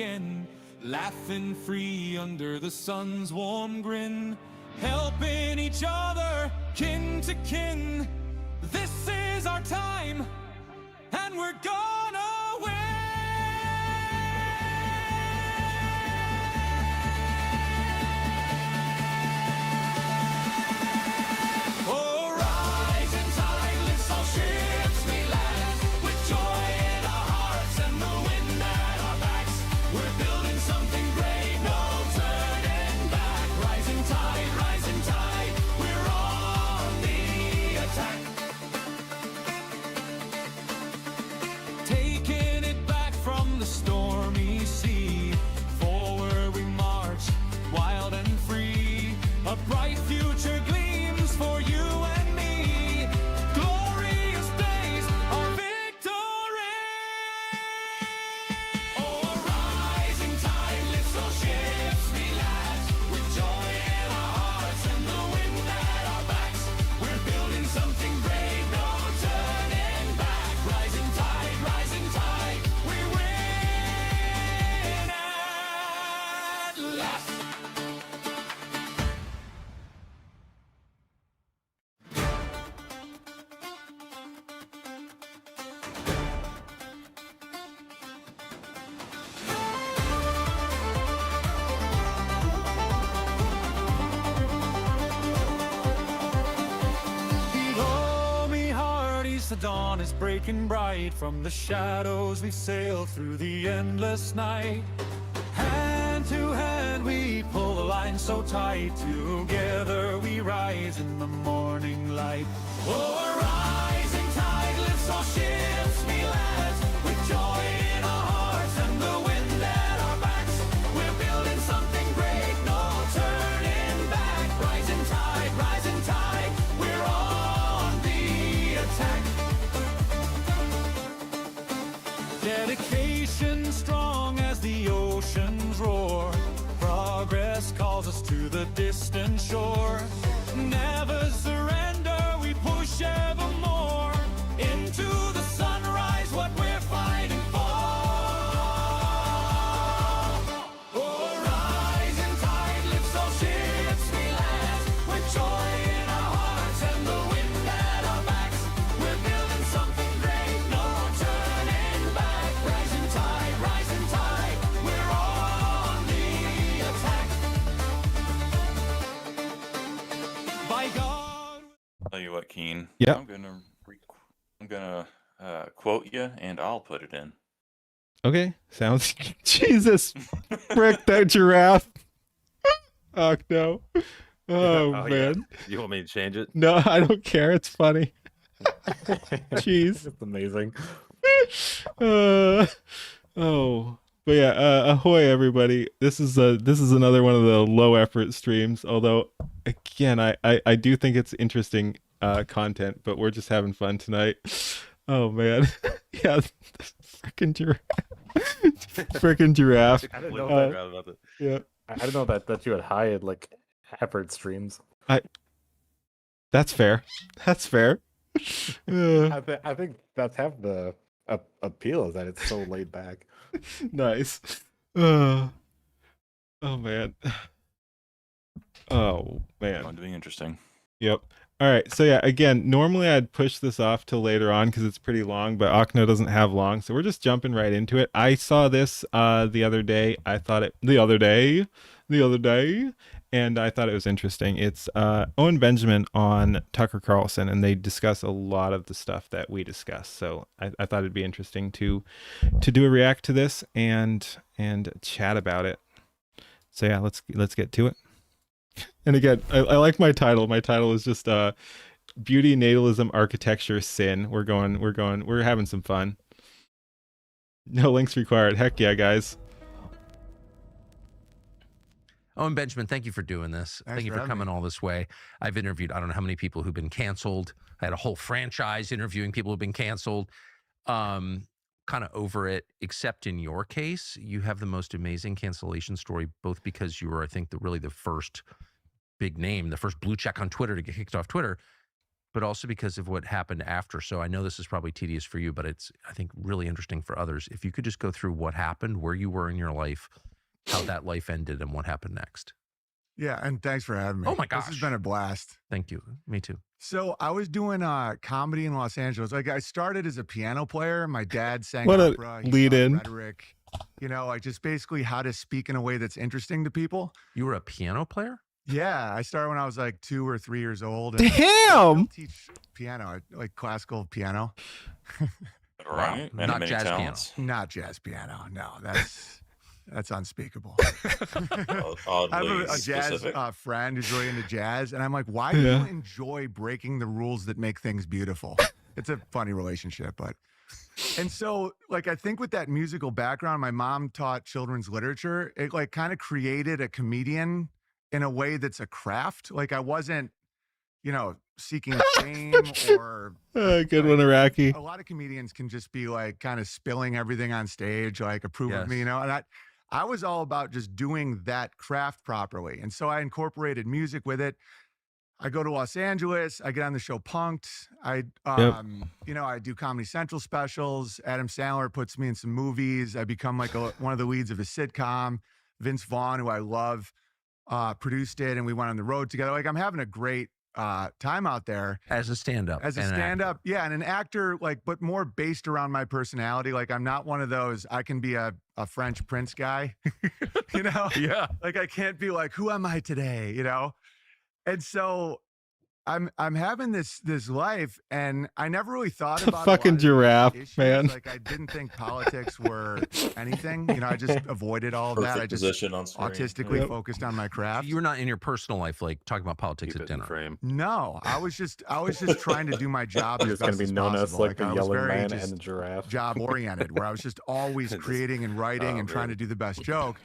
again, laughing free under the sun's warm grin, helping each other, kin to kin. This is our time, and we're gonna win. Oh, rising tide lifts all ships we land, with joy in our hearts and the wind at our backs. We're building something great, no turning back. Rising tide, we're on the attack. Taking it back from the stormy sea, forward we march, wild and free. A bright future gleams for you and me. Glorious days, our victory. Oh, a rising tide lifts all ships we land, with joy in our hearts and the wind at our backs. We're building something great, no turning back. Rising tide, we win at last. Below me, hearties, the dawn is breaking bright. From the shadows we sail through the endless night. Hand to hand we pull the line so tight. Together we rise in the morning light. Oh, a rising tide lifts all ships we land, with joy in our hearts and the wind at our backs. We're building something great, no turning back. Rising tide, we're on the attack. Dedication strong as the oceans roar. Progress calls us to the distant shore. Never surrender, we push evermore. Into the sunrise, what we're fighting for. Oh, a rising tide lifts all ships we land, with joy in our hearts and the wind at our backs. We're building something great, no turning back. Rising tide, we're on the attack. By God. Tell you what, Keen. Yep. I'm gonna quote you, and I'll put it in. Okay, sounds. Jesus, frick that giraffe. Oh no. Oh yeah. man. You want me to change it? No, I don't care. It's funny. Jeez. It's amazing. Oh, but yeah. Ahoy, everybody. This is another one of the low effort streams. Although, again, I do think it's interesting content, but we're just having fun tonight. Oh man, yeah, freaking giraffe. Freaking giraffe. I didn't know that. Yeah. I didn't know that you had high like effort streams. That's fair. That's fair. I think that's half the appeal, is that it's so laid back. Nice. Oh man. Oh man. Going to be interesting. Yep. All right. So yeah, again, normally I'd push this off till later on because it's pretty long, but Okno doesn't have long, so we're just jumping right into it. I saw this the other day. I thought it the other day, and I thought it was interesting. It's Owen Benjamin on Tucker Carlson, and they discuss a lot of the stuff that we discuss. So I thought it'd be interesting to do a react to this and chat about it. So yeah, let's get to it. And again, I like my title. My title is just Beauty, Natalism, Architecture, Sin. We're having some fun. No links required. Heck yeah, guys. Owen Benjamin, thank you for doing this. Thank you for coming all this way. I've interviewed, I don't know how many people who've been canceled. I had a whole franchise interviewing people who've been canceled. Kind of over it, except in your case, you have the most amazing cancellation story, both because you were, I think, really the first big name, the first blue check on Twitter to get kicked off Twitter. but also because of what happened after. So I know this is probably tedious for you, but it's, I think, really interesting for others. If you could just go through what happened, where you were in your life, how that life ended, and what happened next. Yeah, and thanks for having me. Oh my This has gosh. been a blast. Thank you. Me too. So I was doing comedy in Los Angeles. Like I started as a piano player. My dad sang What a opera. He lead taught in. rhetoric. You know, like just basically how to speak in a way that's interesting to people. You were a piano player? Yeah, I started when I was like 2 or 3 years old. And I Damn. still teach piano, like classical piano, Right. Many, Not many jazz piano. talents. not jazz piano. No, that's unspeakable. I Oddly have a jazz specific. friend who's really into jazz, and I'm like, why do Yeah. you enjoy breaking the rules that make things beautiful? It's a funny relationship, but. And so, like, I think with that musical background, my mom taught children's literature. It like kind of created a comedian in a way that's a craft. Like, I wasn't, seeking fame or Good one, Iraqi. a lot of comedians can just be like kind of spilling everything on stage, like approve of me, Yes. and I was all about just doing that craft properly. And so I incorporated music with it. I go to Los Angeles, I get on the show Punked. I do Comedy Central specials. Adam Sandler puts me in some movies. I become like one of the leads of a sitcom. Vince Vaughn, who I love, produced it, and we went on the road together. Like I'm having a great time out there. As a stand-up. As a and an actor. stand-up, yeah, and an actor, like, but more based around my personality. Like, I'm not one of those, I can be a French Prince guy, Yeah. Like, I can't be like, who am I today, And so I'm having this life, and I never really thought about a lot Fucking of these giraffe, issues. man. Like, I didn't think politics were anything. I just avoided all of that. Perfect I just position on screen. autistically focused on my craft. You were not in your personal life, like talking about politics Keep at it in dinner. frame. No, I was just trying to do my job. You're as just gonna best be as known as possible. like the I was yellow very man just and the giraffe. job oriented, where I was just always Just- creating and writing and trying to do the best joke.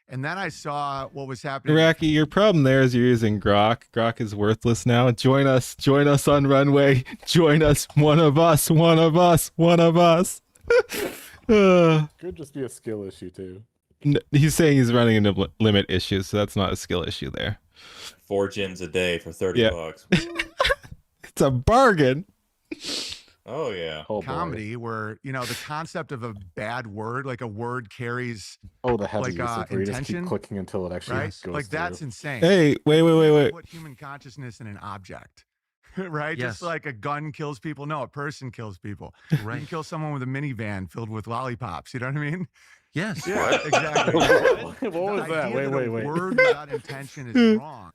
And then I saw what was happening. Iraqi, your problem there is you're using Grok. Grok is worthless now. Join us on Runway. Join us. One of us. Could just be a skill issue too. He's saying he's running into limit issues, so that's not a skill issue there. 4 gins a day for 30 Yeah. bucks. It's a bargain. Oh yeah. Oh, boy. comedy, where the concept of a bad word, like a word carries, Oh, the heavy like, usage where you just keep intention, clicking until it actually right? goes Like that's through. insane. Hey, wait. Put human consciousness in an object, right? Yes. Just like a gun kills people. No, a person kills people. You Right. can kill someone with a minivan filled with lollipops. You know what I mean? Yes. Yeah, exactly. What was The that? idea Wait. a word without intention is wrong.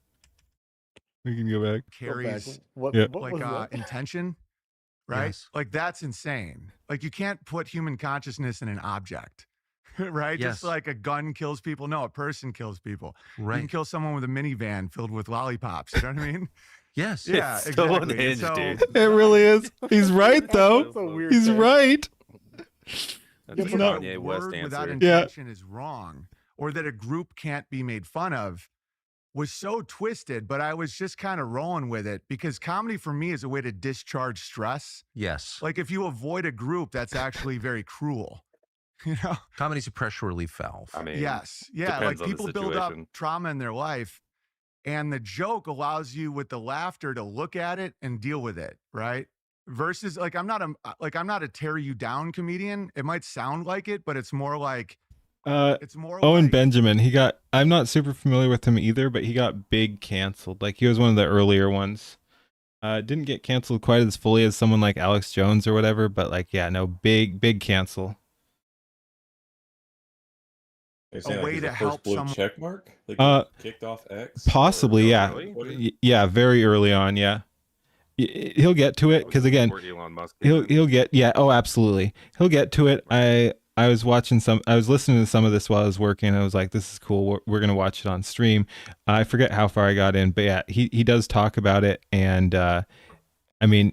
We can go back. Go back. Carries What, Yeah. what like was that? intention, right? Yes. Like that's insane. Like you can't put human consciousness in an object, right? Yes. Just like a gun kills people. No, a person kills people. You can Right. kill someone with a minivan filled with lollipops. You know what I mean? Yes. Yeah, It's so exactly. unhinged, So dude. It really is. He's right though. That's a weird He's take. right. That's even not- a Kanye West word without answer. Yeah. intention is wrong, or that a group can't be made fun of, was so twisted. But I was just kind of rolling with it because comedy for me is a way to discharge stress. Yes. Like if you avoid a group, that's actually very cruel. Comedy's a pressure relief valve. I mean, Yes. Yeah. Like depends on the people build up situation. trauma in their life, and the joke allows you with the laughter to look at it and deal with it. Right. Versus like I'm not a tear you down comedian. It might sound like it, but it's more like Owen like, Benjamin, I'm not super familiar with him either, but he got big canceled. Like he was one of the earlier ones. Didn't get canceled quite as fully as someone like Alex Jones or whatever, but like, yeah, no, big cancel. They're saying, way he's to the first help blue someone- check mark? Like kicked off X? Possibly, Oh, yeah. really? Yeah, very early on, yeah. He'll get to it because again, Before Elon Musk came in. he'll get, yeah, oh, absolutely. He'll get to it. I was listening to some of this while I was working. And I was like, this is cool. We're going to watch it on stream. I forget how far I got in, but yeah, he does talk about it. And, I mean,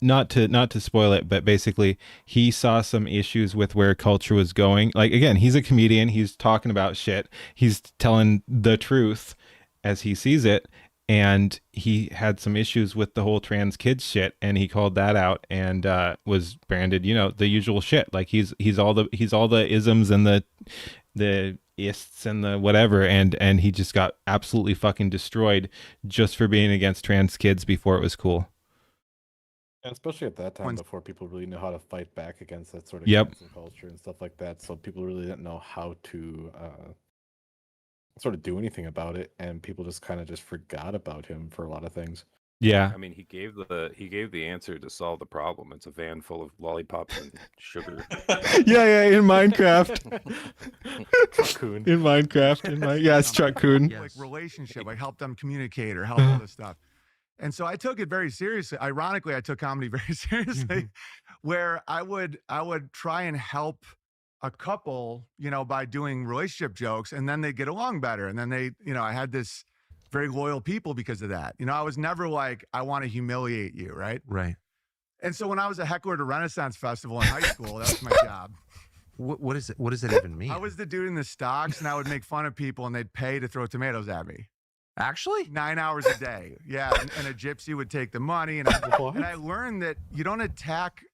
not to spoil it, but basically he saw some issues with where culture was going. Like, again, he's a comedian. He's talking about shit. He's telling the truth as he sees it. And he had some issues with the whole trans kids shit, and he called that out and was branded, the usual shit. Like he's all the isms and the ists and the whatever, and he just got absolutely fucking destroyed just for being against trans kids before it was cool. And especially at that time, When- before people really knew how to fight back against that sort of Yep. cancel culture and stuff like that. So people really didn't know how to sort of do anything about it, and people just kind of just forgot about him for a lot of things. Yeah. I mean, he gave the answer to solve the problem. It's a van full of lollipops and sugar. yeah, in Minecraft. Cocoon. In Minecraft. Yeah, it's Chuck Coon. Yes. Like relationship, like help them communicate or help all this stuff. And so I took it very seriously. Ironically, I took comedy very seriously, where I would try and help a couple, by doing relationship jokes, and then they get along better. And then they, I had this very loyal people because of that. I was never like, I want to humiliate you, right? Right. And so when I was a heckler at a Renaissance festival in high school, that was my job. What is it? What does that even mean? I was the dude in the stocks, and I would make fun of people, and they'd pay to throw tomatoes at me. Actually? 9 hours a day. Yeah. And a gypsy would take the money. And I learned that you don't attack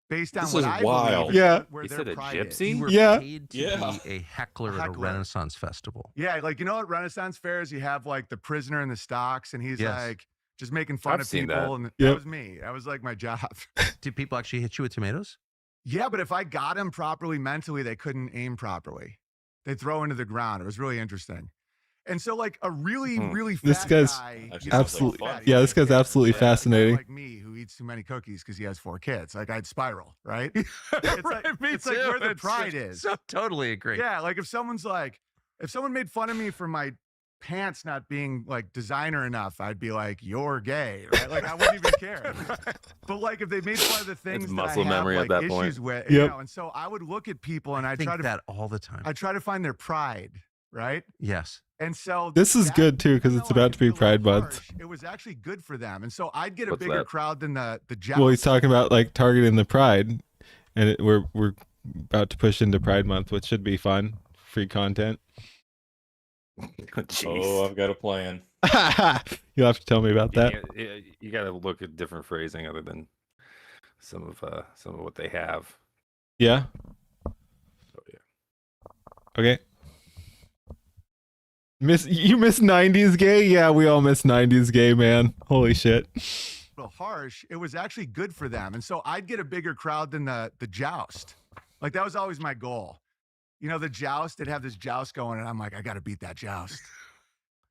based on This what is I wild. believe. Yeah. Where You their said a pride is. gypsy? You were Yeah. paid to Yeah. be a heckler at a Heckler. Renaissance festival. Yeah. Like, at Renaissance fairs, you have like the prisoner in the stocks, and he's Yes. like just making fun I've of seen people. that. And Yep. that was me. That was like my job. Did people actually hit you with tomatoes? Yeah. But if I got him properly mentally, they couldn't aim properly. They'd throw into the ground. It was really interesting. And so, like, a really, really fat This guy's guy, Actually, Absolutely. sounds like fun. Yeah, this guy's absolutely Yeah, fascinating. like me, who eats too many cookies because he has 4 kids. Like, I'd spiral, right? Right, like, me it's like too. where the It's pride is. So totally agree. Yeah, like if someone made fun of me for my pants not being like designer enough, I'd be like, "You're gay," right? Like I wouldn't even care. But like if they made fun of the things that muscle I have memory at like that issues point. with, Yep. and so I would look at people and I I'd think try to that all the time. try to find their pride, right? Yes. And so This is that- good too, because even it's though I about to be could be a little Pride Month. harsh, it was actually good for them, and so I'd get a What's bigger that? crowd than the joust. Well, he's talking about like targeting the Pride, and we're about to push into Pride Month, which should be fun. Free content. Jeez. Oh, I've got a plan. You'll have to tell me about that. You got to look at different phrasing other than some of what they have. Yeah. So yeah. Okay. You miss 90s gay? Yeah, we all miss 90s gay, man. Holy shit. little harsh, it was actually good for them. And so I'd get a bigger crowd than the joust. Like that was always my goal. The joust, they'd have this joust going, and I'm like, I got to beat that joust.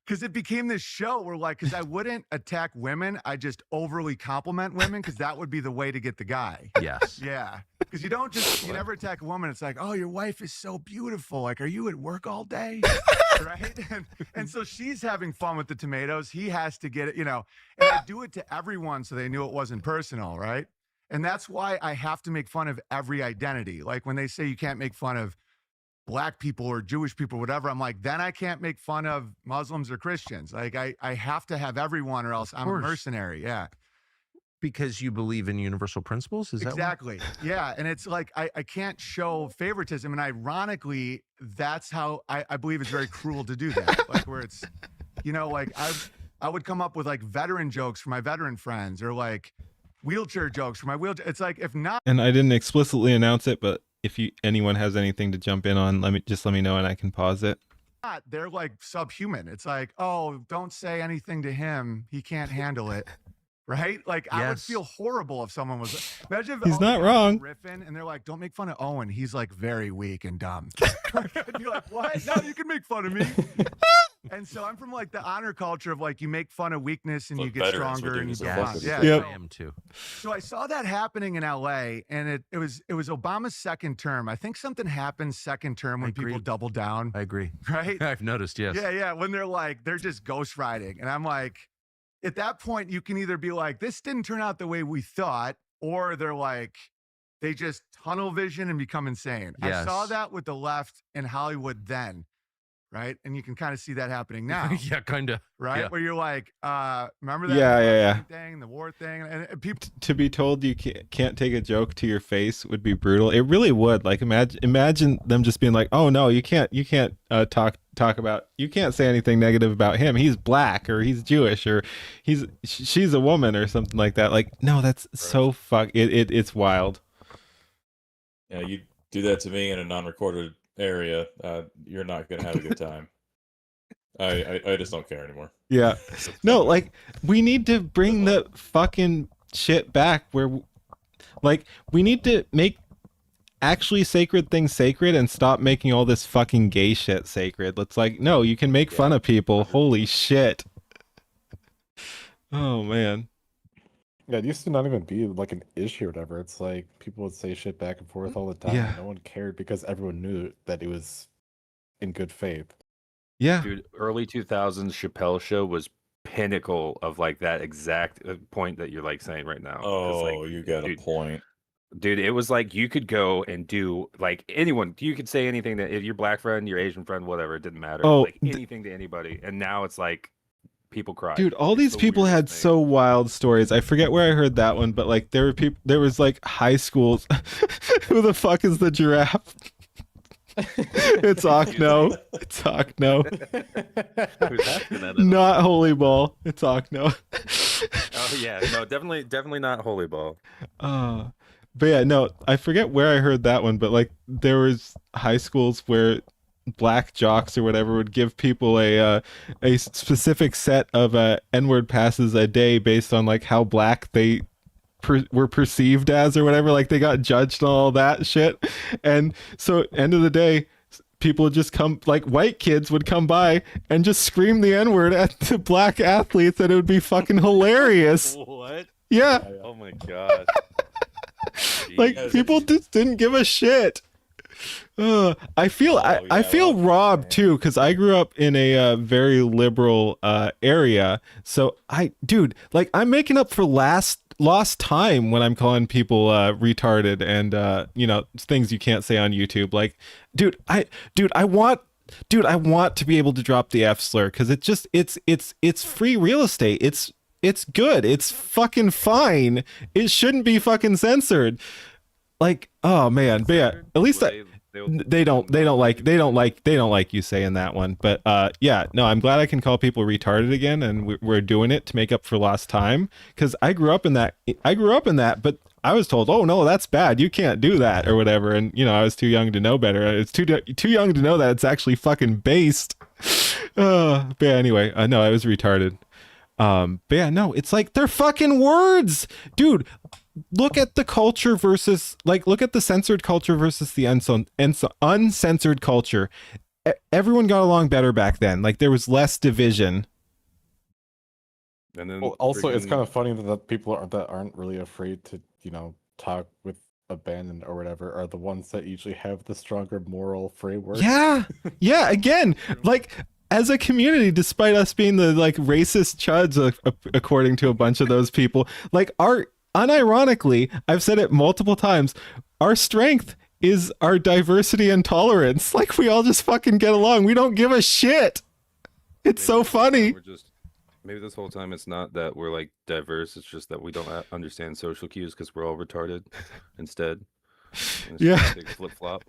Because it became this show where because I wouldn't attack women, I just overly compliment women because that would be the way to get the guy. Yes. Yeah. Because you never attack a woman. It's like, oh, your wife is so beautiful. Like, are you at work all day? Right? And so she's having fun with the tomatoes. He has to get it, and I do it to everyone so they knew it wasn't personal, right? And that's why I have to make fun of every identity. Like when they say you can't make fun of Black people or Jewish people, whatever, I'm like, then I can't make fun of Muslims or Christians. Like I have to have everyone or else I'm a mercenary. Yeah. Because you believe in universal principles? Is that Exactly. Yeah. And it's like I can't show favoritism. And ironically, that's how I believe it's very cruel to do that. Like where it's, like I would come up with like veteran jokes for my veteran friends or like wheelchair jokes for my wheelchair. It's like if not. And I didn't explicitly announce it, but if anyone has anything to jump in on, let me know and I can pause it. They're like subhuman. It's like, oh, don't say anything to him. He can't handle it. Right? Like I would feel horrible if someone was. Imagine if He's not wrong. riffing and they're like, don't make fun of Owen. He's like very weak and dumb. I'd be like, what? No, you can make fun of me. And so I'm from like the honor culture of like you make fun of weakness and Well, you get veterans stronger were and you doing go this on. a Yeah. lot. Yep. I am too. So I saw that happening in LA and it was Obama's second term. I think something happened second term when people Agreed. double down. I agree. Right? I've noticed, yes. Yeah. When they're just ghostwriting. And I'm like, at that point, you can either be like, this didn't turn out the way we thought, or they're like, they just tunnel vision and become insane. I saw Yes. that with the left in Hollywood then, right? And you can kind of see that happening now, yeah, kind of. right? yeah. Where you're like, remember that Yeah. thing, the war thing? And people, To be told you can't take a joke to your face would be brutal. It really would. Like imagine them just being like, "Oh no, you can't talk about, you can't say anything negative about him. He's Black or he's Jewish or she's a woman or something like that." Like, no, that's so it's wild. Yeah, you do that to me in a non-recorded area, you're not gonna have a good time. I just don't care anymore. Yeah. No, like we need to bring the fucking shit back where like we need to make actually sacred things sacred and stop making all this fucking gay shit sacred. It's like, no, you can make fun of people. Holy shit. Oh man. Yeah, it used to not even be like an issue or whatever. It's like people would say shit back and forth all the time. Yeah. No one cared because everyone knew that it was in good faith. Yeah. Dude, early 2000s Chappelle show was pinnacle of like that exact point that you're like saying right now. 'Cause, Oh, like, you got a dude, point. Dude, it was like you could go and do like anyone. You could say anything that if your black friend, your Asian friend, whatever, it didn't matter. Oh, like anything to anybody. And now it's like people cry. Dude, all It's these the people weirdest had thing. so wild stories. I forget where I heard that one, but like there were people, there was like high schools. Who the fuck is the giraffe? It's Ocno. It's Ocno. Who's asking that? Not Holy Ball. It's Ocno. Oh yeah, no, definitely not holy ball. But yeah, no, I forget where I heard that one, but like there was high schools where black jocks or whatever would give people a specific set of N-word passes a day based on like how black they were perceived as or whatever. Like they got judged and all that shit. And so end of the day, people would just come, like white kids would come by and just scream the N-word at the black athletes, and it would be fucking hilarious. What? Yeah. Oh my god. Like Jeez. people just didn't give a shit. I feel I feel robbed too, because I grew up in a very liberal area. So dude, like I'm making up for lost time when I'm calling people retarded and you know, things you can't say on YouTube. Like, dude, I want to be able to drop the F slur because it's free real estate. It's good. It's fucking fine. It shouldn't be fucking censored. Like, oh man, but yeah, at least they don't like you saying that one. But yeah, no, I'm glad I can call people retarded again, and we're doing it to make up for lost time. Because I grew up in that, but I was told, oh no, that's bad. You can't do that or whatever. And you know, I was too young to know better. It's too young to know that it's actually fucking based. But yeah, anyway, no, I was retarded. But yeah, no, it's like they're fucking words, dude. Look at the culture versus, like, look at the censored culture versus the uncensored culture. Everyone got along better back then. Like there was less division. And then Well, also, it's freaking- kind of funny that people that aren't really afraid to, you know, talk with abandon or whatever are the ones that usually have the stronger moral framework. Yeah, yeah. Again, like as a community, despite us being the like racist chuds, according to a bunch of those people, like unironically, I've said it multiple times, our strength is our diversity and tolerance. Like we all just fucking get along. We don't give a shit. It's so funny. Maybe this whole time it's not that we're like diverse. It's just that we don't understand social cues because we're all retarded instead. Yeah. Flip flop.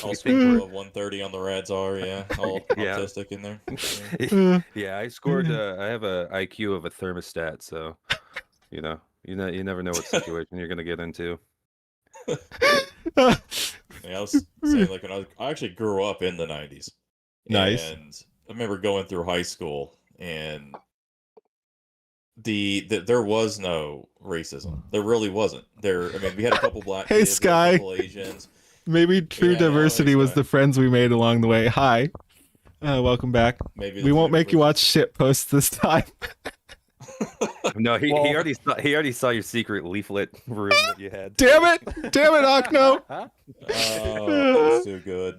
All people of 130 on the rads are, yeah, all Yeah. autistic in there. Yeah, I scored. I have a IQ of a thermostat, so you know, you never know what situation you're gonna get into. Yeah, I was saying, like, when I actually grew up in the 90s. Nice. And I remember going through high school, and there was no racism. There really wasn't. I mean, we had a couple black Hey, kids, we had Sky. a couple Asians. Maybe true Yeah, no, diversity was Sky. the friends we made along the way. Hi. Welcome back. Maybe We the won't make you diversity- watch shit posts this time. No, he Well- already saw your secret leaflet room that you had. Damn it, Ocno. Oh, that's too good.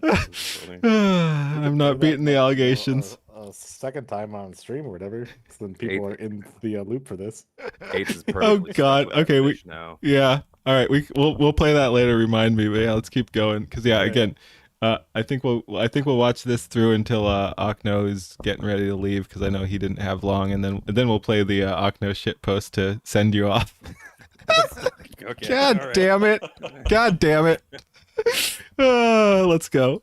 I'm not beating the allegations. A second time on stream or whatever. So then people are in the loop for this. Eighth is perfectly God, stuck with okay, that we- fish now. Yeah. All right. We'll play that later. Remind me. But yeah, let's keep going. Cause yeah, again, I think we'll watch this through until Ocno is getting ready to leave, because I know he didn't have long, and then we'll play the Ocno shit post to send you off. Okay, God all right. damn it! God damn it! Let's go.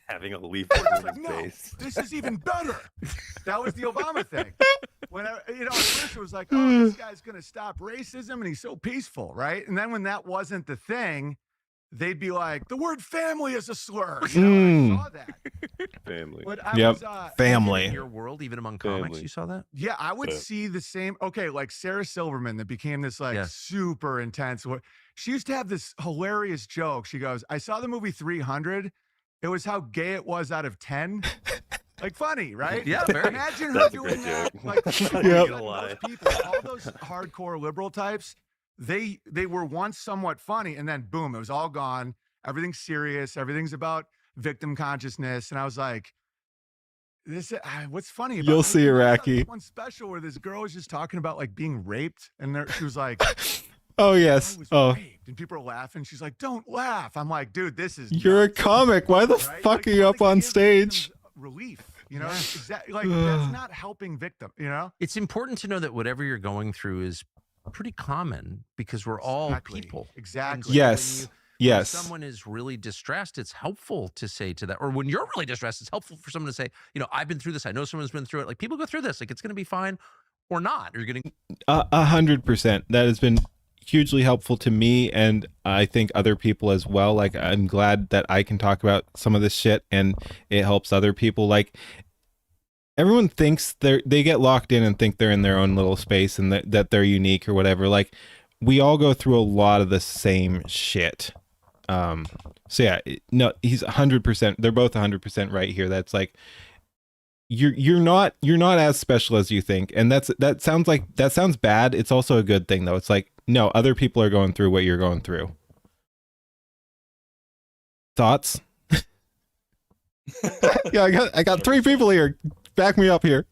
Having a leaflet It's in like, his no, face. this is even better. That was the Obama thing. When at first it was like, oh, this guy's gonna stop racism and he's so peaceful, right? And then when that wasn't the thing, they'd be like, the word family is a slur. I saw that. Family. But I Yep. was, Family. In your world, even among comics, Family. you saw that? yeah, I would see the same. Okay, like Sarah Silverman that became this like Yes. super intense. She used to have this hilarious joke. She goes, I saw the movie 300. It was how gay it was out of 10. Like funny, right? Yeah, very. Imagine her That's a doing great that. joke. Like Not Yep. gonna lie. those people, all those hardcore liberal types, they were once somewhat funny, and then boom, it was all gone. Everything's serious. Everything's about victim consciousness. And I was like, this what's funny about You'll see, I saw Iraqi. this one special where this girl was just talking about like being raped, and she was like, Oh I yes. was Oh, raped, and people are laughing. She's like, don't laugh. I'm like, dude, this is you're a nuts, comic. Why the right? fuck Like, are you you wanna up on give stage? victims relief, you know? Exactly. Like that's not helping victim, you know? It's important to know that whatever you're going through is pretty common because we're all Exactly. people. Exactly. when Yes. When Yes. someone is really distressed, it's helpful to say to that, or when you're really distressed, it's helpful for someone to say, you know, I've been through this. I know someone's been through it. Like people go through this. Like it's going to be fine or not. You're going to 100%. That has been hugely helpful to me, and I think other people as well. Like I'm glad that I can talk about some of this shit, and it helps other people. Like everyone thinks they get locked in and think they're in their own little space and that they're unique or whatever. Like we all go through a lot of the same shit. So yeah, no, he's 100%. They're both 100% right here. That's like you're not as special as you think, and that sounds bad. It's also a good thing though. It's like no, other people are going through what you're going through. Thoughts? Yeah, I got 3 people here. Back me up here.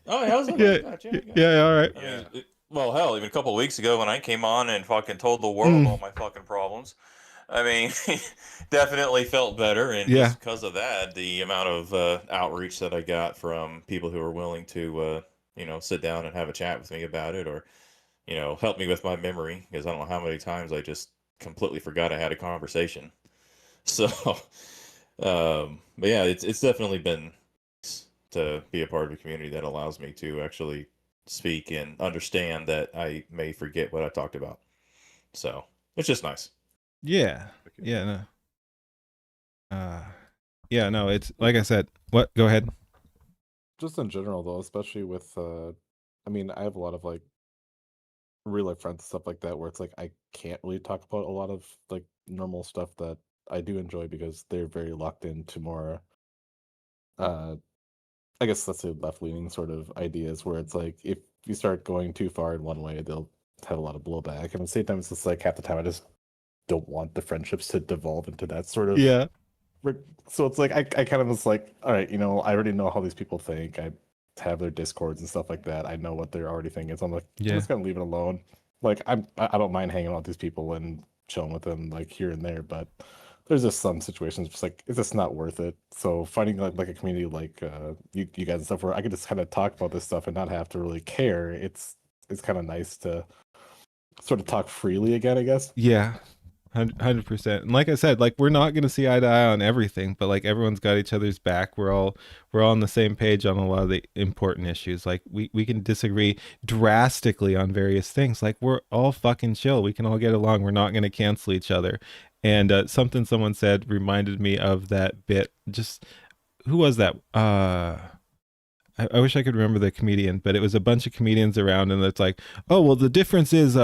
Oh, how's it? Yeah, yeah, all right. I mean, well, hell, even a couple of weeks ago when I came on and fucking told the world all my fucking problems, I mean, definitely felt better. And Yeah. just because of that, the amount of outreach that I got from people who were willing to, sit down and have a chat with me about it, or, help me with my memory, because I don't know how many times I just completely forgot I had a conversation. So, but yeah, it's definitely been nice to be a part of a community that allows me to actually speak and understand that I may forget what I talked about. So it's just nice. Yeah. Yeah, no. Yeah, no, it's like I said. What? Go ahead. Just in general, though, especially with, I mean, I have a lot of like real life friends and stuff like that, where it's like I can't really talk about a lot of like normal stuff that I do enjoy because they're very locked into more, I guess let's say left leaning sort of ideas, where it's like if you start going too far in one way, they'll have a lot of blowback, and at the same time, it's just like half the time I just don't want the friendships to devolve into that sort of Yeah. So it's like I kind of was like, all right, I already know how these people think. I have their discords and stuff like that. I know what they're already thinking. So I'm like, I'm just gonna leave it alone. Like I don't mind hanging out with these people and chilling with them like here and there, but there's just some situations just like it's just not worth it. So finding like a community like you guys and stuff where I could just kind of talk about this stuff and not have to really care. It's kind of nice to sort of talk freely again, I guess. Yeah. 100%. And like I said, like we're not going to see eye to eye on everything, but like everyone's got each other's back. We're all on the same page on a lot of the important issues. Like we can disagree drastically on various things. Like we're all fucking chill. We can all get along. We're not going to cancel each other. And something someone said reminded me of that bit. Just who was that? I wish I could remember the comedian, but it was a bunch of comedians around, and it's like, oh well, the difference is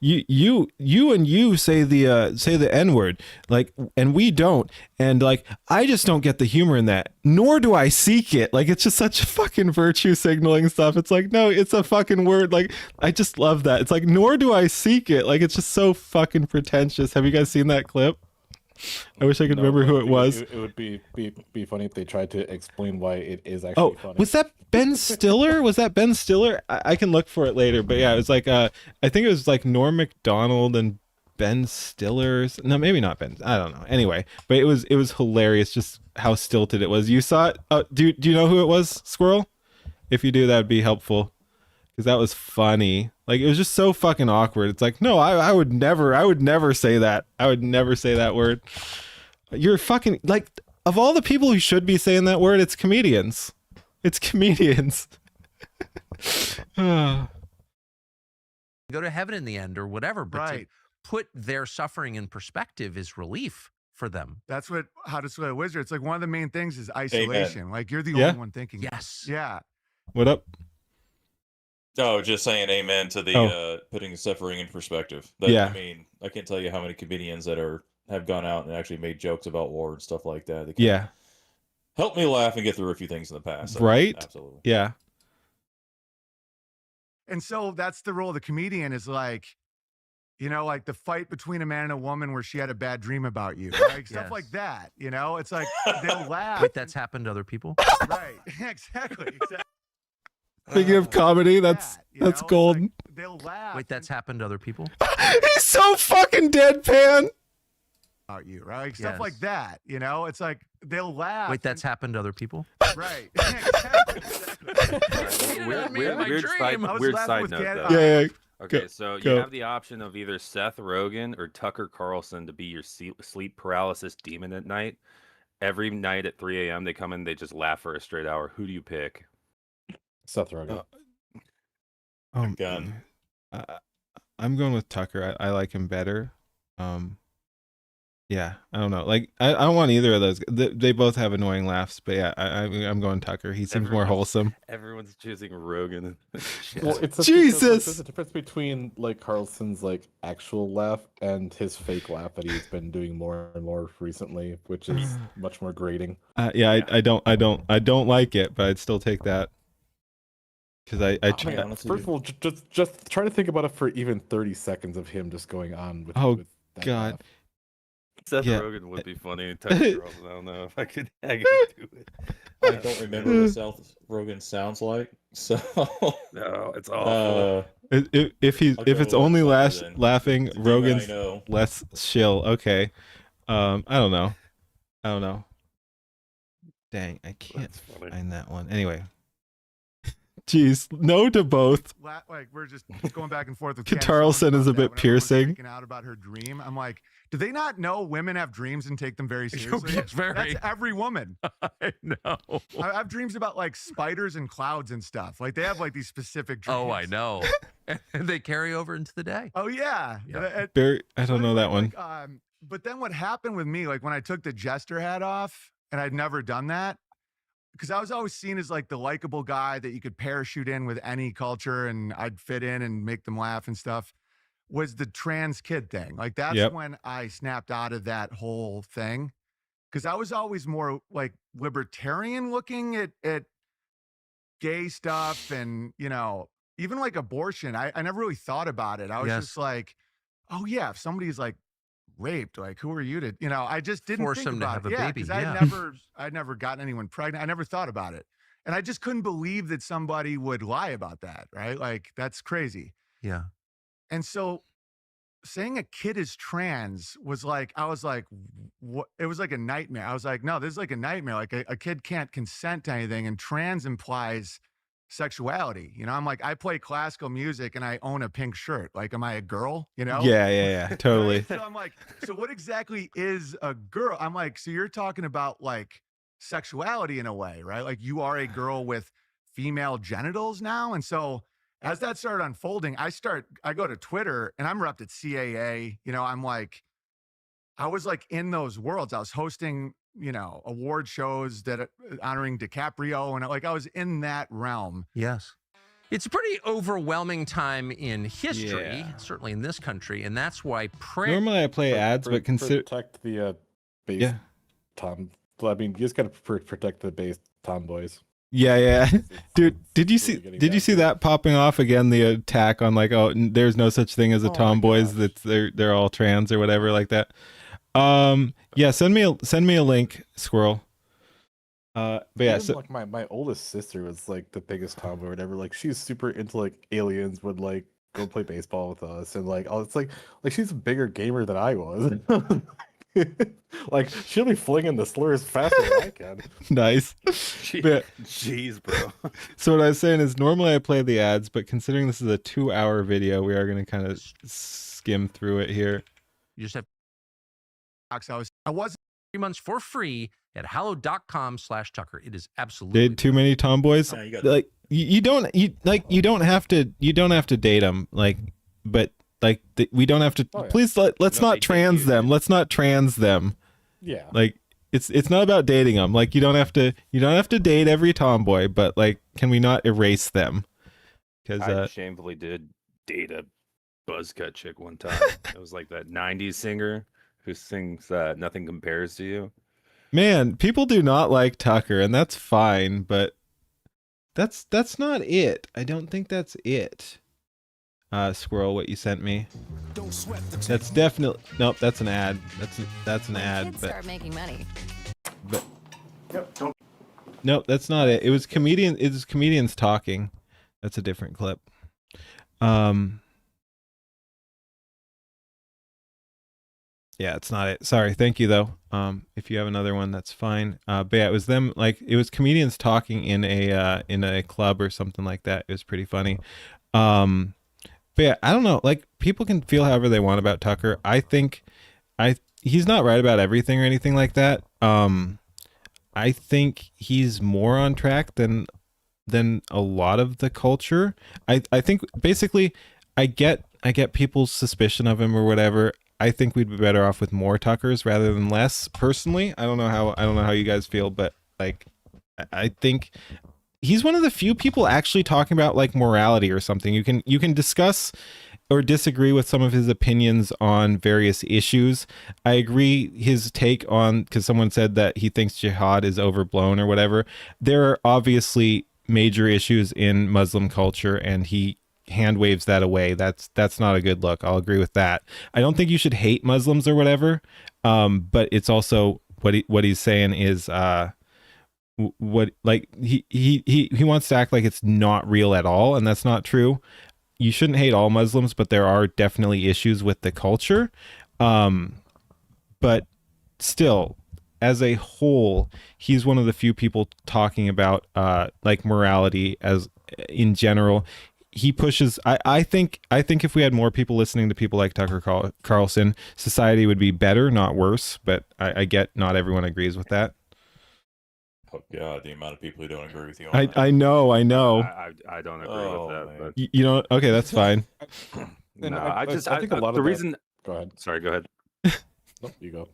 you and you say the N-word, like, and we don't, and like I just don't get the humor in that, nor do I seek it. Like it's just such fucking virtue signaling stuff. It's like, no, it's a fucking word. Like I just love that. It's like, nor do I seek it. Like it's just so fucking pretentious. Have you guys seen that clip? I wish I could remember who it was. It would be funny if they tried to explain why it is actually funny. Was that Ben Stiller? Was that Ben Stiller? I can look for it later, but yeah, it was like I think it was like Norm Macdonald and Ben Stiller. No, maybe not Ben. I don't know. Anyway, but it was hilarious just how stilted it was. You saw it? Do you know who it was, Squirrel? If you do, that would be helpful, because that was funny. Like it was just so fucking awkward. It's like, no, I would never say that. I would never say that word. You're fucking, like, of all the people who should be saying that word, it's comedians. It's comedians. go to heaven in the end or whatever. But Right. put their suffering in perspective is relief for them. That's what How to Slay a Wizard. It's like one of the main things is isolation. Amen. Like you're the Yeah. only one thinking. Yes. Yeah. What up? Oh, just saying amen to the putting suffering in perspective. Yeah. I mean, I can't tell you how many comedians that have gone out and actually made jokes about war and stuff like that. That Yeah. helped me laugh and get through a few things in the past. So, Right? Absolutely. Yeah. And so that's the role of the comedian is like, you know, like the fight between a man and a woman where she had a bad dream about you, like stuff Yes. like that. You know, it's like they'll laugh. Wait, that's happened to other people? right. Exactly. Speaking of comedy, that's you know, it's gold. like they'll laugh. Wait, that's happened to other people? He's so fucking deadpan. about you, right? Like, stuff Yes. like that. You know, it's like they'll laugh. Wait, that's happened to other people? right. Exactly. Weird side I was weird laughing side with note Ken- though. Yeah. Okay, Go- so you go. have the option of either Seth Rogen or Tucker Carlson to be your sleep paralysis demon at night. Every night at 3 a.m. they come in, they just laugh for a straight hour. Who do you pick? Seth Rogen. Gun. I'm going with Tucker. I like him better. Yeah, I don't know. Like, I don't want either of those. They both have annoying laughs, but yeah, I'm going Tucker. He seems more wholesome. Everyone's choosing Rogan. Well, it's Jesus! there's a difference between like Carlson's like actual laugh and his fake laugh that he's been doing more and more recently, which is much more grating. Yeah, I don't like it, but I'd still take that. Because I mean, honestly, First of all, just try to think about it for even 30 seconds of him just going on with. Oh, with that God. laugh. Seth Yeah. Rogen would be funny. Tucker Carlson, I don't know if I could do it. I don't remember what Seth Rogen sounds like, so No, it's awful. if I'll it's go only Tucker then. laughing, It's the demon I Rogan's know. less chill. Okay. I don't know. Dang, I can't That's funny. find that one. Anyway. Jeez, no to both. Like we're just going back and forth with Tarleson Candace is a about bit that. Whenever we're piercing. freaking out about her dream. I'm like, do they not know women have dreams and take them very seriously? Yes, very. That's every woman. I know. I have dreams about like spiders and clouds and stuff. Like they have like these specific dreams. Oh, I know. And they carry over into the day. Oh yeah. Yeah. I don't know that one. Like, but then what happened with me, like when I took the jester hat off, and I'd never done that, because I was always seen as like the likable guy that you could parachute in with any culture and I'd fit in and make them laugh and stuff, was the trans kid thing. Like that's Yep. when I snapped out of that whole thing. Because I was always more like libertarian looking at gay stuff and, you know, even like abortion. I never really thought about it. I was Yes. just like, oh yeah, if somebody's like raped, like who are you to, you know, I just didn't Force think them to about have it. a Yeah, baby, because yeah. I'd never gotten anyone pregnant. I never thought about it. And I just couldn't believe that somebody would lie about that, right? Like that's crazy. Yeah. And so saying a kid is trans was like, I was like, what? It was like a nightmare. I was like, no, this is like a nightmare. Like a kid can't consent to anything. And trans implies sexuality. You know, I'm like, I play classical music and I own a pink shirt. Like, am I a girl? You know? Yeah, totally. Right? So I'm like, so what exactly is a girl? I'm like, so you're talking about like sexuality in a way, right? Like you are a girl with female genitals now. And so as that started unfolding, I go to Twitter and I'm repped at CAA. You know, I'm like, I was like in those worlds. I was hosting, you know, award shows that honoring DiCaprio. And like, I was in that realm. Yes. It's a pretty overwhelming time in history, Yeah. certainly in this country. And that's why prayer. Normally I play ads, but consider. protect the base Yeah. Tom. Well, I mean, you just gotta protect the base tomboys. Yeah. Dude, did you really see? getting Did you back see to that popping off again? The attack on like, oh, there's no such thing as a Oh my tomboys. gosh. That's they're all trans or whatever like that. Yeah. Send me a link, Squirrel. But yeah. Even, So, like my oldest sister was like the biggest tomboy or whatever. Like she's super into like aliens. Would like go play baseball with us and like, oh, it's like she's a bigger gamer than I was. Like she'll be flinging the slurs faster than I can. nice. But- Jeez, bro. So what I was saying is normally I play the ads, but considering this is a 2-hour video, we are going to kind of skim through it here. You just have I wasn't 3 months for free at hallow.com/Tucker. It is absolutely. Did too many tomboys? Yeah, you got Like you don't have to date them, like, but Like we don't have to. Oh, yeah. Please let's No, not they trans debut, them. dude. Let's not trans them. Yeah. Like it's not about dating them. Like you don't have to date every tomboy, but like can we not erase them? Because I shamefully did date a buzzcut chick one time. It was like that '90s singer who sings "Nothing Compares to You." man, people do not like Tucker, and that's fine, but that's not it. I don't think that's it. Squirrel, what you sent me. That's definitely nope. That's an ad. That's an ad. Kids But start making money. nope, that's not it. It was comedian. It was comedians talking. That's a different clip. Yeah, it's not it. Sorry. Thank you though. If you have another one, that's fine. But yeah, it was them. Like it was comedians talking in a club or something like that. It was pretty funny. But yeah, I don't know. Like people can feel however they want about Tucker. I think he's not right about everything or anything like that. I think he's more on track than a lot of the culture. I think basically I get people's suspicion of him or whatever. I think we'd be better off with more Tuckers rather than less. Personally, I don't know how you guys feel, but like I think he's one of the few people actually talking about like morality or something. You can discuss or disagree with some of his opinions on various issues. I agree his take on, because someone said that he thinks jihad is overblown or whatever. There are obviously major issues in Muslim culture, and he hand waves that away. That's not a good look. I'll agree with that. I don't think you should hate Muslims or whatever. But it's also what he's saying is what like he wants to act like it's not real at all, and that's not true. You shouldn't hate all Muslims, but there are definitely issues with the culture. But still, as a whole, he's one of the few people talking about like morality as in general. He pushes. I think if we had more people listening to people like Tucker Carlson, society would be better, not worse. But I get not everyone agrees with that. Oh God, the amount of people who don't agree with you. I know. I don't agree with that. Man. But You don't. Okay, that's fine. And no, I think a lot of the that- reason. Go ahead. Sorry, go ahead. Nope, you go.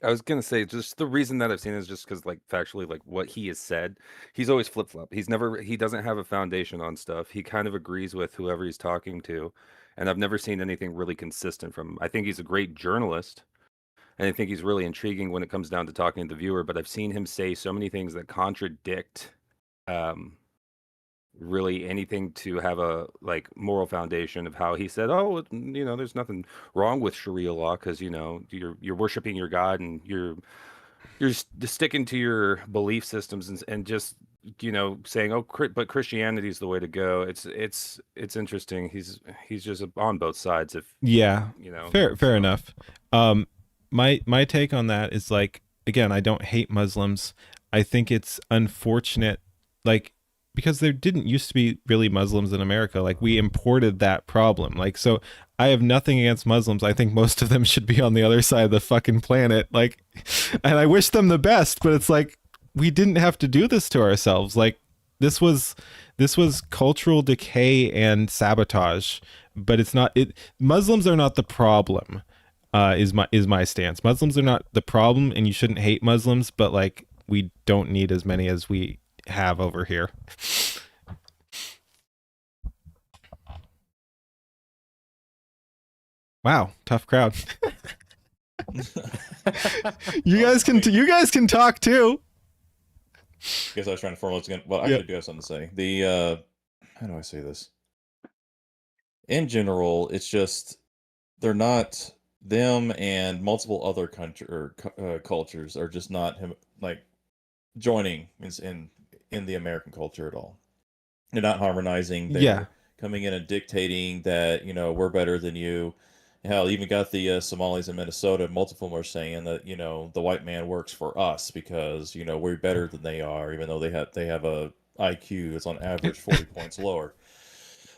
I was gonna say just the reason that I've seen is just because like factually like what he has said, he's always flip flop. He doesn't have a foundation on stuff. He kind of agrees with whoever he's talking to, and I've never seen anything really consistent from him. I think he's a great journalist, and I think he's really intriguing when it comes down to talking to the viewer. But I've seen him say so many things that contradict really anything to have a like moral foundation of how he said, oh, there's nothing wrong with Sharia law because you're worshiping your God and you're sticking to your belief systems and just saying, oh, but Christianity is the way to go. It's interesting. He's just on both sides. If Yeah, fair enough. My take on that is like, again, I don't hate Muslims. I think it's unfortunate, like, because there didn't used to be really Muslims in America. Like we imported that problem. Like, so I have nothing against Muslims. I think most of them should be on the other side of the fucking planet. Like, and I wish them the best, but it's like, we didn't have to do this to ourselves. Like this was cultural decay and sabotage, but it's not, Muslims are not the problem. Is my stance. Muslims are not the problem, and you shouldn't hate Muslims, but like we don't need as many as we have over here. Wow, tough crowd. You guys can talk too. Guess I was trying to formulate again. Well, I actually do have something to say. The how do I say this? In general, it's just they're not. Them and multiple other cultures are just not like joining in the American culture at all. They're not harmonizing. They're coming in and dictating that we're better than you. Hell, even got the Somalis in Minnesota. Multiple of them are saying that the white man works for us because we're better than they are, even though they have a IQ that's on average 40 points lower.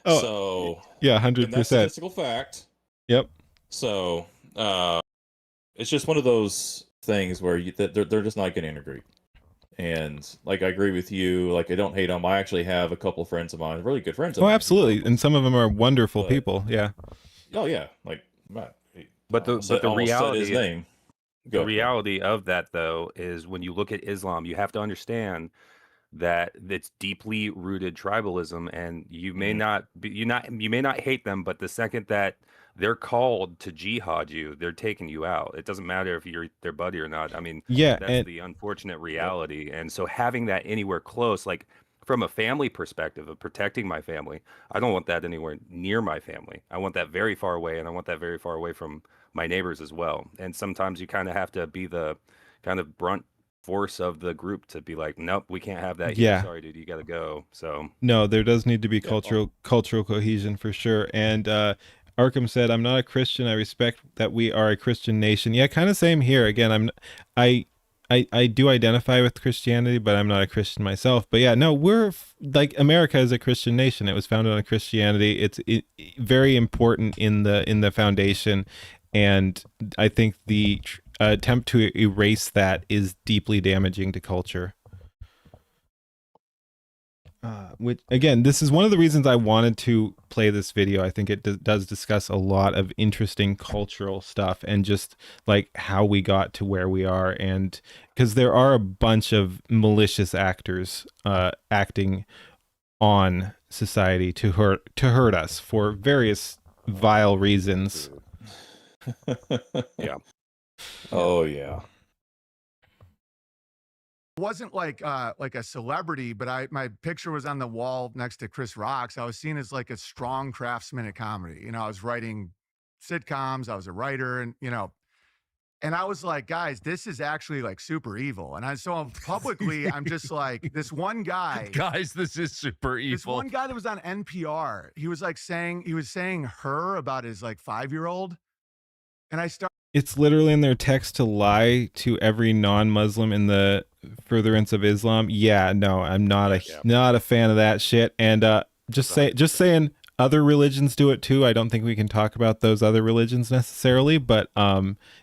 Oh, so yeah, 100%. And that's statistical fact. Yep. So it's just one of those things where they're just not going to integrate. And like I agree with you. Like I don't hate them. I actually have a couple of friends of mine, really good friends of mine. Oh, absolutely, and some of them are wonderful people. Yeah. Oh yeah, like But the almost said his reality name. the reality of that though is when you look at Islam, you have to understand that it's deeply rooted tribalism, and you may not be you may not hate them, but the second that they're called to jihad you, they're taking you out. It doesn't matter if you're their buddy or not. I mean, Yeah, that's the unfortunate reality. And so having that anywhere close, like from a family perspective of protecting my family, I don't want that anywhere near my family. I want that very far away, and I want that very far away from my neighbors as well. And sometimes you kind of have to be the kind of brunt force of the group to be like, nope, we can't have that here. Yeah. Sorry, dude, you got to go. So No, there does need to be cultural cohesion for sure. And Arkham said, "I'm not a Christian. I respect that we are a Christian nation." Yeah, kind of same here. Again, I do identify with Christianity, but I'm not a Christian myself. But yeah, no, we're like America is a Christian nation. It was founded on Christianity. It's very important in the foundation, and I think the attempt to erase that is deeply damaging to culture. Which again, this is one of the reasons I wanted to play this video. I think it does discuss a lot of interesting cultural stuff and just like how we got to where we are, and because there are a bunch of malicious actors acting on society to hurt us for various vile reasons. yeah. Oh yeah. Wasn't like a celebrity, but my picture was on the wall next to Chris Rock's. I was seen as like a strong craftsman at comedy. You know, I was writing sitcoms, I was a writer, and and I was like, guys, this is actually like super evil. And so publicly, I'm just like, this one guy, guys, this is super evil. This one guy that was on NPR, he was saying her about his like 5-year-old, and I started. It's literally in their text to lie to every non-Muslim in the furtherance of Islam. Yeah, no, I'm not a fan of that shit. And just saying other religions do it too. I don't think we can talk about those other religions necessarily, but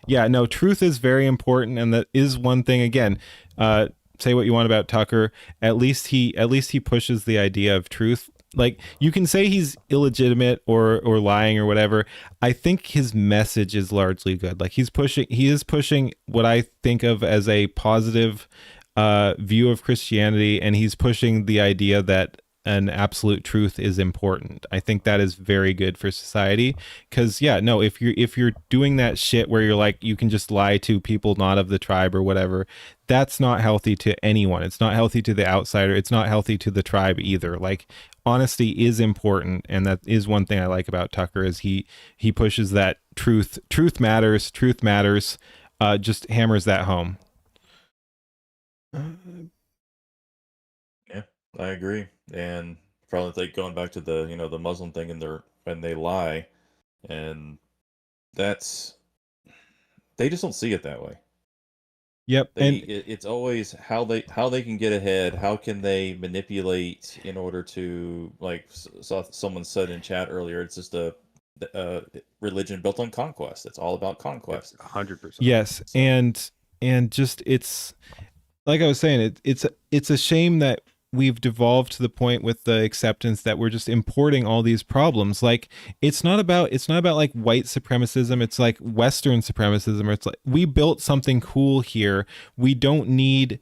yeah, no, truth is very important, and that is one thing. Again, say what you want about Tucker, at least he pushes the idea of truth. Like, you can say he's illegitimate or lying or whatever. I think his message is largely good. Like, he is pushing what I think of as a positive view of Christianity, and he's pushing the idea that an absolute truth is important. I think that is very good for society, because yeah, no, if you're doing that shit where you're like, you can just lie to people not of the tribe or whatever, that's not healthy to anyone. It's not healthy to the outsider. It's not healthy to the tribe either. Like, honesty is important, and that is one thing I like about Tucker, is he pushes that truth matters, just hammers that home. Yeah, I agree. And probably like going back to the the Muslim thing, and when they lie, and they just don't see it that way. Yep. It's always how they can get ahead. How can they manipulate in order to, like someone said in chat earlier, it's just a religion built on conquest. It's all about conquest. 100%. Yes, and just, it's like I was saying, it's a shame that we've devolved to the point with the acceptance that we're just importing all these problems. Like, it's not about like white supremacism. It's like Western supremacism, or it's like, we built something cool here. We don't need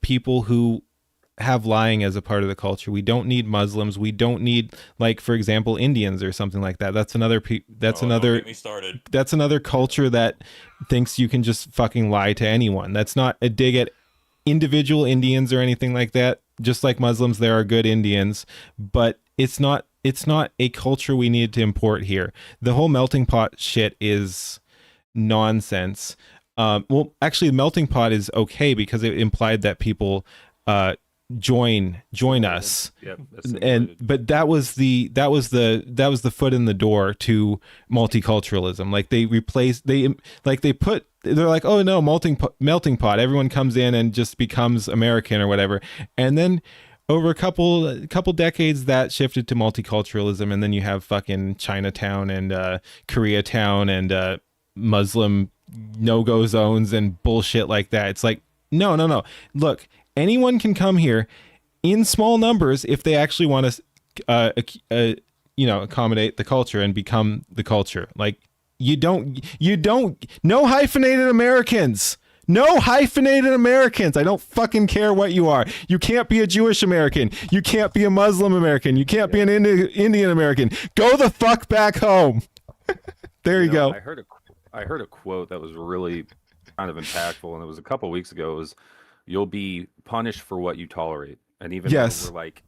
people who have lying as a part of the culture. We don't need Muslims. We don't need, like, for example, Indians or something like that. That's another Don't get me started. That's another culture that thinks you can just fucking lie to anyone. That's not a dig at individual Indians or anything like that. Just like Muslims, there are good Indians, but it's not a culture we need to import here. The whole melting pot shit is nonsense. Well, actually, melting pot is okay because it implied that people join us. Yep, but that was the foot in the door to multiculturalism. Like, they're like, oh no, melting pot, everyone comes in and just becomes American or whatever, and then over a couple decades that shifted to multiculturalism, and then you have fucking Chinatown and Koreatown and Muslim no-go zones and bullshit like that. It's like, no, look, anyone can come here in small numbers if they actually want to accommodate the culture and become the culture. Like you don't no hyphenated Americans. No hyphenated Americans. I don't fucking care what you are. You can't be a Jewish American. You can't be a Muslim American. You can't be an Indian American. Go the fuck back home. There you go. I heard a quote that was really kind of impactful, and it was a couple weeks ago. It was, "You'll be punished for what you tolerate." And even though we're like,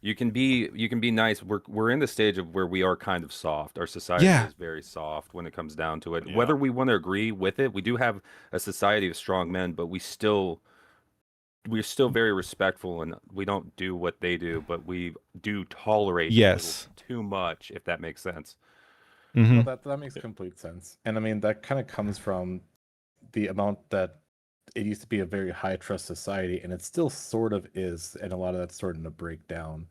you can be nice. We're in the stage of where we are kind of soft. Our society is very soft when it comes down to it. Yeah. Whether we want to agree with it, we do have a society of strong men, but we're still very respectful, and we don't do what they do, but we do tolerate too much, if that makes sense. Mm-hmm. Well, that makes complete sense. And I mean, that kind of comes from the amount that it used to be a very high trust society, and it still sort of is, and a lot of that's starting to break down.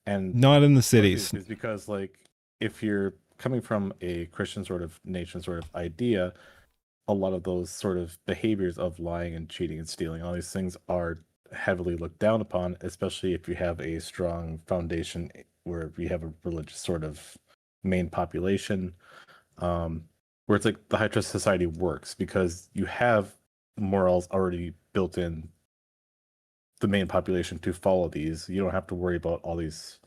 And not in the cities. Is because, like, if you're coming from a Christian sort of nation sort of idea, a lot of those sort of behaviors of lying and cheating and stealing, all these things are heavily looked down upon, especially if you have a strong foundation where you have a religious sort of main population, where it's like the high trust society works because you have morals already built in the main population to follow these. You don't have to worry about all these,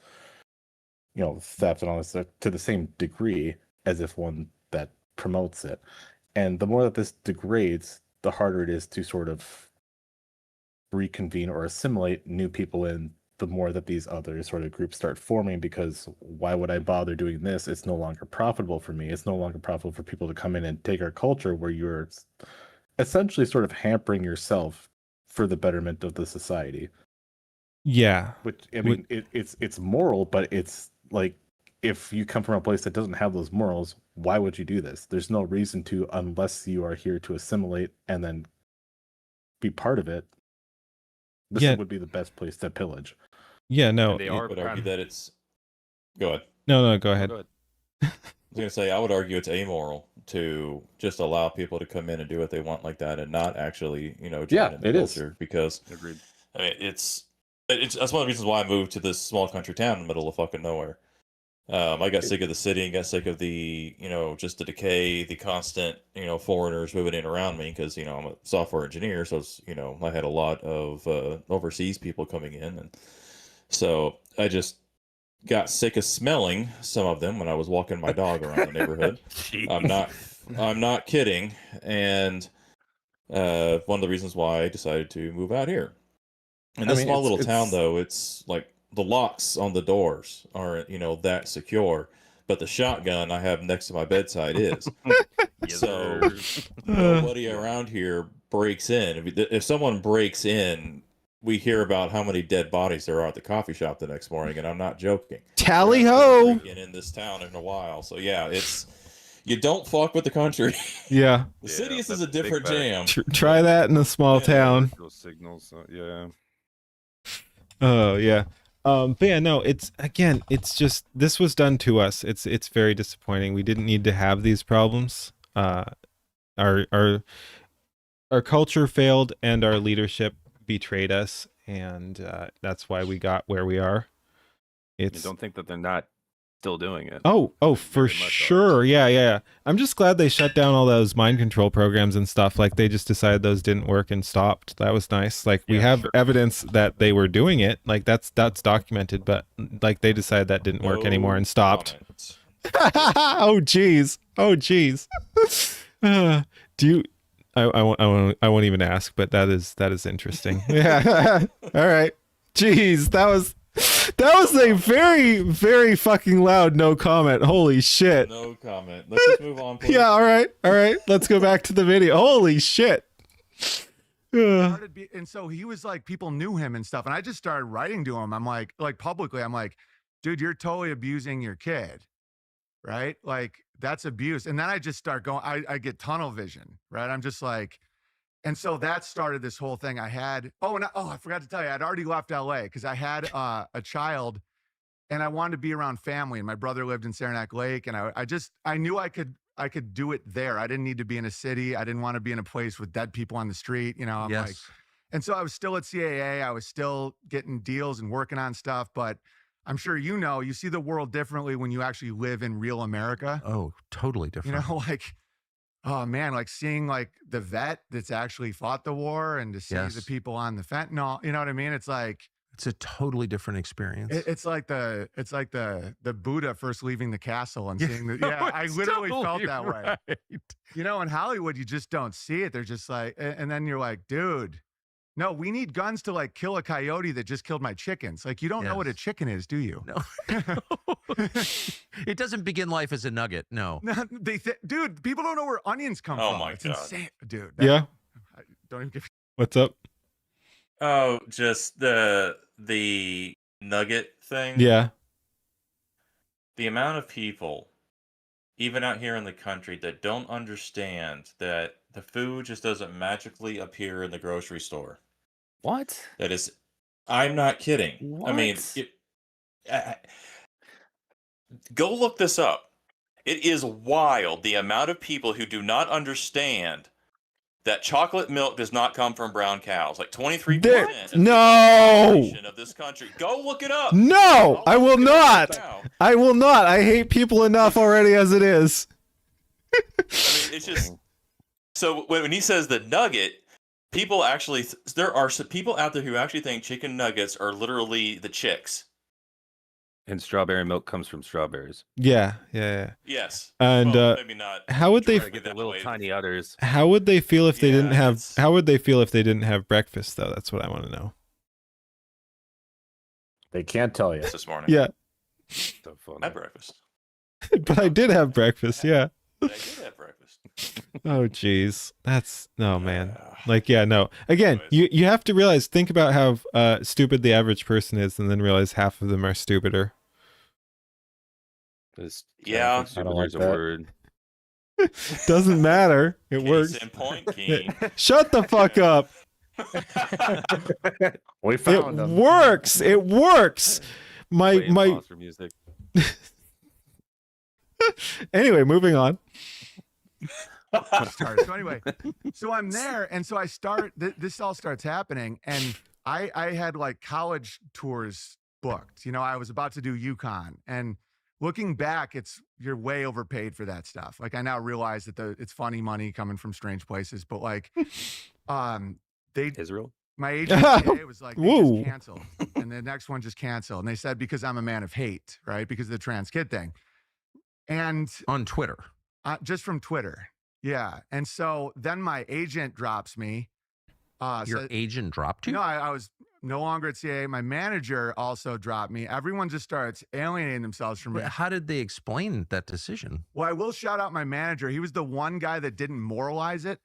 theft and all this stuff to the same degree as if one that promotes it. And the more that this degrades, the harder it is to sort of reconvene or assimilate new people in, the more that these other sort of groups start forming, because why would I bother doing this? It's no longer profitable for me. It's no longer profitable for people to come in and take our culture, where you're essentially sort of hampering yourself for the betterment of the society. Yeah. Which, I mean, it's moral, but it's like, if you come from a place that doesn't have those morals, why would you do this? There's no reason to, unless you are here to assimilate and then be part of it. This would be the best place to pillage. Yeah, no. I would argue that it's... Go ahead. No, go ahead. I was going to say, I would argue it's amoral to just allow people to come in and do what they want like that and not actually, join in the culture. Because, agreed. I mean, it's that's one of the reasons why I moved to this small country town in the middle of fucking nowhere. I got sick of the city and got sick of the, just the decay, the constant, foreigners moving in around me because, I'm a software engineer. So, I had a lot of overseas people coming in. And so I just got sick of smelling some of them when I was walking my dog around the neighborhood. I'm not kidding. And one of the reasons why I decided to move out here. In this small little town, though, it's like the locks on the doors aren't, that secure, but the shotgun I have next to my bedside is. So nobody around here breaks in. If someone breaks in, we hear about how many dead bodies there are at the coffee shop the next morning, and I'm not joking. Tally ho! In this town in a while, so yeah, you don't fuck with the country. Yeah, the cities is a different jam. Try that in a small town. Signals, yeah. Oh yeah. But yeah, no, it's just, this was done to us. It's very disappointing. We didn't need to have these problems. Our culture failed and our leadership betrayed us, and that's why we got where we are. You don't think that they're not still doing it? Oh, for sure. Yeah. I'm just glad they shut down all those mind control programs and stuff. Like, they just decided those didn't work and stopped. That was nice. Like, we have evidence that they were doing it. Like, that's documented, but like, they decided that didn't work anymore and stopped. Oh geez. Do you? I won't even ask, but that is interesting. Yeah. All right. Jeez, that was a very, very fucking loud no comment. Holy shit. No comment. Let's just move on, please. Yeah, all right. Let's go back to the video. Holy shit. And so he was like, people knew him and stuff. And I just started writing to him. I'm like publicly, I'm like, dude, you're totally abusing your kid. Right? Like, that's abuse. And then I just start going, I get tunnel vision, right? I'm just like, and so that started this whole thing. I forgot to tell you, I'd already left LA because I had a child and I wanted to be around family. And my brother lived in Saranac Lake. And I knew I could do it there. I didn't need to be in a city. I didn't want to be in a place with dead people on the street. I'm like, and so I was still at CAA. I was still getting deals and working on stuff, but I'm sure you see the world differently when you actually live in real America. Oh, totally different. Like, oh man, like seeing like the vet that's actually fought the war and to see the people on the fentanyl, you know what I mean? It's like, it's a totally different experience. It's like the Buddha first leaving the castle and seeing the, I literally felt that way. In Hollywood, you just don't see it. They're just like, and then you're like, dude, no, we need guns to like kill a coyote that just killed my chickens. Like, you don't know what a chicken is, do you? No. It doesn't begin life as a nugget. No. Dude, people don't know where onions come from. Oh my it's God. insane, dude. Yeah. Don't even give. What's up? Oh, just the nugget thing. Yeah. The amount of people, even out here in the country, that don't understand that the food just doesn't magically appear in the grocery store. What? That is, I'm not kidding. What? I mean, go look this up. It is wild the amount of people who do not understand that chocolate milk does not come from brown cows. Like 23% of this country. Go look it up. No, I will not. I will not. I hate people enough already as it is. I mean, it's just so when he says the nugget, people actually there are some people out there who actually think chicken nuggets are literally the chicks. And strawberry milk comes from strawberries. Yeah. Yes. And well, maybe not. how would they get the little tiny udders? How would they feel if they didn't have? How would they feel if they didn't have breakfast? Though that's what I want to know. They can't tell you. This morning. Yeah. So funny. I had breakfast. But I did have breakfast. Yeah. But I did have breakfast. Oh geez, that's no man. Like no. Again, you have to realize. Think about how stupid the average person is, and then realize half of them are stupider. Yeah, I don't like that word. Doesn't matter. It works. In point, King. Shut the fuck up. We found it them. Works. It works. My for music. Anyway, moving on. So anyway, so I'm there, and so I start. This all starts happening, and I had like college tours booked. I was about to do UConn, and looking back, you're way overpaid for that stuff. Like, I now realize that it's funny money coming from strange places, but like, Israel. My agent was like, they just canceled, and the next one just canceled, and they said because I'm a man of hate, right? Because of the trans kid thing, and on Twitter, just from Twitter. Yeah. And so then my agent drops me. Your agent dropped you? No, I was no longer at CAA. My manager also dropped me. Everyone just starts alienating themselves from me. How did they explain that decision? Well, I will shout out my manager. He was the one guy that didn't moralize it.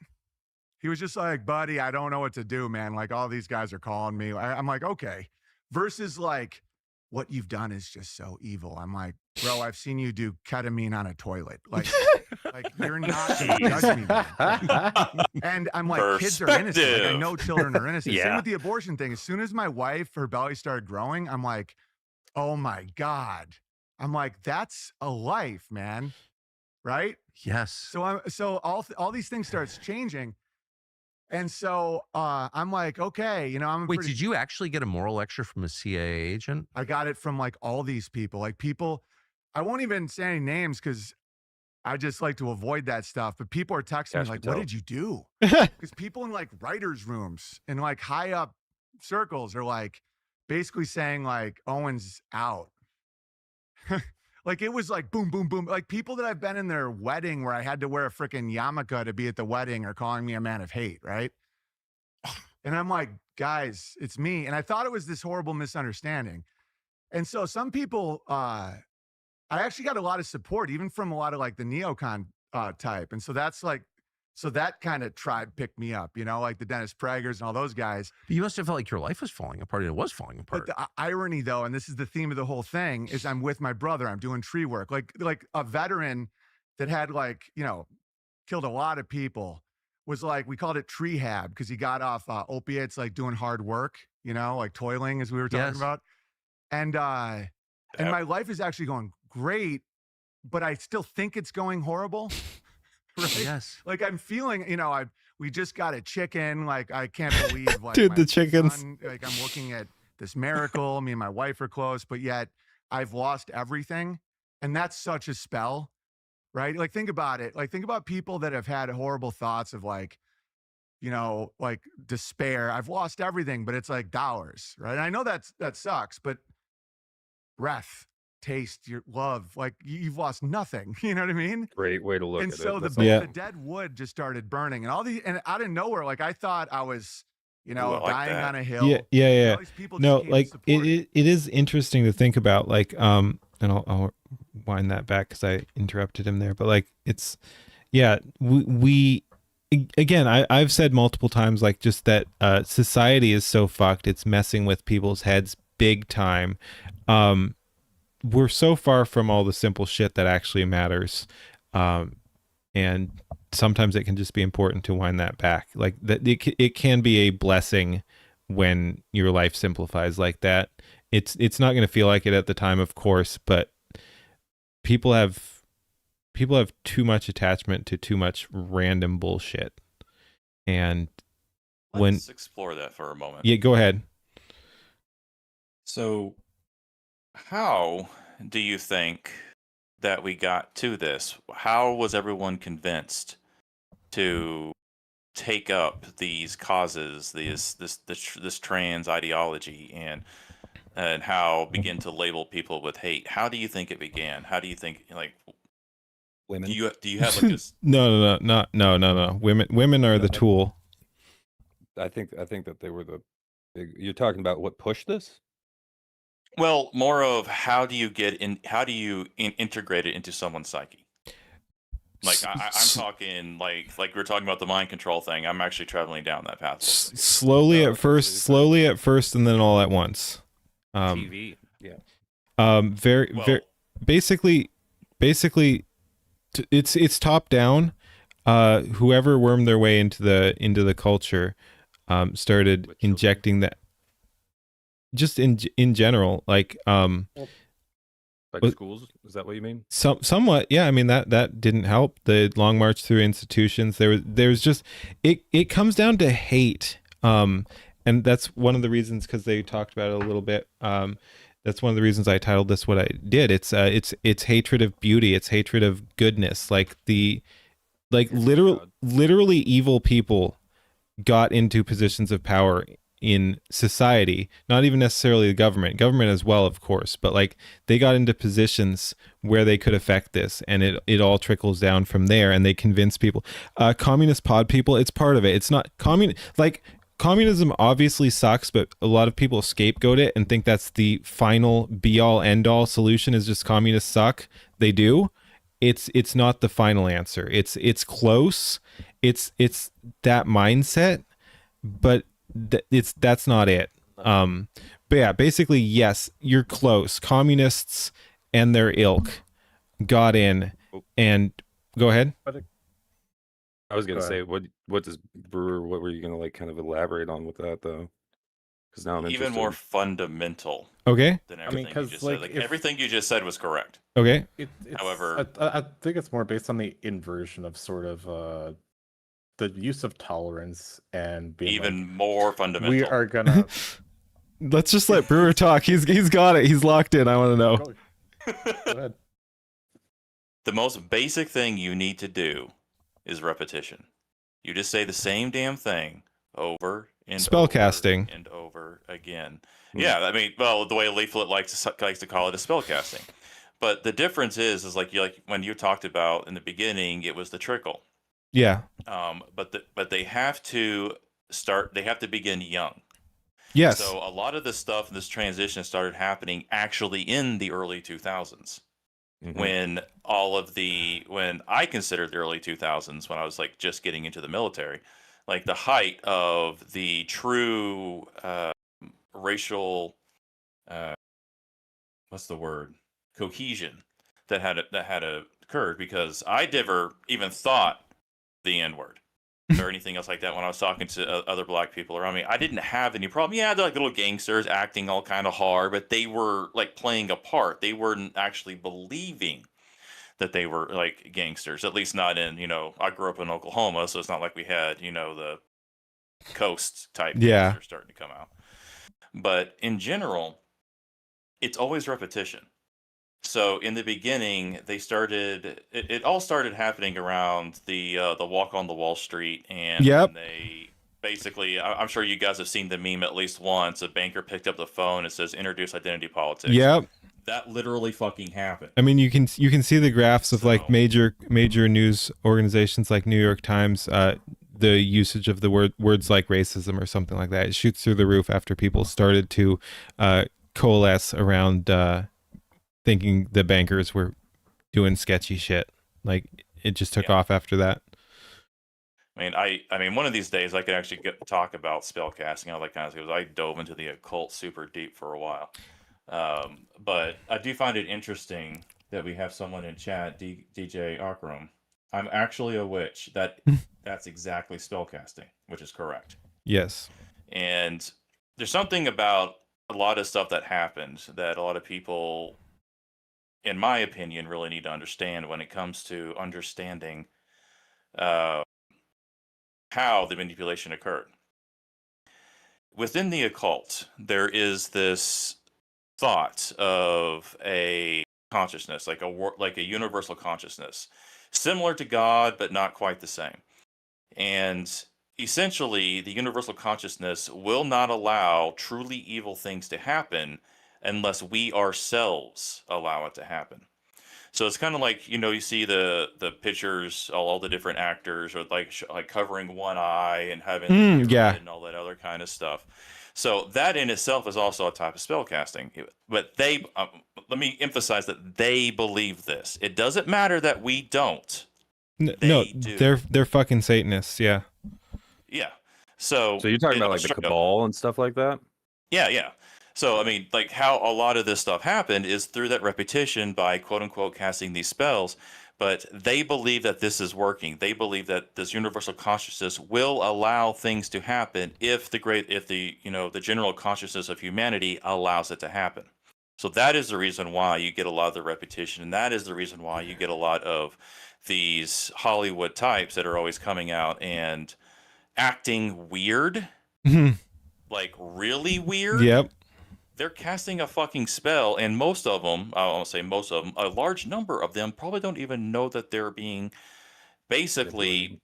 He was just like, buddy, I don't know what to do, man. Like, all these guys are calling me. I'm like, okay. Versus like, what you've done is just so evil. I'm like, bro, I've seen you do ketamine on a toilet. Like you're not gonna judge me, man. And I'm like, kids are innocent. Like, I know children are innocent. Same with the abortion thing. As soon as my wife, her belly started growing, I'm like, oh my God. I'm like, that's a life, man. Right? Yes. So all these things starts changing. And so I'm like, okay, Wait, did you actually get a moral lecture from a CIA agent? I got it from like all these people. Like people, I won't even say any names because I just like to avoid that stuff. But people are texting me like, what did you do? Because people in like writers' rooms and like high up circles are like basically saying like Owen's out. Like, it was like boom, boom, boom. Like, people that I've been in their wedding where I had to wear a freaking yarmulke to be at the wedding are calling me a man of hate, right? And I'm like, guys, it's me. And I thought it was this horrible misunderstanding. And so some people, I actually got a lot of support, even from a lot of like the neocon type. And so that's like, so that kind of tribe picked me up, like the Dennis Prager's and all those guys. But you must have felt like your life was falling apart. And it was falling apart. But the irony, though, and this is the theme of the whole thing, is I'm with my brother. I'm doing tree work. Like a veteran that had killed a lot of people was like, we called it treehab because he got off opiates, like doing hard work, like toiling, as we were talking about. And my life is actually going great, but I still think it's going horrible. Right? Yes. Like, I'm feeling, we just got a chicken. Like, I can't believe, like, dude, the chickens. son, like, I'm looking at this miracle. Me and my wife are close, but yet I've lost everything. And that's such a spell, right? Like, think about it. Like, think about people that have had horrible thoughts of like, you know, like despair. I've lost everything, but it's like dollars, right? And I know that sucks, but breath, taste, your love, like you've lost nothing. You know what I mean? Great way to look And at so it. the dead wood just started burning, and out of nowhere, like I thought I was, you know, I like dying that. on a hill. Yeah. All these people just No, came to like support it is interesting to think about, like, and I'll wind that back because I interrupted him there, but like we again, I've said multiple times, like, just that society is so fucked, it's messing with people's heads big time. We're so far from all the simple shit that actually matters, and sometimes it can just be important to wind that back. Like that, it can be a blessing when your life simplifies like that. It's not going to feel like it at the time, of course, but people have too much attachment to too much random bullshit. And Let's explore that for a moment. Yeah, go ahead. So, how do you think that we got to this? How was everyone convinced to take up these causes, this trans ideology, and how begin to label people with hate? How do you think it began? How do you think, like, Women. do you have like this? No. Women are the tool. I think that they were the big. You're talking about what pushed this? Well, more of how do you integrate it into someone's psyche? Like I'm talking like we're talking about the mind control thing. I'm actually traveling down that path. Slowly at first, and then all at once. TV, yeah. Very basically, it's top down. Whoever wormed their way into the culture, started injecting that. Just in general, like schools, is that what you mean? Somewhat, yeah. I mean that didn't help. The long march through institutions. There was just it comes down to hate, and that's one of the reasons, because they talked about it a little bit. That's one of the reasons I titled this what I did. It's hatred of beauty. It's hatred of goodness. Literally evil people got into positions of power in society, not even necessarily the government as well, of course, but like they got into positions where they could affect this, and it all trickles down from there, and they convince people. Communist pod people, it's part of it. It's not communism obviously sucks, but a lot of people scapegoat it and think that's the final be all end all solution, is just communists suck. They do. It's not the final answer. It's close. It's that mindset, but that's not it. But yeah, basically, yes, you're close. Communists and their ilk got in, and go ahead. I was gonna say, what does Brewer? What were you gonna like kind of elaborate on with that though? Because now I'm even more fundamental. Okay. Than everything you just said. Everything you just said was correct. Okay. However, I think it's more based on the inversion of sort of the use of tolerance and being even more fundamental. We are gonna let's just let Brewer talk. He's got it. He's locked in. I want to know. Go ahead. The most basic thing you need to do is repetition. You just say the same damn thing over and spellcasting over and over again. Yeah, I mean, well, the way Leaflet likes to call it is spellcasting. But the difference is like when you talked about in the beginning, it was the trickle. Yeah. But they have to start. They have to begin young. Yes. So a lot of this stuff, this transition started happening actually in the early 2000s, when I considered the early 2000s, when I was like just getting into the military, like the height of the true racial, what's the word, cohesion that had occurred, because I never even thought the N-word or anything else like that when I was talking to other black people around me. I didn't have any problem. Yeah, they're like little gangsters acting all kind of hard, but they were like playing a part. They weren't actually believing that they were like gangsters, at least not in, I grew up in Oklahoma, so it's not like we had, the coast type gangsters starting to come out. But in general, it's always repetition. So in the beginning, they started. It all started happening around the walk on the Wall Street, and Yep. when they basically, I'm sure you guys have seen the meme at least once. A banker picked up the phone and says, "Introduce identity politics." Yep. That literally fucking happened. I mean, you can see the graphs of like So- major news organizations like New York Times. The usage of the words like racism or something like that, it shoots through the roof after people started to coalesce around thinking the bankers were doing sketchy shit. Like it just took off after that. I mean, one of these days I could actually talk about spellcasting, all that kind of stuff. I dove into the occult super deep for a while. But I do find it interesting that we have someone in chat, DJ Akram. I'm actually a witch. That's exactly spellcasting, which is correct. Yes. And there's something about a lot of stuff that happened that a lot of people, in my opinion, really need to understand when it comes to understanding how the manipulation occurred. Within the occult, there is this thought of a consciousness, like a universal consciousness, similar to God, but not quite the same. And essentially, the universal consciousness will not allow truly evil things to happen unless we ourselves allow it to happen. So it's kind of like, you see the pictures, all the different actors, or like covering one eye and having and all that other kind of stuff. So that in itself is also a type of spellcasting. But let me emphasize that they believe this. It doesn't matter that we don't. They're fucking Satanists. Yeah. Yeah. So you're talking about like the cabal and stuff like that? Yeah. So, I mean, like how a lot of this stuff happened is through that repetition by quote unquote casting these spells. But they believe that this is working. They believe that this universal consciousness will allow things to happen if the general consciousness of humanity allows it to happen. So that is the reason why you get a lot of the repetition, and that is the reason why you get a lot of these Hollywood types that are always coming out and acting weird, like really weird. Yep. They're casting a fucking spell, and most of them, I won't say most of them, a large number of them probably don't even know that they're being basically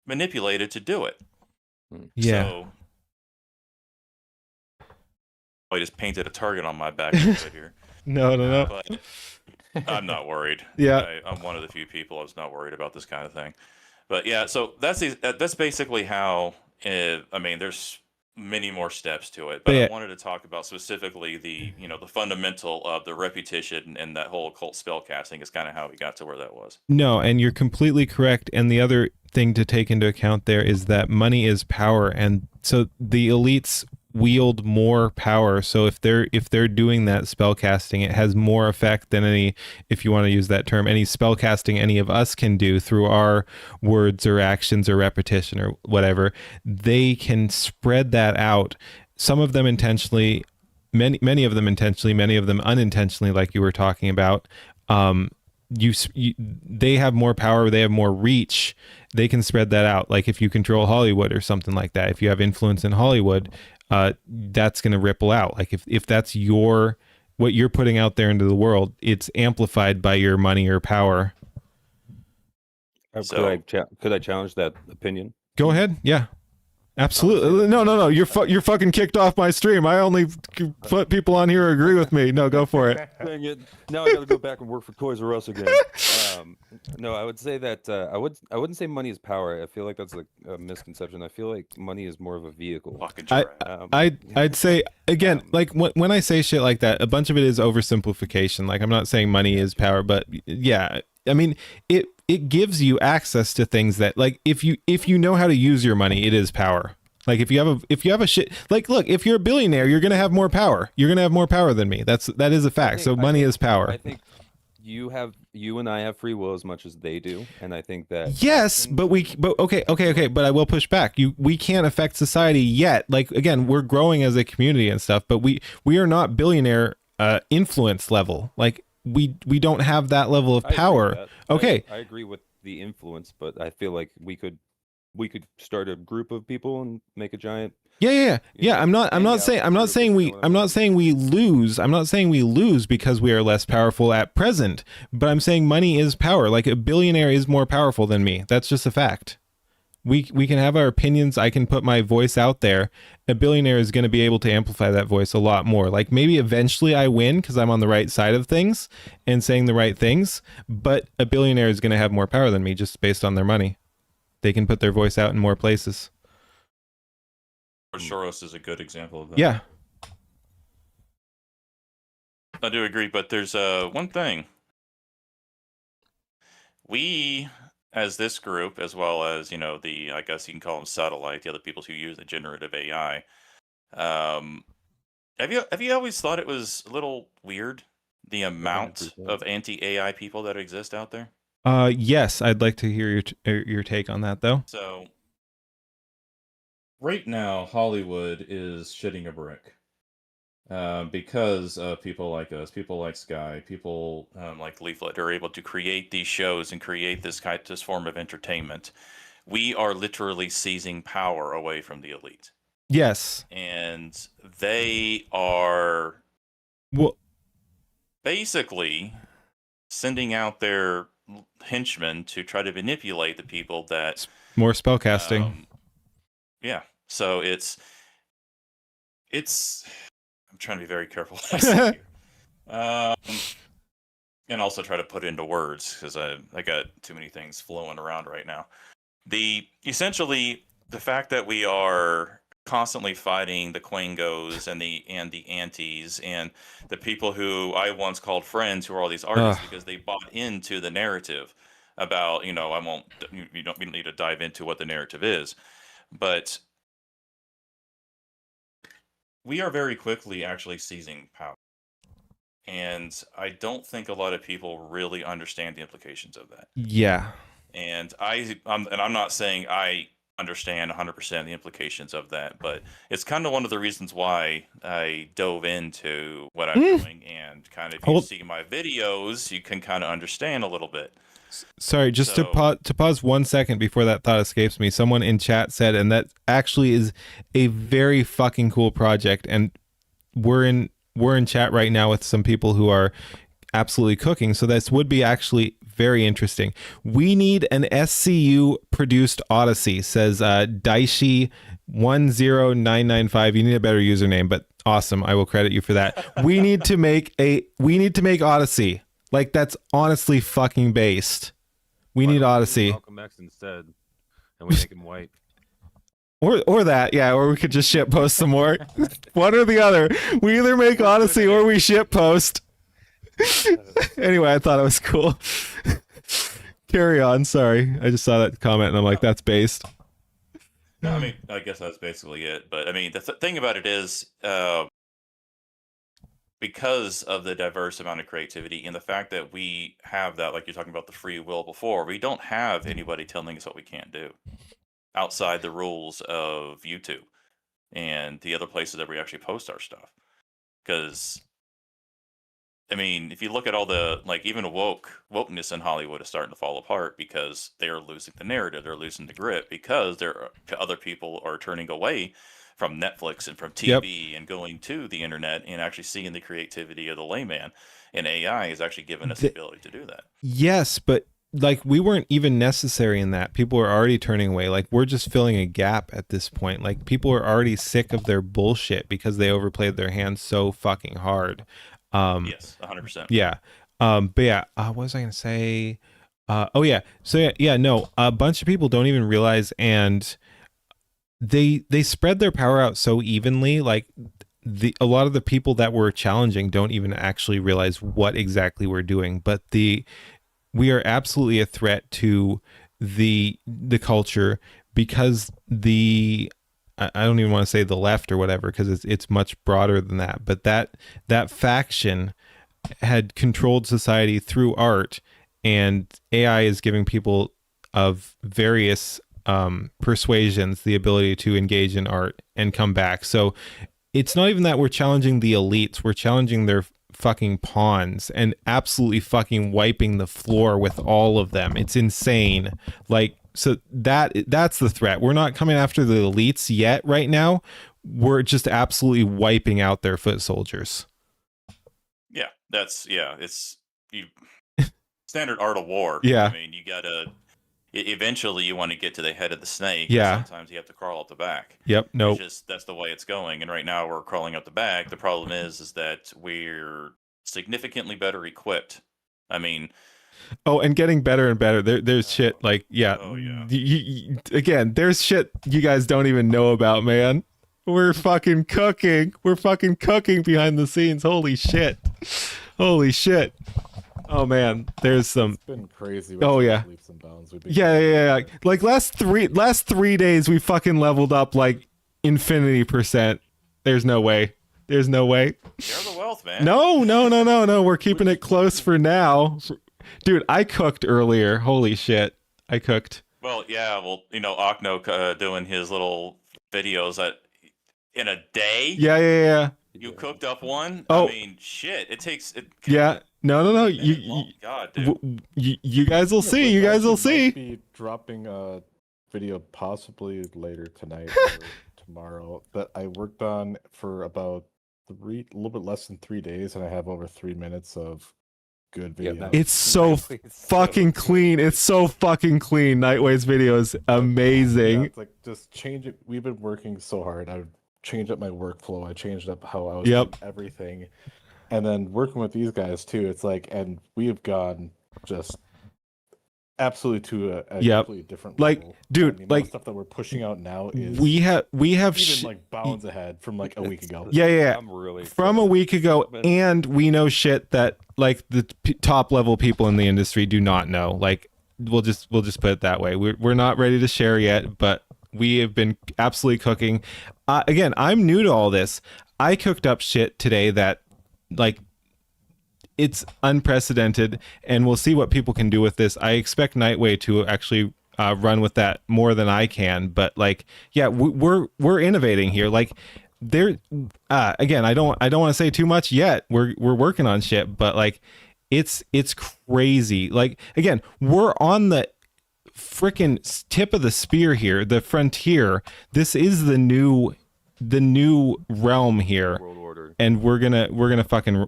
manipulated to do it. Yeah. So I just painted a target on my back here. No. But I'm not worried. Yeah. I'm one of the few people I was not worried about this kind of thing. But yeah, so that's basically how. There's many more steps to it, but I wanted to talk about specifically the fundamental of the repetition and that whole occult spell casting is kind of how we got to where that was. No, and you're completely correct. And the other thing to take into account there is that money is power, and so the elites wield more power. So if they're doing that spell casting, it has more effect than any, if you want to use that term, any spell casting any of us can do through our words or actions or repetition or whatever. They can spread that out, some of them intentionally, many of them intentionally, many of them unintentionally, like you were talking about. They have more power, they have more reach, they can spread that out. Like if you control Hollywood or something like that, if you have influence in Hollywood, that's going to ripple out. Like if that's what you're putting out there into the world, it's amplified by your money or power. Could I challenge that opinion? Go ahead. Yeah. Absolutely. No. You're fucking kicked off my stream. I only put people on here who agree with me. No, go for it. Dang it. Now I got to go back and work for Toys R Us again. No, I would say that I wouldn't say money is power. I feel like that's a misconception. I feel like money is more of a vehicle. I'd say again, like when I say shit like that, a bunch of it is oversimplification. Like I'm not saying money is power, but yeah, I mean it gives you access to things that, like, if you know how to use your money, it is power. Like if you have a shit, like, look, if you're a billionaire, you're gonna have more power. You're gonna have more power than me. That is a fact. So money is power. I think you and I have free will as much as they do, and I think that yes, but okay, but I will push back. We can't affect society yet. Like again, we're growing as a community and stuff, but we are not billionaire influence level. Like we don't have that level of power. I agree with the influence, but I feel like we could we could start a group of people and make a giant. Yeah. I'm not saying we lose. I'm not saying we lose because we are less powerful at present, but I'm saying money is power. Like a billionaire is more powerful than me. That's just a fact. We can have our opinions. I can put my voice out there. A billionaire is going to be able to amplify that voice a lot more. Like maybe eventually I win because I'm on the right side of things and saying the right things, but a billionaire is going to have more power than me just based on their money. They can put their voice out in more places. Soros is a good example of that. Yeah. I do agree, but there's one thing. We, as this group, as well as, the, I guess you can call them satellite, the other people who use the generative AI, have you always thought it was a little weird, the amount 100%. of anti-AI people that exist out there? Yes, I'd like to hear your take on that, though. So, Right now, Hollywood is shitting a brick because of people like us, people like Sky, people like Leaflet are able to create these shows and create this form of entertainment. We are literally seizing power away from the elite. Yes. And they are basically sending out their henchmen to try to manipulate the people that... More spellcasting. Yeah. So it's I'm trying to be very careful. And also try to put it into words because I got too many things flowing around right now. Essentially the fact that we are constantly fighting the Quangos and the antis and the people who I once called friends who are all these artists because they bought into the narrative about, we don't need to dive into what the narrative is, but we are very quickly actually seizing power. And I don't think a lot of people really understand the implications of that. Yeah. And I'm not saying I understand 100% the implications of that, but it's kind of one of the reasons why I dove into what I'm doing, and kind of if you see my videos, you can kind of understand a little bit. Sorry, just to pause 1 second before that thought escapes me. Someone in chat said, and that actually is a very fucking cool project, and we're in chat right now with some people who are absolutely cooking, so this would be actually very interesting. We need an SCU produced Odyssey, says Daishi 10995. You need a better username, but awesome. I will credit you for that. We need to make Odyssey. Like, that's honestly fucking based. We need Odyssey. Malcolm X instead, and we make him white. Or that, yeah, or we could just shit post some more. One or the other. We either make Odyssey or we shit post. Anyway, I thought it was cool. Carry on. Sorry, I just saw that comment and I'm like, that's based. No, I mean, I guess that's basically it. But I mean, the thing about it is, because of the diverse amount of creativity and the fact that we have that, like you're talking about the free will before, we don't have anybody telling us what we can't do outside the rules of YouTube and the other places that we actually post our stuff. Because, I mean, if you look at all the, like, even wokeness in Hollywood is starting to fall apart because they're losing the narrative, they're losing the grip, because other people are turning away from Netflix and from TV and going to the internet and actually seeing the creativity of the layman. And AI is actually giving us the ability to do that. Yes, but like, we weren't even necessary in that. People are already turning away. Like, we're just filling a gap at this point. Like, people are already sick of their bullshit because they overplayed their hands so fucking hard. Yes, 100%. Yeah. But yeah, what was I going to say? Oh yeah. So yeah, no, a bunch of people don't even realize, and they spread their power out so evenly. Like, a lot of the people that we're challenging don't even actually realize what exactly we're doing, but we are absolutely a threat to the culture, because I don't even want to say the left or whatever, because it's much broader than that. But that faction had controlled society through art, and AI is giving people of various persuasions the ability to engage in art and come back. So it's not even that we're challenging the elites, we're challenging their fucking pawns and absolutely fucking wiping the floor with all of them. It's insane. Like, that's the threat. We're not coming after the elites yet right now. We're just absolutely wiping out their foot soldiers. Yeah, it's standard art of war. Yeah. I mean, you gotta eventually you want to get to the head of the snake. Yeah. Sometimes you have to crawl up the back. Yep. No. That's the way it's going. And right now we're crawling up the back. The problem is that we're significantly better equipped. I mean, oh, and getting better and better. There's shit like, yeah. Oh, yeah. Again, there's shit you guys don't even know about, man. We're fucking cooking. We're fucking cooking behind the scenes. Holy shit. Holy shit. Oh man, there's some. It's been crazy. Oh yeah. Leaps and bounds. Yeah. Like last 3 days, we fucking leveled up like infinity %. There's no way. There's no way. Share the wealth, man. No. We're keeping it close for now. Dude, I cooked earlier. Holy shit. I cooked. Well, yeah. Well, Okno doing his little videos in a day. Yeah. You cooked up one? Oh. I mean, shit. It takes it. Yeah. No. God, dude. You guys will see. You guys will see. Might be dropping a video possibly later tonight or tomorrow that I worked on for about a little bit less than 3 days, and I have over 3 minutes of good video. It's so fucking clean. It's so fucking clean. Nightwave's video is amazing. Yeah, it's like just change it. We've been working so hard. I've changed up my workflow. I changed up how I was doing everything. And then working with these guys too, it's like, and we have gone just absolutely to a completely different level. Dude, I mean, the stuff that we're pushing out now is we have even like bounds ahead from like a week ago. Yeah. I'm really from a week ago, and we know shit that like the top level people in the industry do not know. Like we'll just put it that way. We're not ready to share yet, but we have been absolutely cooking. Again, I'm new to all this. I cooked up shit today that like it's unprecedented, and we'll see what people can do with this. I expect Nightwave to actually run with that more than I can, but like, yeah, we're innovating here. Like there, again, I don't want to say too much yet. We're working on shit, but like it's crazy. Like again, we're on the freaking tip of the spear here, the frontier. This is the new realm here, World order. and we're gonna fucking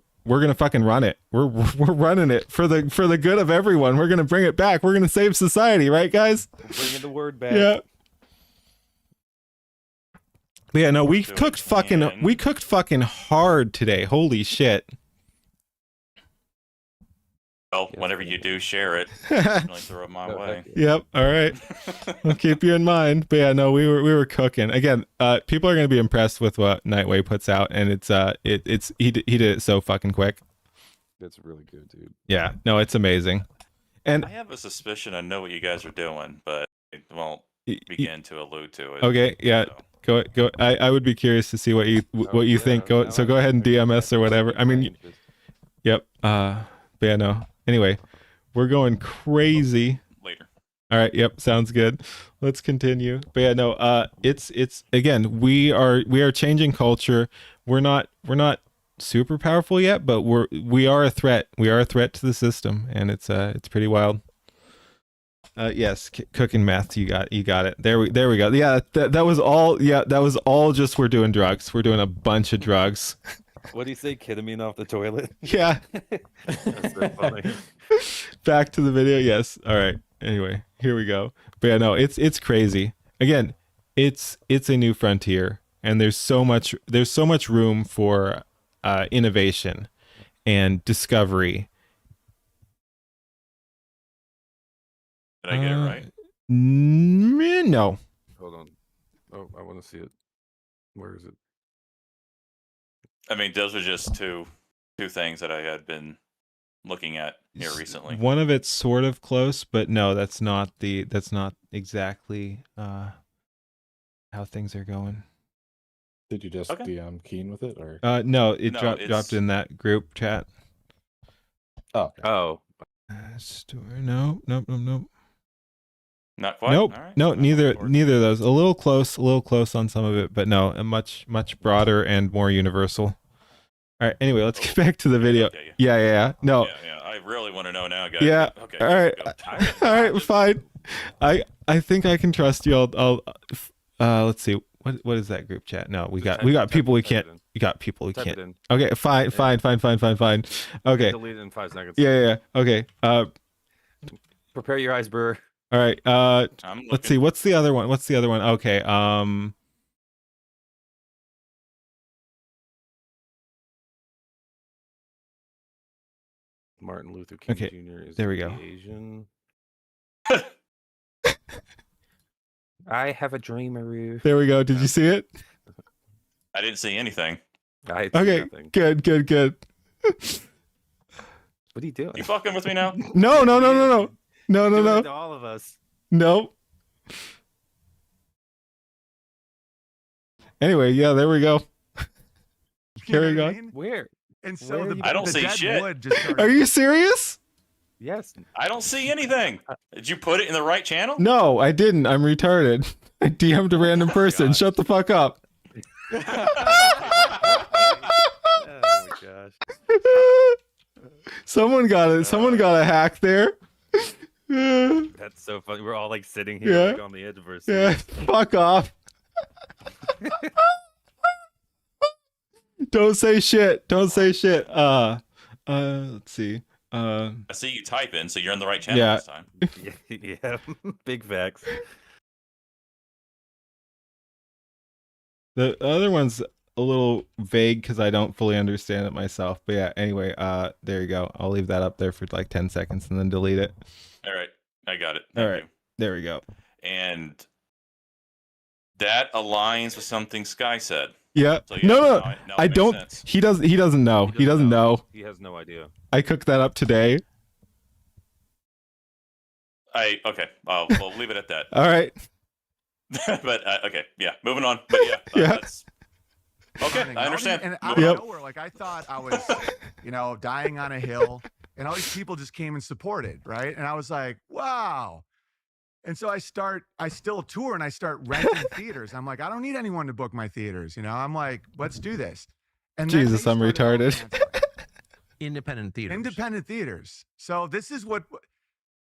run it. We're running it for the good of everyone. We're gonna bring it back. We're gonna save society, right, guys? Bringing the word back. Yeah. But yeah, no, we cooked fucking hard today. Holy shit. Well, whenever you do share it, definitely throw it my way. Yep. All right. I'll keep you in mind. But yeah, no, we were cooking. Again, people are gonna be impressed with what Nightwave puts out, and he did it so fucking quick. That's really good, dude. Yeah. No, it's amazing. And I have a suspicion I know what you guys are doing, but it won't begin to allude to it. Okay. Yeah. So. Go. I would be curious to see what you think. Go ahead and DM us or whatever. I mean, yep. But yeah, no. Anyway, we're going crazy. Later. All right. Yep. Sounds good. Let's continue. But yeah, no. It's again. We are changing culture. We're not super powerful yet, but we are a threat. We are a threat to the system, and it's pretty wild. Yes, cooking meth. You got it. There we go. Yeah, that was all. Yeah, that was all. Just we're doing drugs. We're doing a bunch of drugs. What do you say? Ketamine off the toilet? Yeah. That's so funny. Back to the video. Yes. All right. Anyway, here we go. But yeah, no, it's crazy. Again, it's a new frontier, and there's so much room for innovation and discovery. Did I get it right? No. Hold on. Oh, I want to see it. Where is it? I mean, those are just two things that I had been looking at here recently. One of it's sort of close, but no, that's not exactly how things are going. Did you just DM Keen with it, or? No, it dropped in that group chat. Oh. Okay. Oh. Nope. Not quite. Nope. All right. No, neither of those. A little close on some of it, but no, a much broader and more universal. All right. Anyway, let's get back to the video. Okay. Yeah. No. Yeah. I really want to know now, guys. Yeah. Okay. All right. go. All right. Fine. I think I can trust you. Let's see. What is that group chat? No, we got people we can't. We got people we can't. Okay. Fine. Okay. Delete it in 5 seconds. Yeah. Okay. Prepare your eyes, Brewer. All right. Let's see. What's the other one? Okay. Martin Luther King Okay, Jr. is there we go. Asian. I have a dream, Aru. There we go. Did you see it? I didn't see anything. I see Okay. nothing. Good. What are you doing? You fucking with me now? No. Doing it to all of us. Nope. Anyway, yeah, there we go. Carry what I on. mean? Where? And so the, I don't the see dead shit. wood just started. Are you serious? Yes. I don't see anything. Did you put it in the right channel? No, I didn't. I'm retarded. I DM'd a random person. God. Shut the fuck up. Oh my gosh. Someone got it. Someone got a hack there. That's so funny. We're all like sitting here Yeah. like on the edge of our seats. Yeah, fuck off. Don't say shit. Let's see. I see you type in, so you're in the right channel Yeah. this time. Yeah. Big facts. The other one's a little vague because I don't fully understand it myself. But yeah, anyway, there you go. I'll leave that up there for like 10 seconds and then delete it. All right. I got it. All Thank right. you. There we go. And that aligns with something Sky said. Yeah. So, yeah, No. now it I makes don't. sense. He doesn't know. He doesn't know. He has no idea. I cooked that up today. Okay. We'll leave it at that. All right. But okay, yeah. Moving on. But yeah. Yeah. That's, okay, I understand. And out Moving of on. nowhere, like I thought I was, dying on a hill, and all these people just came and supported, right? And I was like, wow. And so I still tour and I start renting theaters. I'm like, I don't need anyone to book my theaters. I'm like, let's do this. And then Jesus, they I'm started all retarded. canceling. Independent theaters. Independent theaters. So this is what.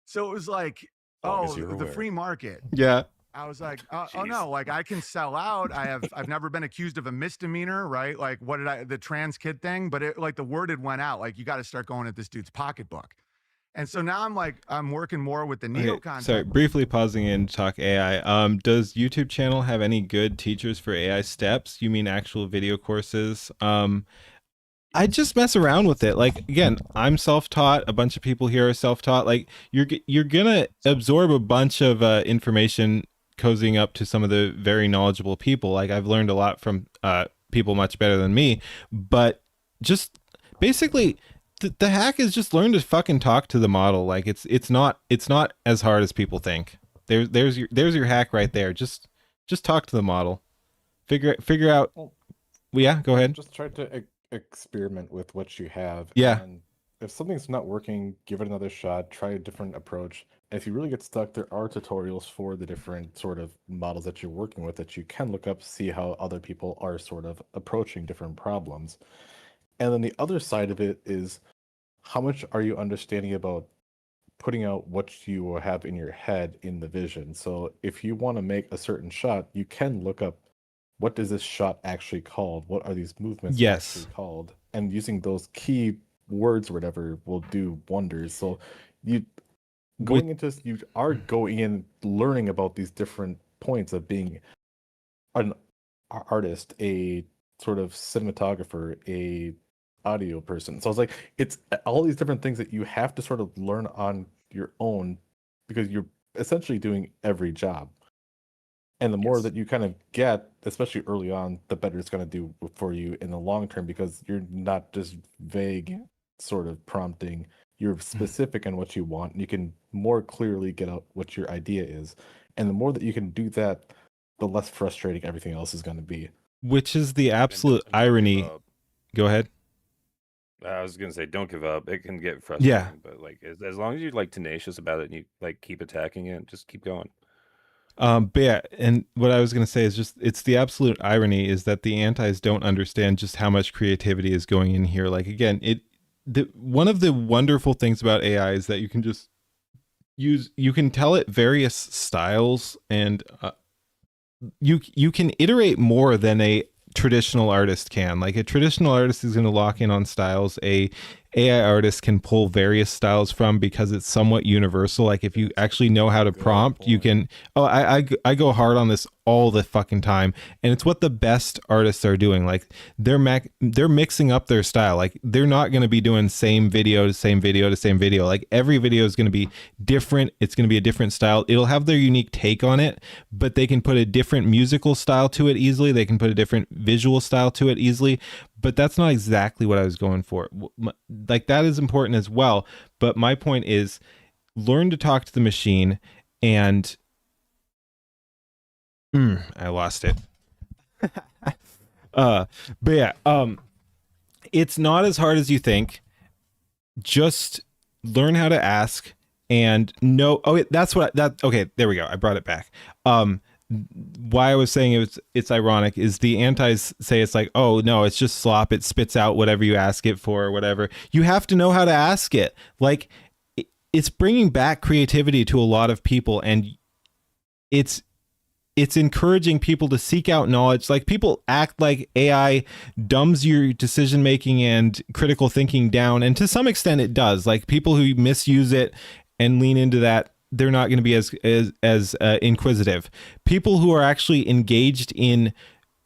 So it was like, long as oh, you're the aware. free market. Yeah. I was like, oh Jeez. no, like I can sell out. I've never been accused of a misdemeanor, right? Like the trans kid thing, but it like the word had went out, like you got to start going at this dude's pocketbook. And so now I'm working more with the neo Okay, content. sorry, briefly pausing in to talk AI. Does YouTube channel have any good teachers for AI steps? You mean actual video courses? I just mess around with it. Like again, I'm self-taught. A bunch of people here are self-taught. Like you're gonna absorb a bunch of information cozying up to some of the very knowledgeable people. Like I've learned a lot from people much better than me. But just basically, the hack is just learn to fucking talk to the model. Like it's not as hard as people think. There's your hack right there. Just talk to the model. Figure out. Well, Yeah, go ahead. Just try to experiment with what you have. Yeah. And if something's not working, give it another shot. Try a different approach. And if you really get stuck, there are tutorials for the different sort of models that you're working with that you can look up, see how other people are sort of approaching different problems. And then the other side of it is how much are you understanding about putting out what you have in your head in the vision. So if you want to make a certain shot, you can look up what is this shot actually called? What are these movements Yes. actually called? And using those key words or whatever will do wonders. So you going into this, you are going in learning about these different points of being an artist, a sort of cinematographer, a audio person. So it's like it's all these different things that you have to sort of learn on your own because you're essentially doing every job. And the more Yes. that you kind of get, especially early on, the better it's going to do for you in the long term because you're not just vague sort of prompting. You're specific in what you want. And you can more clearly get out what your idea is. And the more that you can do that, the less frustrating everything else is going to be. Which is the And absolute don't give irony. up. Go ahead. I was gonna say, don't give up. It can get frustrating, Yeah. but like as long as you're like tenacious about it and you like keep attacking it, just keep going. But yeah, and what I was gonna say is just it's the absolute irony is that the antis don't understand just how much creativity is going in here. Like again, one of the wonderful things about AI is that you can just you can tell it various styles, and you can iterate more than a traditional artist can. Like a traditional artist is going to lock in on styles. A AI artist can pull various styles from, because it's somewhat universal. Like if you actually know how to prompt, you can. Oh, I go hard on this all the fucking time, and it's what the best artists are doing. Like they're mixing up their style. Like they're not going to be doing same video to same video to same video. Like every video is going to be different. It's going to be a different style. It'll have their unique take on it, but they can put a different musical style to it easily. They can put a different visual style to it easily. But that's not exactly what I was going for. Like that is important as well. But my point is, learn to talk to the machine, and I lost it. But yeah, it's not as hard as you think. Just learn how to ask and know. Oh, that's what okay, there we go. I brought it back. Why I was saying it's ironic is the antis say it's like, oh no, it's just slop. It spits out whatever you ask it for or whatever. You have to know how to ask it. Like it's bringing back creativity to a lot of people, and it's encouraging people to seek out knowledge. Like people act like AI dumbs your decision making and critical thinking down, and to some extent it does. Like people who misuse it and lean into that, they're not going to be as inquisitive. People who are actually engaged in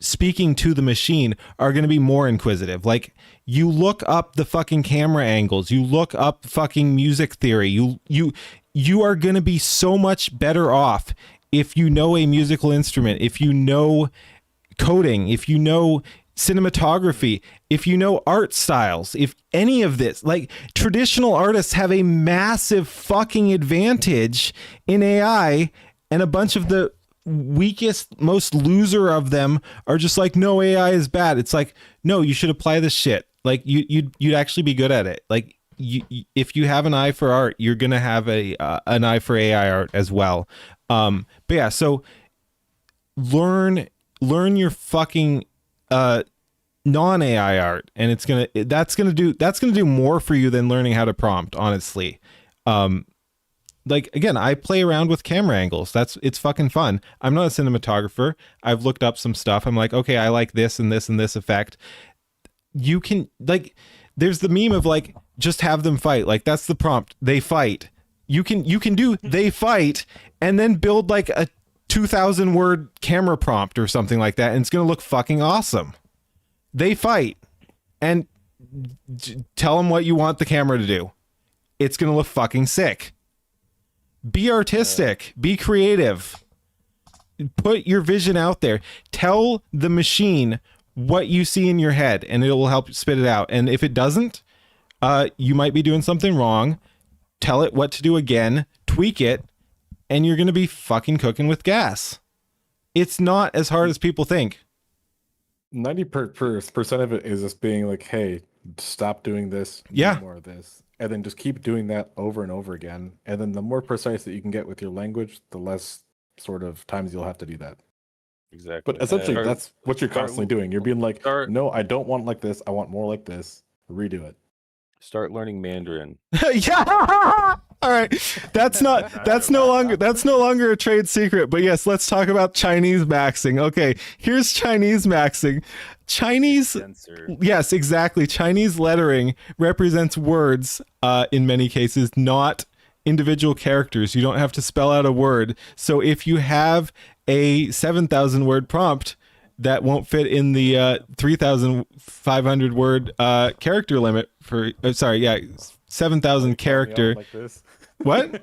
speaking to the machine are going to be more inquisitive. Like you look up the fucking camera angles, you look up fucking music theory. You are going to be so much better off if you know a musical instrument, if you know coding, if you know cinematography, if you know art styles, if any of this. Like traditional artists have a massive fucking advantage in AI, and a bunch of the weakest, most loser of them are just like, no, AI is bad. It's like, no, you should apply this shit. Like you'd actually be good at it. Like if you have an eye for art, you're gonna have an eye for AI art as well. But yeah, so learn your fucking non-AI art, and that's gonna do more for you than learning how to prompt, honestly. Like again, I play around with camera angles. It's fucking fun. I'm not a cinematographer. I've looked up some stuff. I'm like, okay, I like this and this and this effect. You can, like, there's the meme of like, just have them fight. Like that's the prompt. They fight. You can do they fight, and then build like a 2,000 word camera prompt or something like that, and it's gonna look fucking awesome. They fight, and tell them what you want the camera to do. It's gonna look fucking sick. Be artistic. Be creative. Put your vision out there. Tell the machine what you see in your head, and it will help spit it out. And if it doesn't, you might be doing something wrong. Tell it what to do again. Tweak it, and you're gonna be fucking cooking with gas. It's not as hard as people think. 90% of it is just being like, hey, stop doing this, yeah, do more of this, and then just keep doing that over and over again. And then the more precise that you can get with your language, the less sort of times you'll have to do that. Exactly. But essentially, that's what you're constantly doing. You're being like, no, I don't want like this. I want more like this. Redo it. Start learning Mandarin. Yeah. All right. That's no longer a trade secret. But yes, let's talk about Chinese maxing. Okay, here's Chinese maxing. Chinese, yes, exactly. Chinese lettering represents words in many cases, not individual characters. You don't have to spell out a word. So if you have a 7,000 word prompt that won't fit in the 3,500 word character limit for 7,000 character. Like this. What?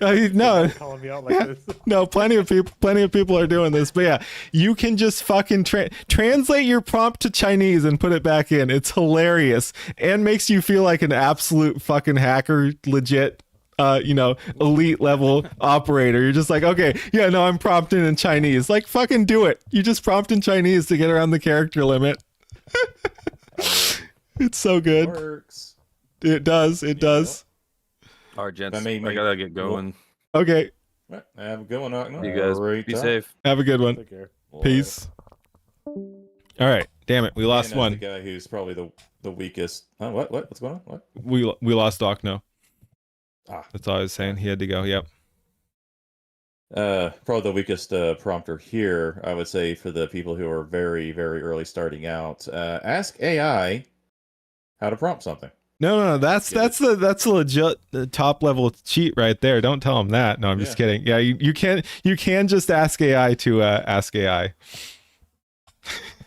No, calling me out like this. No, plenty of people are doing this. But yeah, you can just fucking translate your prompt to Chinese and put it back in. It's hilarious and makes you feel like an absolute fucking hacker, legit. Elite level operator. You're just like, okay, yeah, no, I'm prompting in Chinese. Like, fucking do it. You just prompt in Chinese to get around the character limit. It's so good. Works. It does. It does. All right, gents. I gotta get going. Okay. Have a good one, Ogden. You guys be safe. Have a good one. Take care. Peace. All right. Damn it. We lost one. The guy who's probably the weakest. What's going on? What? We lost Okno. Ah, That's all I was saying. He had to go. Yep. probably the weakest prompter here, I would say, for the people who are very, very early starting out. Ask AI how to prompt something. No, that's a legit top level cheat right there. Don't tell him that. No, I'm just kidding. Yeah, you can just ask AI to ask AI.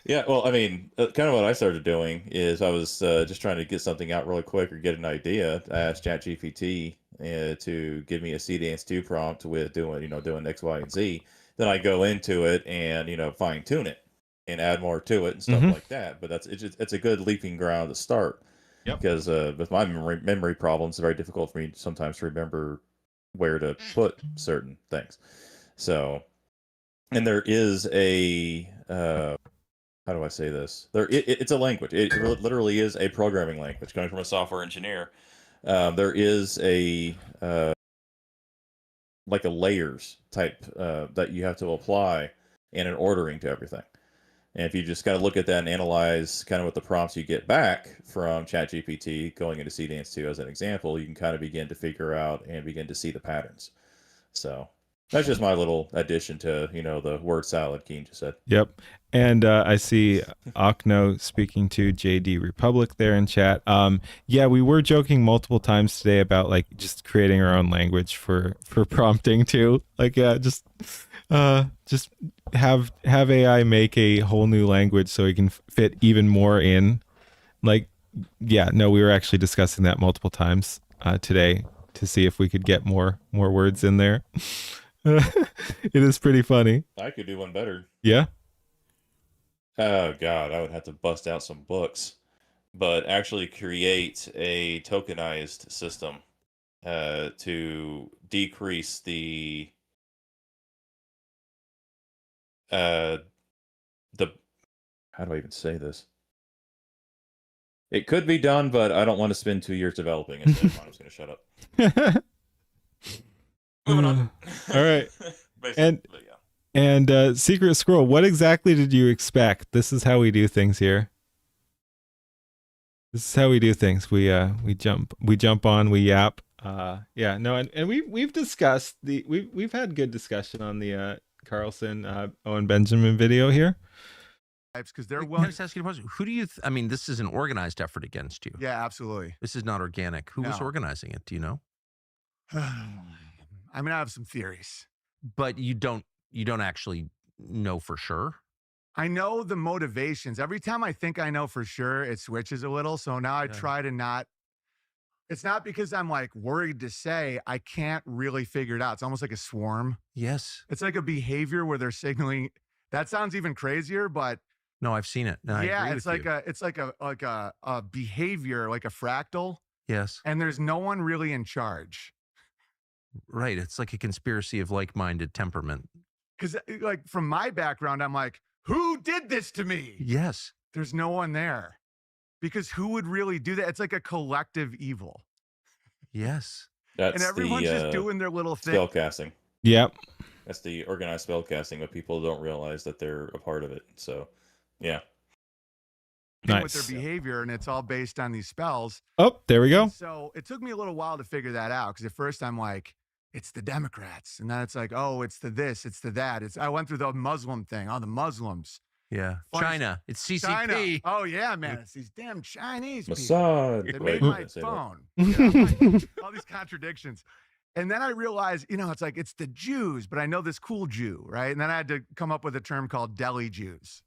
Yeah, well, I mean, kind of what I started doing is I was just trying to get something out really quick or get an idea. I asked ChatGPT to give me a CDance2 prompt with doing X, Y, and Z. Then I go into it and fine tune it and add more to it and stuff like that. But it's a good leaping ground to start. Yep. Because with my memory problems, it's very difficult for me sometimes to remember where to put certain things. So, and there is a how do I say this? It's a language. It literally is a programming language coming from a software engineer. There is like a layers type that you have to apply and an ordering to everything. And if you just kind of look at that and analyze kind of what the prompts you get back from ChatGPT going into CDance2 as an example, you can kind of begin to figure out and begin to see the patterns. So that's just my little addition to, the word salad Keen just said. Yep. And I see Okno speaking to JD Republic there in chat. Yeah, we were joking multiple times today about like just creating our own language for prompting too. Like, yeah, just have AI make a whole new language so we can fit even more in. Like, yeah, no, we were actually discussing that multiple times today to see if we could get more words in there. It is pretty funny. I could do one better. Yeah. Oh God, I would have to bust out some books, but actually create a tokenized system to decrease the how do I even say this? It could be done, but I don't want to spend 2 years developing it. So I'm just going to shut up. Moving on. All right. And yeah. And Secret Scroll, what exactly did you expect? This is how we do things here. This is how we do things. We jump on, we yap. Yeah, no, and we've discussed we've had good discussion on the Carlson Owen Benjamin video here. Because they're Can I willing. just ask you a question? Who do you? I mean, this is an organized effort against you. Yeah, absolutely. This is not organic. Who was No. organizing it? Do you know? I mean, I have some theories. But you don't actually know for sure. I know the motivations. Every time I think I know for sure, it switches a little. So now I try to not. It's not because I'm like worried to say, I can't really figure it out. It's almost like a swarm. Yes. It's like a behavior where they're signaling. That sounds even crazier, but No, I've seen it. No, I yeah, agree it's with like you. a behavior, like a fractal, Yes. and there's no one really in charge. Right. It's like a conspiracy of like-minded temperament. Because like from my background, I'm like, who did this to me? Yes. There's no one there. Because who would really do that? It's like a collective evil. Yes. That's And everyone's the just doing their little thing. spellcasting. Yep. That's the organized spellcasting, but people don't realize that they're a part of it. So, yeah. Nice. With their behavior, and it's all based on these spells. Oh, there we go. And so it took me a little while to figure that out because at first I'm like, it's the Democrats, and then it's like, oh, it's the this, it's the that. I went through the Muslim thing. Oh, the Muslims. Yeah. Fun- China. It's CCP. China. Oh yeah, man. It's these damn Chinese people. Mossad. They Wait, made my I say that. phone. Yeah, all these contradictions. And then I realized, it's like it's the Jews, but I know this cool Jew, right? And then I had to come up with a term called deli Jews.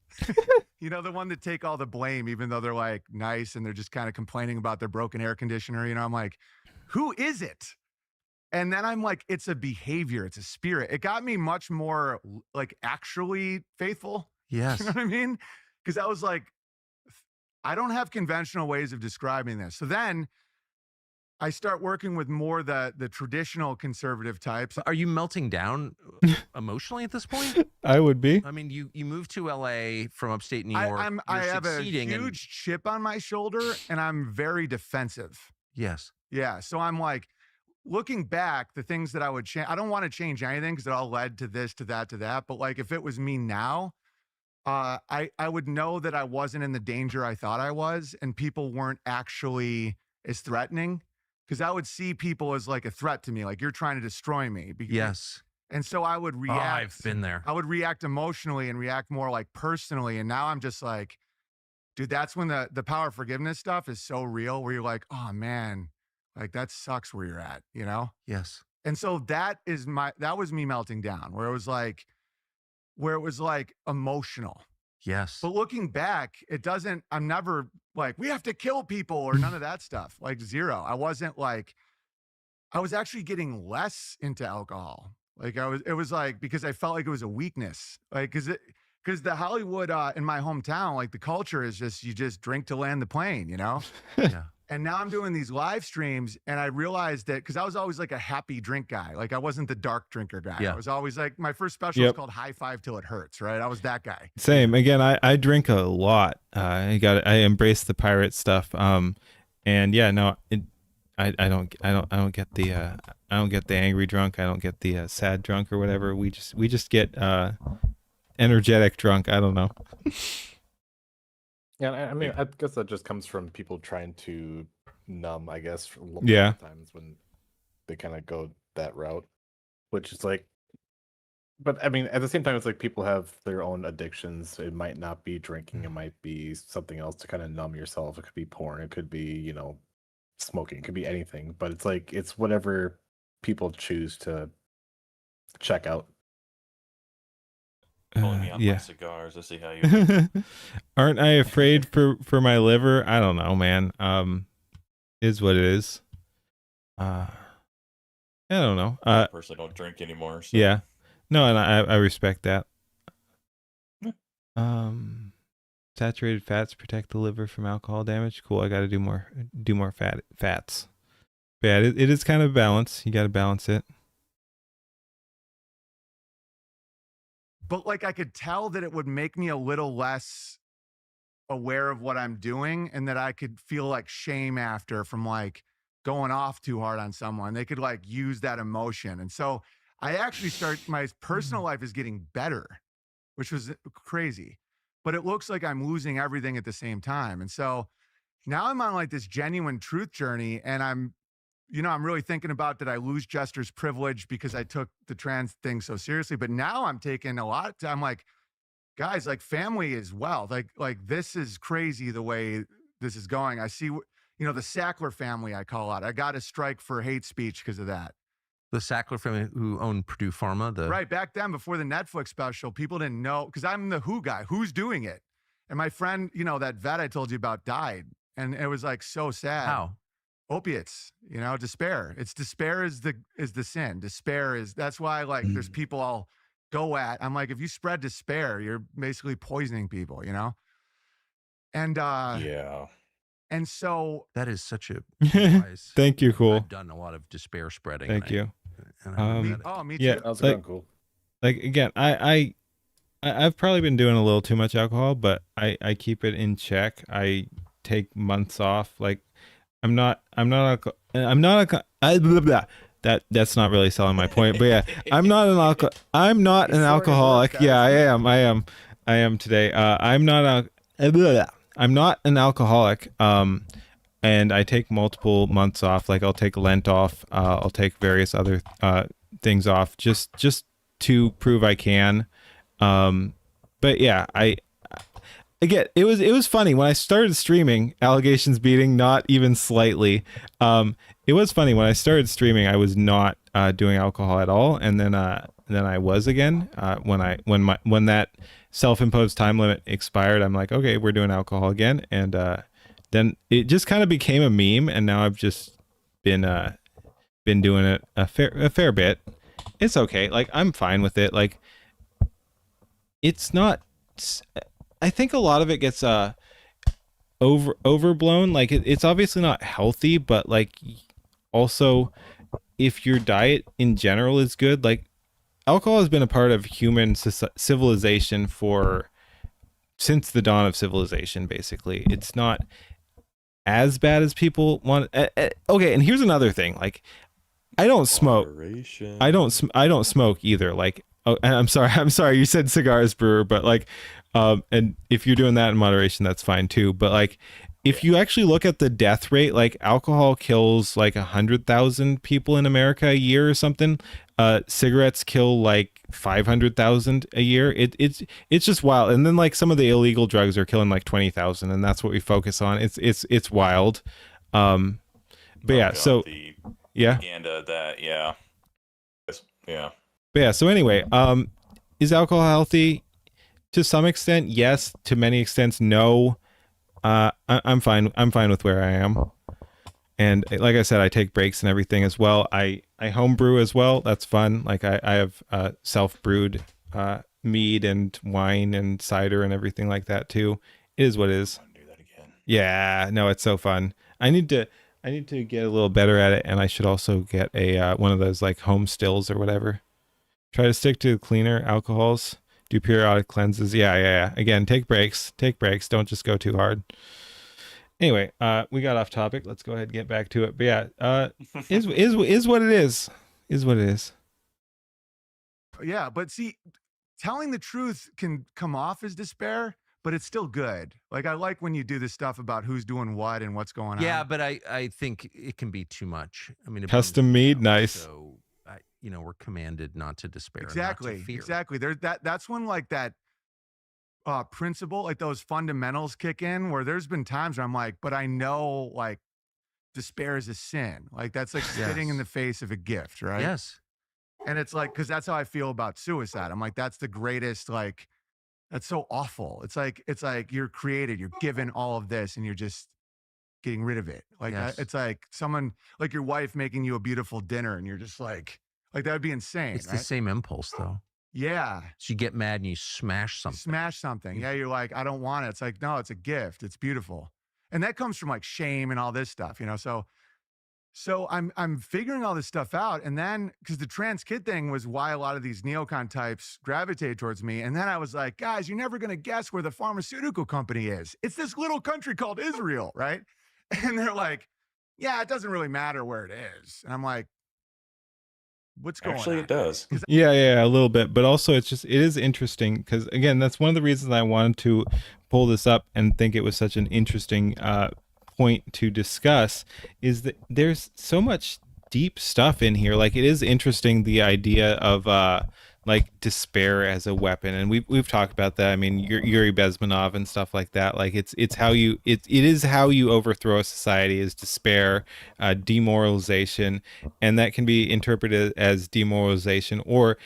The one that take all the blame, even though they're like nice and they're just kind of complaining about their broken air conditioner. I'm like, who is it? And then I'm like, it's a behavior, it's a spirit. It got me much more like actually faithful. Yes. You know what I mean? Because I was like, I don't have conventional ways of describing this. So then I start working with more the traditional conservative types. Are you melting down emotionally at this point? I would be. I mean, you moved to LA from upstate New York. I You're have a succeeding and- huge chip on my shoulder and I'm very defensive. Yes. Yeah. So I'm like, looking back, the things that I would change, I don't want to change anything because it all led to this, to that, to that. But like, if it was me now, I would know that I wasn't in the danger I thought I was, and people weren't actually as threatening, because I would see people as like a threat to me, like you're trying to destroy me. Yes. And so I would Oh, react. I've been there. I would react emotionally and react more like personally. And now I'm just like, dude, that's when the power of forgiveness stuff is so real, where you're like, oh man, like that sucks where you're at, you know? Yes. And so that was me melting down, where it was like emotional. Yes. But looking back, I'm never like, we have to kill people or none of that stuff. Like zero. I was actually getting less into alcohol. Like it was like, because I felt like it was a weakness. Like, because the Hollywood in my hometown, like the culture is just, you just drink to land the plane, you know? Yeah. And now I'm doing these live streams, and I realized that, because I was always like a happy drink guy. Like I wasn't the dark drinker guy. Yeah. I was always like, my first special was called High Five Till It Hurts, right? I was that guy. Same. Again, I drink a lot. I embrace the pirate stuff. And yeah, no, I don't get the I don't get the angry drunk. I don't get the sad drunk or whatever. We just get energetic drunk. I don't know. Yeah, I mean, I guess that just comes from people trying to numb, I guess, Yeah. times when they kind of go that route, which is like, but I mean, at the same time, it's like people have their own addictions. It might not be drinking, it might be something else to kind of numb yourself. It could be porn, it could be, you know, smoking, it could be anything, but it's like, it's whatever people choose to check out. Pulling me on my Yeah. cigars to see how you. Aren't I afraid for my liver? I don't know, man. Is what it is. I don't know. I personally don't drink anymore. So. Yeah. No, and I respect that. Saturated fats protect the liver from alcohol damage. Cool. I got to do more fats. But yeah, it is kind of a balance. You got to balance it. But like, I could tell that it would make me a little less aware of what I'm doing, and that I could feel like shame after, from like going off too hard on someone. They could like use that emotion. And so I actually my personal life is getting better, which was crazy, but it looks like I'm losing everything at the same time. And so now I'm on like this genuine truth journey, and I'm really thinking about, did I lose Jester's privilege because I took the trans thing so seriously? But now I'm taking a lot. I'm like, guys, like family is wealth. Like this is crazy the way this is going. I see, the Sackler family, I call out. I got a strike for hate speech because of that. The Sackler family who owned Purdue Pharma. Right. Back then, before the Netflix special, people didn't know, because I'm the who guy. Who's doing it? And my friend, that vet I told you about died. And it was like so sad. How? Opiates, despair. It's despair is the sin. That's why like there's people I'll go at. I'm like, if you spread despair, you're basically poisoning people, And Yeah. And so that is such a wise. Thank you. Cool. I've done a lot of despair spreading. Thank you. me too. Yeah, That was like, cool. Like again, I've probably been doing a little too much alcohol, but I keep it in check. I take months off. Like I'm not that's not really selling my point, but yeah, I'm not an alcoholic. Yeah, I am today. I'm not an alcoholic. And I take multiple months off. Like I'll take Lent off. I'll take various other things off just to prove I can. But yeah, again, it was funny when I started streaming. Allegations beating, not even slightly. It was funny when I started streaming. I was not doing alcohol at all, and then I was again. When that self-imposed time limit expired, I'm like, okay, we're doing alcohol again, and then it just kind of became a meme, and now I've just been doing it a fair bit. It's okay. Like I'm fine with it. Like it's not. I think a lot of it gets overblown. Like it's obviously not healthy, but like also if your diet in general is good, like alcohol has been a part of human civilization since the dawn of civilization. Basically, it's not as bad as people want. Okay, and here's another thing. Like I don't smoke. Moderation. I don't smoke either. Like Oh, and I'm sorry. I'm sorry. You said cigars, brewer, but like, and if you're doing that in moderation, that's fine too. But like, if you actually look at the death rate, like alcohol kills like 100,000 people in America a year or something. Cigarettes kill like 500,000 a year. It's just wild. And then like some of the illegal drugs are killing like 20,000, and that's what we focus on. It's wild. But yeah, God, so the yeah. propaganda that yeah. But yeah, so anyway, is alcohol healthy? To some extent, yes. To many extents, no. I'm fine. I'm fine with where I am. And like I said, I take breaks and everything as well. I homebrew as well. That's fun. Like I have self-brewed mead and wine and cider and everything like that too. It is what it is. Do that again. Yeah, no, it's so fun. I need to get a little better at it, and I should also get a one of those like home stills or whatever. Try to stick to cleaner alcohols. Do periodic cleanses. Yeah. Again, take breaks. Don't just go too hard. Anyway, we got off topic. Let's go ahead and get back to it. But yeah, is what it is. Is what it is. Yeah, but see, telling the truth can come off as despair, but it's still good. Like I like when you do this stuff about who's doing what and what's going on. Yeah, but I think it can be too much. I mean, it Custom bums me mead, out. nice. So, we're commanded not to despair. and not Exactly. to fear. Exactly. That's when like that principle, like those fundamentals kick in, where there's been times where I'm like, but I know like despair is a sin. Like that's like spitting in the face of a gift, right? Yes. And it's like, because that's how I feel about suicide. I'm like, that's the greatest, like, that's so awful. It's like you're created, you're given all of this, and you're just getting rid of it. Like Yes. it's like someone, like your wife making you a beautiful dinner, and you're just like that would be insane. It's right? the same impulse though. Yeah. So you get mad and you smash something. Smash something. Yeah, you're like, I don't want it. It's like, no, it's a gift. It's beautiful. And that comes from like shame and all this stuff, So I'm figuring all this stuff out. And then because the trans kid thing was why a lot of these neocon types gravitated towards me. And then I was like, guys, you're never gonna guess where the pharmaceutical company is. It's this little country called Israel, right? And they're like, yeah, it doesn't really matter where it is. And I'm like, what's going on? Actually, it does. Yeah, a little bit, but also it is interesting because again, that's one of the reasons I wanted to pull this up and think it was such an interesting point to discuss is that there's so much deep stuff in here. Like it is interesting the idea of like despair as a weapon, and we've talked about that. I mean, Yuri Bezmenov and stuff like that. Like it is how you overthrow a society is despair, demoralization, and that can be interpreted as demoralization or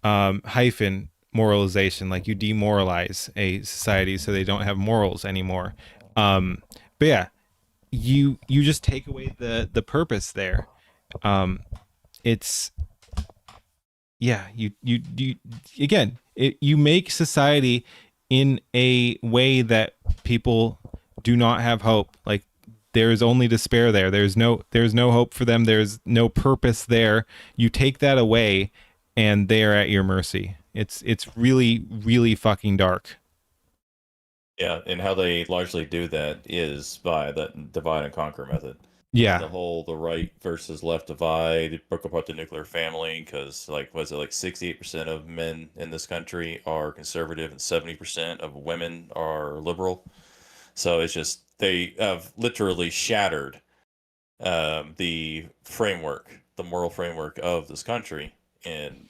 hyphen moralization. Like you demoralize a society so they don't have morals anymore. But yeah, you just take away the purpose there. It's yeah, you again, you make society in a way that people do not have hope. Like there is only despair there. There's no hope for them. There's no purpose there. You take that away and they are at your mercy. It's really, really fucking dark. Yeah, and how they largely do that is by the divide and conquer method. Yeah. The right versus left divide. It broke apart the nuclear family because, like, was it like 68% of men in this country are conservative and 70% of women are liberal? So it's just they have literally shattered the moral framework of this country in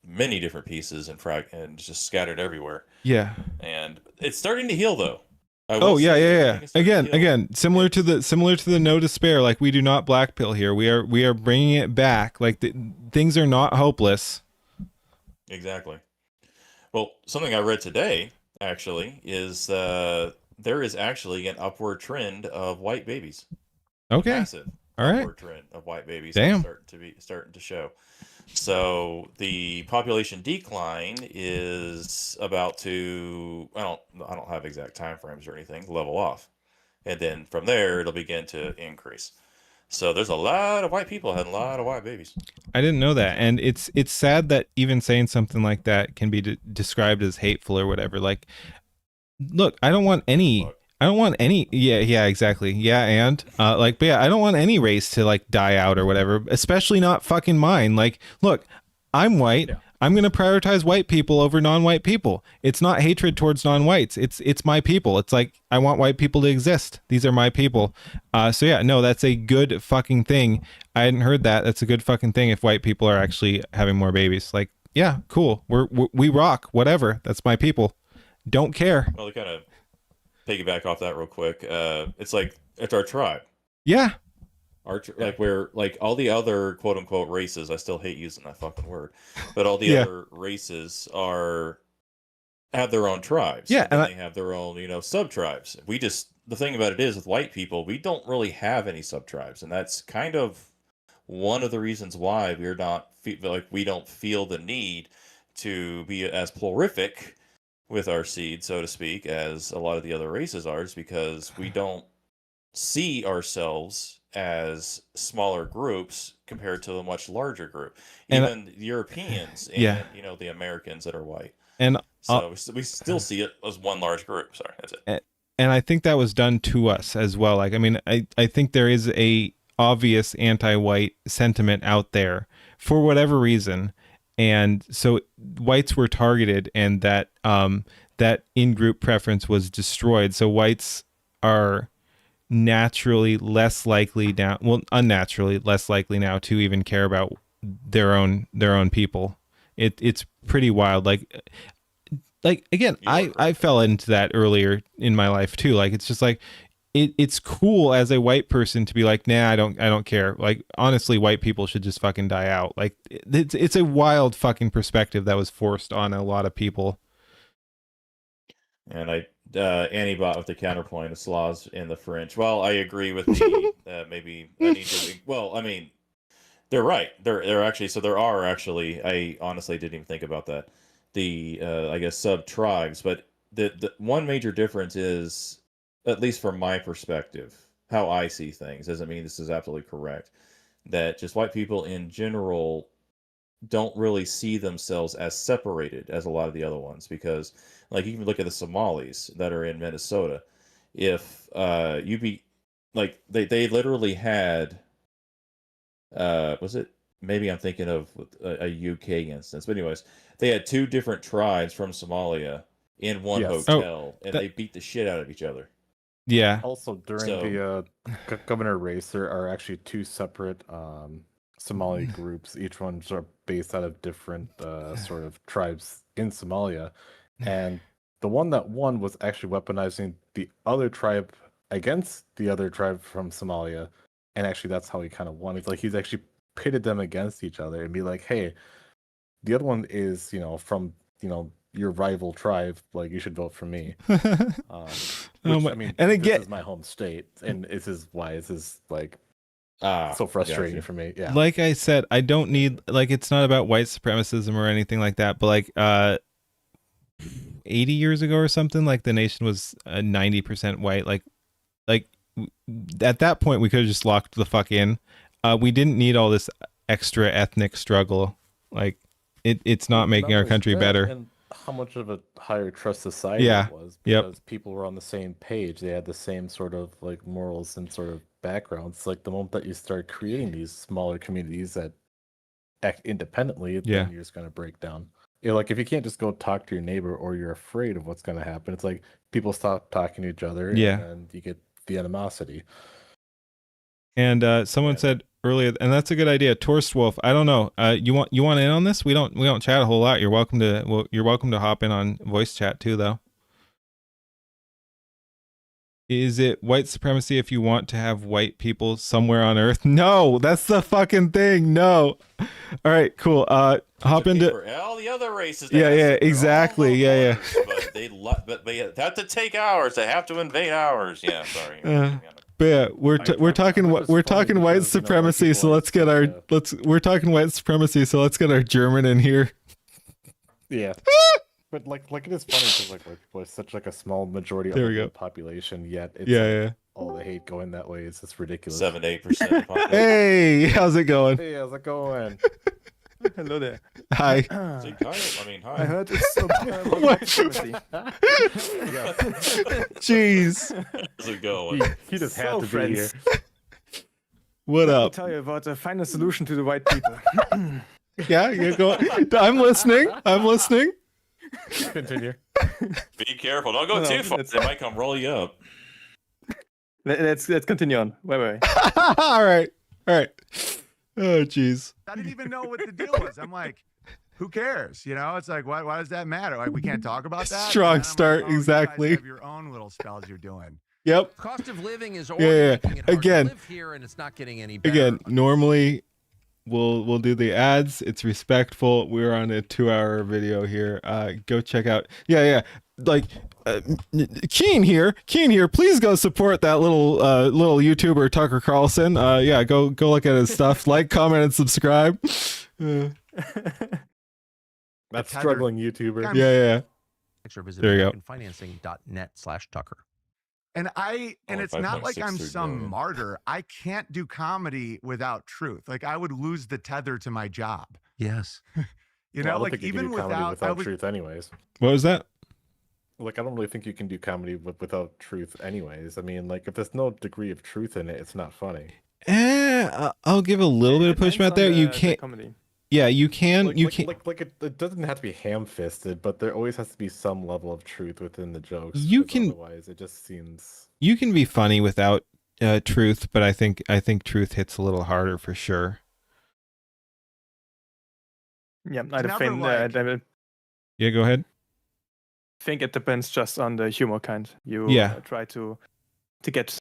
many different pieces and just scattered everywhere. Yeah. And it's starting to heal though. Oh yeah. Again, similar to the no despair. Like we do not black pill here. We are bringing it back. Like things are not hopeless. Exactly. Well, something I read today actually is there is actually an upward trend of white babies. Okay. Massive. All right. Upward trend of white babies. Damn. Starting to show. So the population decline is about to I don't have exact time frames or anything, level off. And then from there it'll begin to increase. So there's a lot of white people having a lot of white babies. I didn't know that. And it's sad that even saying something like that can be described as hateful or whatever. Like look, I don't want any yeah, exactly. Yeah, and but yeah, I don't want any race to like die out or whatever, especially not fucking mine. Like, look, I'm white. Yeah. I'm going to prioritize white people over non-white people. It's not hatred towards non-whites. It's my people. It's like, I want white people to exist. These are my people. So yeah, no, that's a good fucking thing. I hadn't heard that. That's a good fucking thing if white people are actually having more babies. Like, yeah, cool. We rock. Whatever. That's my people. Don't care. Well, to kind of piggyback off that real quick, it's like it's our tribe. Yeah. Like we're like all the other quote unquote races. I still hate using that fucking word, but all the other races have their own tribes. Yeah, and they have their own sub tribes. The thing about it is with white people, we don't really have any sub tribes, and that's kind of one of the reasons why we don't feel the need to be as prolific with our seed, so to speak, as a lot of the other races are, is because we don't see ourselves as smaller groups compared to a much larger group. Even Europeans and the Americans that are white. And so we still see it as one large group. Sorry, that's it. And I think that was done to us as well. Like, I mean, I think there is a obvious anti-white sentiment out there for whatever reason. And so whites were targeted, and that that in-group preference was destroyed. So whites are naturally less likely now, unnaturally less likely now to even care about their own people. It's pretty wild. Like again, I fell into that earlier in my life too. Like, it's just like it's cool as a white person to be like, nah, I don't care. Like, honestly, white people should just fucking die out. Like, it's a wild fucking perspective that was forced on a lot of people. And Annie bought with the counterpoint of Slavs in the French. Well, I agree with the maybe I need to. Well, I mean, they're right. They're actually, so there are actually. I honestly didn't even think about that. The I guess sub tribes, but the one major difference is, at least from my perspective, how I see things. Doesn't mean this is absolutely correct. That just white people in general don't really see themselves as separated as a lot of the other ones, because like you can look at the Somalis that are in Minnesota. If you be like they literally had was it, maybe I'm thinking of a UK instance, but anyways, they had two different tribes from Somalia in one hotel, and they beat the shit out of each other. Yeah. Also, during the governor race, there are actually two separate Somali groups. Each one sort of based out of different sort of tribes in Somalia. And the one that won was actually weaponizing the other tribe against the other tribe from Somalia. And actually, that's how he kind of won. It's like he's actually pitted them against each other and be like, hey, the other one is, from, your rival tribe, like, you should vote for me. Which, I mean, and again, this is my home state, and this is why this is like so frustrating for me. Yeah. Like I said, I don't need, like, it's not about white supremacism or anything like that, but like 80 years ago or something, like, the nation was 90% white. Like at that point, we could have just locked the fuck in. We didn't need all this extra ethnic struggle. Like, it's not making our country better. And how much of a higher trust society it was, because people were on the same page. They had the same sort of like morals and sort of backgrounds. Like, the moment that you start creating these smaller communities that act independently, then you're just going to break down. Like, if you can't just go talk to your neighbor, or you're afraid of what's going to happen, it's like people stop talking to each other, and you get the animosity. And someone said earlier, and that's a good idea, Torst Wolf. I don't know. You want in on this? We don't chat a whole lot. You're welcome to hop in on voice chat too, though. Is it white supremacy if you want to have white people somewhere on Earth? No, that's the fucking thing. No. All right, cool. Hop into all the other races. Yeah, exactly. Yeah. But they have to take ours. They have to invade ours. Yeah, sorry. But yeah, we're talking white supremacy. So let's get our we're talking white supremacy. So let's get our German in here. Yeah. But like it is funny because like white people are such like a small majority of the population, yet it's all the hate going that way. It's just ridiculous. 7-8%. Hey, how's it going? Hey, how's it going? Hello there. Hi. Hi. I heard it's so Jeez. How's it going? He just had to be here. What up? Let me tell you about a final solution to the white people. Yeah, go. I'm listening. I'm listening. Continue. Be careful. Don't go too far. They might come roll you up. Let's continue on. Wait. All right. Oh, jeez. I didn't even know what the deal was. I'm like, who cares? You know, it's like, why does that matter? Like, we can't talk about that. Strong I'm start, like, oh, exactly. You guys have your own little spells you're doing. Yep. Cost of living is Yeah. making it hard Again. to live here, and it's not getting any better. Again, normally we'll do the ads. It's respectful. We're on a 2-hour video here. Go check out. Yeah. Like Keen here. Please go support that little YouTuber Tucker Carlson. Yeah, go look at his stuff. Like, comment, and subscribe. That struggling YouTuber. Yeah. Visit There you go. AmericanFinancing.net/Tucker. And it's not like I'm 5.63 some million. martyr. I can't do comedy without truth. Like, I would lose the tether to my job. Yes. You Well, know, I don't like think you can even do comedy without without truth, anyways. What was that? Like, I don't really think you can do comedy without truth, anyways. I mean, like, if there's no degree of truth in it, it's not funny. I'll give a little bit of pushback there. You can't. Comedy. Yeah, you can. Like, You like, can. like it doesn't have to be ham-fisted, but there always has to be some level of truth within the jokes. You 'cause can- Otherwise, it just seems. You can be funny without truth, but I think truth hits a little harder for sure. Yeah, I Never think like- Yeah, go ahead. think it depends just on the humor kind you try to get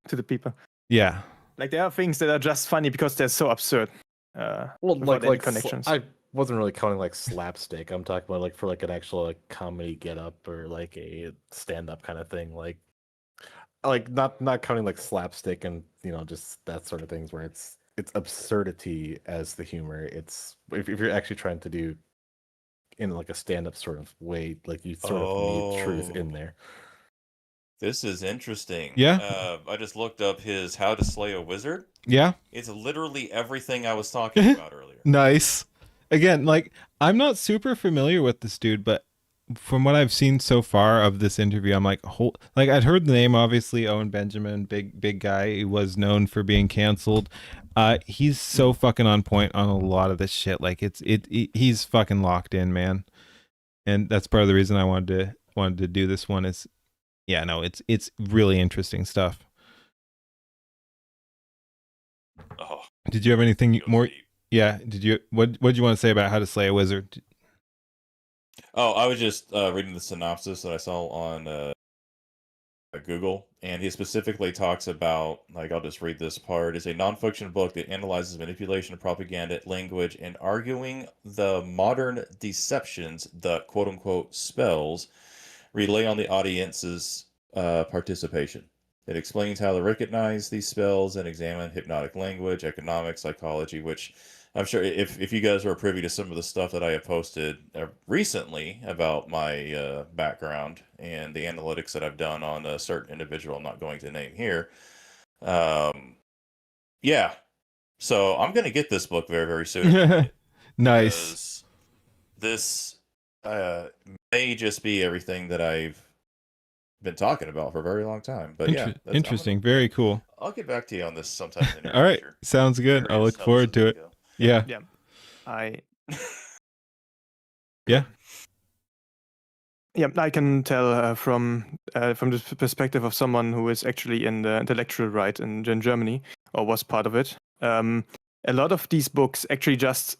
to the people. Yeah. Like there are things that are just funny because they're so absurd. Well, without any like connections. I wasn't really counting like slapstick. I'm talking about like for like an actual like comedy get up or like a stand up kind of thing. Like not counting like slapstick and just that sort of things where it's absurdity as the humor. It's if you're actually trying to do in like a stand up sort of way, like you sort of need truth in there. This is interesting. Yeah. I just looked up his How to Slay a Wizard. Yeah. It's literally everything I was talking about earlier. Nice. Again, like I'm not super familiar with this dude, but from what I've seen so far of this interview, I'm like, I'd heard the name, obviously, Owen Benjamin, big guy. He was known for being canceled. He's so fucking on point on a lot of this shit. Like he's fucking locked in, man. And that's part of the reason I wanted to do this one is, yeah, no, it's really interesting stuff. Oh, Did you have anything goes more? deep. Yeah. Did you? What did you want to say about How to Slay a Wizard? Oh, I was just reading the synopsis that I saw on Google, and he specifically talks about, like, I'll just read this part. It's a nonfiction book that analyzes manipulation of propaganda, language, and arguing the modern deceptions, the quote-unquote spells, relay on the audience's participation. It explains how to recognize these spells and examine hypnotic language, economics, psychology, which I'm sure if you guys were privy to some of the stuff that I have posted recently about my background and the analytics that I've done on a certain individual I'm not going to name here. Yeah. So I'm going to get this book very, very soon. Nice. This may just be everything that I've been talking about for a very long time. But yeah. Interesting. Very cool. I'll get back to you on this sometime in the near All right. future. Sounds good. I'll look forward to it. Yeah. Yeah. I Yeah. Yeah, I can tell from the perspective of someone who is actually in the intellectual right in Germany or was part of it. A lot of these books actually just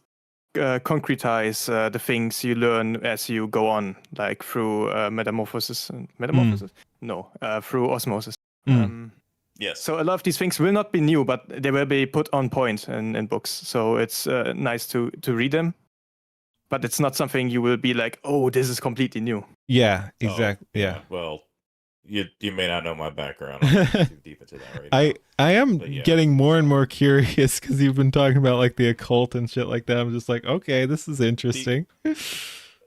concretize the things you learn as you go on, like through metamorphosis. Metamorphosis? No, through osmosis. Yes. So a lot of these things will not be new, but they will be put on point in books. So it's nice to read them, but it's not something you will be like, oh, this is completely new. Yeah. Exactly. Yeah. Well, you may not know my background. I'm not too deep into that right now. I am But yeah. getting more and more curious because you've been talking about like the occult and shit like that. I'm just like, okay, this is interesting.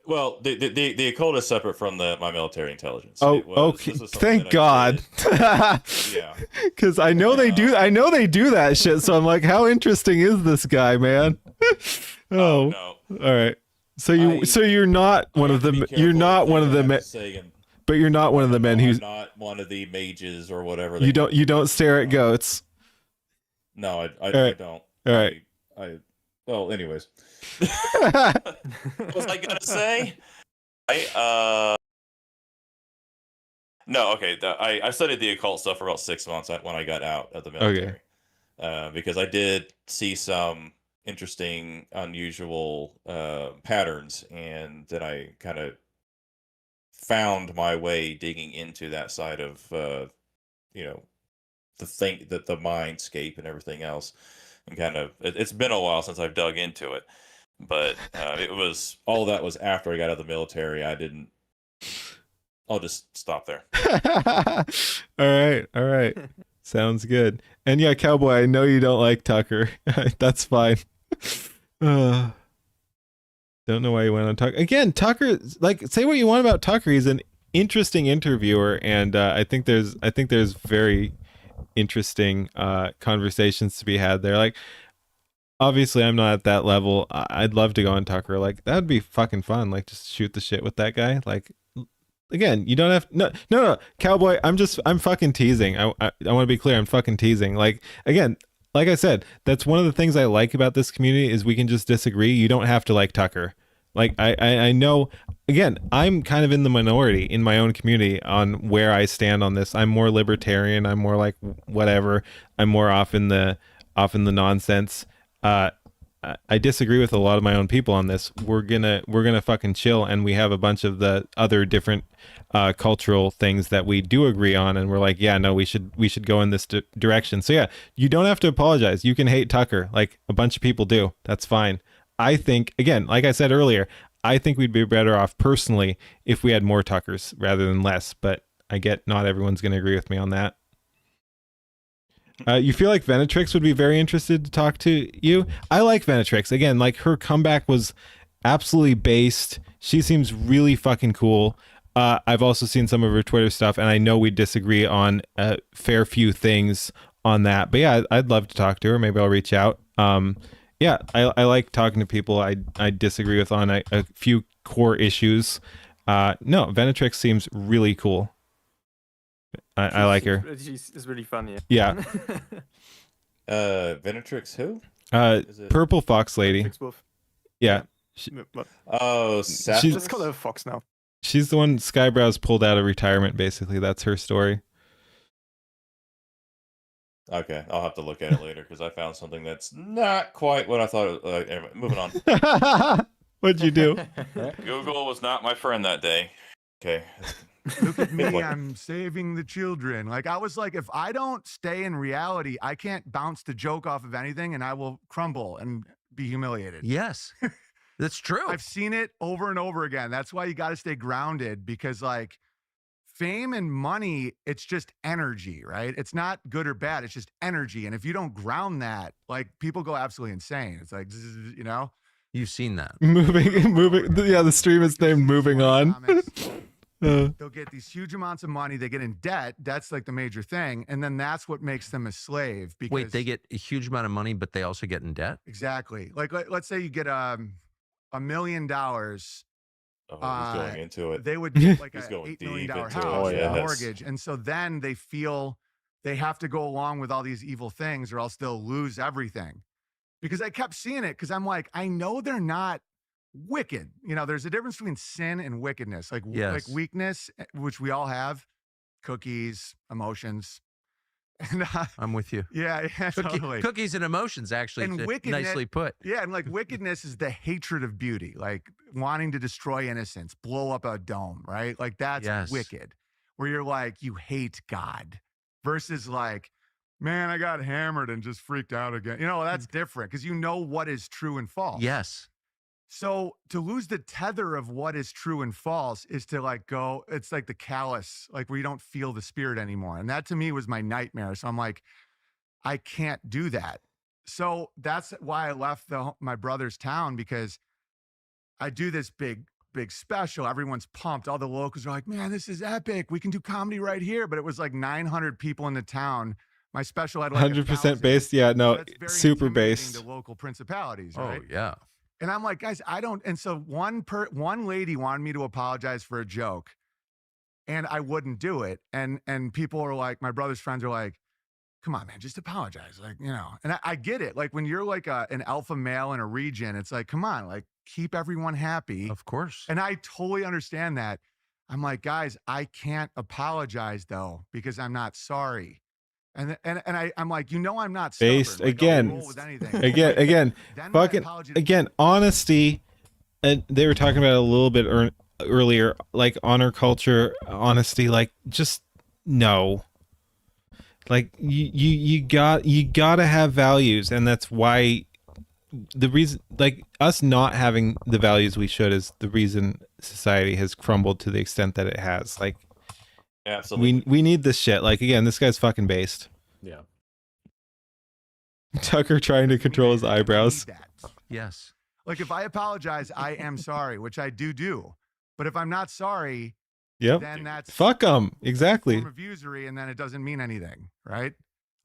Well, the occult is separate from my military intelligence. Oh, It was- okay. this was something Thank that I God. did. Yeah. Because I know they do. I know they do that shit. So I'm like, how interesting is this guy, man? Oh, No. all right. So you're not one of the. You're not one of the. But you're not one of the men I'm who's. not one of the mages or whatever. You don't stare at goats. No, I right. don't. All right. Well, anyways, what was I gonna say? No, okay. I studied the occult stuff for about 6 months when I got out of the military, because I did see some interesting, unusual patterns, and then I kind of found my way digging into that side of you know the mindscape and everything else, and kind of it's been a while since I've dug into it, but it was all that was after I got out of the military. I'll just stop there. All right. Sounds good. And yeah, Cowboy, I know you don't like Tucker. That's fine. Don't know why you went on Tucker. Again, Tucker, like, say what you want about Tucker. He's an interesting interviewer, and I think there's very interesting conversations to be had there. Like, obviously, I'm not at that level. I'd love to go on Tucker. Like, that would be fucking fun. Like, just shoot the shit with that guy. Like, again, you don't have no, Cowboy. I'm fucking teasing. I want to be clear. I'm fucking teasing. Like, again, like I said, that's one of the things I like about this community is we can just disagree. You don't have to like Tucker. Like, I know, again, I'm kind of in the minority in my own community on where I stand on this. I'm more libertarian. I'm more like whatever. I'm more off in the nonsense. I disagree with a lot of my own people on this. We're gonna fucking chill, and we have a bunch of the other different cultural things that we do agree on, and we're like, yeah, no, we should go in this direction. So yeah, you don't have to apologize. You can hate Tucker, like a bunch of people do. That's fine. I think, again, like I said earlier, I think we'd be better off personally if we had more Tuckers rather than less. But I get not everyone's gonna agree with me on that. You feel like Venetrix would be very interested to talk to you? I like Venetrix. Again, like, her comeback was absolutely based. She seems really fucking cool. I've also seen some of her Twitter stuff, and I know we disagree on a fair few things on that. But yeah, I'd love to talk to her. Maybe I'll reach out. Yeah, I like talking to people I disagree with on a few core issues. No, Venetrix seems really cool. I like her. She's really funny. Yeah. Venetrix who? Purple Fox Lady. Yeah. Oh, she's just called her Fox now. She's the one Skybrow's pulled out of retirement, basically. That's her story. Okay, I'll have to look at it later because I found something that's not quite what I thought. Anyway, moving on. What'd you do? Google was not my friend that day. Okay. Look at me, I'm saving the children. Like, I was like, if I don't stay in reality, I can't bounce the joke off of anything and I will crumble and be humiliated. Yes, that's true. I've seen it over and over again. That's why you got to stay grounded, because like fame and money, it's just energy, right? It's not good or bad. It's just energy. And if you don't ground that, like, people go absolutely insane. It's like, you know? You've seen that. Moving. Yeah, the stream is named Moving On. They'll get these huge amounts of money. They get in debt. That's like the major thing. And then that's what makes them a slave. Because, wait, they get a huge amount of money, but they also get in debt? Exactly. Like, let's say you get $1 million. Oh, he's going into it. They would get like He's a going $8 million deep house, into it. Oh, a yeah. mortgage. And so then they feel they have to go along with all these evil things or else they'll lose everything. Because I kept seeing it, because I'm like, I know they're not wicked. You know, there's a difference between sin and wickedness. Like, Yes. like weakness, which we all have, cookies, emotions. And I'm with you. yeah, totally. Cookies and emotions, actually. And to- wickedness- nicely put. Yeah, and like wickedness is the hatred of beauty, like wanting to destroy innocence, blow up a dome, right? Like, that's Yes. wicked. Where you're like, you hate God, versus like, man, I got hammered and just freaked out again. You know, that's different, because you know what is true and false. Yes. So to lose the tether of what is true and false is to like go, it's like the callus, like where you don't feel the spirit anymore. And that to me was my nightmare. So I'm like, I can't do that. So that's why I left my brother's town, because I do this big special. Everyone's pumped. All the locals are like, man, this is epic. We can do comedy right here. But it was like 900 people in the town. My special had like 100% based. Yeah, no, That's very super intimidating based. to local principalities, right? Oh, yeah. And I'm like, guys, I don't. And so one lady wanted me to apologize for a joke, and I wouldn't do it. And people are like, my brother's friends are like, come on, man, just apologize. Like, and I get it. Like when you're like an alpha male in a region, it's like, come on, like keep everyone happy. Of course. And I totally understand that. I'm like, guys, I can't apologize though, because I'm not sorry. And I'm like, I'm not stubborn. Based Like, again, I'll roll with anything. again, Then my fucking apology- again, honesty. And they were talking about it a little bit earlier, like honor culture, honesty, like just no. Like you gotta have values, and that's why the reason, like us not having the values we should, is the reason society has crumbled to the extent that it has. Like, Absolutely. we need this shit. Like again, this guy's fucking based. Yeah. Tucker trying to control his eyebrows. Need that. Yes. Like if I apologize, I am sorry, which I do. But if I'm not sorry, Yep. then that's Fuck them. a Exactly. form of usury, and then it doesn't mean anything, right?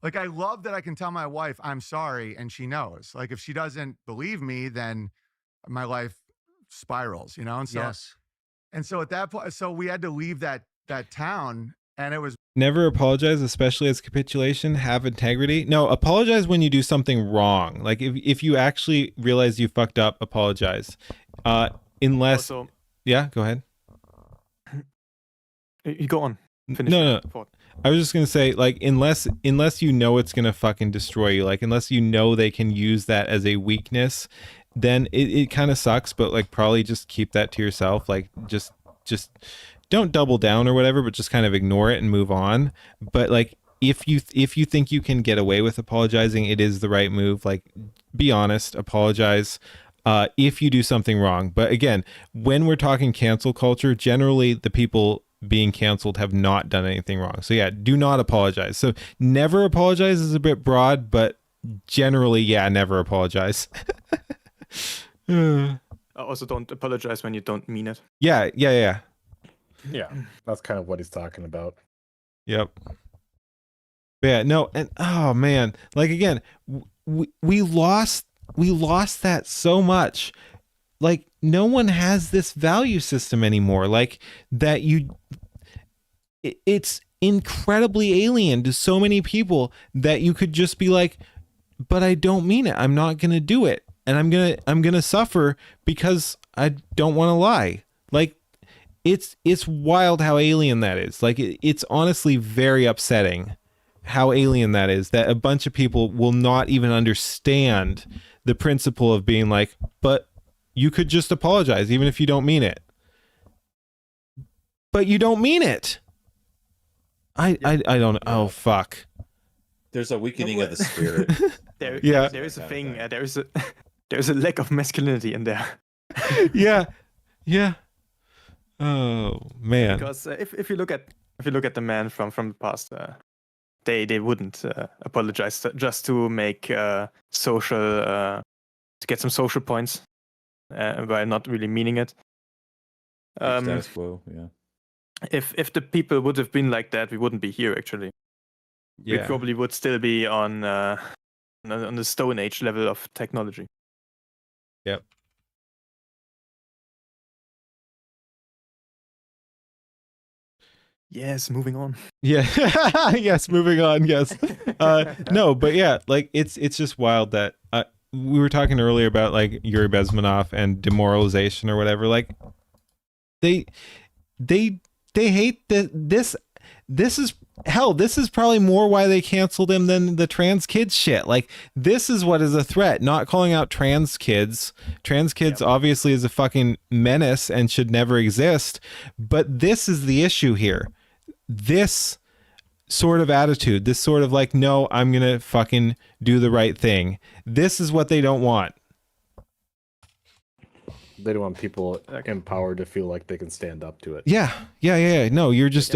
Like I love that I can tell my wife I'm sorry, and she knows. Like if she doesn't believe me, then my life spirals, And so, Yes. and so at that point, so we had to leave that town, and it was Never apologize, especially as capitulation. Have integrity. No, apologize when you do something wrong. Like if you actually realize you fucked up, apologize. Unless, Also, yeah, go ahead. you go on. Finish No, your no. thought. I was just gonna say, like, unless you know it's gonna fucking destroy you, like, unless you know they can use that as a weakness, then it kind of sucks. But like, probably just keep that to yourself. Like, just don't double down or whatever, but just kind of ignore it and move on. But like, if you think you can get away with apologizing, it is the right move. Like, be honest, apologize. If you do something wrong. But again, when we're talking cancel culture, generally the people being canceled have not done anything wrong. So yeah, do not apologize. So never apologize is a bit broad, but generally, yeah, never apologize. Also, don't apologize when you don't mean it. Yeah. Yeah. That's kind of what he's talking about. Yep. Yeah, no, and oh man, like again, we lost that so much. Like no one has this value system anymore. Like that it's incredibly alien to so many people that you could just be like, but I don't mean it. I'm not going to do it. And I'm going to suffer because I don't want to lie. Like it's wild how alien that is. Like it's honestly very upsetting how alien that is, that a bunch of people will not even understand the principle of being like, but you could just apologize even if you don't mean it. But you don't mean it. I don't. Oh fuck. There's a weakening of the spirit. There is a Kind of thing. thing. There's a lack of masculinity in there. Yeah. Oh man. Because if you look at the man from the past, they wouldn't apologize just to make social to get some social points by not really meaning it. Status quo, yeah. If the people would have been like that, we wouldn't be here. Actually, we Yeah. probably would still be on the Stone Age level of technology. Yep. Yes, moving on. Yeah. Yes. Moving on. Yes. No, but yeah, like it's just wild that we were talking earlier about like Yuri Bezmenov and demoralization or whatever. Like they hate this. This is hell. This is probably more why they canceled him than the trans kids shit. Like this is what is a threat. Not calling out trans kids. Trans kids obviously is a fucking menace and should never exist. But this is the issue here. This sort of attitude, this sort of like, no, I'm going to fucking do the right thing. This is what they don't want. They don't want people empowered to feel like they can stand up to it. Yeah. No, you're just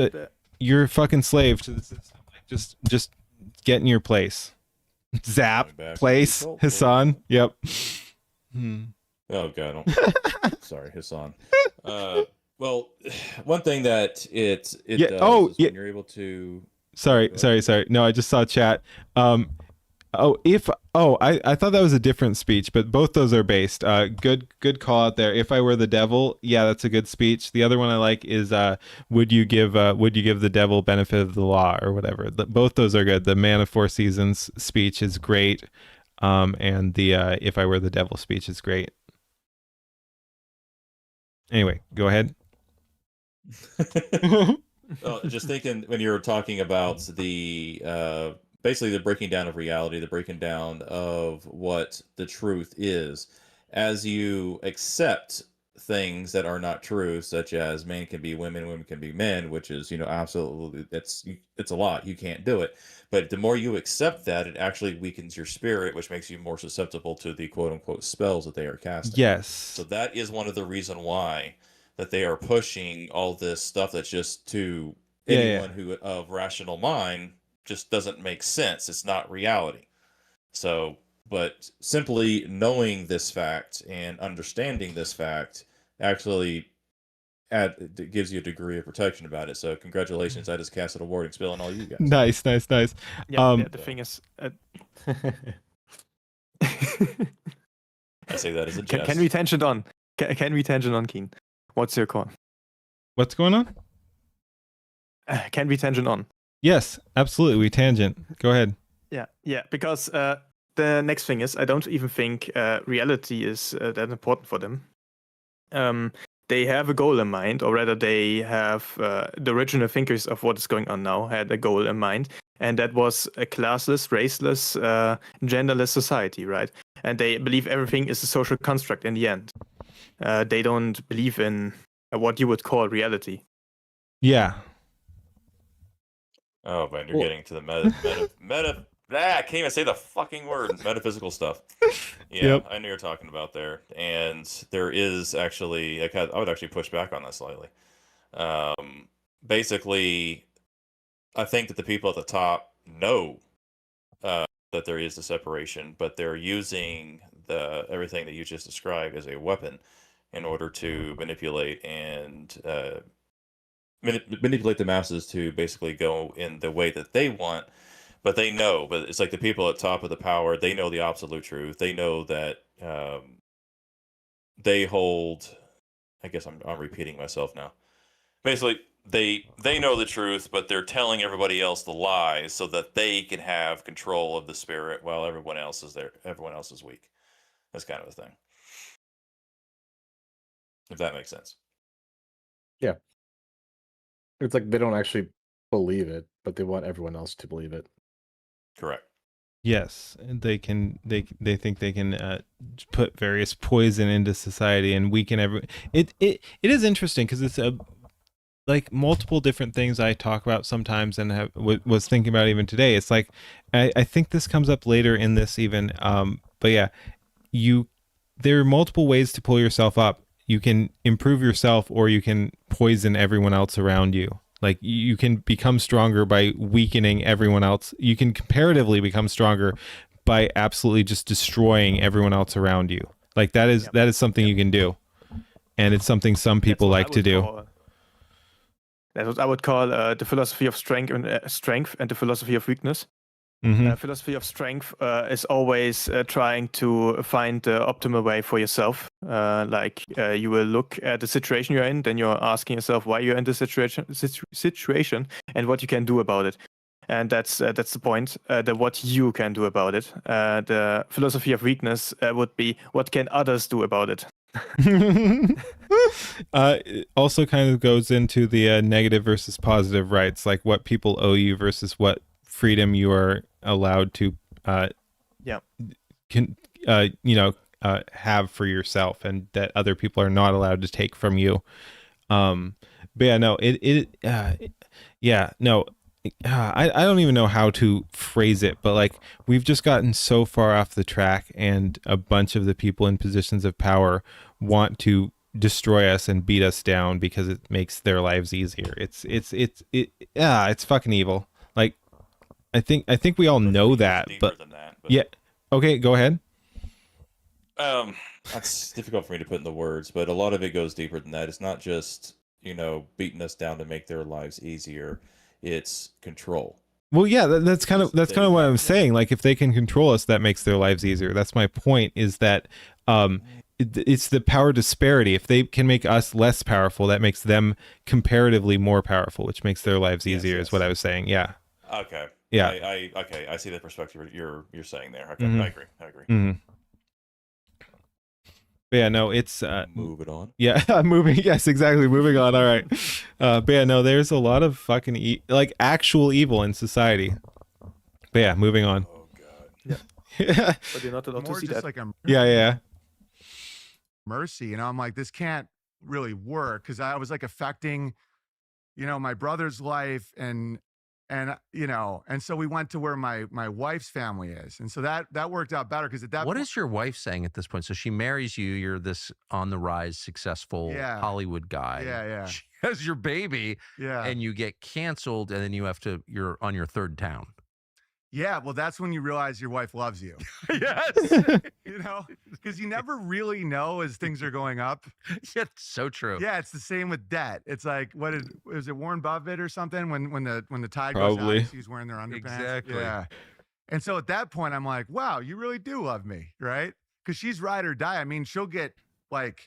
you're a fucking slave to the system. Like just get in your place. Zap, Going back to place, the cult Hassan. Yep. Oh god, sorry, Hassan. Well, one thing that it Yeah, does oh, is yeah. when you're able to. Sorry. No, I just saw chat. I thought that was a different speech, but both those are based. Good call out there. If I were the devil, yeah, that's a good speech. The other one I like is would you give the devil benefit of the law or whatever. Both those are good. The Man of Four Seasons speech is great, and the if I were the devil speech is great. Anyway, go ahead. Just thinking when you were talking about the basically the breaking down of reality, the breaking down of what the truth is, as you accept things that are not true, such as men can be women, women can be men, which is, absolutely, it's a lot. You can't do it. But the more you accept that, it actually weakens your spirit, which makes you more susceptible to the quote unquote spells that they are casting. Yes. So that is one of the reason why that they are pushing all this stuff that's just to anyone who of rational mind just doesn't make sense. It's not reality. So, but simply knowing this fact and understanding this fact actually gives you a degree of protection about it. So congratulations. I just casted a warding spell on all you guys. Nice. Yeah, the thing is... I say that as a jest. Can we tangent on? Can we tangent on, Keen? What's your call? What's going on? Can we tangent on? Yes, absolutely. We tangent. Go ahead. Yeah, because the next thing is, I don't even think reality is that important for them. They have a goal in mind, or rather, they have the original thinkers of what is going on now had a goal in mind, and that was a classless, raceless, genderless society, right? And they believe everything is a social construct in the end. They don't believe in what you would call reality. Yeah. Oh man, you're getting to the I can't even say the fucking word. Metaphysical stuff. Yeah, Yep. I know you're talking about there, and there is actually I would actually push back on that slightly. Basically, I think that the people at the top know that there is the separation, but they're using everything that you just described as a weapon in order to manipulate and manipulate the masses to basically go in the way that they want. But they know, but it's like the people at top of the power, they know the absolute truth. They know that they hold, I guess I'm repeating myself now. Basically, they know the truth, but they're telling everybody else the lies so that they can have control of the spirit while everyone else is there. Everyone else is weak. That's kind of a thing. If that makes sense. Yeah. It's like they don't actually believe it, but they want everyone else to believe it. Correct. Yes, they can. They think they can put various poison into society and weaken every. It is interesting because it's like multiple different things I talk about sometimes and was thinking about even today. It's like I think this comes up later in this even. But yeah, there are multiple ways to pull yourself up. You can improve yourself, or you can poison everyone else around you. Like you can become stronger by weakening everyone else. You can comparatively become stronger by absolutely just destroying everyone else around you. Like that is something you can do, and it's something some people like to do. That's what I would call the philosophy of strength and the philosophy of weakness. Mm-hmm. Philosophy of strength is always trying to find the optimal way for yourself. You will look at the situation you're in, then you're asking yourself why you're in this situation and what you can do about it. And that's the point. What you can do about it. The philosophy of weakness would be what can others do about it. It also kind of goes into the negative versus positive rights, like what people owe you versus what freedom you are allowed to have for yourself, and that other people are not allowed to take from you. But yeah, no, I don't even know how to phrase it, but like we've just gotten so far off the track, and a bunch of the people in positions of power want to destroy us and beat us down because it makes their lives easier. It's fucking evil. Like I think we all know that, but yeah. Okay, go ahead. That's difficult for me to put in the words, but a lot of it goes deeper than that. It's not just, beating us down to make their lives easier. It's control. Well, yeah, that's kind of what I'm saying. Like, if they can control us, that makes their lives easier. That's my point. Is that it's the power disparity. If they can make us less powerful, that makes them comparatively more powerful, which makes their lives easier. Is what I was saying. Yeah. Okay. Yeah. I see the perspective you're saying there. Okay. Mm-hmm. I agree. Mm-hmm. But yeah, no, it's Moving on. Yeah, moving. Yes, exactly. Moving on. All right. But yeah, no, there's a lot of fucking like actual evil in society. But yeah, moving on. Oh god. Yeah. But you're not allowed to More see just that. like a Yeah. mercy. You know, I'm like, this can't really work because I was like affecting, you know, my brother's life and you know, and so we went to where my wife's family is, and so that worked out better because at that What is your wife saying at this point? So she marries you. You're this on the rise, successful Yeah. Hollywood guy. Yeah. She has your baby, yeah and you get canceled, and then you're on your third town. yeah well that's when you realize your wife loves you. Yes. You know, because you never really know as things are going up. Yeah, so true. Yeah, it's the same with debt. It's like, was it Warren Buffett or something when the tide Probably. goes out, he's wearing their underpants. Exactly. Yeah. And so at that point, I'm like, wow, you really do love me, right? Because she's ride or die. I mean, she'll get like,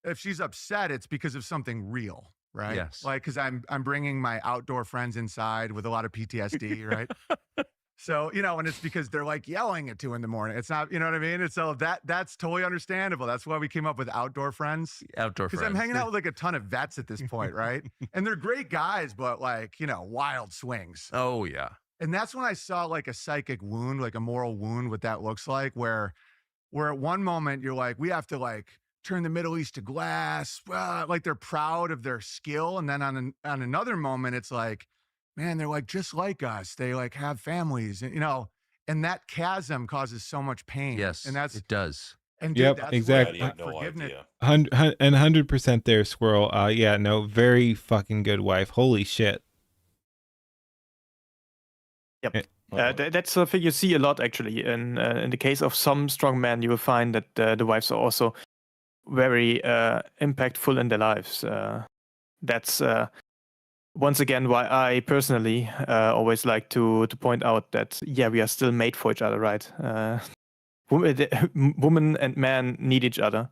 if she's upset, it's because of something real, right? Yes. Like, because I'm bringing my outdoor friends inside with a lot of PTSD, right? So, you know, and it's because they're like yelling at 2 a.m. It's not, you know what I mean? And so that's totally understandable. That's why we came up with outdoor friends. Outdoor friends. Because I'm hanging out with like a ton of vets at this point, right? And they're great guys, but like, you know, wild swings. Oh yeah. And that's when I saw like a psychic wound, like a moral wound, what that looks like, where at one moment you're like, we have to like turn the Middle East to glass, like they're proud of their skill. And then on another moment, it's like, man, they're like just like us. They like have families, and you know, and that chasm causes so much pain. Yes. And it does. and Yep, that's exactly. where I had no forgiveness. idea. 100% there, Squirrel. Yeah, no, very fucking good wife. Holy shit. Yep. That's something you see a lot actually. In the case of some strong men, you will find that the wives are also very impactful in their lives. That's once again why I personally always like to point out that yeah, we are still made for each other, right? Woman and man need each other.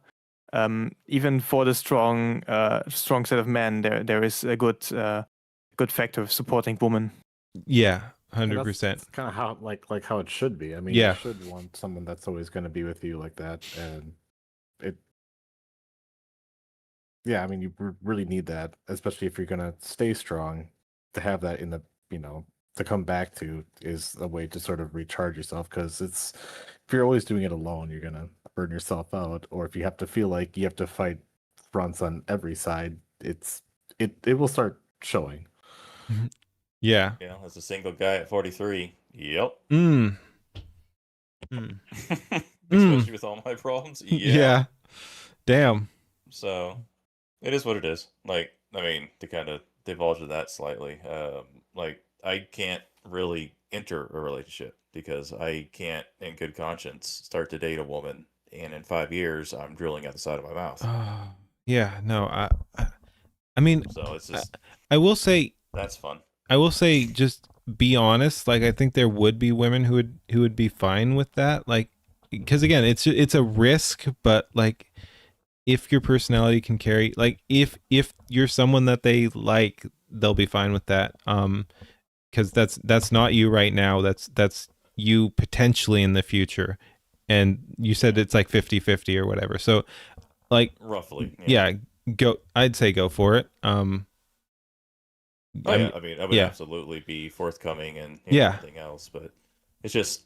Even for the strong set of men, there is a good factor of supporting women. Yeah, And 100%. That's kind of how like how it should be. I mean, Yeah. you should want someone that's always going to be with you like that, and it. Yeah, I mean, you really need that, especially if you're going to stay strong. To have that in the, you know, to come back to is a way to sort of recharge yourself, because it's if you're always doing it alone, you're going to burn yourself out. Or if you have to feel like you have to fight fronts on every side, it will start showing. Yeah. Yeah, as a single guy at 43. Yep. Especially with all my problems. Yeah. Damn. So it is what it is. Like, I mean, to kind of divulge to that slightly, like I can't really enter a relationship because I can't, in good conscience, start to date a woman, and in 5 years, I'm drilling out the side of my mouth. Yeah. No. I mean, So it's just I will say. that's fun. I will say, just be honest. Like, I think there would be women who would be fine with that. Like, because again, it's a risk, but like, if your personality can carry, like, if you're someone that they like, they'll be fine with that. Because that's not you right now. That's you potentially in the future. And you said it's like 50-50 or whatever. So, like, Roughly. yeah, I'd say go for it. Oh, yeah, I mean, I would yeah. absolutely be forthcoming and Yeah. everything else, but it's just,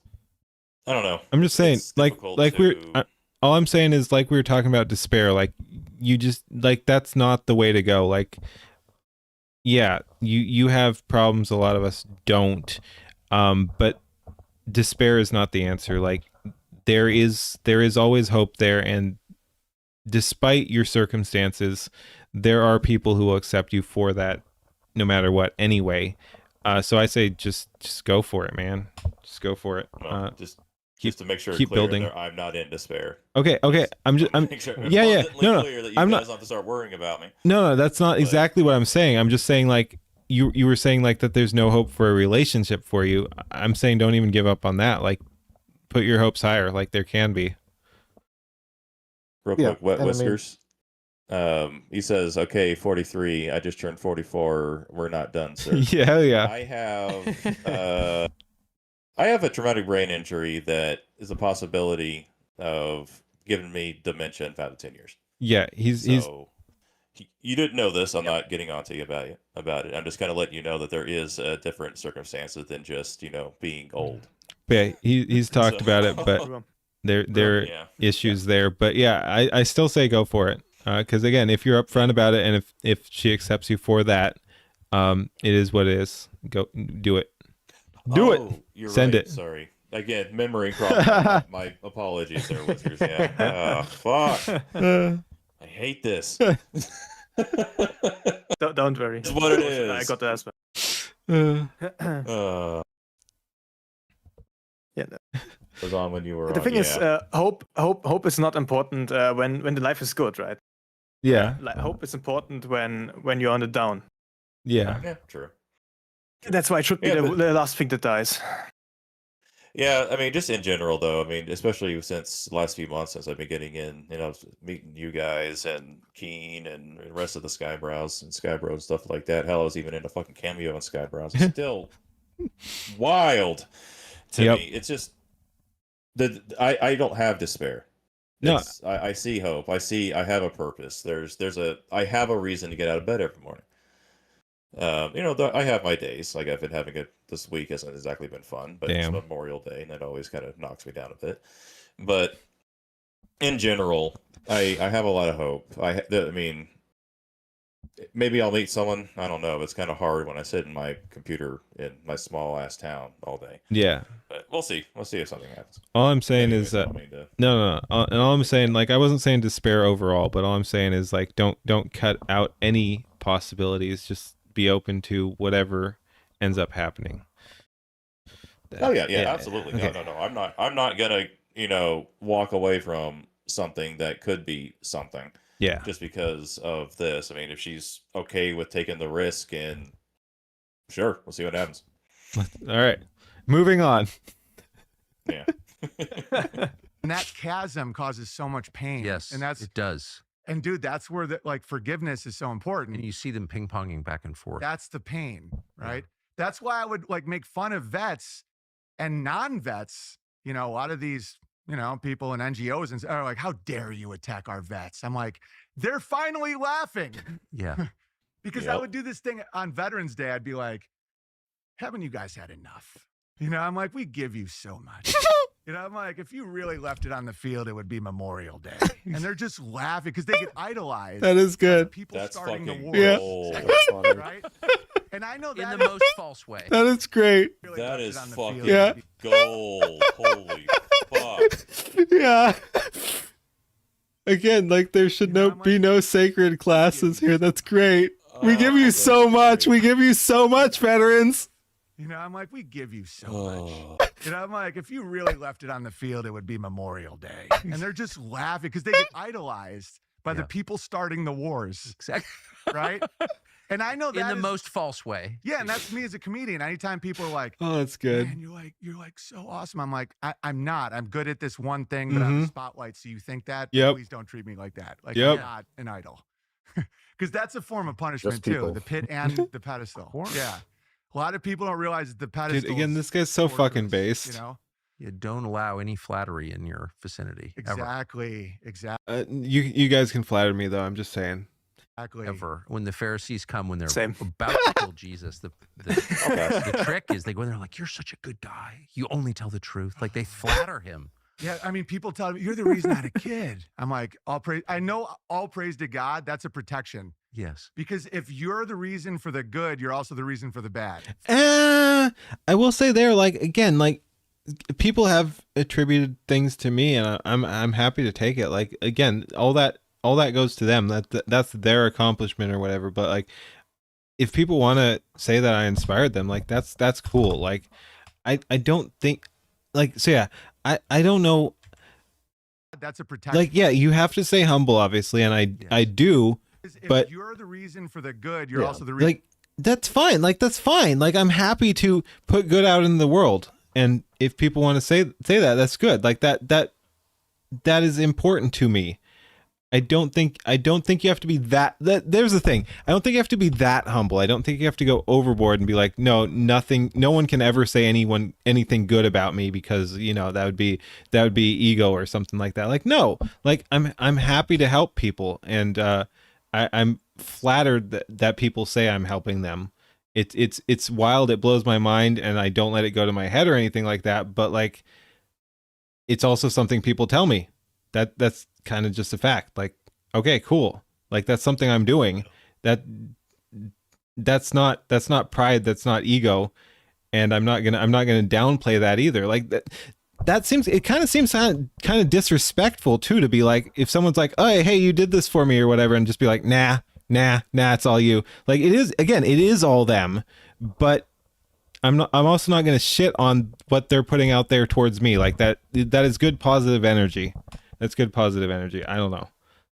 I don't know. I'm just saying, It's like difficult all I'm saying is, like we were talking about despair, like, you just, like, that's not the way to go. Like, yeah, you have problems, a lot of us don't, but despair is not the answer. Like, there is always hope there, and despite your circumstances, there are people who will accept you for that, no matter what, anyway. So I say just go for it, man. Just go for it. well, just to make sure keep it's clear building. that I'm not in despair. Okay. I'm Make sure it's yeah. abundantly No, clear that you I'm guys not. don't have to start worrying about me. No, that's not But- exactly what I'm saying. I'm just saying, like, you were saying like that there's no hope for a relationship for you. I'm saying don't even give up on that. Like, put your hopes higher. Like there can be. Real quick, Wet Whiskers. He says, "Okay, 43. I just turned 44. We're not done, sir." Yeah. I have a traumatic brain injury that is a possibility of giving me dementia in 5 to 10 years. Yeah, he's you didn't know this. I'm not getting on to you about it. I'm just kind of letting you know that there is different circumstances than just being old. Yeah, he's talked about it, but there are issues there. But yeah, I still say go for it. Because again, if you're upfront about it, and if she accepts you for that, it is what it is. Go do it. Do it. You're Send right. it. Sorry. Again, memory problem. My apologies there, Whiskers. Yeah. Fuck. I hate this. Don't worry. It's what it is. I got the asthma. Yeah. It was on when you were The on. thing is, hope is not important when the life is good, right? Yeah. Like, hope is important when you're on the down. Yeah. Yeah, true. That's why it should be the last thing that dies. Yeah, I mean, just in general, though. I mean, especially since the last few months, since I've been getting in, meeting you guys and Keen and the rest of the Skybrows and Skybro and stuff like that. Hell, I was even in a fucking cameo on Skybrows. It's still wild to me. It's just I don't have despair. No, I see hope. I have a purpose. I have a reason to get out of bed every morning. I have my days. Like I've been having it this week hasn't exactly been fun, but it's Memorial Day, and that always kind of knocks me down a bit. But in general, I have a lot of hope. I mean, maybe I'll meet someone. I don't know. It's kind of hard when I sit in my computer in my small ass town all day. Yeah. But we'll see. We'll see if something happens. All I'm saying is that no. And all I'm saying, like, I wasn't saying despair overall, but all I'm saying is like don't cut out any possibilities. Just be open to whatever ends up happening. Yeah, absolutely. Okay. No. I'm not gonna walk away from something that could be something. Yeah. Just because of this. I mean, if she's okay with taking the risk, and sure, we'll see what happens. All right. Moving on. Yeah. And that chasm causes so much pain. Yes, and it does. And dude, that's where forgiveness is so important. And you see them ping-ponging back and forth. That's the pain, right? Yeah. That's why I would make fun of vets and non-vets. A lot of these people and NGOs and are like, how dare you attack our vets? I'm like, they're finally laughing. Yeah. Because I would do this thing on Veterans Day. I'd be like, haven't you guys had enough? I'm like, we give you so much. I'm like, if you really left it on the field, it would be Memorial Day. And they're just laughing because they get idolized. That is good. People starting the war. Yeah. That's funny. Right? And I know that in the most false way. That is great. Really that is fucking gold. Holy fuck. Yeah. Again, like there should be no sacred classes here. That's great. We give you so much. We give you so much, veterans. I'm like, we give you so much. I'm like, if you really left it on the field, it would be Memorial Day. And they're just laughing because they get idolized by the people starting the wars. Exactly. Right? And I know that in the most false way. Yeah, and that's me as a comedian. Anytime people are like, "Oh, that's good," and you're like so awesome. I'm like, I'm not. I'm good at this one thing, but I'm the spotlight. So you think that? Yep. Please don't treat me like that. Like I'm not an idol, because that's a form of punishment too. The pit and the pedestal. Yeah, a lot of people don't realize that the pedestal. Dude, again, this guy's so fucking based. You don't allow any flattery in your vicinity. Exactly. Ever. Exactly. You guys can flatter me though. I'm just saying. Exactly. Ever. When the Pharisees come, when they're about to kill Jesus, the trick is they go in there like, you're such a good guy. You only tell the truth. Like they flatter him. Yeah, I mean, people tell me you're the reason I had a kid. I'm like, all praise. I know all praise to God. That's a protection. Yes. Because if you're the reason for the good, you're also the reason for the bad. I will say there, like again, like people have attributed things to me, and I'm happy to take it. Like again, all that goes to them. That's their accomplishment or whatever. But like, if people want to say that I inspired them, like that's cool. Like, I don't think, like, so yeah, I don't know. That's a protection. Like, yeah, you have to stay humble, obviously, and I do. If but you're the reason for the good, you're also the reason. Like, that's fine. Like, that's fine. Like, I'm happy to put good out in the world. And if people want to say that, that's good. Like that is important to me. I don't think you have to be that there's the thing. I don't think you have to be that humble. I don't think you have to go overboard and be like, no one can ever say anything good about me because, you know, that would be ego or something like that. Like, no, like I'm happy to help people, and I'm flattered that people say I'm helping them. It's wild. It blows my mind, and I don't let it go to my head or anything like that. But like, it's also something people tell me. That's kind of just a fact. Like, okay, cool. Like, that's something I'm doing. That's not pride. That's not ego. And I'm not gonna downplay that either. Like it kind of seems kind of disrespectful too, to be like, if someone's like, oh, hey, you did this for me or whatever, and just be like, nah, it's all you. Like, it is all them, but I'm also not going to shit on what they're putting out there towards me. Like, that is good positive energy. That's good positive energy. I don't know.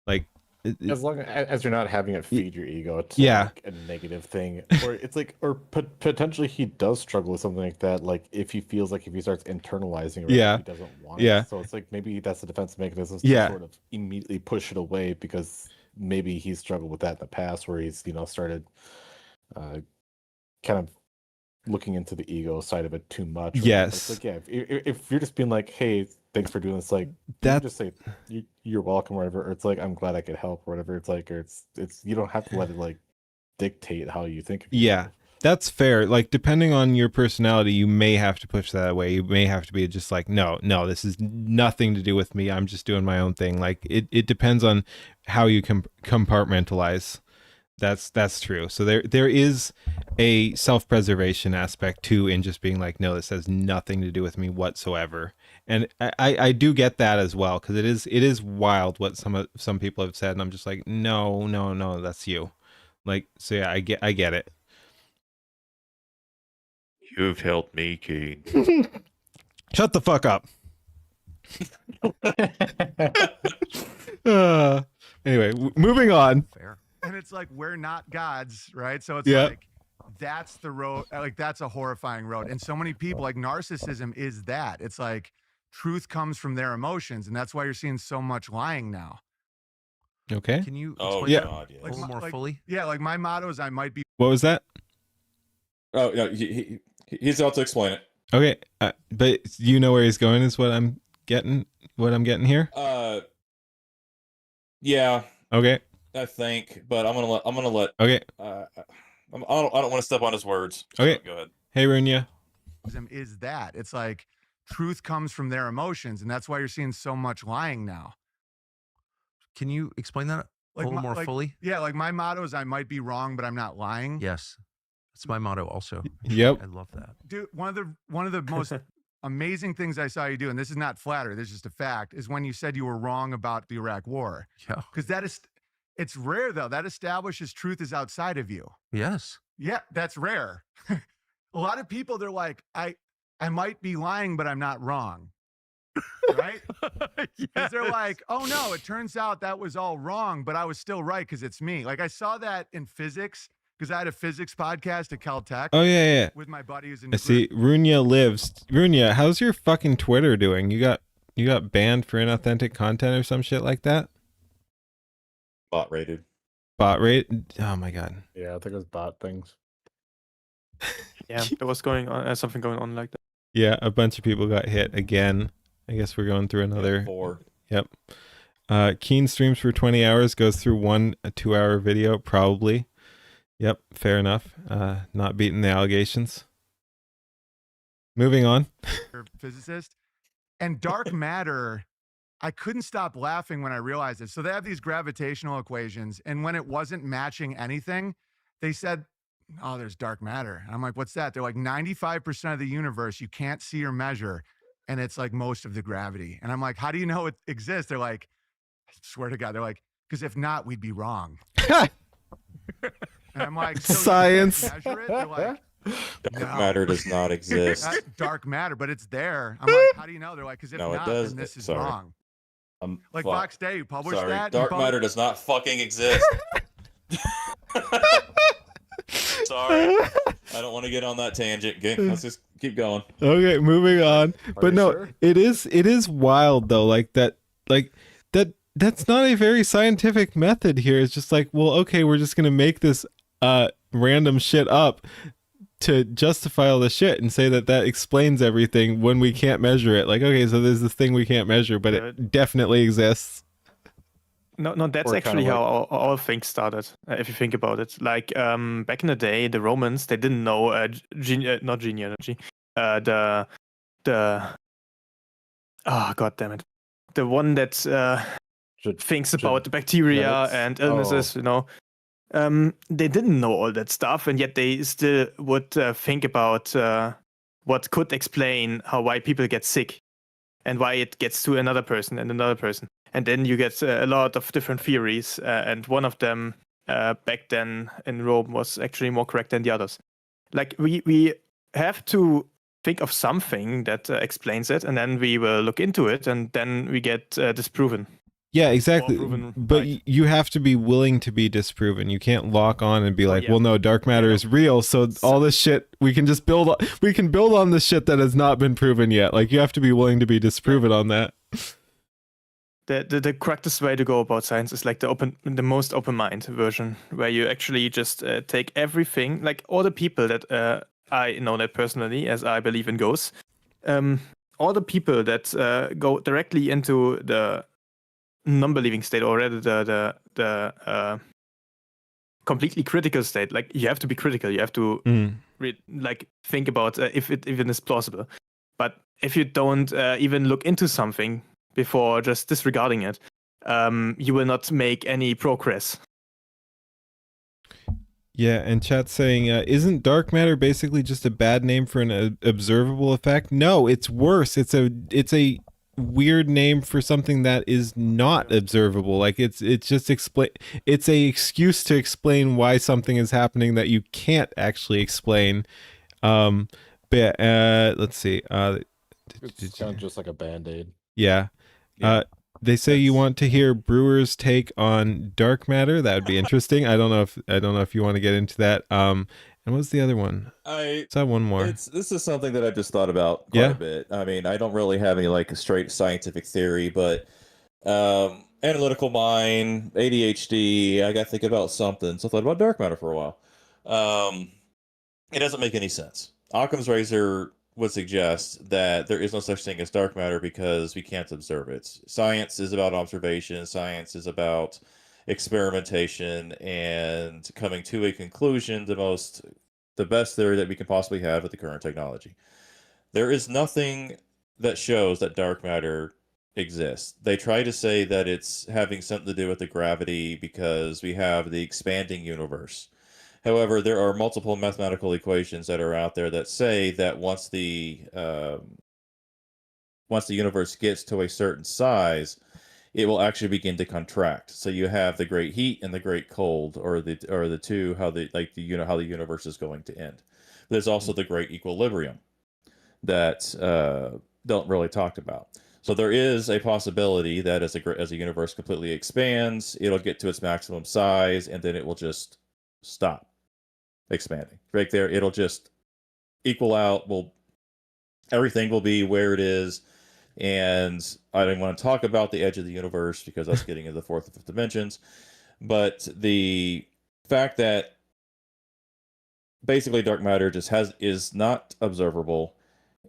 Like, as long as you're not having it feed your ego to like a negative thing, or it's like, or potentially he does struggle with something like that. Like, if he feels like if he starts internalizing, he doesn't want it. So it's like, maybe that's a defense mechanism to sort of immediately push it away, because maybe he's struggled with that in the past, where he's, you know, started kind of looking into the ego side of it too much. Yes. It's like, if you're just being like, hey, thanks for doing this, like, that, just say you're welcome, or whatever, or it's like, I'm glad I could help, or whatever. It's like, or it's you don't have to let it like dictate how you think of yourself. That's fair. Like, depending on your personality, you may have to push that away. You may have to be just like, no, this is nothing to do with me. I'm just doing my own thing. Like, it depends on how you compartmentalize. That's true. So there is a self-preservation aspect too, in just being like, no, this has nothing to do with me whatsoever. And I do get that as well, because it is wild what some people have said, and I'm just like, no, that's you. Like, so yeah, I get it. You've helped me, Keen. Shut the fuck up. Anyway, moving on. Fair. And it's like, we're not gods, right? So it's like, that's the road. Like, that's a horrifying road. And so many people, like, narcissism is that. It's like, truth comes from their emotions, and that's why you're seeing so much lying now. Okay. Can you explain that God, a little more fully? Yeah, like, my motto is, I might be. What was that? Oh, no, he's about to explain it. Okay, but you know where he's going is what I'm getting here? Yeah. Okay. I think, but I'm gonna let. Okay. I don't want to step on his words. Okay. Go ahead. Hey, Runya. Is that it's like, truth comes from their emotions, and that's why you're seeing so much lying now. Can you explain that a little more fully? Yeah, like, my motto is, I might be wrong, but I'm not lying. Yes, that's my motto also. Yep. I love that. Dude, one of the most amazing things I saw you do, and this is not flattery, this is just a fact, is when you said you were wrong about the Iraq War. Yeah. Because it's rare, though. That establishes truth is outside of you. Yes. Yeah, that's rare. A lot of people, they're like, I might be lying, but I'm not wrong. Right? Because they're like, oh no, it turns out that was all wrong, but I was still right because it's me. Like, I saw that in physics, because I had a physics podcast at Caltech. Oh yeah. With my buddies. I see. Runya lives. Runya, how's your fucking Twitter doing? You got banned for inauthentic content or some shit like that? Bot rated. Bot rate? Oh my god. Yeah, I think it was bot things. Yeah, there was something going on like that. Yeah, a bunch of people got hit again. I guess we're going through another. 4. Yep. Keen streams for 20 hours, goes through a 2-hour video, probably. Yep, fair enough. Not beating the allegations. Moving on. Physicist. And dark matter, I couldn't stop laughing when I realized it. So they have these gravitational equations, and when it wasn't matching anything, they said, oh, there's dark matter. And I'm like, what's that? They're like, 95% of the universe you can't see or measure, and it's like most of the gravity. And I'm like, how do you know it exists? They're like, I swear to God, they're like, because if not, we'd be wrong. And I'm like, so science. You can't measure it? They're like, Dark matter does not exist. That's dark matter, but it's there. I'm like, how do you know? They're like, because if No, it not, does. then this is Sorry. wrong. Like, Fuck. Fox Day published Sorry, that. dark matter does not fucking exist. sorry. I don't want to get on that tangent. Okay, let's just keep going. Okay, moving on. But no, sure? it is wild though. That's not a very scientific method here. It's just like, well, okay, we're just gonna make this random shit up to justify all the shit and say that explains everything when we can't measure it. Like, okay, so there's this thing we can't measure, but it definitely exists. No, that's Or actually kinda how all things started. If you think about it, like back in the day, the Romans, they didn't know not genealogy, the god damn it, the one that thinks about the bacteria genetics? and illnesses. They didn't know all that stuff, and yet they still would think about what could explain why people get sick and why it gets to another person and another person. And then you get a lot of different theories, and one of them back then in Rome was actually more correct than the others. Like, we have to think of something that explains it, and then we will look into it, and then we get disproven. Yeah, exactly. proven But right. you have to be willing to be disproven. You can't lock on and be like, yeah. well, no, dark matter is real. So all this shit, we can build on the shit that has not been proven yet. Like, you have to be willing to be disproven on that. The correctest way to go about science is like the most open mind version, where you actually just take everything, like all the people that I know that personally, as I believe in ghosts, all the people that go directly into the non-believing state, or rather the completely critical state. Like, you have to be critical. You have to think about if it even is plausible. But if you don't even look into something before just disregarding it, you will not make any progress. Yeah, and chat's saying, isn't dark matter basically just a bad name for an observable effect? No, it's worse. It's a weird name for something that is not observable. Like, it's just it's a excuse to explain why something is happening that you can't actually explain. But let's see. It's kind of just like a band-aid. Yeah. They say you want to hear Brewer's take on dark matter. That would be interesting. I don't know if you want to get into that. And what's the other one? I saw one more. This is something that I've just thought about quite a bit. I mean, I don't really have any like a straight scientific theory, but analytical mind, ADHD, I got to think about something. So I thought about dark matter for a while. It doesn't make any sense. Occam's razor would suggest that there is no such thing as dark matter because we can't observe it. Science is about observation. Science is about experimentation and coming to a conclusion, the best theory that we can possibly have with the current technology. There is nothing that shows that dark matter exists. They try to say that it's having something to do with the gravity because we have the expanding universe. However, there are multiple mathematical equations that are out there that say that once the universe gets to a certain size, it will actually begin to contract. So you have the great heat and the great cold, or the two, how the universe is going to end. There's also the great equilibrium that don't really talk about. So there is a possibility that as a universe completely expands, it'll get to its maximum size, and then it will just stop expanding. Right there, it'll just equal out. Everything will be where it is. And I don't want to talk about the edge of the universe because that's getting into the fourth and fifth dimensions. But the fact that basically dark matter just is not observable,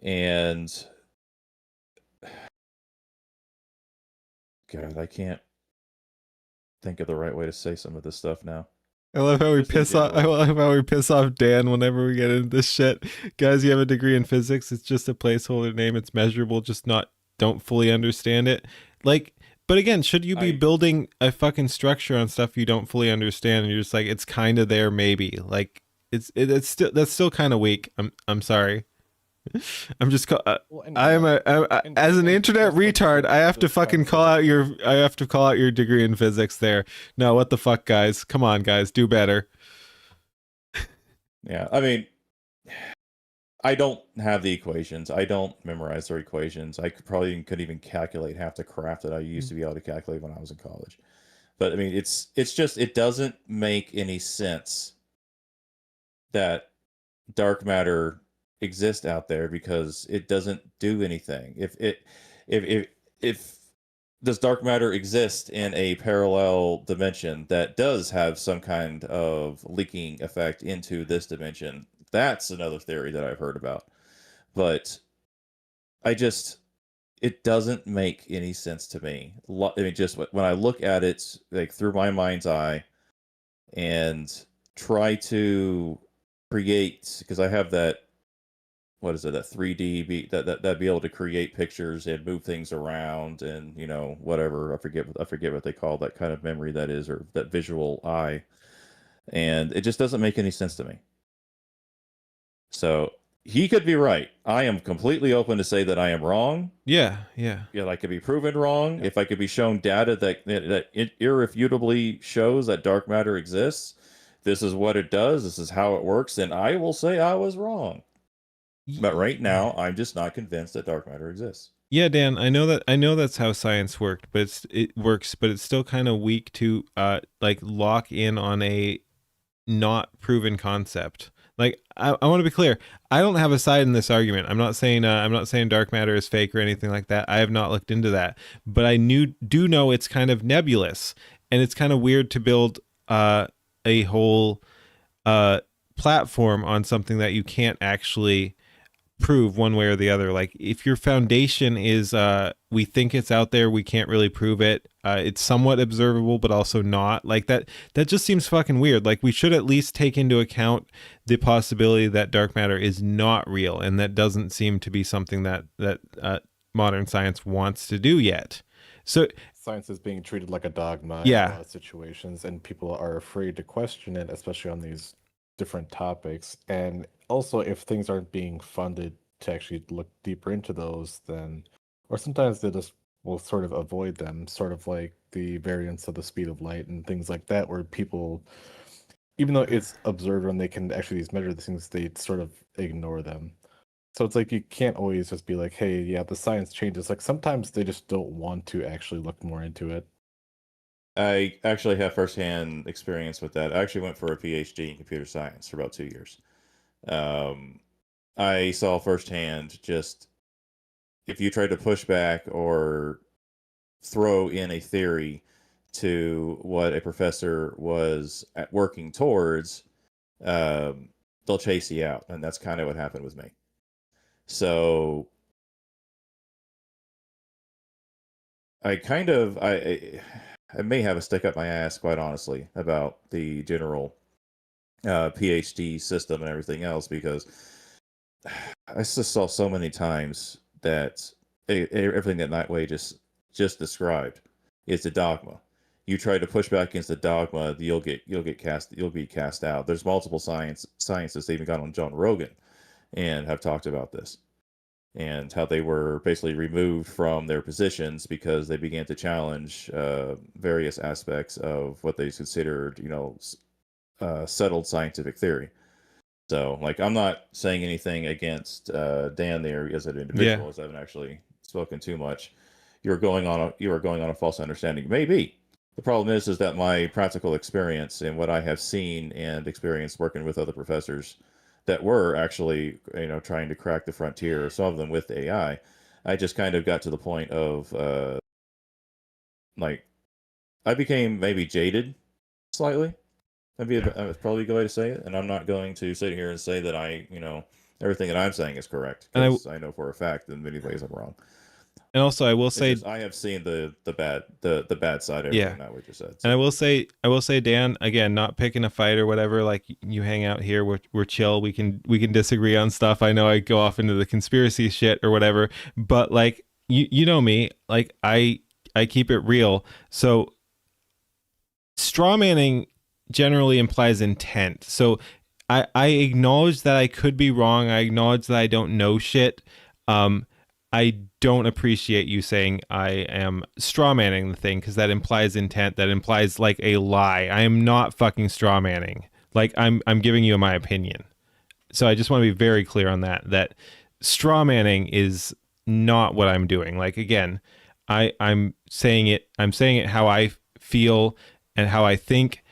and God, I can't think of the right way to say some of this stuff now. I love how we piss off Dan whenever we get into this shit. Guys, you have a degree in physics. It's just a placeholder name. It's measurable. Just don't fully understand it. Like, but again, should you be building a fucking structure on stuff you don't fully understand and you're just like, it's kind of there, maybe. Like, that's still kind of weak. I'm sorry. I'm just as an internet retard, I have to fucking call out your degree in physics there. No, what the fuck, guys? Come on, guys, do better. Yeah, I mean, I don't have the equations. I don't memorize their equations. I couldn't even calculate half the crap that I used to be able to calculate when I was in college. But I mean, it's just, it doesn't make any sense that dark matter exists out there because it doesn't do anything. If does dark matter exist in a parallel dimension that does have some kind of leaking effect into this dimension? That's another theory that I've heard about. But it doesn't make any sense to me. I mean, just when I look at it like through my mind's eye and try to create, because I have that, what is it, that 3D that be able to create pictures and move things around and whatever, I forget what they call that kind of memory that is, or that visual eye, and it just doesn't make any sense to me. So he could be right. I am completely open to say that I am wrong. Yeah. I could be proven wrong. If I could be shown data that irrefutably shows that dark matter exists, this is what it does, this is how it works, then I will say I was wrong. But right now, I'm just not convinced that dark matter exists. Yeah, Dan, I know that's how science worked, but it works, but it's still kind of weak to like lock in on a not proven concept. Like I want to be clear, I don't have a side in this argument. I'm not saying dark matter is fake or anything like that. I have not looked into that, but I do know it's kind of nebulous, and it's kind of weird to build a whole platform on something that you can't actually prove one way or the other. Like if your foundation is we think it's out there, we can't really prove it, it's somewhat observable but also not, like that just seems fucking weird. Like we should at least take into account the possibility that dark matter is not real, and that doesn't seem to be something that modern science wants to do yet. So science is being treated like a dogma in a lot of situations, and people are afraid to question it, especially on these different topics. And also, if things aren't being funded to actually look deeper into those, then, or sometimes they just will sort of avoid them, sort of like the variance of the speed of light and things like that, where people, even though it's observed and they can actually measure the things, they sort of ignore them. So it's like you can't always just be like, hey, yeah, the science changes. Like sometimes they just don't want to actually look more into it. I actually have firsthand experience with that. I actually went for a PhD in computer science for about 2 years. I saw firsthand just if you try to push back or throw in a theory to what a professor was working towards, they'll chase you out. And that's kind of what happened with me. So I may have a stick up my ass, quite honestly, about the general PhD system and everything else, because I just saw so many times that everything that Nightway just described is a dogma. You try to push back against the dogma, you'll be cast out. There's multiple scientists even got on John Rogan and have talked about this, and how they were basically removed from their positions because they began to challenge various aspects of what they considered, settled scientific theory. So, like, I'm not saying anything against Dan there as an individual, as I haven't actually spoken too much. You are going on a false understanding. Maybe. The problem is that my practical experience and what I have seen and experienced working with other professors that were actually, trying to crack the frontier, some of them with AI, I just kind of got to the point of, I became maybe jaded slightly. That's probably a good way to say it. And I'm not going to sit here and say that everything that I'm saying is correct, because I know for a fact that in many ways I'm wrong. And also, I will say, I have seen the bad side of everything that we just said. So. And I will say, Dan, again, not picking a fight or whatever. Like, you hang out here, we're chill. We can disagree on stuff. I know I go off into the conspiracy shit or whatever, but like you know me, like I keep it real. So straw manning generally implies intent. So I acknowledge that I could be wrong. I acknowledge that I don't know shit. I don't appreciate you saying I am straw manning the thing, because that implies intent. That implies like a lie. I am not fucking straw manning. Like I'm giving you my opinion. So I just want to be very clear on that straw manning is not what I'm doing. Like, again, I'm saying it how I feel and how I think,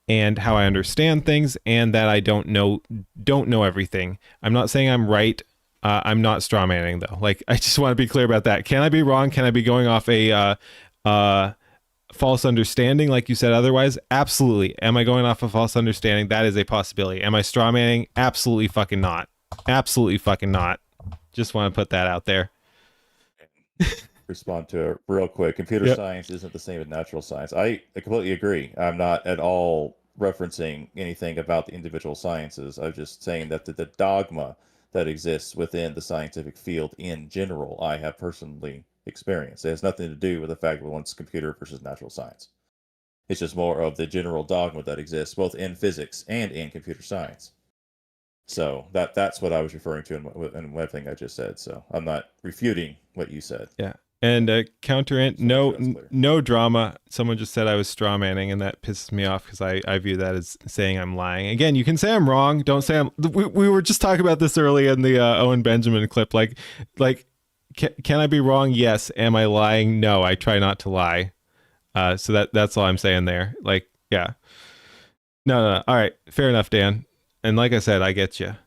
and how I understand things, and that I don't know everything. I'm not saying I'm right. I'm not strawmanning though. Like, I just want to be clear about that. Can I be wrong? Can I be going off a false understanding, like you said? Otherwise, absolutely. Am I going off a false understanding? That is a possibility. Am I strawmanning? Absolutely fucking not. Absolutely fucking not. Just want to put that out there. Respond to it real quick. Computer science isn't the same as natural science. I completely agree. I'm not at all referencing anything about the individual sciences. I'm just saying that the dogma that exists within the scientific field in general, I have personally experienced. It has nothing to do with the fact that one's computer versus natural science. It's just more of the general dogma that exists both in physics and in computer science. So that's what I was referring to in everything I just said. So I'm not refuting what you said. Yeah. And counterant, no drama. Someone just said I was strawmanning, and that pisses me off because I view that as saying I'm lying. Again, you can say I'm wrong. Don't say I'm. We were just talking about this early in the Owen Benjamin clip. Like, can I be wrong? Yes. Am I lying? No. I try not to lie. So that's all I'm saying there. Like, yeah. No. All right. Fair enough, Dan. And like I said, I get you.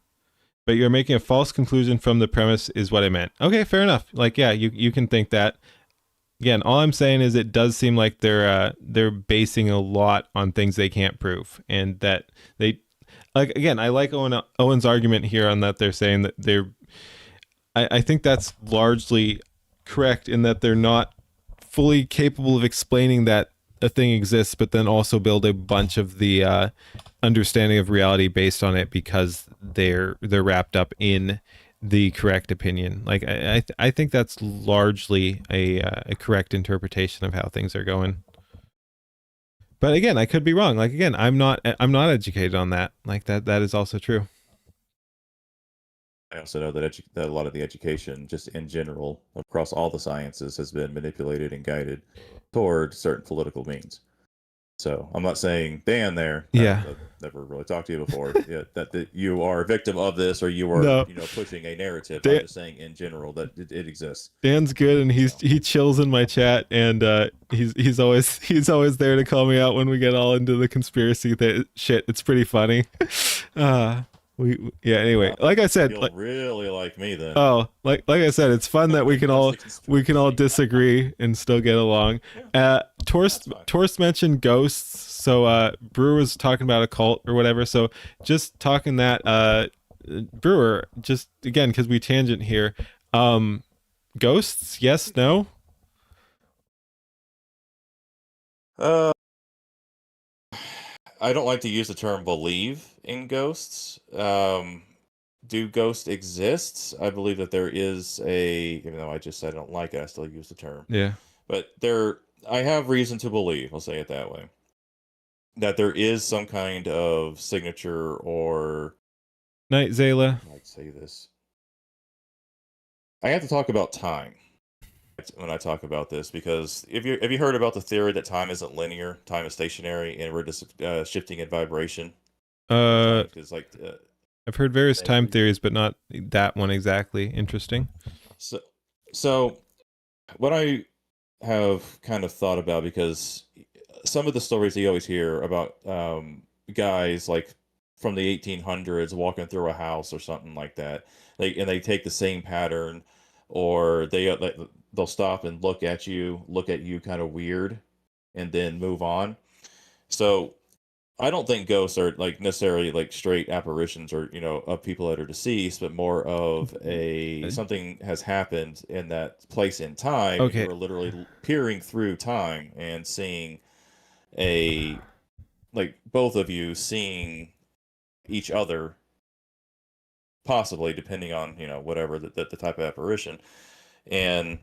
But you're making a false conclusion from the premise is what I meant. Okay, fair enough. Like, yeah, you can think that. Again, all I'm saying is it does seem like they're basing a lot on things they can't prove, and that they, like, again, I like Owen's argument here on that. They're saying that I think that's largely correct in that they're not fully capable of explaining that a thing exists, but then also build a bunch of the understanding of reality based on it because they're wrapped up in the correct opinion. Like, I think that's largely a correct interpretation of how things are going. But again, I could be wrong. Like, again, I'm not educated on that. Like, that is also true. I also know that a lot of the education, just in general, across all the sciences, has been manipulated and guided toward certain political means. So I'm not saying Dan there. Yeah. I've never really talked to you before. Yeah, that you are a victim of this, or you are pushing a narrative. I'm just saying in general that it exists. Dan's good, and he chills in my chat, and he's always there to call me out when we get all into the conspiracy shit. It's pretty funny. Anyway, like I said, really like me then. Oh, like I said, it's fun that we can all disagree and still get along. Torst mentioned ghosts, so Brewer was talking about a cult or whatever. So just talking that, Brewer, just again because we tangent here. Ghosts? Yes? No? I don't like to use the term believe in ghosts. Do ghosts exist? I believe that there is even though I just said I don't like it, I still use the term. Yeah. But I have reason to believe, I'll say it that way, that there is some kind of signature or... Night, Zayla. I might say this. I have to talk about time when I talk about this, because have you heard about the theory that time isn't linear, time is stationary, and we're just shifting in vibration? I've heard various time theories, but not that one exactly. Interesting. So what I have kind of thought about, because some of the stories you always hear about guys like from the 1800s walking through a house or something like that, they take the same pattern, or they'll stop and look at you kind of weird, and then move on. So I don't think ghosts are like necessarily like straight apparitions or of people that are deceased, but more of something has happened in that place in time. Okay. You're literally peering through time and seeing both of you seeing each other, possibly depending on whatever the type of apparition. And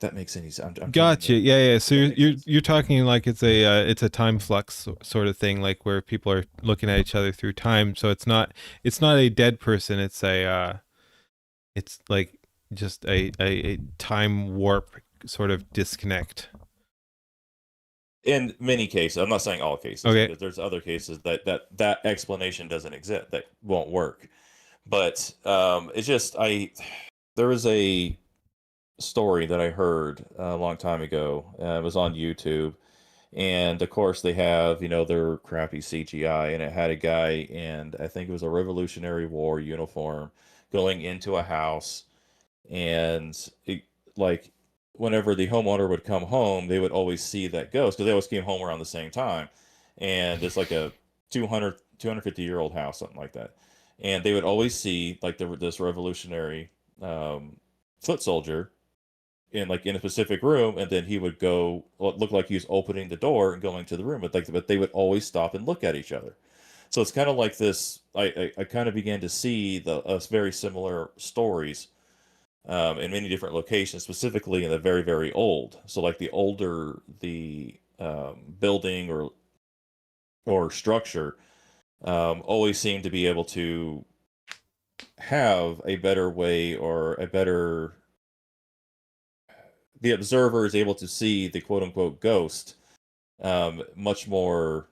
that makes any sense. Gotcha. Yeah. So you're talking like it's a time flux sort of thing, like where people are looking at each other through time. So it's not a dead person. It's like just a time warp sort of disconnect. In many cases, I'm not saying all cases. Okay. Because there's other cases that explanation doesn't exist, that won't work. But it's just there was a story that I heard a long time ago. It was on YouTube, And of course, they have, their crappy CGI, and it had a guy in, I think it was a Revolutionary War uniform, going into a house, and like whenever the homeowner would come home, they would always see that ghost because they always came home around the same time, and it's like a 250-year-old house, something like that, and they would always see like this revolutionary foot soldier in a specific room, and then he would go look like he was opening the door and going to the room, but they would always stop and look at each other. So it's kind of like this. I kind of began to see the very similar stories in many different locations, specifically in the very, very old. So like the older the building or structure, always seemed to be able to have a better way or a better. The observer is able to see the quote unquote ghost much more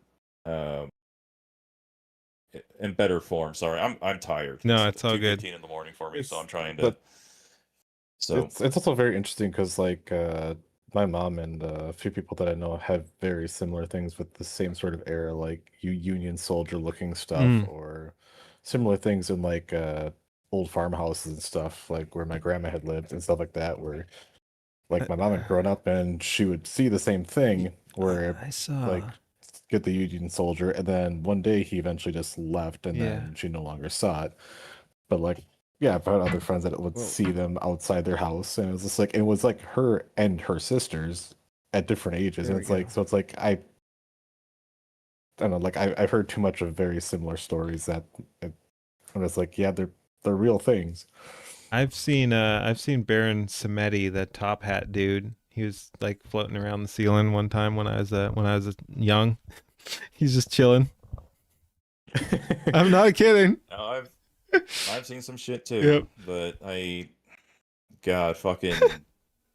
in better form. Sorry, I'm tired. No, it's all good. 2:15 in the morning for me, so I'm It's- trying to. but So it's also very interesting because like my mom and a few people that I know have very similar things with the same sort of era, like Union soldier looking stuff, or similar things in like old farmhouses and stuff, like where my grandma had lived and stuff like that, where like my mom had grown up and she would see the same thing where I saw like get the Union soldier, and then one day he eventually just left, and Yeah. then she no longer saw it. But like, yeah, I've had other friends that would see them outside their house, and it was just like it was like her and her sisters at different ages, There and we it's like go. so it's like I don't know, like I've heard too much of very similar stories that I'm just like, yeah, they're real things. I've seen Baron Samedi, the top hat dude. He was like floating around the ceiling one time when I was young. He's just chilling. I'm not kidding. no, I've seen some shit too, Yep. but God, fucking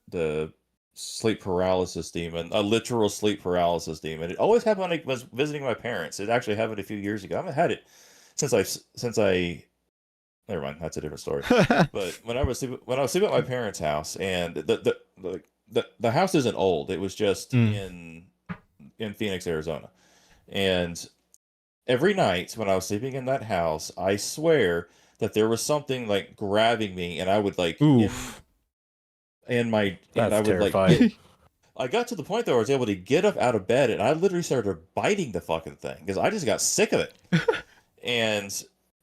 the sleep paralysis demon, a literal sleep paralysis demon. It always happened when I was visiting my parents. It actually happened a few years ago. I haven't had it since I. Never mind, that's a different story. But when I was sleeping at my parents' house, and the house isn't old. It was just in Phoenix, Arizona, and every night when I was sleeping in that house, I swear that there was something like grabbing me, and I would like Oof. and I That's would like terrifying. I got to the point that I was able to get up out of bed, and I literally started biting the fucking thing because I just got sick of it. And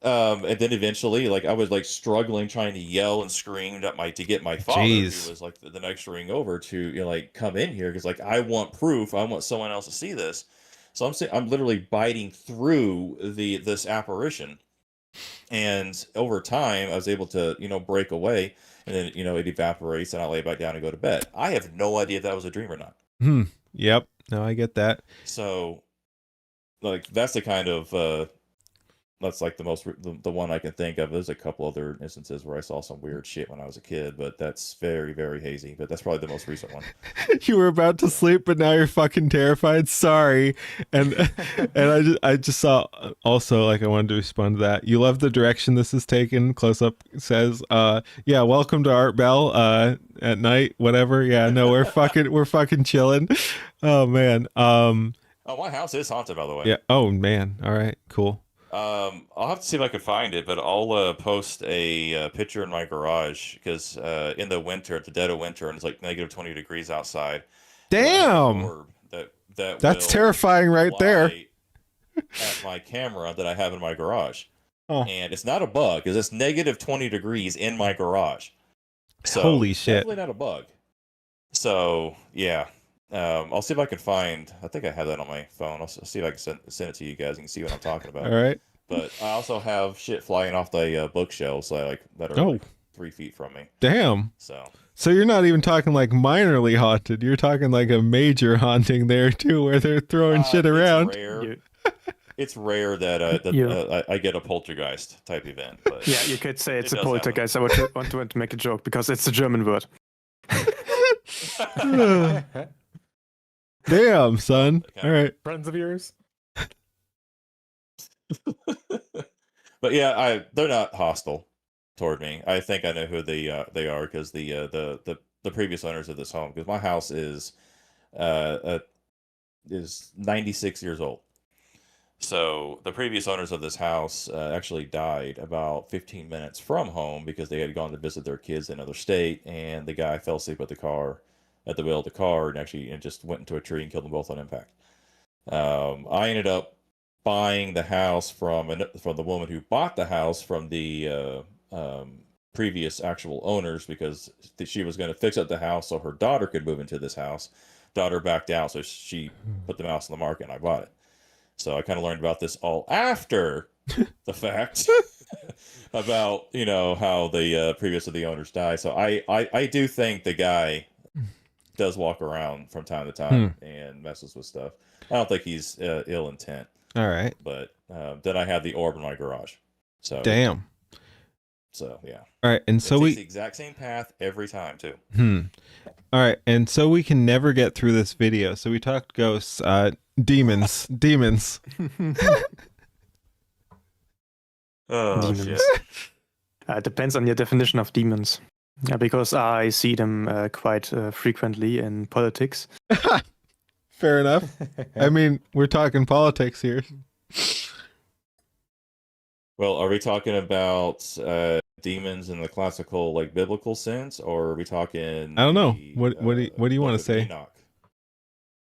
then eventually, like I was like struggling, trying to yell and scream to get my father, Jeez. who was like the next ring over, to like come in here because like I want proof. I want someone else to see this. So I'm literally biting through this apparition, and over time I was able to break away, and then it evaporates, and I lay back down and go to bed. I have no idea if that was a dream or not. Yep. No, I get that. So like that's the kind of that's like the one I can think of. There's a couple other instances where I saw some weird shit when I was a kid, but that's very, very hazy. But that's probably the most recent one. You were about to sleep, but now you're fucking terrified. Sorry. And I just saw also, like, I wanted to respond to that. You love the direction this is taken. Close up says, yeah, welcome to Art Bell at night, whatever. Yeah, no, we're fucking chilling. Oh man. Oh, my house is haunted, by the way. Yeah. Oh man. All right. Cool. I'll have to see if I can find it, but I'll post a picture in my garage because in the winter, at the dead of winter, and it's like negative 20 degrees outside. Damn. That's That's terrifying right there. At my camera that I have in my garage, Oh. and it's not a bug because it's negative 20 degrees in my garage. So Holy shit. Definitely not a bug. So yeah. I'll see if I can find. I think I have that on my phone. I'll see if I can send it to you guys. You can see what I'm talking about. All right. But I also have shit flying off the bookshelves that are like 3 feet from me. Damn. So you're not even talking like minorly haunted. You're talking like a major haunting there too, where they're throwing shit around. It's rare. It's rare that I get a poltergeist type event. But Yeah, you could say it's it a does poltergeist. I want to make a joke because it's a German word. Damn, son. All right. Friends of yours? But yeah, they're not hostile toward me. I think I know who they are because the previous owners of this home, because my house is is 96 years old. So the previous owners of this house actually died about 15 minutes from home because they had gone to visit their kids in another state, and the guy fell asleep at the wheel of the car, and actually just went into a tree and killed them both on impact. I ended up buying the house from the woman who bought the house from the previous actual owners, because she was going to fix up the house so her daughter could move into this house. Daughter backed out, so she put the house on the market, and I bought it. So I kind of learned about this all after the fact about, how the previous of the owners died. So I do think the guy does walk around from time to time and messes with stuff. I don't think he's ill intent. All right. But then I have the orb in my garage. So damn. So yeah. All right, and so takes the exact same path every time too. All right, and so we can never get through this video. So we talked ghosts, demons. Oh Demons. shit. It depends on your definition of demons. Yeah, because I see them quite frequently in politics. Fair enough. I mean, we're talking politics here. Well, are we talking about demons in the classical, like, biblical sense, or are we talking? I don't know. the, What do you want to Book of say? Enoch?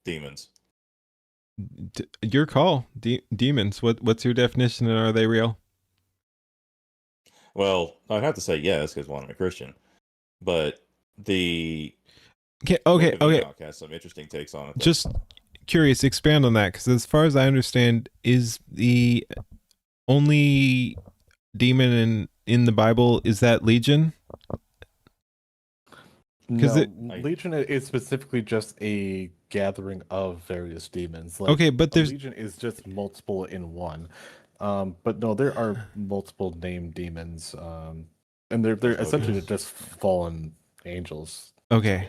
Demons. Your call. Demons. What's your definition, and are they real? Well, I'd have to say yes, because I'm a Christian, but the Okay. Book of Enoch has some interesting takes on it. though. Just curious, expand on that, because as far as I understand, is the only demon in the Bible, is that Legion? No, it- Legion is specifically just a gathering of various demons. Like, Okay, but a there's Legion is just multiple in one. But no, there are multiple named demons, and they're There's essentially Odious. just fallen angels. okay.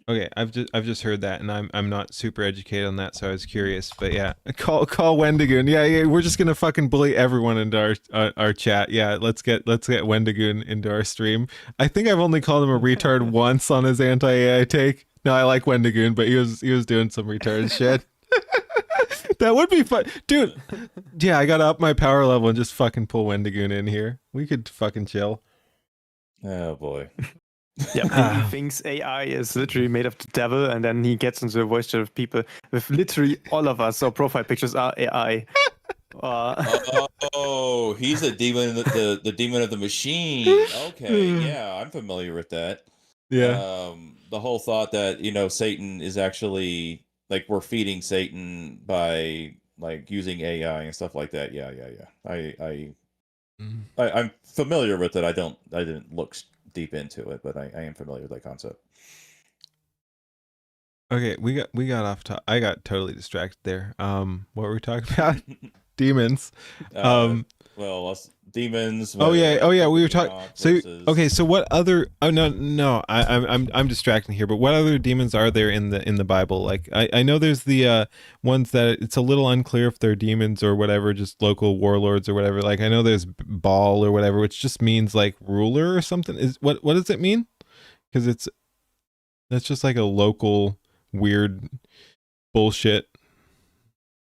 I've just heard that, and I'm not super educated on that, so I was curious. But yeah, call Wendigoon. Yeah, we're just gonna fucking bully everyone into our chat. Yeah, let's get Wendigoon into our stream. I think I've only called him a retard once on his anti-AI take. No, I like Wendigoon, but he was doing some retard shit. That would be fun, dude. Yeah, I gotta up my power level and just fucking pull Wendigoon in here. We could fucking chill. Oh boy. Yeah, he thinks AI is literally made of the devil, and then he gets into the voice chat of people with literally all of us. Our profile pictures are AI. Oh, he's a demon, the demon of the machine. Okay, yeah, I'm familiar with that. Yeah. The whole thought that Satan is actually, like, we're feeding Satan by, like, using AI and stuff like that. Yeah. I'm familiar with it. I didn't look deep into it, but I am familiar with that concept. Okay, we got off top. I got totally distracted there. What were we talking about? Demons. Well, demons. Oh yeah. We were talking. Enoch So versus- okay. So what other? Oh no. I'm distracting here. But what other demons are there in the Bible? Like I know there's the ones that it's a little unclear if they're demons or whatever, just local warlords or whatever. Like I know there's Baal or whatever, which just means like ruler or something. Is what does it mean? Because that's just like a local weird bullshit.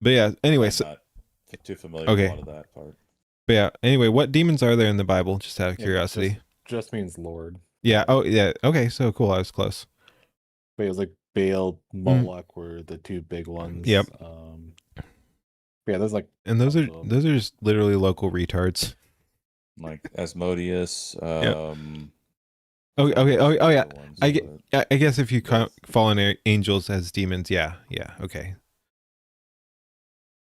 But yeah. Anyway, I'm so not too familiar Okay. with a lot of that part. but yeah. Anyway, what demons are there in the Bible? Just out of Yeah, curiosity. just means Lord. Yeah. Oh, yeah. Okay. So cool. I was close. But it was like Baal, Moloch were the two big ones. Yep. Yeah, there's like And those are tons of them. those are just literally local retards. Like Asmodeus. Okay. Oh yeah. other ones, I get. but- I guess if you Yes. fallen angels as demons, yeah. Okay.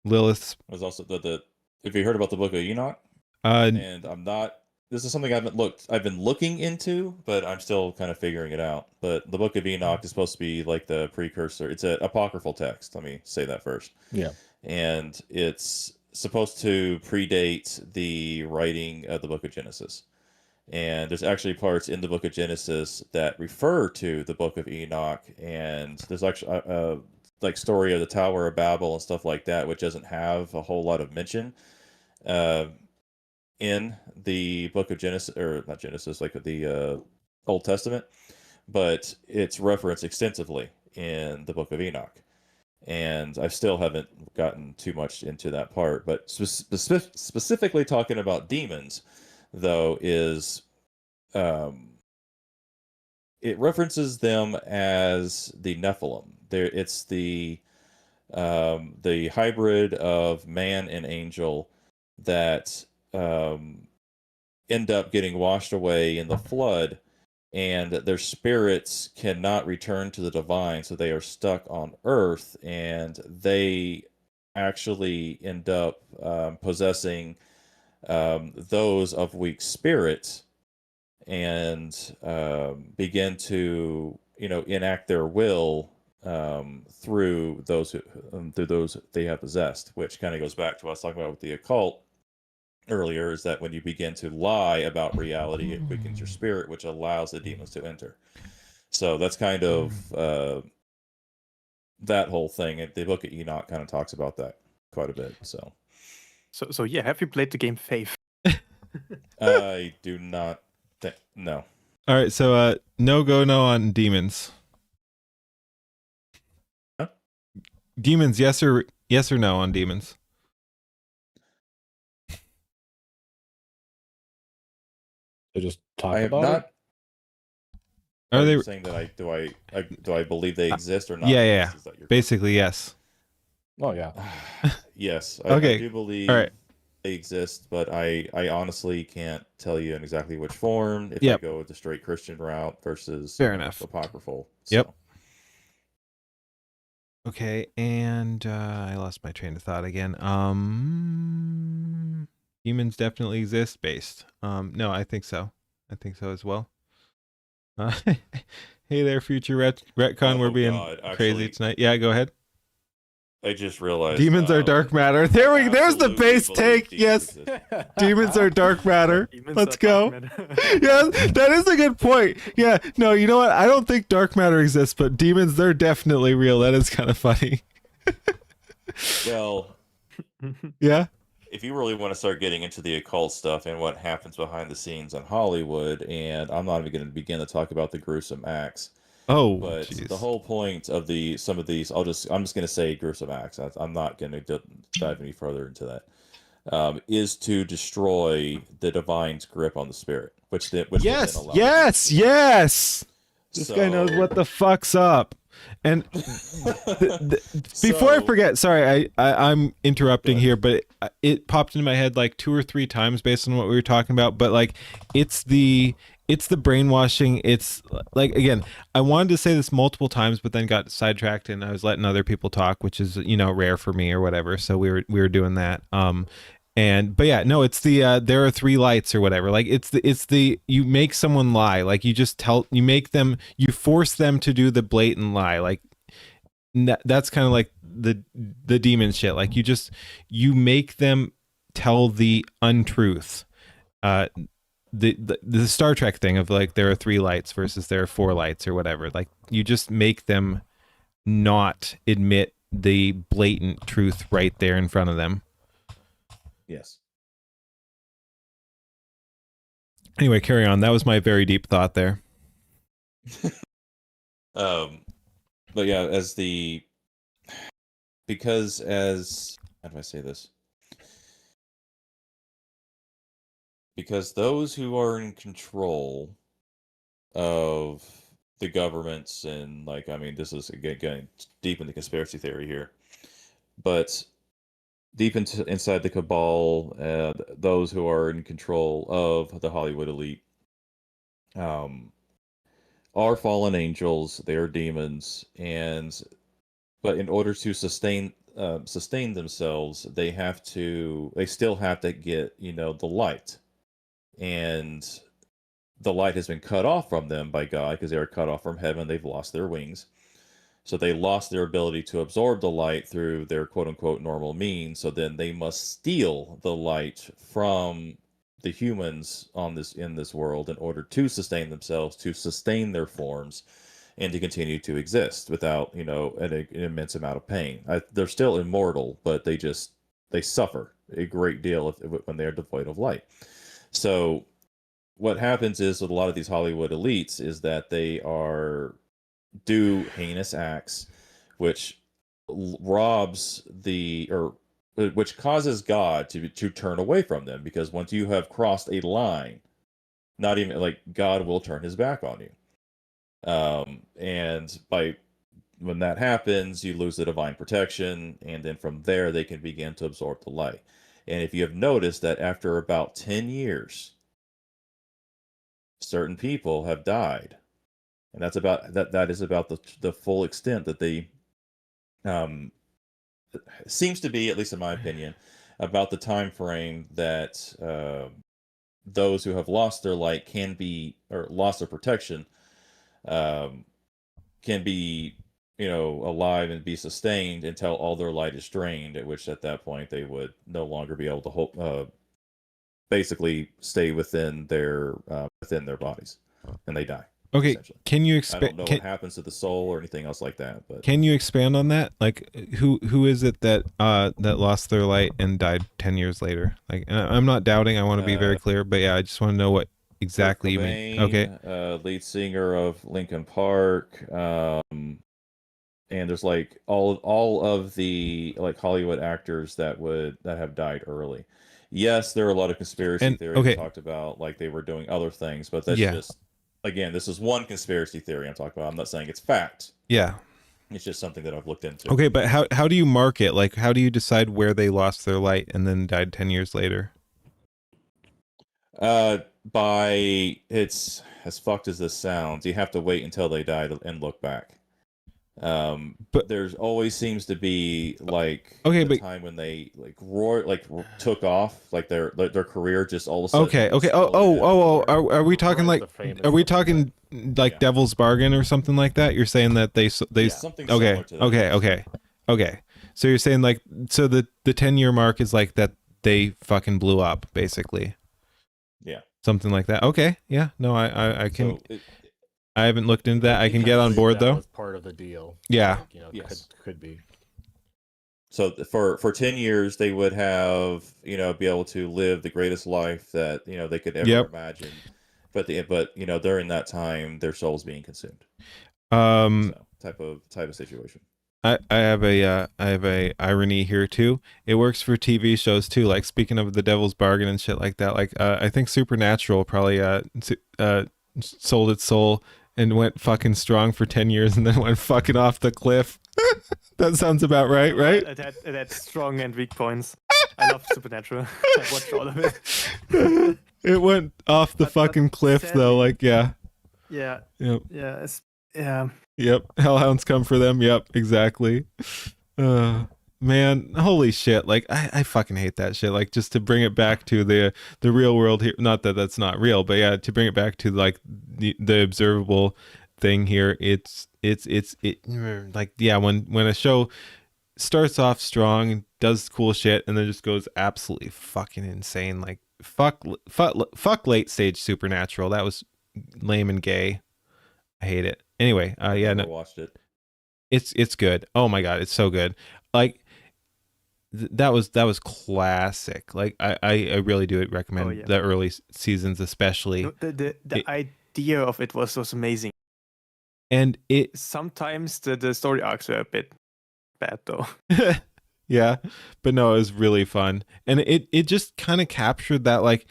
Lilith. There's also the. If you heard about the Book of Enoch, Uh. and I'm not. This is something I've been looking into, but I'm still kind of figuring it out. But the Book of Enoch is supposed to be like the precursor. It's an apocryphal text. Let me say that first. Yeah. And it's supposed to predate the writing of the Book of Genesis. And there's actually parts in the Book of Genesis that refer to the Book of Enoch, and there's actually like story of the Tower of Babel and stuff like that, which doesn't have a whole lot of mention in the Book of Genesis, or not Genesis, like the Old Testament, but it's referenced extensively in the Book of Enoch. And I still haven't gotten too much into that part. But specifically talking about demons, though, is it references them as the Nephilim. It's the hybrid of man and angel that end up getting washed away in the flood, and their spirits cannot return to the divine, so they are stuck on earth, and they actually end up possessing those of weak spirits, and begin to enact their will through those they have possessed, which kind of goes back to what I was talking about with the occult earlier, is that when you begin to lie about reality, it weakens your spirit, which allows the demons to enter. So that's kind of that whole thing. And the Book of Enoch kind of talks about that quite a bit. So yeah, have you played the game Faith? I do not think, no. All right, so no on demons. Huh? Demons, yes or no on demons? They just talk I have about not. Are Are they you saying that do I believe they exist or not? Yeah. Is that your Basically, yes. it. Oh yeah. Yes, Okay. I do believe All right. they exist, but I honestly can't tell you in exactly which form, if Yep. I go with the straight Christian route versus Fair enough. apocryphal. Yep. So. Okay, and I lost my train of thought again. Demons definitely exist based. No, I think so. I think so as well. Hey there, future retcon. We're being crazy tonight. Yeah, go ahead. I just realized Demons are dark matter. There's the base take. Yes. Demons are dark matter. Let's go. Yeah, that is a good point. Yeah, no, you know what? I don't think dark matter exists, but demons, they're definitely real. That is kind of funny. Well, yeah. If you really want to start getting into the occult stuff and what happens behind the scenes in Hollywood, and I'm not even going to begin to talk about the gruesome acts. Oh, but geez. The whole point of some of these, I'm just going to say gruesome acts. I'm not going to dive any further into that. Is to destroy the divine's grip on the spirit, which yes. This guy knows what the fuck's up. And before I forget, sorry, I'm interrupting here, but it popped into my head like 2 or 3 times based on what we were talking about. But like, it's the brainwashing. It's like, again, I wanted to say this multiple times, but then got sidetracked and I was letting other people talk, which is, rare for me or whatever. So we were doing that. But yeah, no, it's the there are 3 lights or whatever. Like it's the you make someone lie. Like you force them to do the blatant lie. Like that's kind of like the demon shit. Like you make them tell the untruth. The Star Trek thing of like there are 3 lights versus there are 4 lights or whatever. Like you just make them not admit the blatant truth right there in front of them. Yes. Anyway, carry on. That was my very deep thought there. But yeah, how do I say this? Because those who are in control of the governments and this is getting deep into conspiracy theory here, but deep inside the cabal, those who are in control of the Hollywood elite are fallen angels. They are demons, but in order to sustain themselves, they still have to get the light, and the light has been cut off from them by God because they are cut off from heaven. They've lost their wings. So they lost their ability to absorb the light through their quote-unquote normal means. So then they must steal the light from the humans in this world in order to sustain themselves, to sustain their forms, and to continue to exist without an immense amount of pain. They're still immortal, but they suffer a great deal when they are devoid of light. So what happens is with a lot of these Hollywood elites is that they are do heinous acts, which robs which causes God to turn away from them, because once you have crossed a line, not even like God will turn his back on you. And when that happens, you lose the divine protection, and then from there they can begin to absorb the light. And if you have noticed that after about 10 years, certain people have died, and that is about the full extent that they seems to be, at least in my opinion, about the time frame that those who have lost their light can be, or lost their protection, can be, alive and be sustained until all their light is drained, at that point they would no longer be able to basically stay within their bodies, and they die. Okay, can you I expand? don't know what happens to the soul or anything else like that, but can you expand on that? Like, who is it that lost their light and died 10 years later? Like, and I'm not doubting. I want to be very clear, but yeah, I just want to know what exactly you mean. Okay, lead singer of Linkin Park, and there's like all of the like Hollywood actors that have died early. Yes, there are a lot of conspiracy theories that talked about like they were doing other things, but that's just, again, this is one conspiracy theory I'm talking about. I'm not saying it's fact. Yeah. It's just something that I've looked into. Okay, but how do you mark it? Like, how do you decide where they lost their light and then died 10 years later? It's as fucked as this sounds, you have to wait until they die and look back. But there's always seems to be like a time when they took off, like their career just all of a sudden. Okay. Are we talking like? Are we talking like Devil's Bargain or something like that? You're saying that they something similar to that. Okay. So you're saying like, so the 10-year mark is like that they fucking blew up, basically. Yeah. Something like that. Okay. Yeah. No, I can. So I haven't looked into that. I can get on board though. Was part of the deal. Yeah. Yes. Could be. So for 10 years they would have, be able to live the greatest life that, they could ever imagine. But during that time their soul's being consumed. Type of situation. I have a irony here too. It works for TV shows too. Like, speaking of the Devil's Bargain and shit like that. Like, I think Supernatural probably sold its soul and went fucking strong for 10 years and then went fucking off the cliff. That sounds about right? It had strong and weak points. I love Supernatural. I watched all of it. It went off the fucking cliff sadly, though. Like, yeah. Yeah. Yep. Yeah. Yeah. Yep. Hellhounds come for them. Yep. Exactly. Man, holy shit. Like, I fucking hate that shit. Like, just to bring it back to the real world here. Not that that's not real, but yeah, to bring it back to like the observable thing here. It's like, yeah, when a show starts off strong and does cool shit and then just goes absolutely fucking insane. Like, fuck late stage Supernatural. That was lame and gay. I hate it. Anyway, yeah, I never watched it. It's good. Oh my god, it's so good. Like, that was classic. Like, I really do recommend the early seasons, especially. The idea of it was amazing. And it sometimes the story arcs were a bit bad though. Yeah, but no, it was really fun, and it just kind of captured that. Like,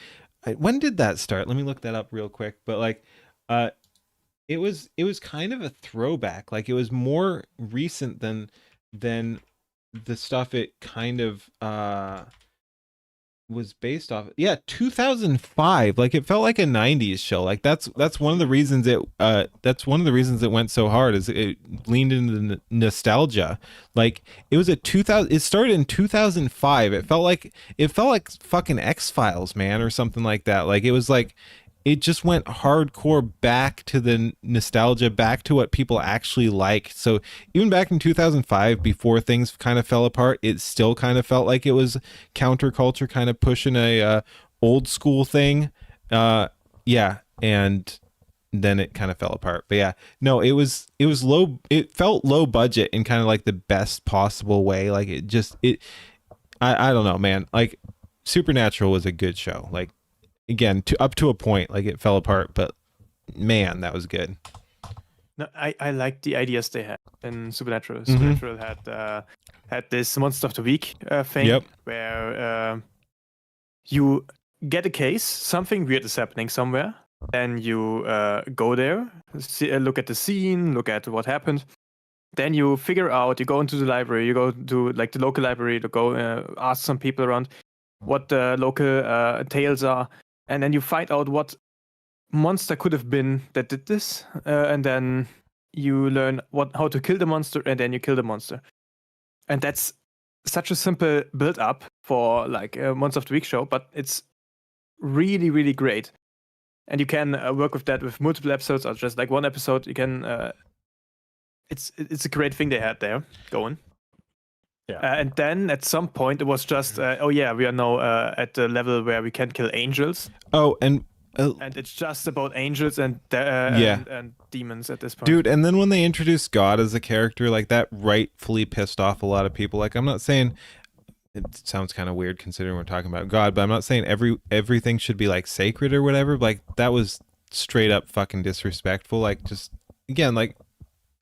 when did that start? Let me look that up real quick. But like, it was kind of a throwback. Like, it was more recent than the stuff it kind of was based off. Yeah, 2005. Like, it felt like a 90s show. Like, that's one of the reasons it went so hard, is it leaned into nostalgia. Like, it started in 2005. It felt like fucking X-Files, man, or something like that. Like, it was like, it just went hardcore back to the nostalgia, back to what people actually like. So even back in 2005, before things kind of fell apart, it still kind of felt like it was counterculture, kind of pushing a old school thing. Yeah, and then it kind of fell apart. But yeah, no, it was low. It felt low budget in kind of like the best possible way. Like, I don't know, man. Like, Supernatural was a good show. Like, again, up to a point. Like, it fell apart, but man, that was good. No, I like the ideas they had in Supernatural. Mhm. Supernatural had this Monster of the Week thing Yep. where you get a case, something weird is happening somewhere, then you go there, look at the scene, look at what happened. Then you figure out, you go into the library, you go to like the local library to go ask some people around what the local tales are, and then you find out what monster could have been that did this, and then you learn how to kill the monster, and then you kill the monster. And that's such a simple build up for like a Monster of the Week show, but it's really, really great. And you can work with that with multiple episodes or just like one episode. You can. It's a great thing they had there going. Yeah. And then at some point it was just oh yeah, we are now at the level where we can kill angels. Oh, and it's just about angels and and demons at this point. Dude, and then when they introduced God as a character, like that rightfully pissed off a lot of people. Like I'm not saying it sounds kind of weird considering we're talking about God, but I'm not saying everything should be like sacred or whatever. Like that was straight up fucking disrespectful. Like just again, like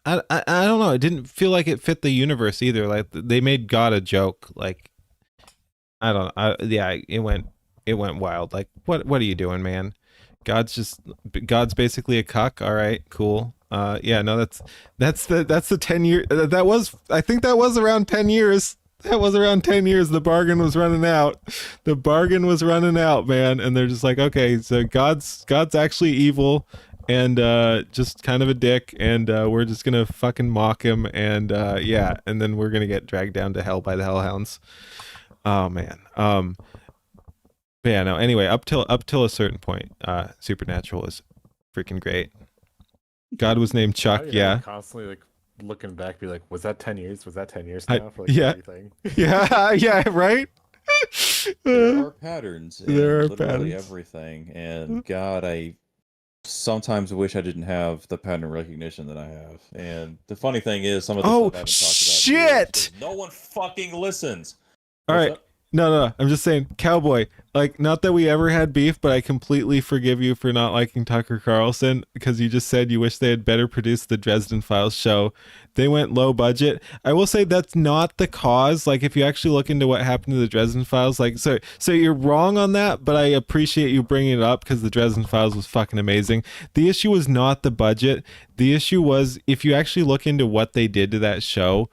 I don't know. It didn't feel like it fit the universe either. Like they made God a joke. Like I don't know. Yeah, it went wild. Like what are you doing, man? God's basically a cuck. All right, cool. Yeah, no, that's the 10 year. I think that was around 10 years. That was around 10 years. The bargain was running out. The bargain was running out, man. And they're just like, okay, so God's actually evil and just kind of a dick, and we're just gonna fucking mock him, and yeah, and then we're gonna get dragged down to hell by the hellhounds. Oh man. But yeah, no. Anyway, up till a certain point, Supernatural is freaking great. God was named Chuck. Yeah. Constantly like looking back, be like, was that 10 years? Was that 10 years now for like yeah. everything? yeah, right. There are patterns. In There are literally patterns. everything, and God, I sometimes wish I didn't have the pattern recognition that I have. And the funny thing is, some of the stuff I haven't talked about. in years, Shit! 'cause no one fucking listens. All What's right. up? No. I'm just saying, Cowboy. Like, not that we ever had beef, but I completely forgive you for not liking Tucker Carlson because you just said you wish they had better produced the Dresden Files show. They went low budget. I will say that's not the cause. Like, if you actually look into what happened to the Dresden Files, like, so you're wrong on that, but I appreciate you bringing it up because the Dresden Files was fucking amazing. The issue was not the budget. The issue was if you actually look into what they did to that show,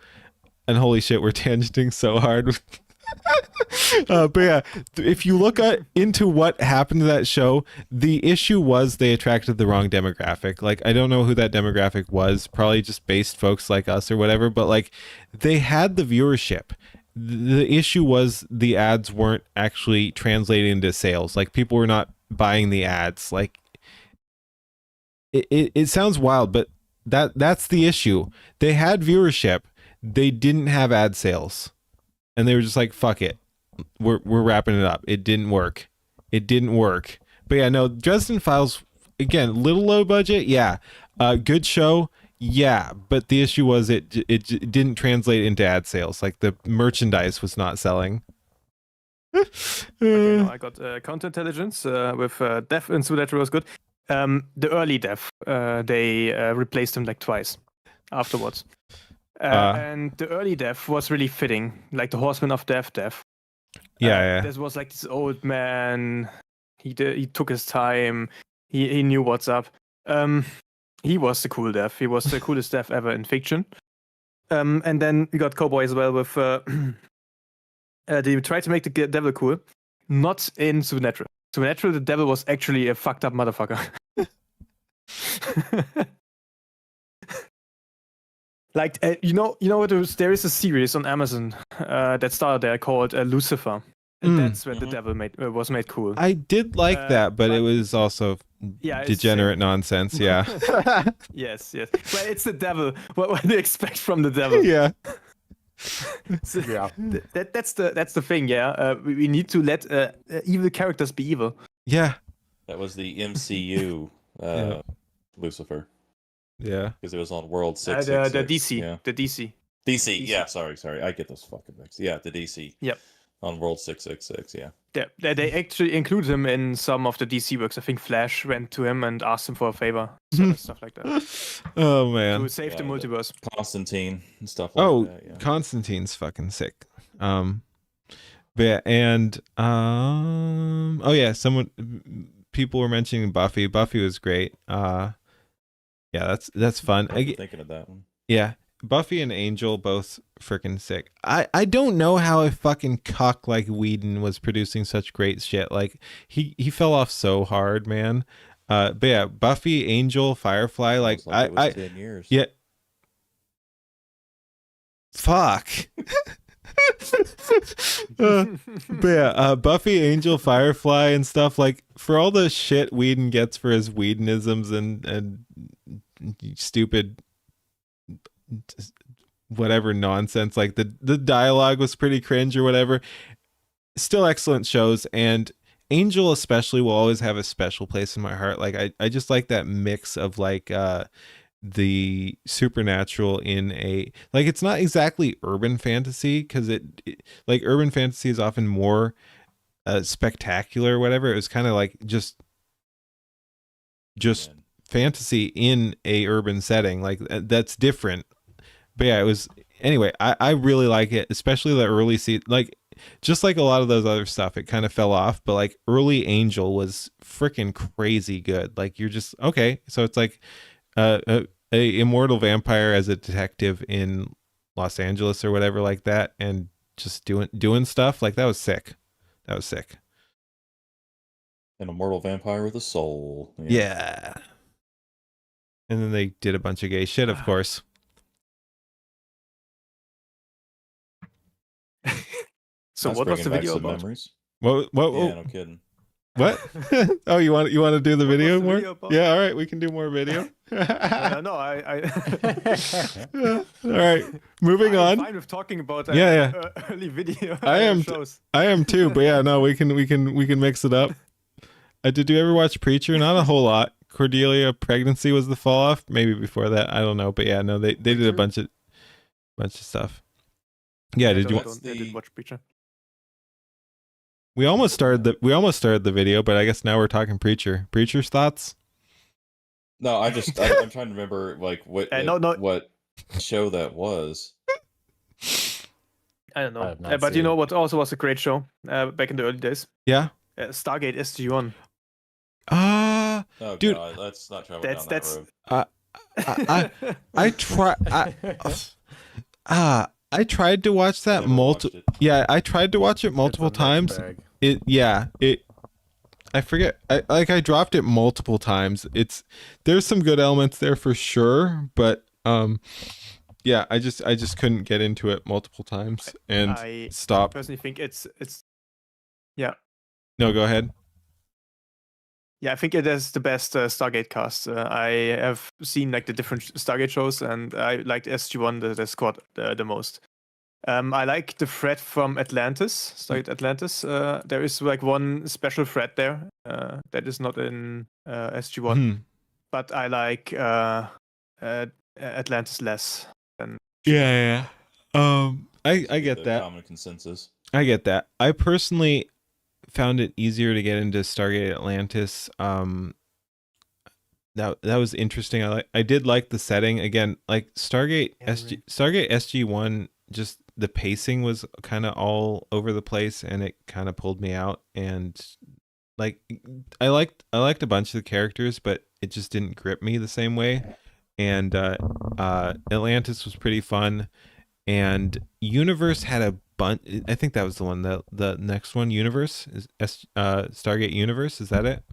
and holy shit, we're tangenting so hard. But yeah, if you look into what happened to that show, the issue was they attracted the wrong demographic. Like, I don't know who that demographic was, probably just based folks like us or whatever, but like they had the viewership. The issue was the ads weren't actually translating into sales. Like people were not buying the ads. Like it sounds wild, but that's the issue. They had viewership, they didn't have ad sales. And they were just like, fuck it. We're wrapping it up. It didn't work. But yeah, no, Dresden Files, again, little low budget, yeah. Good show, yeah. But the issue was it didn't translate into ad sales. Like the merchandise was not selling. Okay, no, I got counterintelligence with Dev and Supernatural was good. The early Dev, they replaced him like twice afterwards. And the early Death was really fitting, like the Horseman of Death. Yeah. This was like this old man. He took his time. He knew what's up. He was the cool Death. He was the coolest Death ever in fiction. And then we got Cowboy as well with. They tried to make the devil cool, not in Supernatural. Supernatural, the devil was actually a fucked up motherfucker. Like you know what? There is a series on Amazon that started there called Lucifer, and that's when the devil was made cool. I did like that, but it was also degenerate nonsense. Yeah. yes. Well, it's the devil. What do you expect from the devil? Yeah. So, yeah. That's the thing. Yeah. We need to let evil characters be evil. Yeah. That was the MCU Lucifer. Yeah, because it was on World 6. The DC. Yeah. The DC. DC. Yeah, sorry. I get those fucking mixed. Yeah, the DC. Yep. on World 666. Yeah. They actually include him in some of the DC works. I think Flash went to him and asked him for a favor, stuff like that. Oh man, To save the multiverse. Constantine and stuff like that. Yeah. Constantine's fucking sick. But yeah, and oh yeah, people were mentioning Buffy. Buffy was great. Yeah, that's fun. I'm thinking of that one. Yeah, Buffy and Angel both freaking sick. I don't know how a fucking cuck like Whedon was producing such great shit. Like he fell off so hard, man. But yeah, Buffy, Angel, Firefly, like it was 10 years. Yeah. Fuck. But yeah, Buffy, Angel, Firefly, and stuff, like for all the shit Whedon gets for his Whedonisms and stupid whatever nonsense, like the dialogue was pretty cringe or whatever, still excellent shows. And Angel especially will always have a special place in my heart. Like I just like that mix of like the supernatural in a, like, it's not exactly urban fantasy, because it like urban fantasy is often more spectacular or whatever. It was kind of like just fantasy in a urban setting, like that's different. But yeah, it was, anyway, I really like it, especially the early season. Like just like a lot of those other stuff, it kind of fell off, but like early Angel was freaking crazy good. Like you're just okay, so it's like a immortal vampire as a detective in Los Angeles or whatever like that, and just doing stuff like that was sick. That was sick. An immortal vampire with a soul. Yeah. And then they did a bunch of gay shit, of course. So what was the video about? Memories. What? Yeah, no kidding. What? Oh, you want to do the video more? Video Yeah, all right, we can do more video. No, I All right, moving on. I'm fine with talking about early video. I am shows. I am too, but yeah, no, we can mix it up. Did you ever watch Preacher? Not a whole lot. Cordelia pregnancy was the fall off. Maybe before that, I don't know, but yeah, no, they did a bunch of stuff. Yeah, did you? I did watch Preacher. We almost started the video, but I guess now we're talking Preacher. Preacher's thoughts? No, I'm trying to remember like what what show that was. I don't know, but you know what also was a great show back in the early days? Yeah, Stargate SG-1. Oh, dude, God, let's not travel down that road. I tried to watch that I tried to watch it multiple times. I forget. I dropped it multiple times. There's some good elements there for sure, but yeah, I just couldn't get into it multiple times and stop. I personally think it's yeah. No, go ahead. Yeah, I think it is the best Stargate cast. I have seen like the different Stargate shows, and I liked SG-1 the squad the most. I like the thread from Atlantis, Stargate Atlantis. There is like one special thread there that is not in SG-1, but I like Atlantis less than. Yeah. I get that. Common consensus. I get that. I personally found it easier to get into Stargate Atlantis. That was interesting. I did like the setting. Again, like Stargate SG-1, just the pacing was kind of all over the place, and it kind of pulled me out. And like I liked a bunch of the characters, but it just didn't grip me the same way. And Atlantis was pretty fun, and Universe had a bunch. I think that was the one. The next one, Universe, is Stargate Universe. Is that it?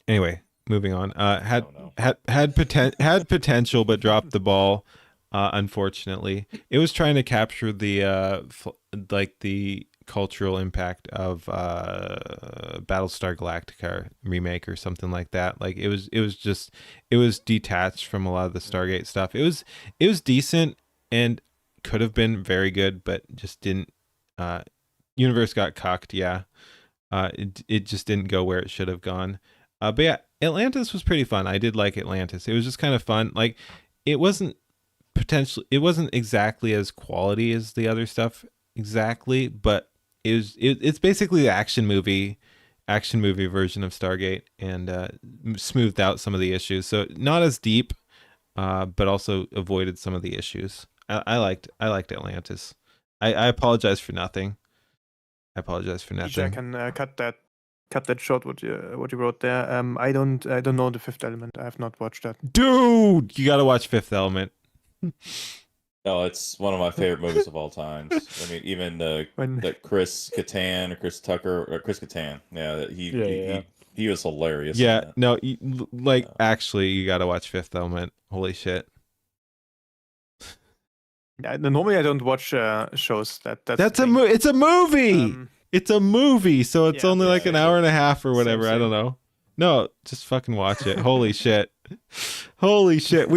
Anyway, moving on. Had potential, but dropped the ball. Unfortunately, it was trying to capture the like the cultural impact of Battlestar Galactica remake or something like that. Like it was detached from a lot of the Stargate stuff. It was decent and could have been very good, but just didn't. Universe got cocked. Yeah, it just didn't go where it should have gone. But yeah, Atlantis was pretty fun. I did like Atlantis. It was just kind of fun. Like it wasn't potentially, it wasn't exactly as quality as the other stuff exactly, but it's basically the action movie version of Stargate, and smoothed out some of the issues. So not as deep, but also avoided some of the issues. I liked Atlantis. I apologize for nothing. I can cut that short. What you wrote there. I don't know The Fifth Element. I have not watched that. Dude, you got to watch Fifth Element. Oh, it's one of my favorite movies of all times. I mean, even that Chris Kattan or Chris Tucker or Chris Kattan. Yeah, he was hilarious. Yeah, no, actually, you got to watch Fifth Element. Holy shit. Normally I don't watch shows. It's a movie. It's a movie, so it's only like an hour and a half or whatever. I don't know. No, just fucking watch it. Holy shit. Holy shit.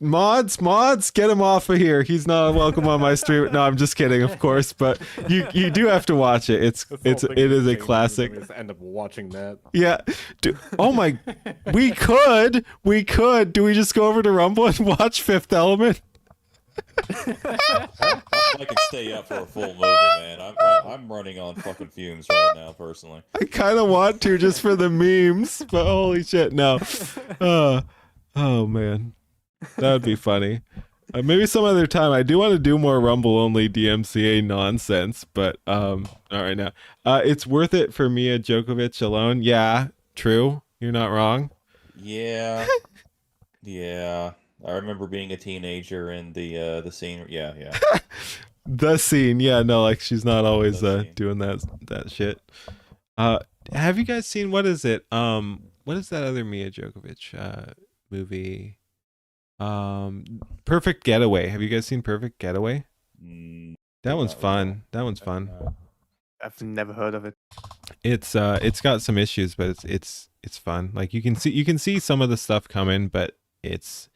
Mods, get him off of here. He's not welcome on my stream. No, I'm just kidding, of course, but you do have to watch it. It is a classic. Just end up watching that. Yeah. Oh my, we could. Do we just go over to Rumble and watch Fifth Element? I can stay up for a full movie, man. I'm running on fucking fumes right now, personally. I kind of want to just for the memes, but holy shit, no. Oh man, that would be funny. Maybe some other time. I do want to do more Rumble only DMCA nonsense, but all right now, it's worth it for Mia Djokovic alone. Yeah, true. You're not wrong. Yeah. I remember being a teenager and the scene. Yeah. The scene. Yeah, no, like she's not always doing that shit. Have you guys seen, what is it? What is that other Mia Djokovic movie? Perfect Getaway. Have you guys seen Perfect Getaway? That one's fun. I've never heard of it. It's got some issues, but it's fun. Like you can see some of the stuff coming, but it's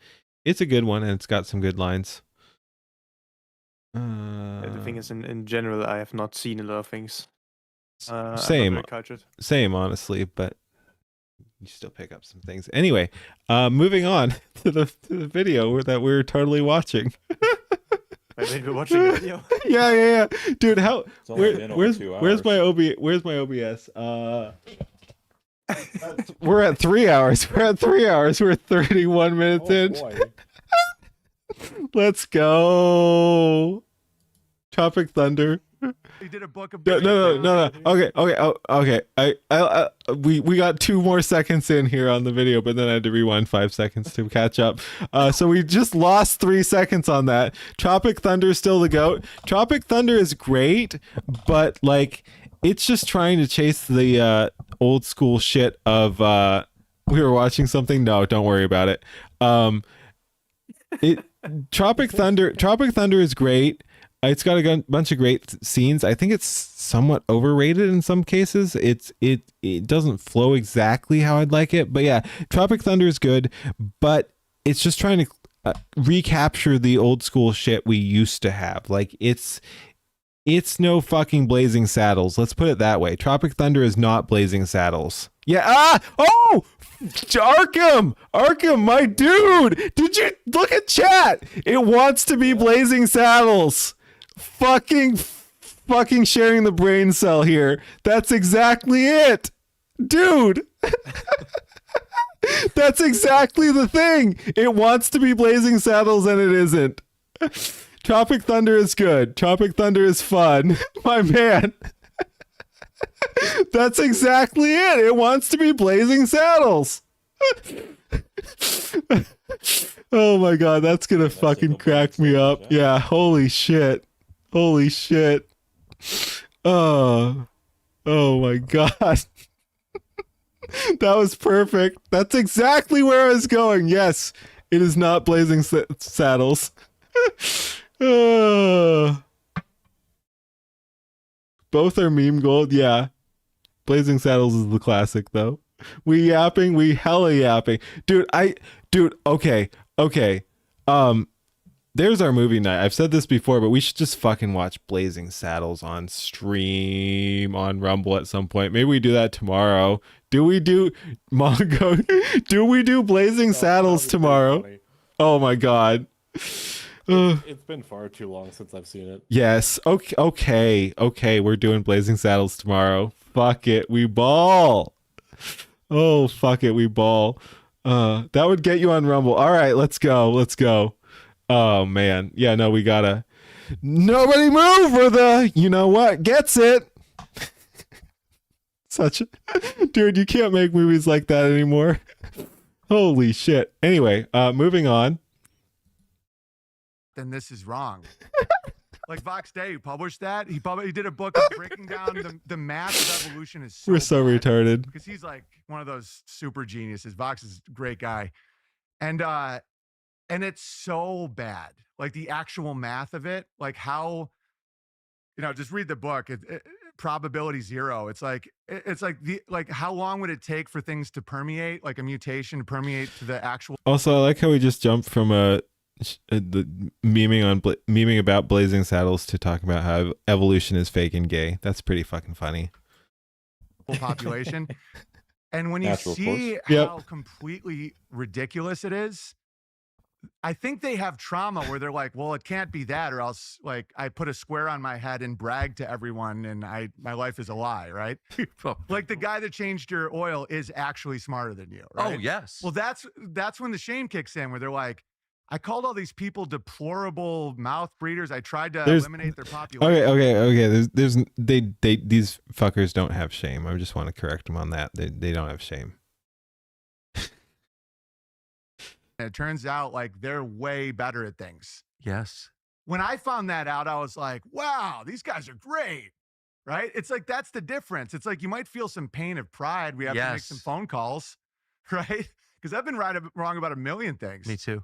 a good one, and it's got some good lines. The thing is, in general, I have not seen a lot of things. Same, honestly, but you still pick up some things. Anyway, moving on to the video that we're totally watching. Wait, we're watching the video? Yeah. Dude, where's my OBS? We're at 3 hours. We're 31 minutes in. Boy. Let's go. Tropic Thunder. He did a book of No. Okay. We got 2 more seconds in here on the video, but then I had to rewind 5 seconds to catch up. So we just lost 3 seconds on that. Tropic Thunder is still the GOAT. Tropic Thunder is great, but like it's just trying to chase the old school shit of we were watching something. No, don't worry about it. Tropic Thunder is great. It's got a bunch of great scenes. I think it's somewhat overrated in some cases. It doesn't flow exactly how I'd like it, but yeah, Tropic Thunder is good, but it's just trying to recapture the old school shit we used to have. Like it's no fucking Blazing Saddles. Let's put it that way. Tropic Thunder is not Blazing Saddles. Yeah. Arkham, my dude. Did you look at chat? It wants to be Blazing Saddles. Fucking sharing the brain cell here. That's exactly it, dude. That's exactly the thing. It wants to be Blazing Saddles and it isn't. Tropic Thunder is good. Tropic Thunder is fun. My man. That's exactly it. It wants to be Blazing Saddles. Oh my god, that's gonna fucking crack me up. Yeah, holy shit. Oh my god. That was perfect. That's exactly where I was going. Yes, it is not Blazing Saddles. Both are meme gold. Yeah, Blazing Saddles is the classic though. We hella yapping, dude. Okay. There's our movie night. I've said this before, but we should just fucking watch Blazing Saddles on stream on Rumble at some point. Maybe we do that tomorrow. Do we do Mongo? Do we do Blazing Saddles tomorrow? Oh my god. It's been far too long since I've seen it. Yes. Okay. We're doing Blazing Saddles tomorrow. Fuck it, we ball. Oh, fuck it, we ball. That would get you on Rumble. All right, let's go. Oh man, yeah, no, we gotta. Nobody move, or the you know what gets it. Dude, you can't make movies like that anymore. Holy shit. Anyway, moving on. Then this is wrong. Like Vox Day, who published that. He did a book breaking down the math of evolution. We're so bad retarded. because he's like one of those super geniuses. Vox is a great guy, and it's so bad. Like the actual math of it, like how, just read the book. Probability zero. It's like how long would it take for things to permeate, like a mutation to permeate to the actual. Also, I like how we just jumped from the memeing about Blazing Saddles to talking about how evolution is fake and gay. That's pretty fucking funny. Population. And when you Natural see how completely ridiculous it is, I think they have trauma where they're like, well, it can't be that, or else like I put a square on my head and brag to everyone and my life is a lie, right? Like the guy that changed your oil is actually smarter than you, right? Oh, yes. Well, that's when the shame kicks in, where they're like, I called all these people deplorable mouth breeders. I tried to eliminate their population. Okay. These fuckers don't have shame. I just want to correct them on that. They don't have shame. And it turns out like they're way better at things. Yes. When I found that out, I was like, wow, these guys are great. Right? It's like, that's the difference. It's like, you might feel some pain of pride. We have to make some phone calls, right? Because I've been wrong about a million things. Me too.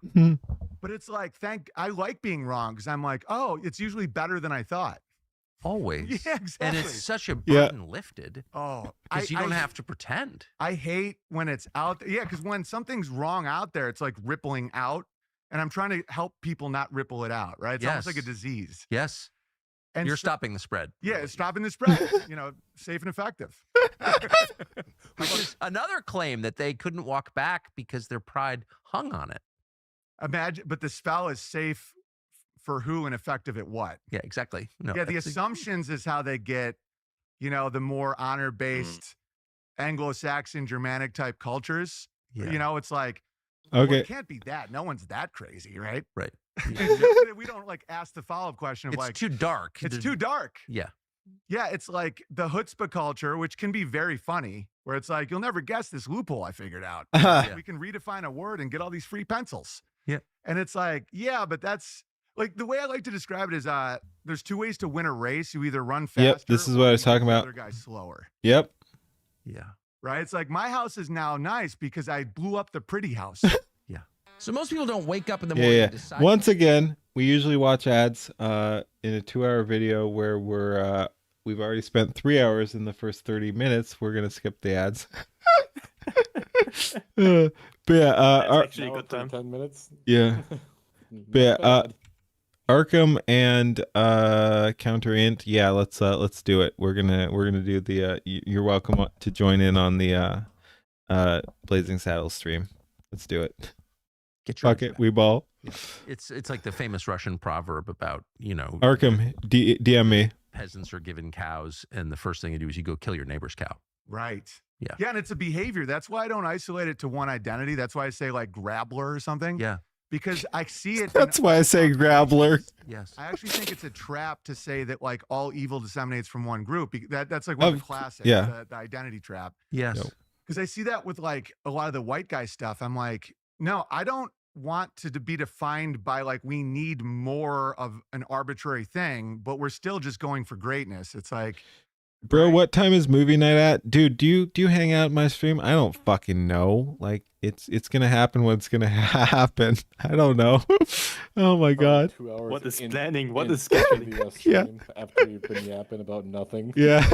But it's like, I like being wrong because I'm like, oh, it's usually better than I thought. Always. Yeah, exactly. And it's such a burden lifted. Oh, because you don't have to pretend. I hate when it's out there. Yeah, because when something's wrong out there, it's like rippling out. And I'm trying to help people not ripple it out, right? It's almost like a disease. Yes. And you're stopping the spread. Yeah, it's stopping the spread. Safe and effective. Which is another claim that they couldn't walk back because their pride hung on it. Imagine, but the spell is safe for who and effective at what? Yeah, exactly. No, yeah, the assumptions is how they get, the more honor-based Anglo-Saxon, Germanic type cultures. Yeah. It's like, okay, well, it can't be that. No one's that crazy, right? Right. We don't like ask the follow-up question of it's too dark. It's too dark. Yeah. Yeah, it's like the chutzpah culture, which can be very funny, where it's like, you'll never guess this loophole I figured out. We can redefine a word and get all these free pencils. Yeah. And it's like, yeah, but that's like the way I like to describe it is there's two ways to win a race. You either run faster. Yep, this is what I was talking about. The other guy's slower. Yep. Yeah. Right? It's like my house is now nice because I blew up the pretty house. Yeah. So most people don't wake up in the morning and decide. Once again, we usually watch ads in a 2-hour video where we've already spent 3 hours in the first 30 minutes. We're gonna skip the ads. But yeah, actually a good time. 10 minutes. Yeah. But yeah, Arkham and Counterint. Yeah, let's do it. We're gonna do the. You're welcome to join in on the Blazing Saddles stream. Let's do it. Get your Fuck it, we ball. Yeah. It's like the famous Russian proverb about Arkham. DM me. Peasants are given cows, and the first thing you do is you go kill your neighbor's cow. Right. Yeah. Yeah, and it's a behavior. That's why I don't isolate it to one identity. That's why I say like grabbler or something. Yeah. Because I see it. That's why I say grabbler. Yes. I actually think it's a trap to say that like all evil disseminates from one group. That's like one of the classics. Yeah. The identity trap. Yes. Because I see that with like a lot of the white guy stuff. I'm like, no, I don't want to be defined by like we need more of an arbitrary thing, but we're still just going for greatness. It's like, bro, what time is movie night at? Dude, do you hang out in my stream? I don't fucking know. Like it's gonna happen when it's gonna happen. I don't know. Oh my god. 2 hours. What is planning? What is scheduling? Yeah. After you've been yapping about nothing. Yeah.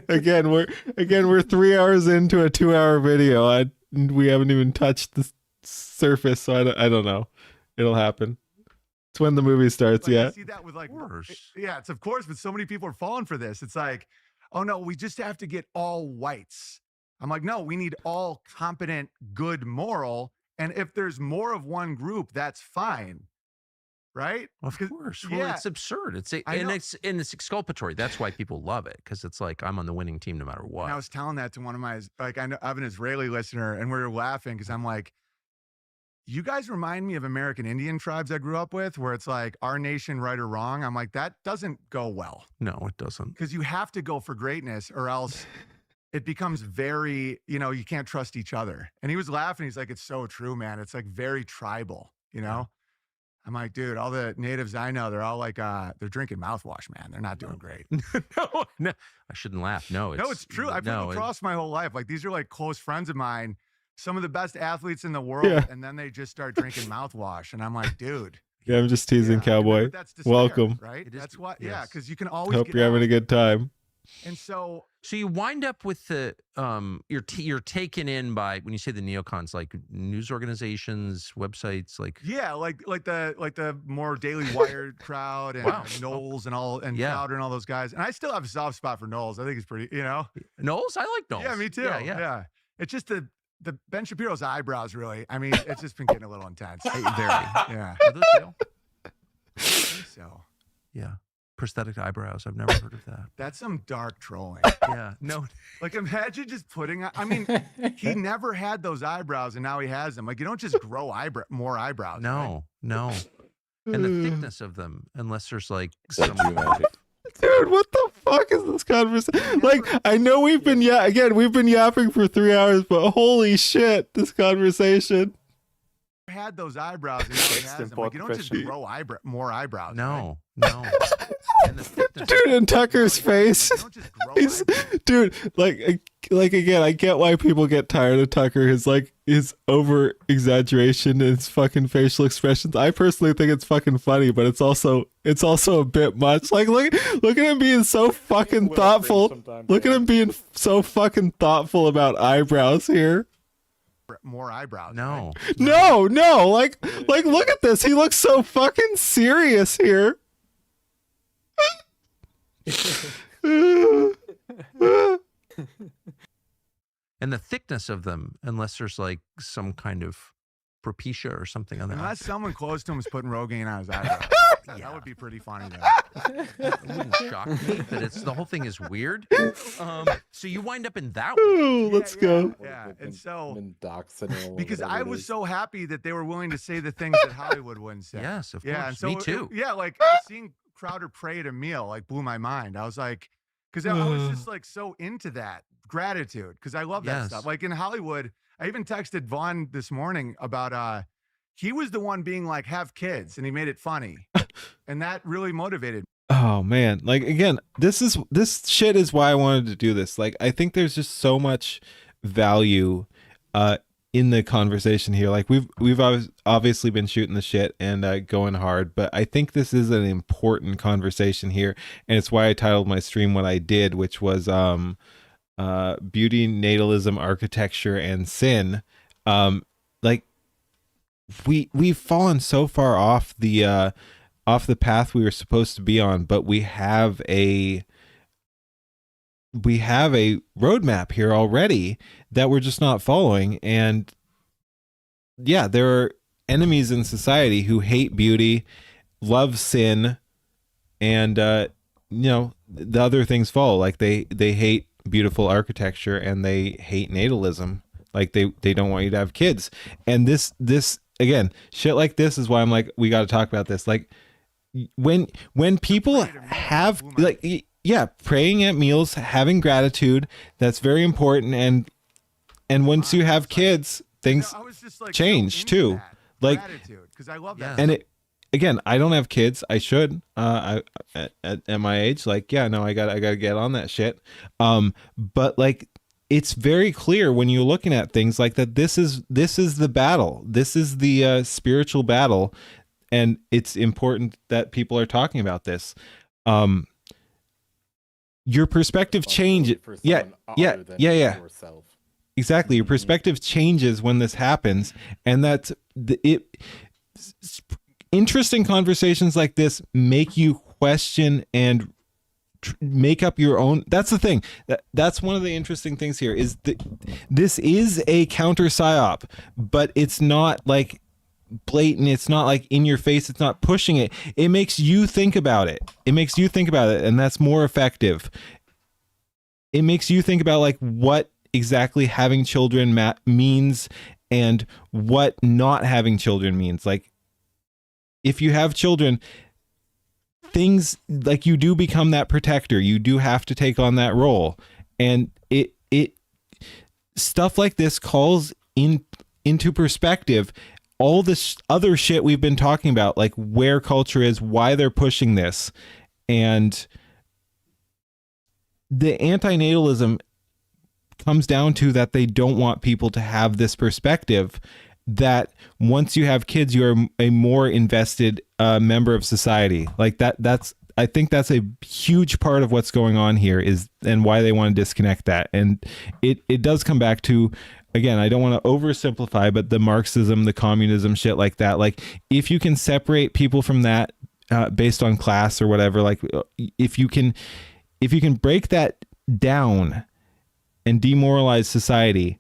Again, we're 3 hours into a 2-hour video. We haven't even touched the surface, so I don't know. It'll happen. It's when the movie starts. like, Yeah. I see that with like, it's of course, but so many people are falling for this. It's like, oh no, we just have to get all whites. I'm like, no, we need all competent, good, moral, And if there's more of one group, that's fine. Right? Of course. Well, yeah. it's absurd. It's exculpatory. That's why people love it, because it's like, I'm on the winning team no matter what. And I was telling that to one of my, like, I have an Israeli listener, and we were laughing because I'm like, you guys remind me of American Indian tribes I grew up with, where it's like, our nation, right or wrong. I'm like, that doesn't go well. No, it doesn't. Because you have to go for greatness, or else it becomes very, you can't trust each other. And he was laughing. He's like, it's so true, man. It's like very tribal, I'm like, dude, all the natives I know, they're all like, they're drinking mouthwash, man. They're not doing great. no, I shouldn't laugh. No, it's true. I've been across my whole life. Like, these are like close friends of mine, some of the best athletes in the world, and then they just start drinking mouthwash, and I'm like, dude. Yeah, I'm just teasing, Cowboy. That's despair, welcome. Right? That's why. Yes. Yeah, because you can always. Hope you're having a good time. And so you wind up with the you're taken in by, when you say the neocons, like news organizations, websites, like like the more Daily Wire crowd and Knowles and Crowder and all those guys. And I still have a soft spot for Knowles. I think he's pretty, Knowles. I like Knowles. Yeah, me too. Yeah. It's just the Ben Shapiro's eyebrows, really. I mean, it's just been getting a little intense. Very. Yeah. Are those real? I think so. Yeah. Prosthetic eyebrows. I've never heard of that. That's some dark trolling. Yeah. No. Like, imagine just putting, I mean, he never had those eyebrows and now he has them. Like, you don't just grow more eyebrows. No, right? No. And the thickness of them, unless there's like some magic. Dude, what the fuck is this conversation? Like, I know we've been yapping for 3 hours, but holy shit, this conversation. Had those eyebrows and now he has them. Like, you don't just grow more eyebrows. No, right? no. Dude, in Tucker's face. Dude, like again, I get why people get tired of Tucker. His over exaggeration and his fucking facial expressions. I personally think it's fucking funny, but it's also a bit much. Like, look at him being so fucking thoughtful. Look at him being so fucking thoughtful about eyebrows here. More eyebrows. No. Right? No. Like look at this. He looks so fucking serious here. And the thickness of them, unless there's like some kind of propecia or something on that. Unless someone close to him is putting Rogaine on his eyebrow. That would be pretty funny, though. It wouldn't shock me, but the whole thing is weird. So you wind up in that one. Let's go. Yeah, and so because I was so happy that they were willing to say the things that Hollywood wouldn't say. Yes, of course. And so me too. Like seeing Crowder pray at a meal like blew my mind. I was like, because I was just like so into that gratitude, because I love that stuff. Like in Hollywood, I even texted Vaughn this morning about he was the one being like, have kids, and he made it funny. And that really motivated me. Oh man, like again, this shit is why I wanted to do this. Like, I think there's just so much value in the conversation here. Like, we've obviously been shooting the shit and going hard, but I think this is an important conversation here, and it's why I titled my stream what I did, which was beauty, natalism, architecture, and sin. Like, we've fallen so far off the path we were supposed to be on, but we have a roadmap here already that we're just not following. And yeah, there are enemies in society who hate beauty, love sin, and the other things follow. Like they hate beautiful architecture and they hate natalism. Like they don't want you to have kids. And this again, shit like this is why I'm like, we got to talk about this. Like, when people have, like, yeah, praying at meals, having gratitude, that's very important. And once you have kids, things change too. Like, because I love that. And again, I don't have kids. I should. At my age, like, yeah, no, I gotta get on that shit. But like, it's very clear when you're looking at things like that. This is the battle. This is the spiritual battle. And it's important that people are talking about this. Your perspective changes. Yeah. Exactly. Your perspective changes when this happens. And that's interesting conversations like this make you question and make up your own. That's the thing. That's one of the interesting things here is that this is a counter psyop, but it's not like blatant. It's not like in your face. It's not pushing it. It makes you think about it. It makes you think about it, and that's more effective. It makes you think about like what exactly having children means and what not having children means. Like if you have children, things like you do become that protector. You do have to take on that role, and it stuff like this calls into perspective all this other shit we've been talking about, like where culture is, why they're pushing this, and the antinatalism comes down to that they don't want people to have this perspective that once you have kids, you're a more invested member of society. Like I think that's a huge part of what's going on here and why they want to disconnect that. And it does come back to, again, I don't want to oversimplify, but the Marxism, the communism, shit like that. Like if you can separate people from that based on class or whatever, like if you can break that down and demoralize society,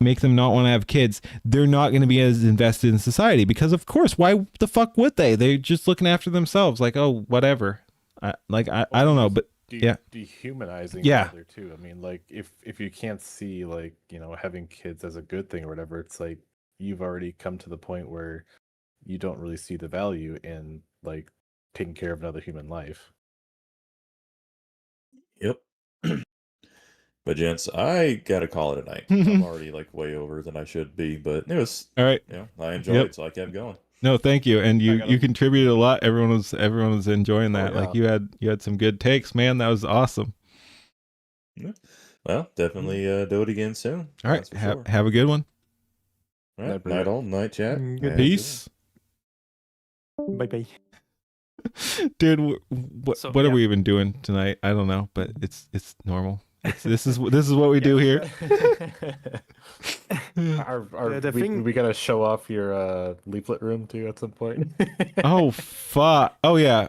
make them not want to have kids, they're not going to be as invested in society because, of course, why the fuck would they? They're just looking after themselves. Like, oh, whatever. I don't know, but yeah, dehumanizing. Yeah. Other too. I mean, like if you can't see like having kids as a good thing or whatever, it's like you've already come to the point where you don't really see the value in like taking care of another human life. Yep. But gents, I gotta call it a night. I'm already like way over than I should be, but it was all right. I enjoyed it, so I kept going. No, thank you, and you contributed a lot. Everyone was enjoying that. yeah. Like you had some good takes, man. That was awesome. Yeah. Well, definitely do it again soon. All right, have a good one. All right, night all, night chat. Good. Peace. Bye bye. Dude, what are we even doing tonight? I don't know, but it's normal. This is what we do here. We gotta show off your leaflet room too at some point. Oh fuck! Oh yeah!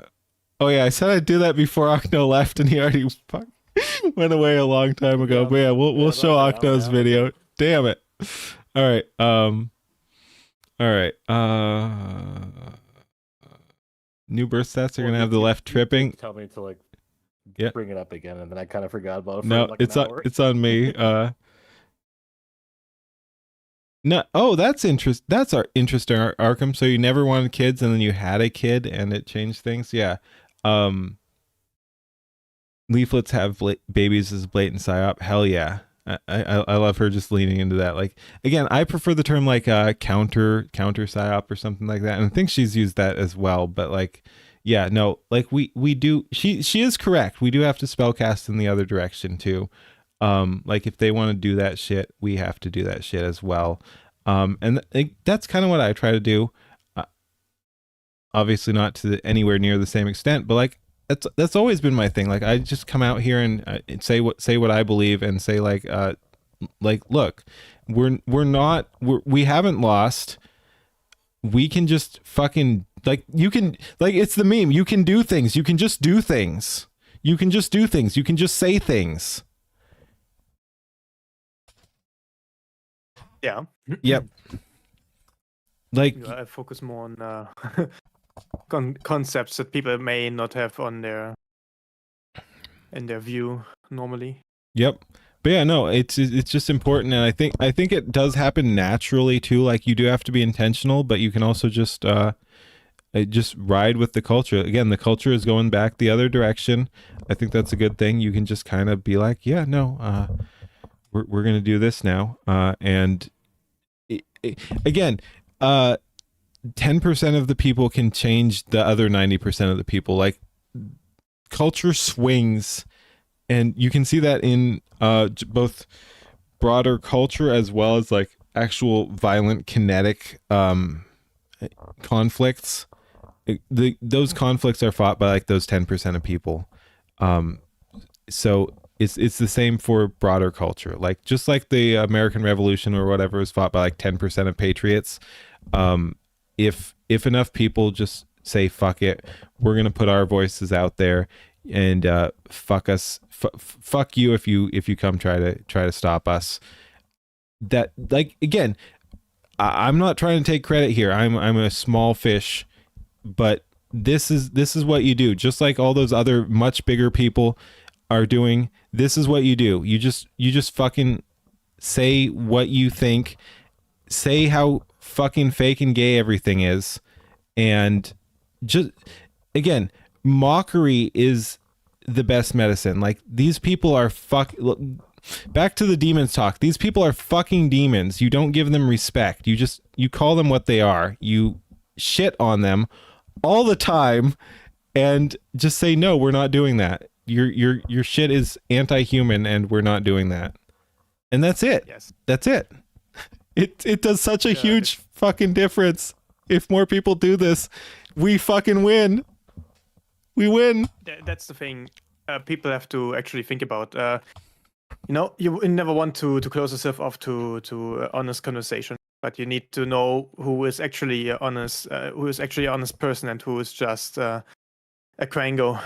I said I'd do that before Octo left, and he already went away a long time ago. But yeah, we'll show Octo's video. Damn it! All right. New birth stats are gonna have the left tripping. Tell me to like Yeah. bring it up again, and then I kind of forgot about it. For No, like an hour. it's on me. No, oh, that's interesting. That's our interesting, Arkham. So you never wanted kids, and then you had a kid, and it changed things. Yeah. Leaflets have babies as blatant psyop. Hell yeah. I love her just leaning into that. Like again, I prefer the term like counter psyop or something like that, and I think she's used that as well. But like, yeah, no, like we do. She is correct. We do have to spellcast in the other direction too. Like if they want to do that shit, we have to do that shit as well. And that's kind of what I try to do. Obviously not to anywhere near the same extent, but like that's always been my thing. Like I just come out here and say what I believe and say like look, we haven't lost. We can just fucking like you can like it's the meme. You can do things. You can just do things. You can just do things. You can just say things. Yeah. Yep. Like I focus more on concepts that people may not have on in their view normally. Yep. But yeah, no, it's just important, and I think it does happen naturally too. Like you do have to be intentional, but you can also just ride with the culture. Again, the culture is going back the other direction. I think that's a good thing. You can just kind of be like, yeah, no, we're gonna do this now, and again, 10% of the people can change the other 90% of the people. Like culture swings, and you can see that in both broader culture as well as like actual violent kinetic conflicts. Those conflicts are fought by like those 10% of people. So it's the same for broader culture. Like just like the American Revolution or whatever was fought by like 10% of patriots. If enough people just say fuck it, we're gonna put our voices out there, and fuck us, fuck you if you come try to stop us. That, like, again, I'm not trying to take credit here. I'm a small fish, but this is what you do. Just like all those other much bigger people are doing, this is what you do. You just fucking say what you think, say how fucking fake and gay everything is, and just, again, mockery is the best medicine. Like, these people are back to the demons talk. These people are fucking demons. You don't give them respect. You call them what they are. You shit on them all the time and just say, no, we're not doing that. Your shit is anti-human and we're not doing that. And that's it. Yes. That's it. It does such a huge fucking difference. If more people do this, we fucking win. We win. That's the thing. People have to actually think about. You never want to close yourself off to honest conversation, but you need to know who is actually honest, who is actually an honest person, and who is just a Quango.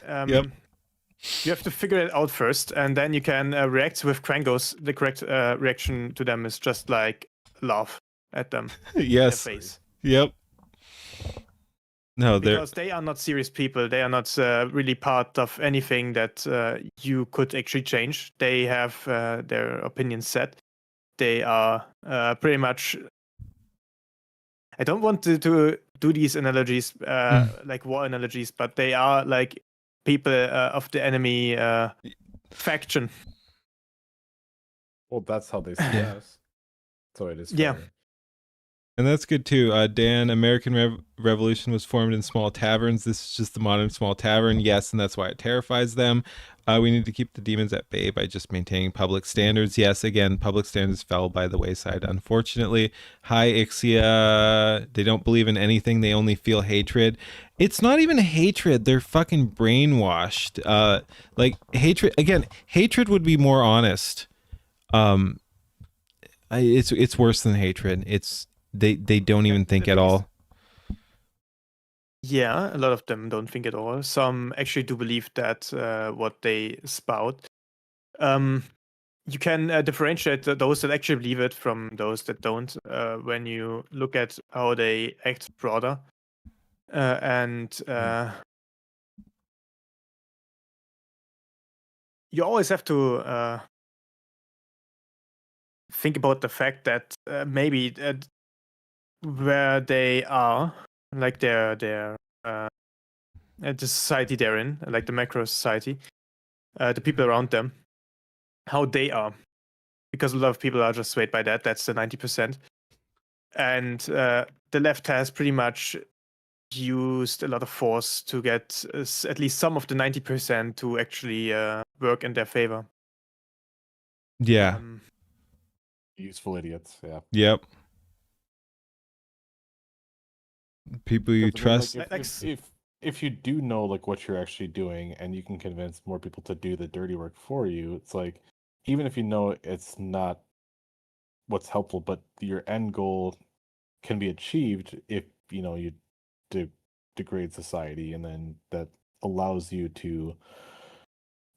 Yep. You have to figure it out first, and then you can react with Quangos. The correct reaction to them is just like laugh at them. Yes. In their face. Yep. No, because they are not serious people. They are not really part of anything that you could actually change. They have their opinions set. They are pretty much. I don't want to do these analogies, like war analogies, but they are like people of the enemy faction. Well, that's how they see us. So it is. Yeah. Fair. And that's good too. Dan, American Revolution was formed in small taverns. This is just the modern small tavern. Yes, and that's why it terrifies them. We need to keep the demons at bay by just maintaining public standards. Yes, again, public standards fell by the wayside, unfortunately. Hi, Ixia. They don't believe in anything. They only feel hatred. It's not even hatred. They're fucking brainwashed. Like, hatred, again, hatred would be more honest. It's worse than hatred. They don't even think at all. Yeah, a lot of them don't think at all. Some actually do believe that what they spout. You can differentiate those that actually believe it from those that don't when you look at how they act broader. You always have to think about the fact that maybe where they are, like the society they're in, like the macro society, the people around them, how they are, because a lot of people are just swayed by that. That's the 90%, and the left has pretty much used a lot of force to get at least some of the 90% to actually work in their favor. Yeah. Useful idiots. Yeah. Yep. People you trust. Like, if you do know like what you're actually doing and you can convince more people to do the dirty work for you, it's like, even if you know it's not what's helpful, but your end goal can be achieved if you degrade society, and then that allows you to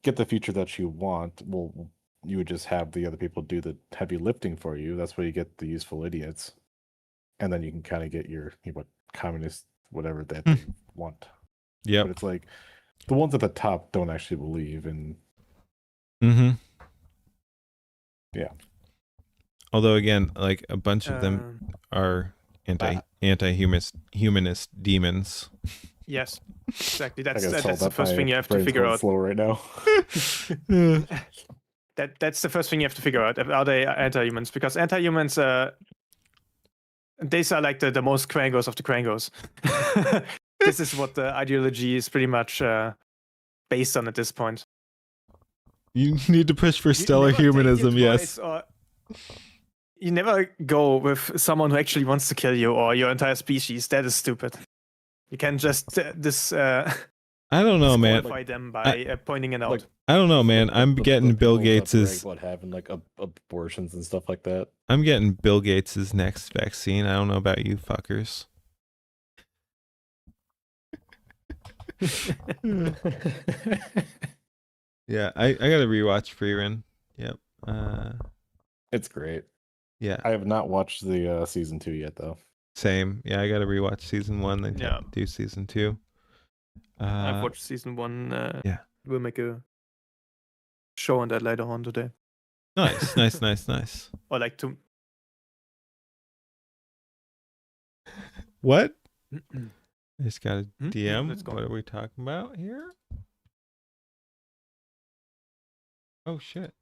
get the future that you want. Well, you would just have the other people do the heavy lifting for you. That's where you get the useful idiots, and then you can kind of get your communist whatever that they want. Yeah, but it's like the ones at the top don't actually believe in. Yeah. Although again, like a bunch of them are anti-humanist demons. Yes, exactly. That's the first thing you have to figure out. Slow right now. That's the first thing you have to figure out. Are they anti-humans? Because anti-humans, these are like the most Quangos of the Quangos. This is what the ideology is pretty much based on at this point. You need to push for stellar humanism, yes. You never go with someone who actually wants to kill you or your entire species. That is stupid. You can just I don't know, man. Them by pointing it out. Like, I don't know, man. I'm getting Bill Gates's about having like abortions and stuff like that. I'm getting Bill Gates's next vaccine. I don't know about you fuckers. Yeah, I gotta rewatch Freerun. Yep. It's great. Yeah. I have not watched the season 2 yet, though. Same. Yeah, I gotta rewatch season 1, then Yeah. do season 2. I've watched season 1. Yeah. We'll make a show on that later on today. Nice, nice. Or like to. What? I just got a DM. Let's go. What are we talking about here? Oh shit.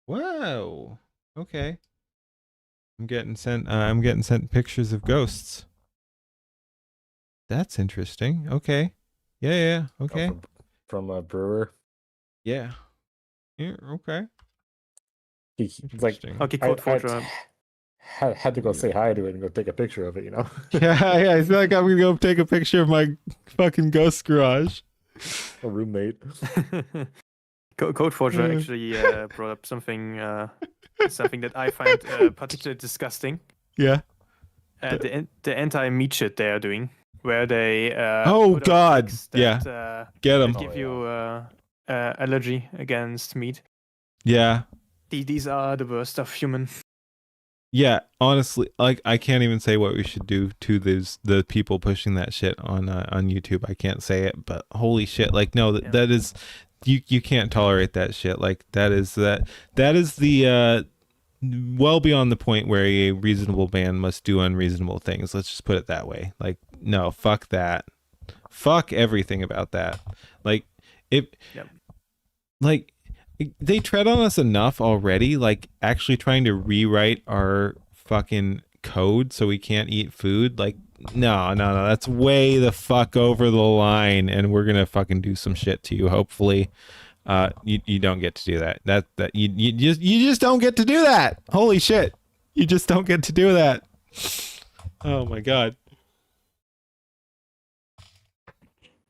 Whoa. Okay. I'm getting sent pictures of ghosts. That's interesting. Okay. Yeah. Okay. From a brewer. Yeah. Yeah. Okay. He's like, Okay, code for had to go say hi to it and go take a picture of it, you know? Yeah. I feel like I'm gonna go take a picture of my fucking ghost garage. A roommate. Codeforger actually brought up something that I find particularly disgusting. Yeah. The anti-meat shit they are doing, where they Oh put up God. things Yeah. that, Get that them. give you allergy against meat. Yeah. These are the worst of human. Yeah, honestly, like I can't even say what we should do to the people pushing that shit on YouTube. I can't say it, but holy shit, like no, that is you can't tolerate that shit. Like that is the well beyond the point where a reasonable man must do unreasonable things. Let's just put it that way. Like no, fuck that. Fuck everything about that. Like like they tread on us enough already, like actually trying to rewrite our fucking code so we can't eat food. Like no, that's way the fuck over the line, and we're gonna fucking do some shit to you. Hopefully you don't get to do that. That you just don't get to do that. Holy shit, you just don't get to do that. Oh my God.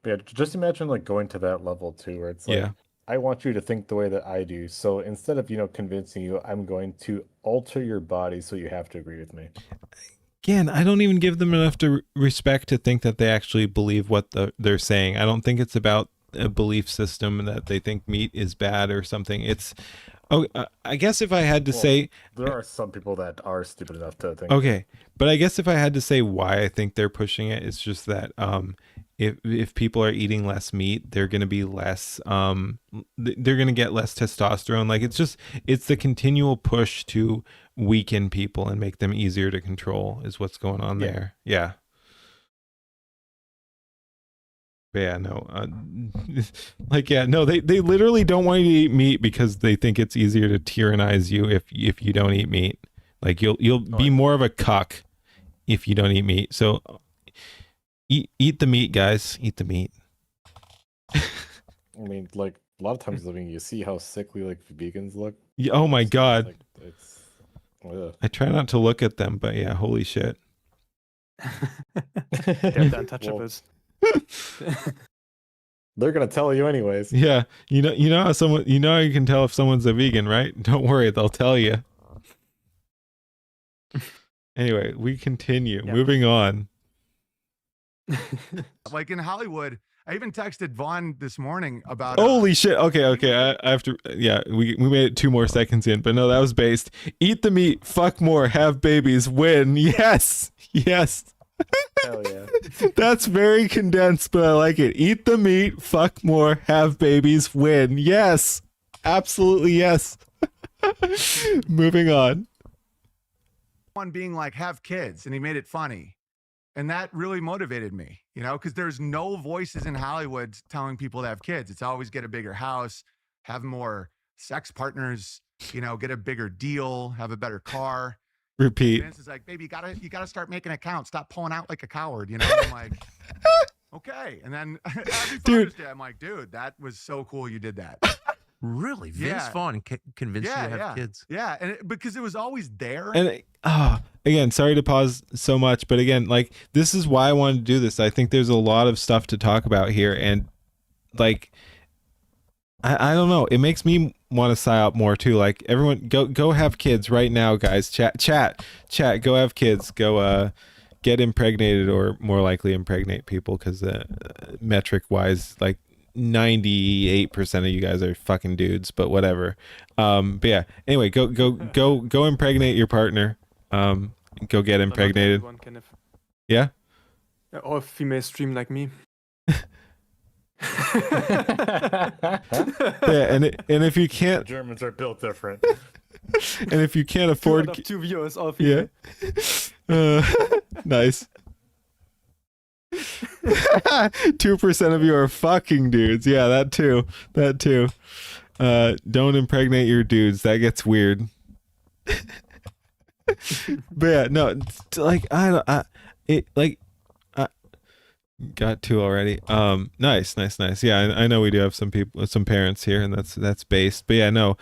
Yeah, just imagine like going to that level too, where it's like, I want you to think the way that I do. So instead of, convincing you, I'm going to alter your body so you have to agree with me. Again, I don't even give them enough respect to think that they actually believe what they're saying. I don't think it's about a belief system that they think meat is bad or something. It's, I guess if I had to say... There are some people that are stupid enough to think. Okay, but I guess if I had to say why I think they're pushing it, it's just that if people are eating less meat, they're going to be less they're going to get less testosterone. Like it's the continual push to weaken people and make them easier to control is what's going on there. Yeah. But yeah, no. They literally don't want you to eat meat because they think it's easier to tyrannize you if you don't eat meat. Like you'll be more of a cuck if you don't eat meat. So eat the meat, guys. Eat the meat. I mean, like a lot of times living, you see how sickly like vegans look. Yeah, oh my God. Like, it's, I try not to look at them, but yeah, holy shit. They're the untouchables. They're gonna tell you anyways. Yeah, you know how you can tell if someone's a vegan, right? Don't worry, they'll tell you. Anyway, we continue. Yeah. Moving on. Like in Hollywood, I even texted Vaughn this morning about. Holy shit! Okay. I have to. Yeah, we made it 2 more seconds in, but no, that was based. Eat the meat, fuck more, have babies, win. Yes. Hell yeah. That's very condensed, but I like it. Eat the meat, fuck more, have babies, win. Yes. Absolutely yes. Moving on. One being like, have kids, and he made it funny. And that really motivated me, because there's no voices in Hollywood telling people to have kids. It's always get a bigger house, have more sex partners, get a bigger deal, have a better car. Repeat. Vince is like, baby, you gotta start making it count. Stop pulling out like a coward. I'm like, okay. And then every Father's Day, I'm like, dude, that was so cool. You did that. Really? Vince Vaughn convinced you to have kids? Yeah. And because it was always there. And again, sorry to pause so much, but again, like this is why I wanted to do this. I think there's a lot of stuff to talk about here, and like I don't know, it makes me want to sign up more too. Like everyone, go have kids right now, guys. Chat. Go have kids. Go get impregnated or more likely impregnate people, because metric wise, like 98% of you guys are fucking dudes, but whatever. But yeah, anyway, go impregnate your partner. Go get impregnated. Yeah. Or a female stream like me. Yeah, and if you can't, Germans are built different. and if you can't afford, 2 viewers, all female. yeah, nice. 2% of you are fucking dudes. Yeah, that too. Don't impregnate your dudes. That gets weird. But yeah, no, like got 2 already. Nice. Yeah, I know we do have some parents here, and that's based. But yeah, no,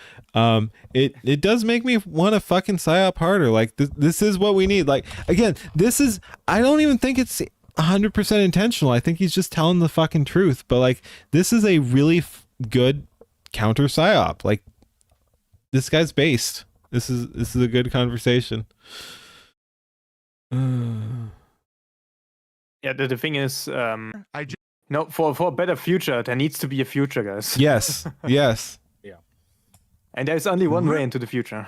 it does make me want to fucking psyop harder. Like this is what we need. Like, again, I don't even think it's 100% intentional. I think he's just telling the fucking truth. But like, this is a really good counter psyop. Like, this guy's based. This is a good conversation. Yeah, the thing is, no, for a better future, there needs to be a future, guys. Yes. Yeah. And there's only one way into the future.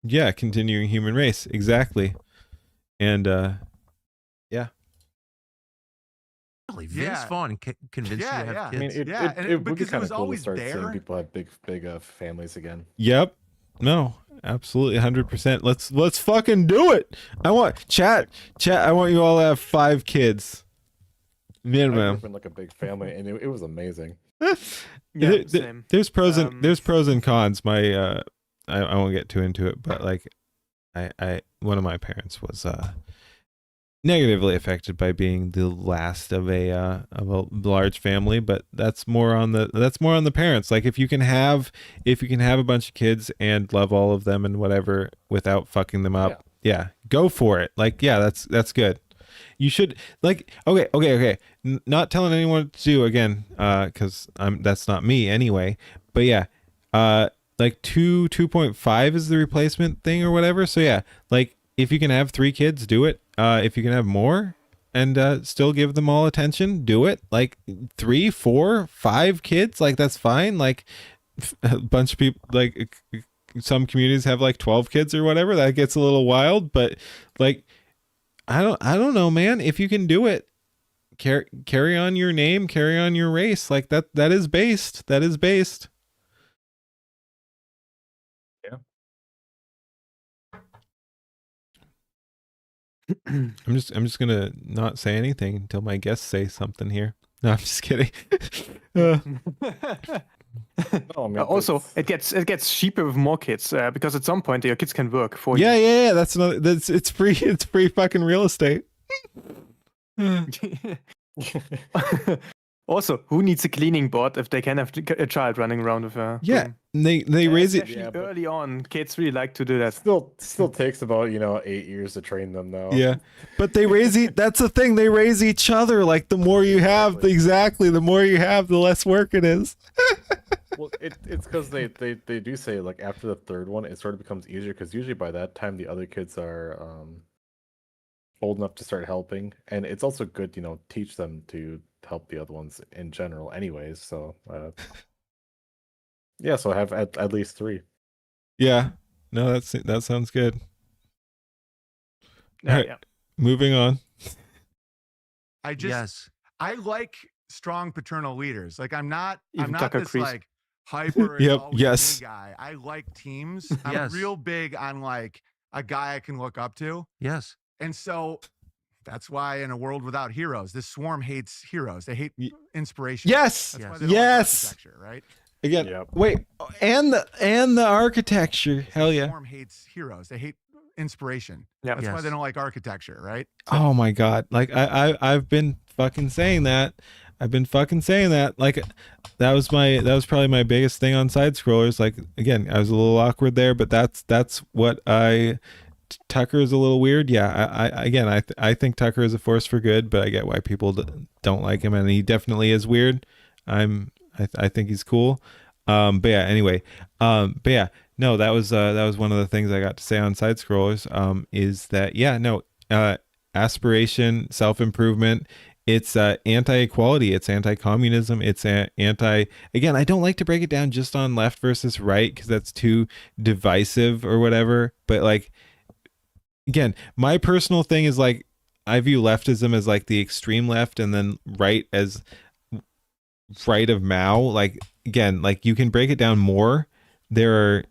Yeah, continuing human race, exactly. And yeah. Really, Vince Vaughn convinced you to have kids. I mean, it would be kind of cool to start seeing people have big families again. Yep. No, absolutely, 100%. Let's fucking do it. I want chat. I want you all to have 5 kids. Minimum. I grew up in like a big family, and it was amazing. Yeah, same. There's pros and cons. I won't get too into it, but like, one of my parents was negatively affected by being the last of a large family, but that's more on the parents. Like, if you can have a bunch of kids and love all of them and whatever without fucking them up, yeah, go for it. Like, yeah, that's good. You should, like, okay. Not telling anyone what to do again, because that's not me anyway. But yeah, like 2.5 is the replacement thing or whatever. So yeah, like, if you can have 3 kids, do it. If you can have more and still give them all attention, do it. Like 3, 4, 5 kids, like, that's fine. Like, a bunch of people, like, some communities have like 12 kids or whatever. That gets a little wild, but like, I don't know, man. If you can do it, carry on your name, carry on your race. Like, that is based. That is based. I'm just gonna not say anything until my guests say something here. No, I'm just kidding. No, I mean, Also, it gets cheaper with more kids, because at some point your kids can work for you. Yeah. It's free. It's free fucking real estate. Also, who needs a cleaning bot if they can have a child running around with a Yeah, they raise it. Especially early on. Kids really like to do that. Still takes about 8 years to train them though. Yeah, but they raise that's the thing. They raise each other. Like, the more you have, the more you have, the less work it is. Well, it's because they do say, like, after the 3rd one, it sort of becomes easier, because usually by that time the other kids are old enough to start helping, and it's also good, teach them to help the other ones in general anyways. So yeah, so have at least 3. Yeah, no, that sounds good. Yeah, All right, yeah. moving on. I like strong paternal leaders. Like, I'm not Tucker this Crease. like hyper Yep, always yes. me guy. I like teams. I'm Yes. real big on like a guy I can look up to. Yes. And so that's why, in a world without heroes, this swarm hates heroes. They hate inspiration. Yes, That's why they don't like yes. architecture, right? Again, Yep. wait, and the architecture. Hell yeah. Swarm hates heroes. They hate inspiration. Yeah. That's why Yes. they don't like architecture, right? Oh my god. Like, I've been fucking saying that. Like, that was probably my biggest thing on side scrollers. Like, again, I was a little awkward there, but that's what Tucker is a little weird. Yeah, I think Tucker is a force for good, but I get why people don't like him, and he definitely is weird. I think he's cool. But yeah, anyway. But yeah, no, that was one of the things I got to say on side scrollers. Is that, yeah, no, aspiration, self-improvement. It's anti-equality. It's anti-communism. It's anti. Again, I don't like to break it down just on left versus right because that's too divisive or whatever. But like, again, my personal thing is like, I view leftism as like the extreme left, and then right as right of Mao. Like, again, like you can break it down more. There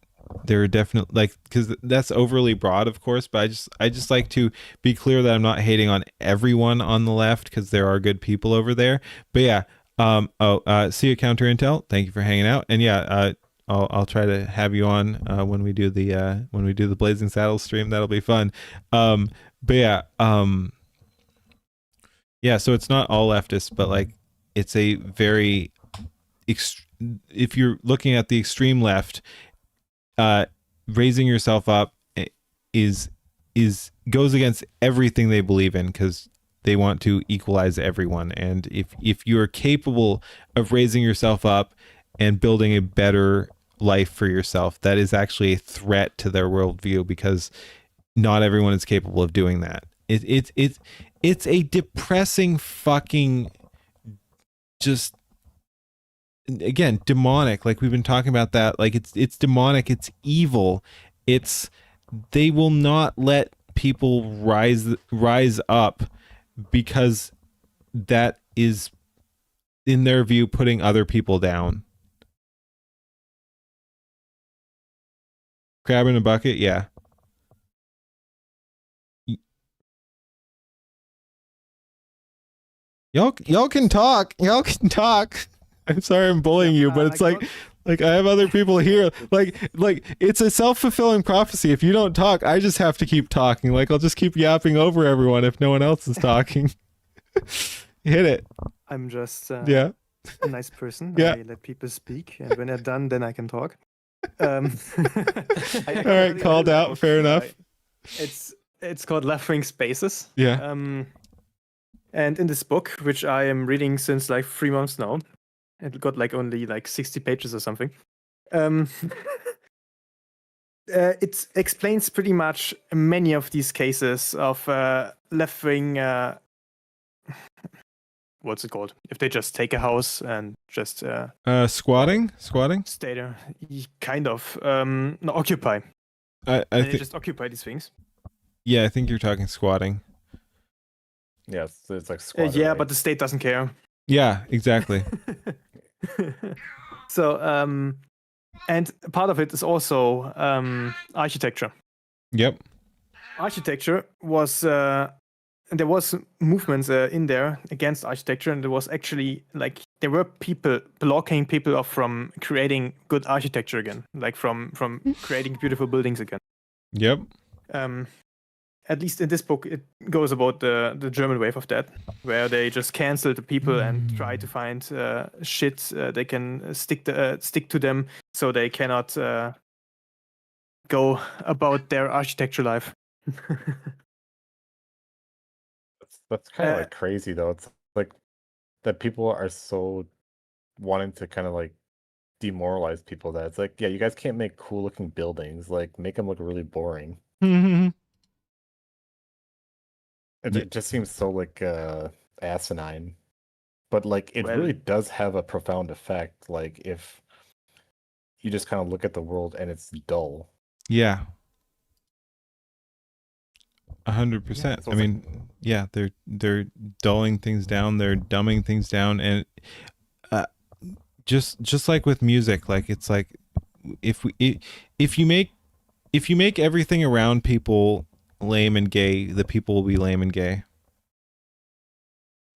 are definitely, like, because that's overly broad, of course, but I just like to be clear that I'm not hating on everyone on the left because there are good people over there. But yeah, see you, Counter Intel. Thank you for hanging out. And yeah, I'll try to have you on when we do the Blazing Saddles stream. That'll be fun. But yeah, yeah. So it's not all leftists, but like it's a very if you're looking at the extreme left, raising yourself up is goes against everything they believe in because they want to equalize everyone. And if you are capable of raising yourself up and building a better life for yourself, that is actually a threat to their worldview because not everyone is capable of doing that. It's a depressing fucking, just, again, demonic. Like we've been talking about that. Like it's demonic. It's evil. They will not let people rise up because that is, in their view, putting other people down. Crab in a bucket, yeah. Y'all can talk. Y'all can talk. I'm sorry I'm bullying you, but it's like I have other people here. Like it's a self-fulfilling prophecy. If you don't talk, I just have to keep talking. Like I'll just keep yapping over everyone if no one else is talking. Hit it. I'm just yeah. a nice person. Yeah. I let people speak, and when they're done, then I can talk. All right, called out. Fair enough. It's called Left-Wing Spaces. Yeah. And in this book, which I am reading since like 3 months now, it got like only like 60 pages or something. It explains pretty much many of these cases of left-wing. What's it called? If they just take a house and just squatting, stay there, kind of. No, occupy. I they just occupy these things. Yeah, I think you're talking squatting. Yeah, it's like squatter, yeah, right? but the state doesn't care. Yeah, exactly. So, and part of it is also architecture. Yep. Architecture was, there was movements in there against architecture, and there was actually like there were people blocking people from creating good architecture again, like from creating beautiful buildings again. Yep. At least in this book, it goes about the German wave of that, where they just cancel the people and try to find shit they can stick to them, so they cannot go about their architecture life. That's kind of like crazy though. It's like that people are so wanting to kind of like demoralize people that it's like, yeah, you guys can't make cool looking buildings. Like make them look really boring. It just seems so like asinine, but like it really does have a profound effect. Like if you just kind of look at the world and it's dull. Yeah. 100%. I mean, yeah, they're dulling things down, they're dumbing things down, and just like with music, like it's like if you make everything around people lame and gay, the people will be lame and gay.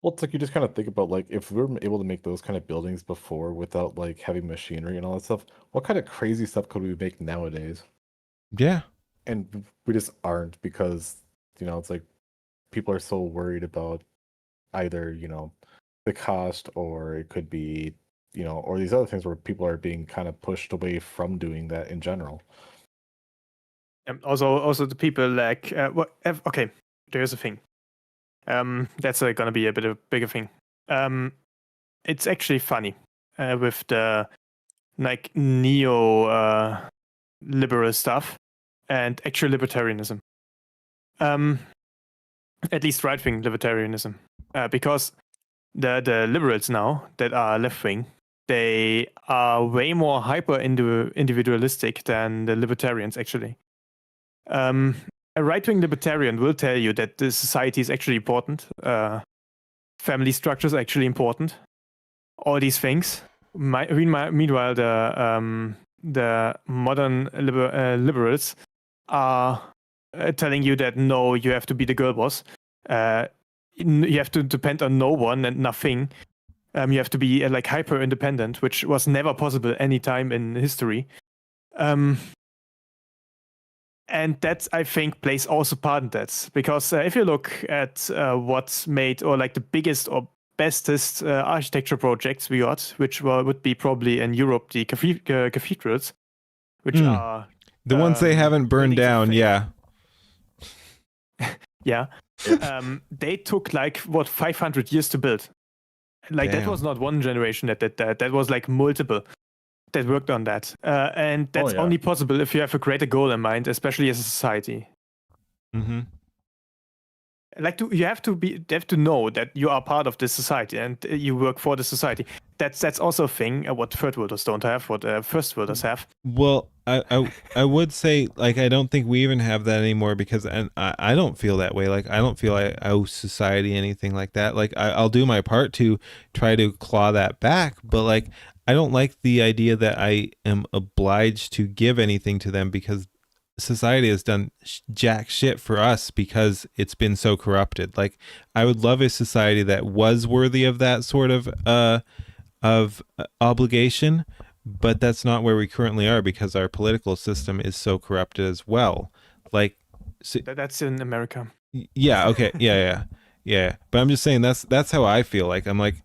Well, it's like you just kind of think about like if we were able to make those kind of buildings before without like heavy machinery and all that stuff, what kind of crazy stuff could we make nowadays? Yeah. And we just aren't because, you know, it's like people are so worried about either, you know, the cost, or it could be, you know, or these other things where people are being kind of pushed away from doing that in general. Also the people like okay, there's a thing. That's gonna be a bit of a bigger thing. It's actually funny with the like neo liberal stuff and actual libertarianism. at least right-wing libertarianism, because the liberals now that are left-wing, they are way more hyper individualistic than the libertarians actually. A right-wing libertarian will tell you that the society is actually important, family structure is actually important, all these things. Meanwhile, the modern liberals are telling you that no, you have to be the girl boss. You have to depend on no one and nothing. You have to be like hyper independent, which was never possible any time in history. And that, I think, plays also part in that. Because if you look at what's made, or like the biggest or bestest architecture projects we got, which would be probably in Europe, the cathedrals, which are... The ones they haven't burned down, yeah. Yeah. They took like, 500 years to build. Like, Damn. that was not one generation that was like multiple that worked on that. And that's only possible if you have a greater goal in mind, especially as a society. Mm-hmm. Like, you have to know that you are part of this society and you work for the society. That's also a thing what third worlders don't have, what first worlders have. Well, I would say, like, I don't think we even have that anymore, because I don't feel that way. Like, I don't feel I owe society anything like that. Like, I'll do my part to try to claw that back, but like, I don't like the idea that I am obliged to give anything to them, because society has done jack shit for us because it's been so corrupted. Like, I would love a society that was worthy of that sort of obligation, but that's not where we currently are, because our political system is so corrupted as well. Like, so, that's in America. Yeah. Okay. Yeah. But I'm just saying that's how I feel. Like, I'm like,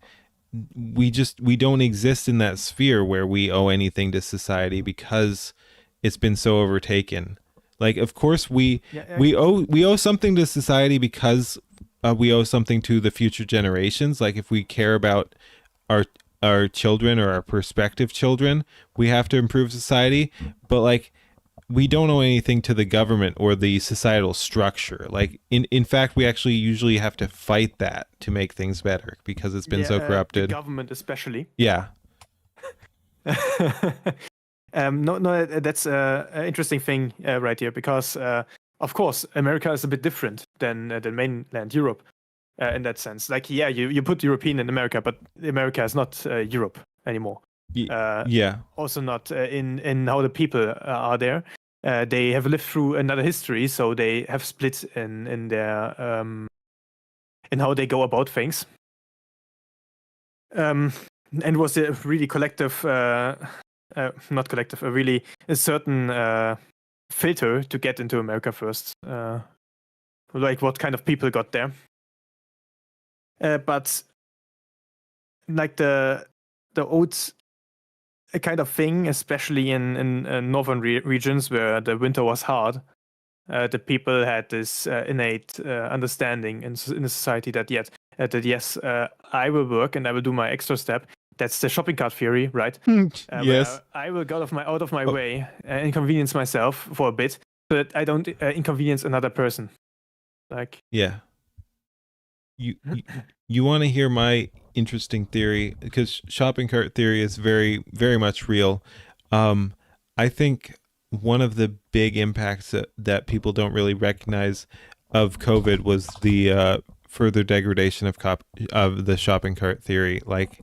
we don't exist in that sphere where we owe anything to society because it's been so overtaken. Like, of course we owe something to society because we owe something to the future generations. Like, if we care about our children or our prospective children, we have to improve society. But like, we don't owe anything to the government or the societal structure. Like, in fact, we actually usually have to fight that to make things better because it's been so corrupted. The government especially. Yeah. No, that's an interesting thing right here, because of course America is a bit different than mainland Europe in that sense. Like, yeah, you put European in America, but America is not Europe anymore. Yeah. Also not in how the people are there. They have lived through another history, so they have split in their in how they go about things. And was a really collective, not collective, really a certain filter to get into America first. Like, what kind of people got there. But like the old kind of thing, especially in northern regions where the winter was hard, the people had this innate understanding in the society that yes, I will work and I will do my extra step. That's the shopping cart theory, right? Yes. I will go out of my way, inconvenience myself for a bit, so that I don't inconvenience another person. Like, yeah. You want to hear my interesting theory, because shopping cart theory is very, very much real. I think one of the big impacts that people don't really recognize of COVID was the further degradation of the shopping cart theory. Like,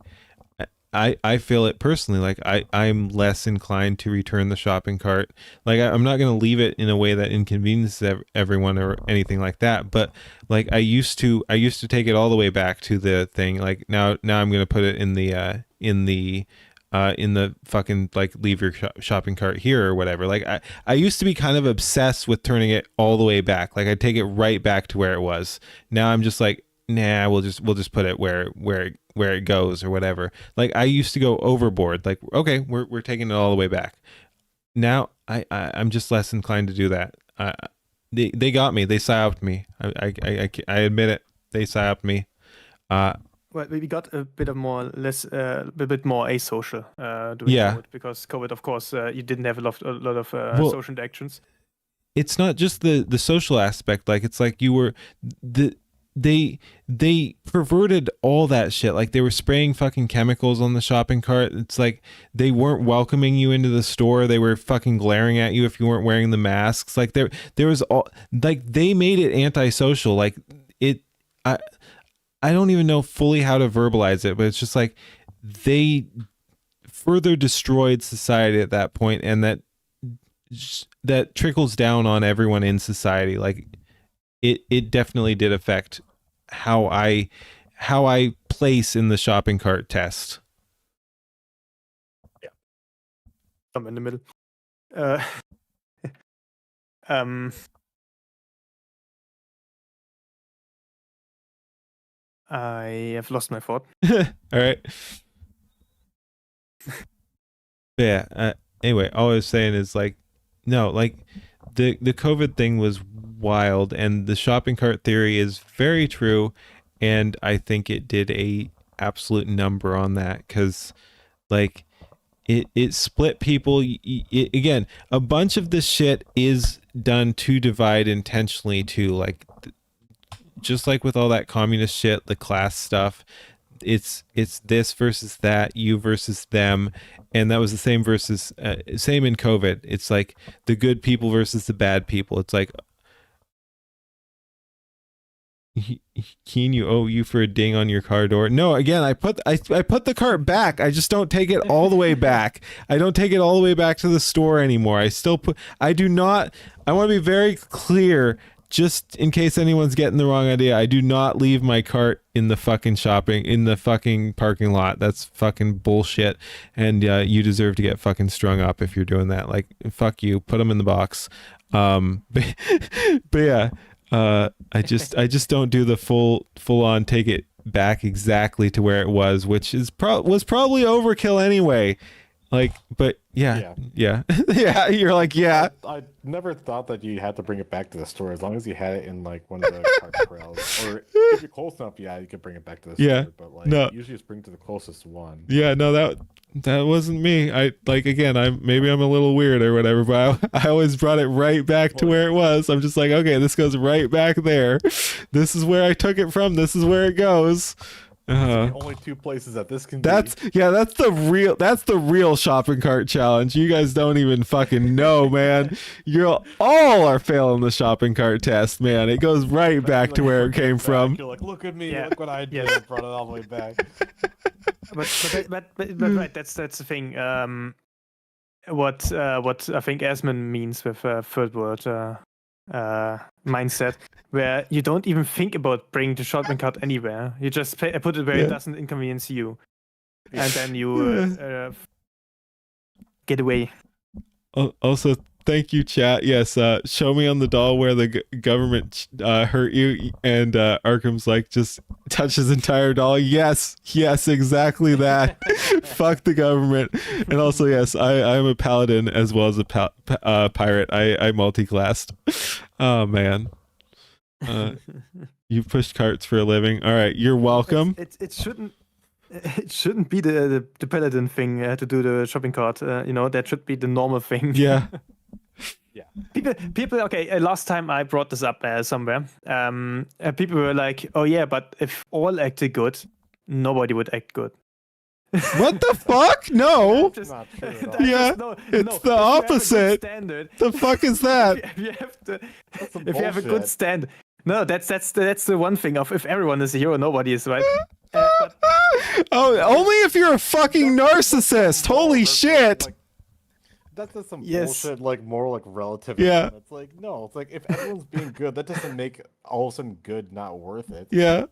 I feel it personally. Like, I'm less inclined to return the shopping cart. Like, I'm not going to leave it in a way that inconveniences everyone or anything like that. But like, I used to take it all the way back to the thing. Like, now I'm going to put it in the fucking, like, leave your shopping cart here or whatever. Like, I used to be kind of obsessed with turning it all the way back. Like, I'd take it right back to where it was. Now I'm just like, nah, we'll just put it where it goes or whatever. Like, I used to go overboard. Like, okay, we're taking it all the way back. Now I'm just less inclined to do that. They got me. They psyoped me. I admit it. They psyoped me. Well, we got a bit more asocial during COVID, because COVID, of course, you didn't have a lot of social interactions. It's not just the social aspect. Like, it's like they perverted all that shit. Like they were spraying fucking chemicals on the shopping cart. It's like they weren't welcoming you into the store. They were fucking glaring at you if you weren't wearing the masks. Like there was all, like they made it antisocial. Like it, I don't even know fully how to verbalize it, but it's just like they further destroyed society at that point, and that trickles down on everyone in society. Like it definitely did affect how I place in the shopping cart test. Yeah, I'm in the middle. I have lost my thought. All right. Yeah. Anyway, all I was saying is like, no, like the COVID thing was wild, and the shopping cart theory is very true, and I think it did a absolute number on that, because like it split people. Again, a bunch of this shit is done to divide intentionally too, like just like with all that communist shit, the class stuff. It's this versus that, you versus them, and that was the same versus same in COVID. It's like the good people versus the bad people. It's like, Keen, you owe you for a ding on your car door. No, again, I put the cart back. I just don't take it all the way back. I don't take it all the way back to the store anymore. I still put. I do not. I want to be very clear, just in case anyone's getting the wrong idea. I do not leave my cart in the fucking parking lot. That's fucking bullshit, and you deserve to get fucking strung up if you're doing that. Like, fuck you. Put them in the box. But yeah. I just don't do the full on take it back exactly to where it was, which is was probably overkill anyway. Like, but yeah. Yeah. You're like, yeah. I never thought that you had to bring it back to the store as long as you had it in like one of the cart corrals, or if you're close enough, yeah, you could bring it back to the store. But like, usually just bring it to the closest one. Yeah, no, that wasn't me. I like, again, maybe I'm a little weird or whatever, but I always brought it right back to where it was. I'm just like, okay, this goes right back there. This is where I took it from. This is where it goes. The only two places that this can be. That's the real shopping cart challenge. You guys don't even fucking know, man. You all are failing the shopping cart test, man. It goes right back to where it came from. You're like, look at me, look what I did. I brought it all the way back. But right, that's the thing. What I think Asman means with third world mindset, where you don't even think about bringing the shopping cart anywhere. You just put it where it doesn't inconvenience you, and then you get away. Also, thank you, chat. Yes, show me on the doll where the government hurt you, and Arkham's like, just touch his entire doll. Yes, exactly that. Fuck the government. And also, yes, I'm a paladin as well as a pirate. I multi-classed. Oh man. You pushed carts for a living. All right, you're welcome. It shouldn't be the paladin thing to do the shopping cart. That should be the normal thing. Yeah. Yeah. People. Okay. Last time I brought this up somewhere, people were like, "Oh yeah, but if all acted good, nobody would act good." What the fuck? No. It's not true at all. Yeah, it's the opposite. The fuck is that? If you have a good stand, no, that's the one thing of if everyone is a hero, nobody is, right? Oh, only if you're a fucking narcissist. Holy shit. That's just some bullshit, like moral, like relativity. Yeah. It's like, no, it's like if everyone's being good, that doesn't make all of a sudden good not worth it. Yeah.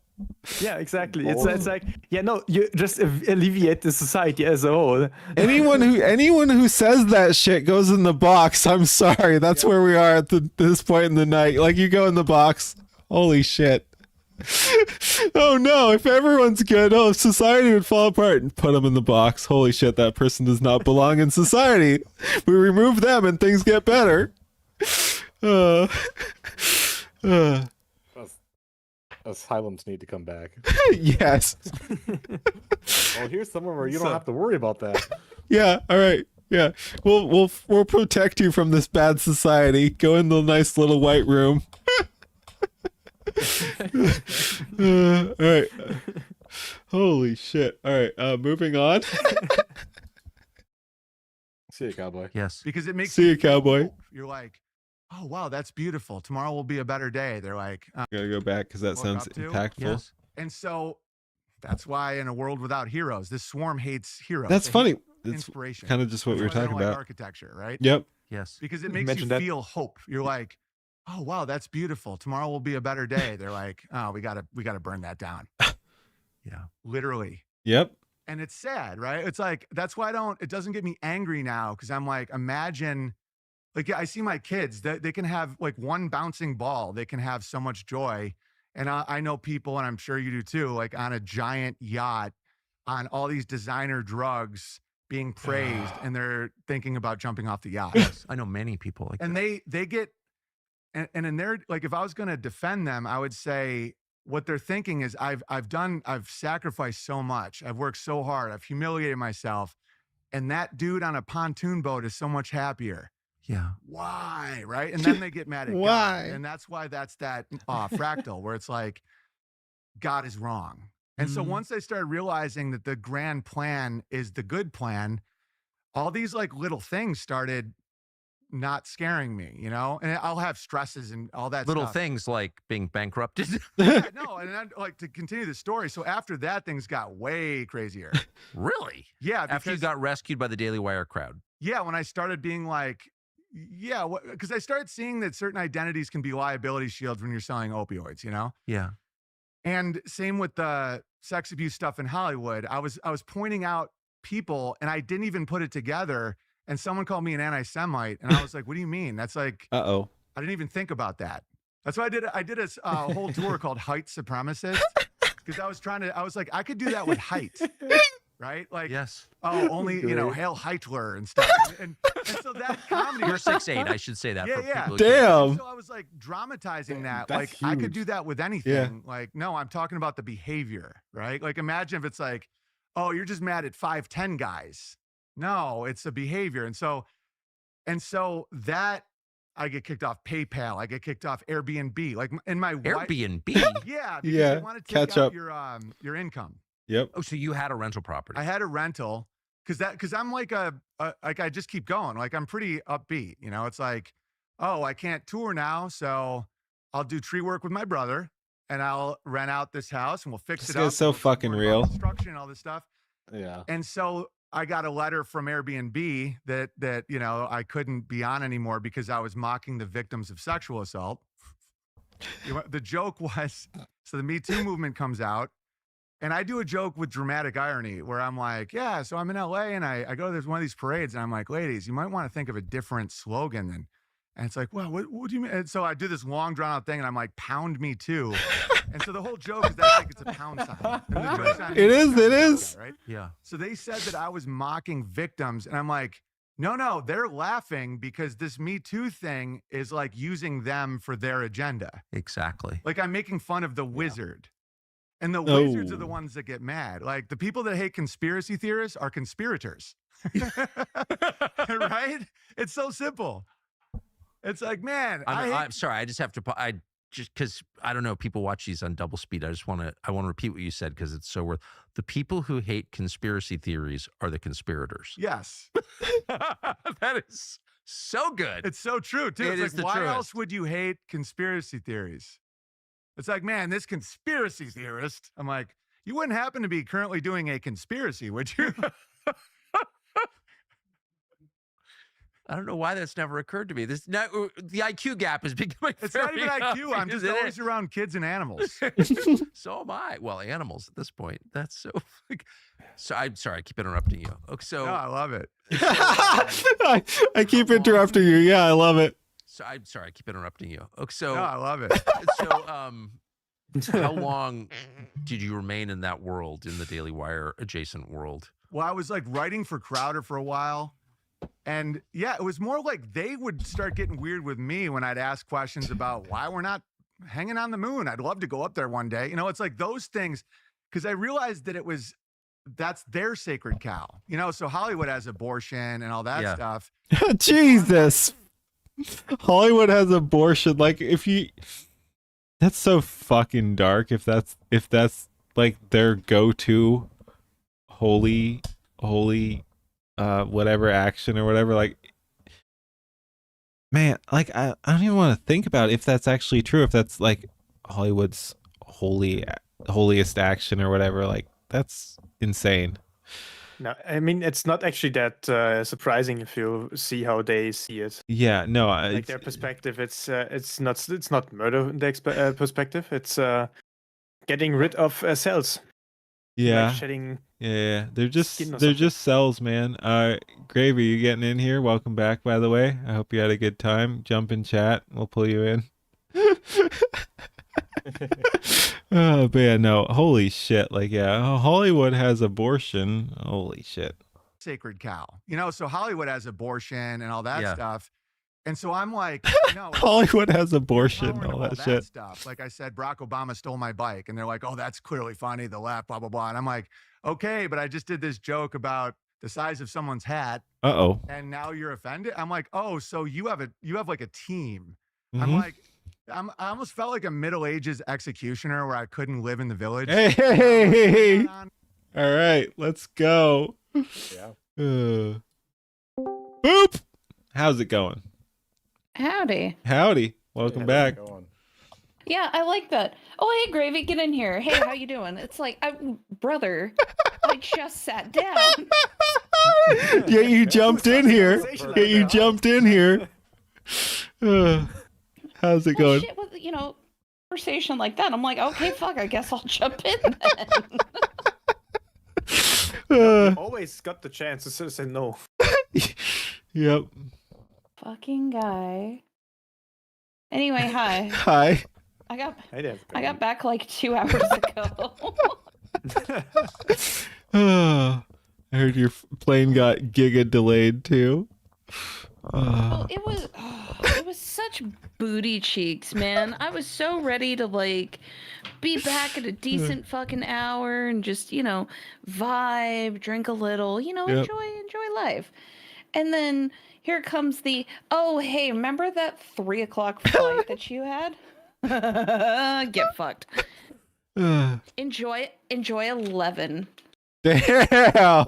Yeah, exactly. It's like, no, you just alleviate the society as a whole. Anyone who says that shit goes in the box. I'm sorry. That's where we are at this point in the night. Like, you go in the box. Holy shit. Oh no, if everyone's good, society would fall apart, and put them in the box. Holy shit, that person does not belong in society. We remove them and things get better. Asylums need to come back. Yes. Well, here's somewhere where you don't have to worry about that. Yeah, all right. Yeah. We'll protect you from this bad society. Go in the nice little white room. All right. Holy shit. All right. Moving on. See you, cowboy. Yes. Because it makes See you you, feel cowboy. hope. You're like, oh wow, that's beautiful. Tomorrow will be a better day. They're like, Gotta go back because that Woke sounds up to? impactful. Yes. and so that's why in a world without heroes, this swarm hates heroes. That's They funny. hate It's inspiration. kind of just what That's we were why they talking don't like about. architecture, right? Yep. Yes. Because it You makes you mentioned that. feel hope. You're like, oh wow, that's beautiful. Tomorrow will be a better day. They're like, oh, we gotta burn that down. Yeah. Literally. Yep. And it's sad, right? It's like, that's why it doesn't get me angry now. Cause I'm like, imagine, like, I see my kids that they can have like one bouncing ball. They can have so much joy. And I know people, and I'm sure you do too, like on a giant yacht on all these designer drugs being praised, and they're thinking about jumping off the yacht. Yes. I know many people like And that. they get, and in their, like, if I was going to defend them, I would say what they're thinking is I've sacrificed so much. I've worked so hard. I've humiliated myself. And that dude on a pontoon boat is so much happier. Yeah. Why? Right. And then they get mad at Why? God. And that's why that's that fractal where it's like, God is wrong. And so Mhm. once I started realizing that the grand plan is the good plan, all these like little things started not scaring me, you know, and I'll have stresses and all that Little stuff. things like being bankrupted. Yeah, no, and then, like, to continue the story. So after that, things got way crazier. Really? Yeah, After you because got rescued by the Daily Wire crowd. yeah, when I started being like, yeah, because I started seeing that certain identities can be liability shields when you're selling opioids, you know. Yeah. And same with the sex abuse stuff in Hollywood. I was pointing out people, and I didn't even put it together. And someone called me an anti-Semite, and I was like, "What do you mean? That's like, Uh-oh. I didn't even think about that." That's why I did a whole tour called Height Supremacist, because I was like, I could do that with height, right? Like, Yes. oh, only Hail Hitler and stuff, and so that comedy. You're 6'8". I should say that. Yeah, for yeah. people who Damn. So I was like dramatizing that. That's Like I could huge. do that with anything. Like, no, I'm talking about the behavior, right? Like imagine if it's like, oh, you're just mad at 5'10" guys. No, it's a behavior. And so that I get kicked off PayPal. I get kicked off Airbnb. Like in my wife, Airbnb. yeah, because Yeah, they want to take catch out up. your income. Yep. Oh, so you had a rental property. I had a rental because I'm like like I just keep going. Like I'm pretty upbeat. You know, it's like, oh, I can't tour now, so I'll do tree work with my brother, and I'll rent out this house, and we'll fix This it up. guy's so and we'll fucking support about real. construction and all this stuff. Yeah. And so I got a letter from Airbnb that I couldn't be on anymore because I was mocking the victims of sexual assault. The joke was, so the Me Too movement comes out, and I do a joke with dramatic irony where I'm like, yeah, so I'm in LA and I go to one of these parades and I'm like, ladies, you might want to think of a different slogan than, and it's like, well, what do you mean? And so I do this long drawn out thing and I'm like, pound me too. And so the whole joke is that I think it's a pound sign. And the joke's on me, It is, it's not it the is. guy, right? Yeah. So they said that I was mocking victims, and I'm like, no, they're laughing because this Me Too thing is like using them for their agenda. Exactly. Like I'm making fun of the wizard. And the wizards are the Oh. ones that get mad. Like the people that hate conspiracy theorists are conspirators. Right? It's so simple. It's like, man, I'm sorry. I just have to. I just because I don't know. People watch these on double speed. I want to repeat what you said because it's so worth. The people who hate conspiracy theories are the conspirators. yes, That is so good. it's so true too. It is It's the like, why truest. else would you hate conspiracy theories? It's like, man, this conspiracy theorist. I'm like, you wouldn't happen to be currently doing a conspiracy, would you? I don't know why that's never occurred to me. The IQ gap is becoming. It's not even very IQ. I'm obvious, just isn't always around kids and animals. it? So am I. Well, animals at this point. That's so. So I'm sorry. I keep interrupting you. Okay, so No, I love it. I keep interrupting you. Yeah, I love it. So I'm sorry. I keep interrupting you. Okay, so No, I love it. so how long did you remain in that world, in the Daily Wire adjacent world? Well, I was like writing for Crowder for a while. And yeah, it was more like they would start getting weird with me when I'd ask questions about why we're not hanging on the moon. I'd love to go up there one day. You know, it's like those things, because I realized that that's their sacred cow. You know, so Hollywood has abortion and all that Yeah. stuff. Jesus. Hollywood has abortion. Like if you That's so fucking dark. If that's like their go-to holy whatever action or whatever, like, man, like I don't even want to think about if that's actually true. If that's like Hollywood's holiest action or whatever, like that's insane. No, I mean it's not actually that surprising if you see how they see it. Yeah, no, Like their perspective, it's not murder in their perspective. It's getting rid of cells. yeah, Like shedding. yeah. They're skin or just cells, man. Gravy, you getting in here? Welcome back, by the way. I hope you had a good time. Jump in chat. We'll pull you in. Oh, but yeah, no, holy shit. Like, yeah, Hollywood has abortion. Holy shit. Sacred cow. So Hollywood has abortion and all that stuff. And so I'm like, Hollywood has abortion, all that shit. Stuff. Like I said, Barack Obama stole my bike. And they're like, oh, that's clearly funny, the left, blah, blah, blah. And I'm like, okay, but I just did this joke about the size of someone's hat. Uh-oh. And now you're offended? I'm like, oh, so you have like a team. Mm-hmm. I'm like, I almost felt like a Middle Ages executioner where I couldn't live in the village. Hey. All right, let's go. Yeah. Boop. How's it going? Howdy. Howdy. Welcome back. Yeah, I like that. Oh, hey, Gravy, get in here. Hey, how you doing? It's like, brother, I just sat down. Yeah, you jumped in here. Yeah, you jumped in here. How's it going? Shit, with, conversation like that, I'm like, okay, fuck, I guess I'll jump in then. Always got the chance to say no. Yep. Fucking guy. Anyway, hi. Hi. I got back like 2 hours ago. I heard your plane got giga delayed too. Well, it was such booty cheeks, man. I was so ready to like be back at a decent fucking hour and just, vibe, drink a little, enjoy life. And then here comes the, oh, hey, remember that 3:00 flight that you had? Get fucked. Enjoy 11. Damn.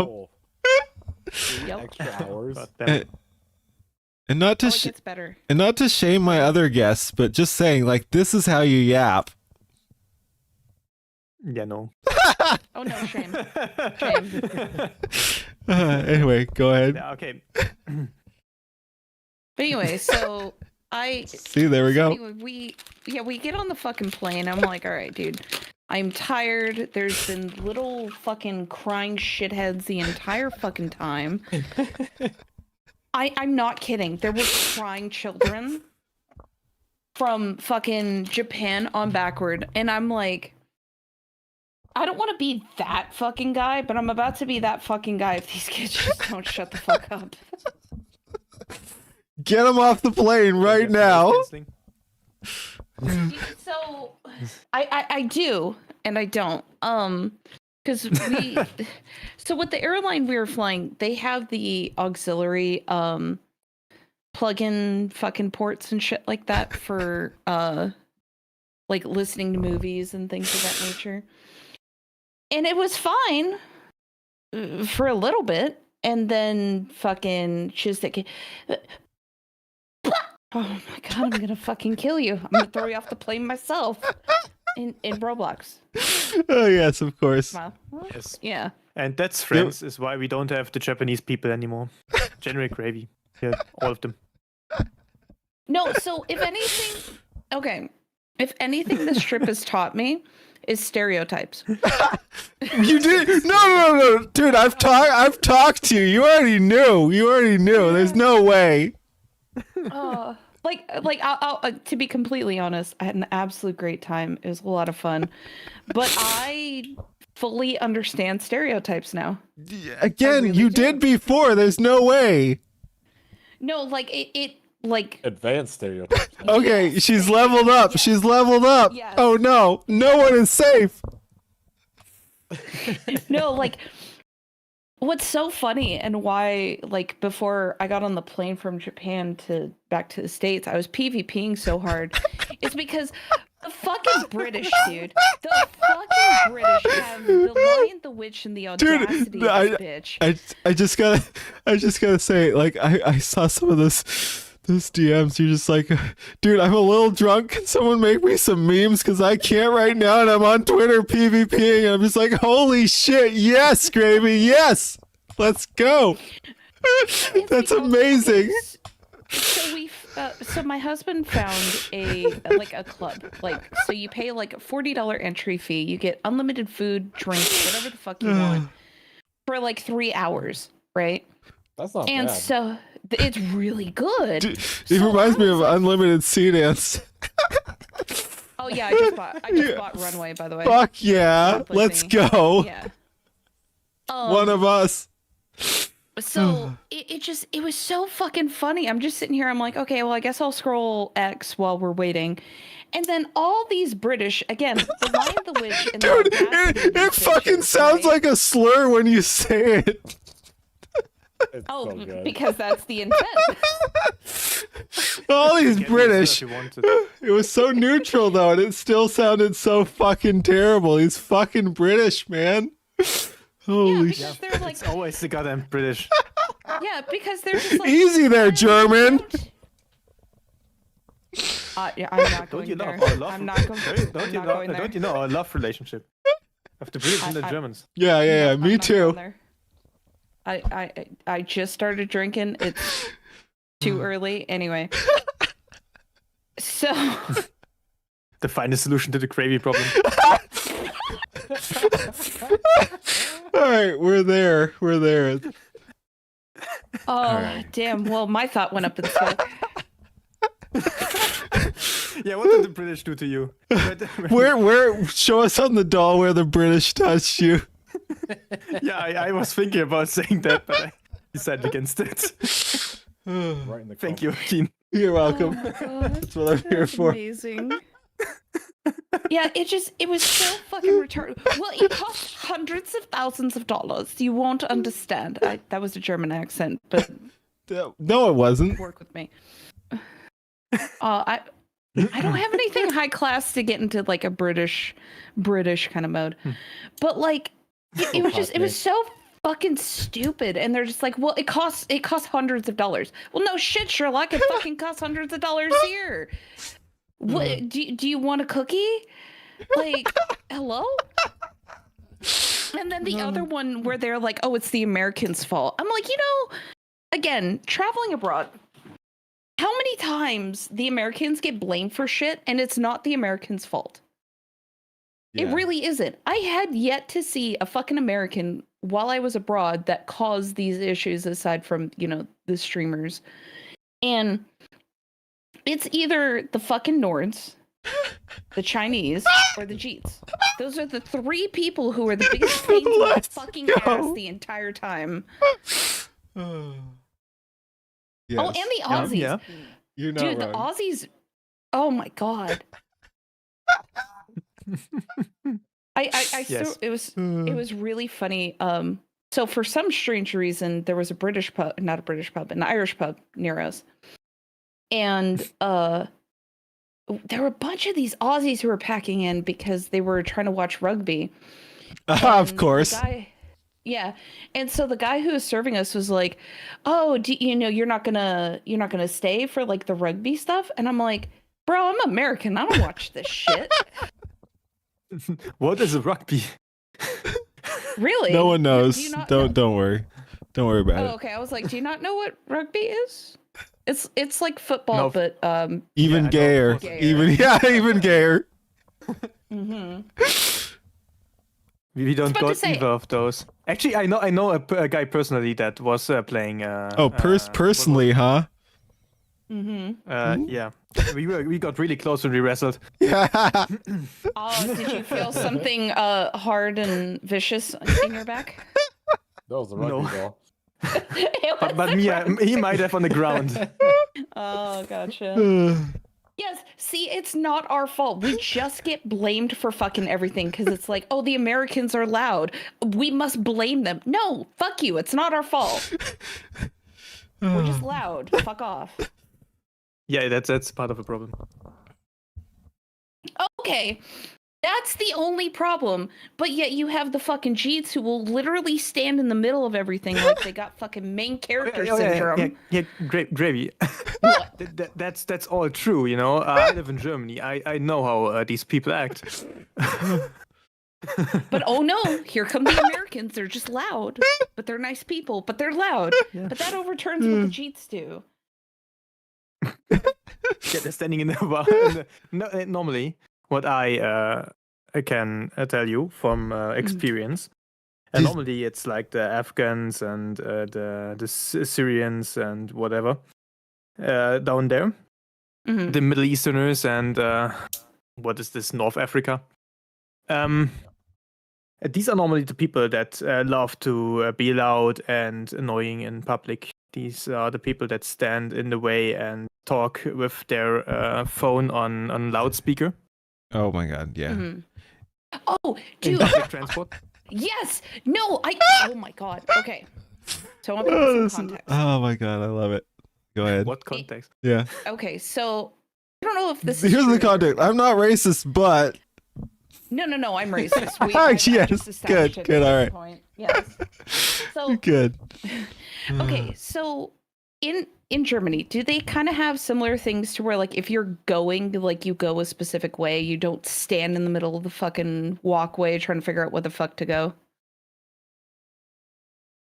Yep. Extra hours. And not to it gets better. And not to shame my other guests, but just saying, like, this is how you yap. Yeah, no. Oh no, shame. Shame. Anyway, go ahead. Yeah, okay. But anyway, so see, there we go. Anyway, we get on the fucking plane. I'm like, all right, dude, I'm tired. There's been little fucking crying shitheads the entire fucking time. I'm not kidding. There were crying children from fucking Japan on backward. And I'm like, I don't want to be that fucking guy, but I'm about to be that fucking guy if these kids just don't shut the fuck up. Get them off the plane right now. So I do and I don't. Because so with the airline we were flying, they have the auxiliary plug-in fucking ports and shit like that for like listening to movies and things of that nature. And it was fine for a little bit, and then fucking she's like, oh my god, I'm gonna fucking kill you. I'm gonna throw you off the plane myself. In Roblox. Oh yes, of course. Smile. Yes. Yeah. And that's, friends, is why we don't have the Japanese people anymore. Generic gravy. Yeah, all of them. No, so if anything this trip has taught me is stereotypes. You did no, dude. I've talked to you. You already knew. There's no way. I'll to be completely honest, I had an absolute great time. It was a lot of fun, but I fully understand stereotypes now. Again, really you did before. There's no way. No, like it advanced stereotypes. Okay, yes. She's leveled up. Yes. She's leveled up. Yes. Oh no, no one is safe. No, like what's so funny and why, like, before I got on the plane from Japan back to the States, I was PvPing so hard. It's because The fucking British, dude. The fucking British have the Lion, the Witch, and the audacity of this bitch. I just gotta say, like, I saw some of those DMs. You're just like, dude, I'm a little drunk. Can someone make me some memes? Because I can't right now, and I'm on Twitter PvPing, and I'm just like, holy shit, yes, Gravy, yes, let's go. That's amazing. So my husband found a club. Like, so you pay like a $40 entry fee. You get unlimited food, drinks, whatever the fuck you want for like 3 hours, right? That's not And bad. so it's really good. Dude, it reminds me of unlimited sea dance. Oh yeah, I just bought Runway, by the way. Fuck yeah, let's go. Yeah. One of us. So it was so fucking funny. I'm just sitting here. I'm like, okay, well, I guess I'll scroll X while we're waiting. And then all these British, again, the Lion, the Witch, and dude, it fucking sounds like a slur when you say it. It's oh, so good. because that's the intent. All these British. It was so neutral though, and it still sounded so fucking terrible. He's fucking British, man. Holy shit. They're like, It's always the goddamn British. yeah, because they're just like, Easy there, German. Yeah, I'm not Don't going you know there. our love? I'm not going. Don't you I'm not know? going there. Don't you know our love relationship of the British and the Germans? Yeah, I'm me not going too. there. I just started drinking. It's too early. Anyway. So To find a solution to the gravy problem. All right, we're there. oh damn. Well, my thought went up in smoke. Yeah, what did the British do to you? Where? Show us on the doll where the British touched you. Yeah, I was thinking about saying that, but I decided against it. Right in the Thank you, Keen. You're welcome. Oh my God. That's what I'm here for. Amazing. Yeah, it was so fucking retarded. Well, it cost hundreds of thousands of dollars. You won't understand. That was a German accent, but No, it wasn't. work with me. I don't have anything high class to get into like a British kind of mode, but like it was so fucking stupid. And they're just like, well, it costs hundreds of dollars. Well, no shit, Sherlock, it fucking costs hundreds of dollars here. What do you want a cookie? Like, hello? And then the other one where they're like, oh, it's the Americans' fault. I'm like, again, traveling abroad, how many times the Americans get blamed for shit and it's not the Americans' fault? It really isn't. I had yet to see a fucking American while I was abroad that caused these issues aside from, the streamers. And it's either the fucking Nords, the Chinese, or the Jeets. Those are the three people who are the biggest pains in my fucking ass the entire time. Yes. Oh, and the Aussies. Yeah. You're not Dude, wrong. the Aussies. Oh my God. Yes. It was really funny. So for some strange reason, there was an Irish pub near us. And there were a bunch of these Aussies who were packing in because they were trying to watch rugby. Of course. Yeah. And so the guy who was serving us was like, "Oh, you're not gonna stay for like the rugby stuff?" And I'm like, "Bro, I'm American. I don't watch this shit." What is a rugby? Really? No one knows. Do you not know? Don't worry. Don't worry about Oh, it. okay. I was like, do you not know what rugby is? It's like football, No. but Even Yeah, I know, gayer. of course. Even gayer. We don't about to got say- either of those. Actually, I know a guy personally that was playing. Personally, huh? Yeah, we got really close when we wrestled. Yeah. oh, did you feel something hard and vicious in your back? That was the rugby No. ball. But he might have on the ground. Oh, gotcha. Yes, see, it's not our fault. We just get blamed for fucking everything because it's like, oh, the Americans are loud. We must blame them. No, fuck you. It's not our fault. We're just loud. Fuck off. Yeah, that's part of the problem. Okay. That's the only problem. But yet you have the fucking Jeets who will literally stand in the middle of everything like they got fucking main character syndrome. Gravy. What? That's all true, you know. I live in Germany. I know how these people act. But oh no, here come the Americans. They're just loud, but they're nice people, but they're loud. Yeah. But that overturns what the Jeets do. Yeah, they're standing in the bar. Normally, what I can tell you from experience, and normally it's like the Afghans and the Syrians and whatever down there, the Middle Easterners and what is this, North Africa? These are normally the people that love to be loud and annoying in public. These are the people that stand in the way and talk with their phone on loudspeaker. Oh my god, yeah. Oh, dude. In public transport. Yes. No, oh my god. Okay. So I want to put this in context. Oh my god, I love it. Go ahead. What context? Yeah. Okay, so I don't know if this is Here's the true. context. I'm not racist, but No, I'm racist. yes, good, all right. Point. Yes. So Good. okay, so in Germany, do they kind of have similar things to where, like, if you're going, like, you go a specific way, you don't stand in the middle of the fucking walkway trying to figure out where the fuck to go?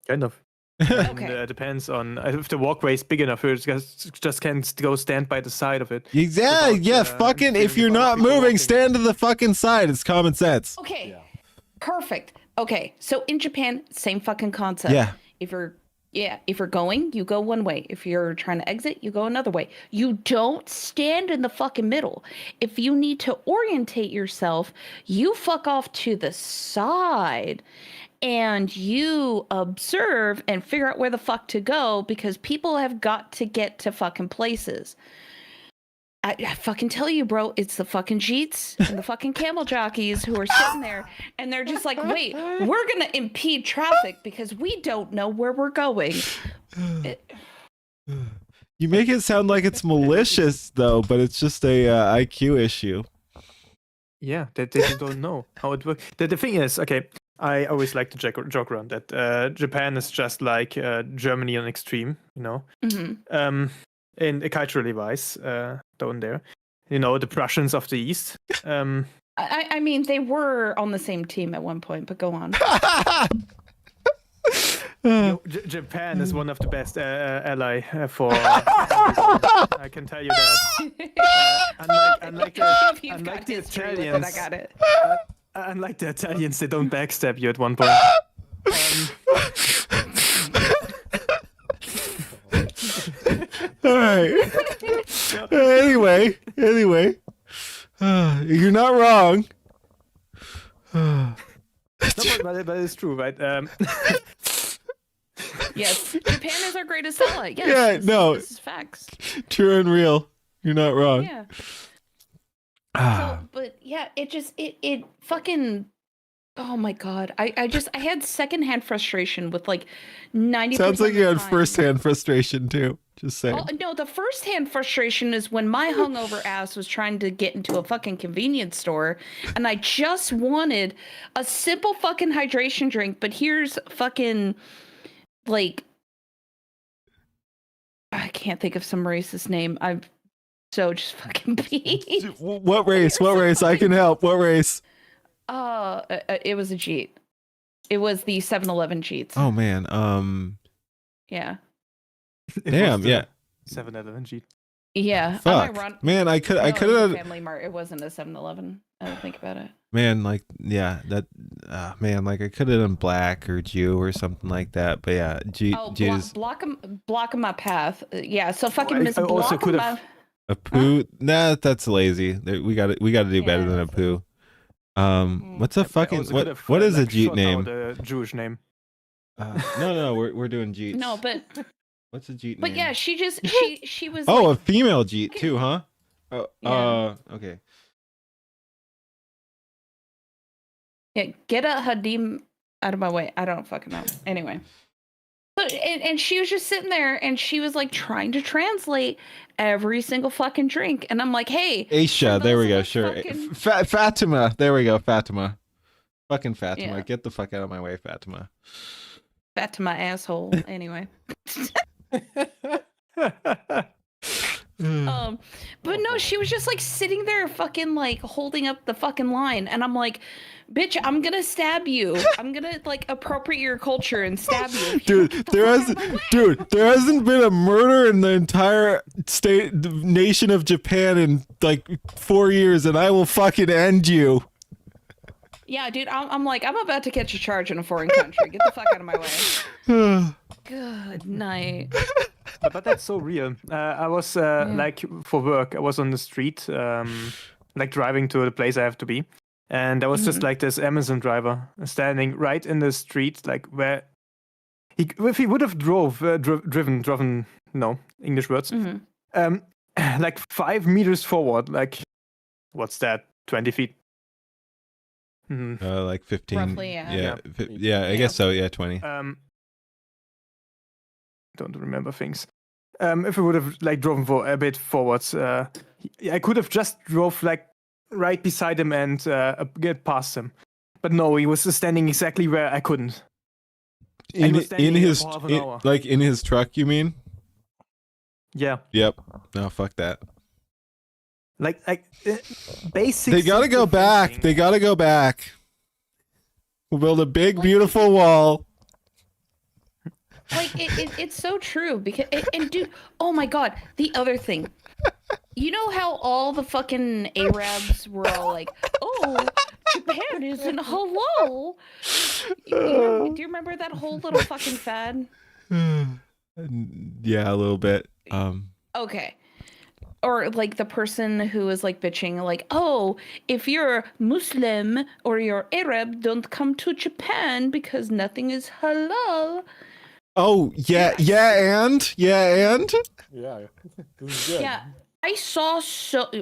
Kind of. Okay. Depends on if the walkway is big enough, you just can't go stand by the side of it. Yeah, fucking, if you're not moving, stand to the fucking side. It's common sense. Okay. Yeah. Perfect. Okay, so in Japan, same fucking concept. Yeah. If you're going, you go one way. If you're trying to exit, you go another way. You don't stand in the fucking middle. If you need to orientate yourself, you fuck off to the side and you observe and figure out where the fuck to go, because people have got to get to fucking places. I fucking tell you, bro, it's the fucking Jeets and the fucking camel jockeys who are sitting there and they're just like, wait, we're going to impede traffic because we don't know where we're going. You make it sound like it's malicious, though, but it's just a IQ issue. Yeah, they don't know how it works. The thing is, okay, I always like to joke around that Japan is just like Germany on extreme, you know? Mm-hmm. In culturally wise, down there, you know, the Prussians of the East. I mean, they were on the same team at one point, but go on. Japan is one of the best ally for. I can tell you that. Unlike the Italians, I got it. Unlike the Italians, they don't backstab you at one point. All right. Anyway, you're not wrong. No, but it's true, right? Yes, Japan is our greatest ally. Yes, Yeah, this is facts. True and real. You're not wrong. Yeah. So, but yeah, it fucking. Oh my god, I had secondhand frustration with like 90%. Sounds like you had time. firsthand frustration too. Just saying. Oh, no, the firsthand frustration is when my hungover ass was trying to get into a fucking convenience store and I just wanted a simple fucking hydration drink, but here's fucking, like, I can't think of some racist name. I'm so just fucking peeved. What race? What race? I can help. What race? It was a Jeet. It was the 7-Eleven Jeets. Oh man. Yeah. Damn. Yeah. 7-Eleven Jeet. Yeah. Fuck. Man, I could have. Family Mart. It wasn't a 7-Eleven. I don't think about it. Man, like, yeah, that. Man, like, I could have done black or Jew or something like that. But yeah, Jews. Block him my path. Yeah. So fucking I miss also block him my. A poo? Nah, that's lazy. We got to do better than a poo. What's a fucking what is a Jeet name? A Jewish name. No, we're doing Jeets. No, but what's a Jeet name? But yeah, she was. Oh, like, a female Jeet too, huh? Oh, Yeah. Okay. Yeah, get a Hadim out of my way. I don't fucking know. Anyway. And she was just sitting there and she was like trying to translate every single fucking drink. And I'm like, hey. Aisha, there we go. those Sure. fucking- Fatima. There we go. Fatima. Fucking Fatima. Yeah. Get the fuck out of my way, Fatima. Fatima asshole. Anyway. But no, she was just like sitting there fucking like holding up the fucking line. And I'm like, bitch, I'm gonna stab you. I'm gonna like appropriate your culture and stab you. if you don't get the There hasn't been a murder in the entire nation of Japan in like 4 years, and I will fucking end you. Yeah, dude, I'm like, I'm about to catch a charge in a foreign country. Get the fuck out of my way. Good night. But that's so real. I was like for work. I was on the street, like driving to the place I have to be, and there was just like this Amazon driver standing right in the street, like where if he would have driven, no English words, like 5 meters forward, like what's that, 20 feet? Like 15. Roughly, yeah. Yeah, I guess so. Yeah, 20. Don't remember things. If we would have like driven for a bit forwards, I could have just drove like right beside him and get past him. But no, he was standing exactly where I couldn't. In his like in his truck, you mean? Yeah. Yep. No, fuck that. Like basic. They gotta go back. They gotta go back. We'll build a big, beautiful wall. Like it's so true because and dude, oh my god, the other thing, you know how all the fucking Arabs were all like, oh, Japan isn't halal. Do you remember that whole little fucking fad? Yeah, a little bit. Okay. Or like the person who is like bitching, like, oh, if you're Muslim or you're Arab, don't come to Japan because nothing is halal. Oh, yeah, and? Yeah, this is good. Yeah, I saw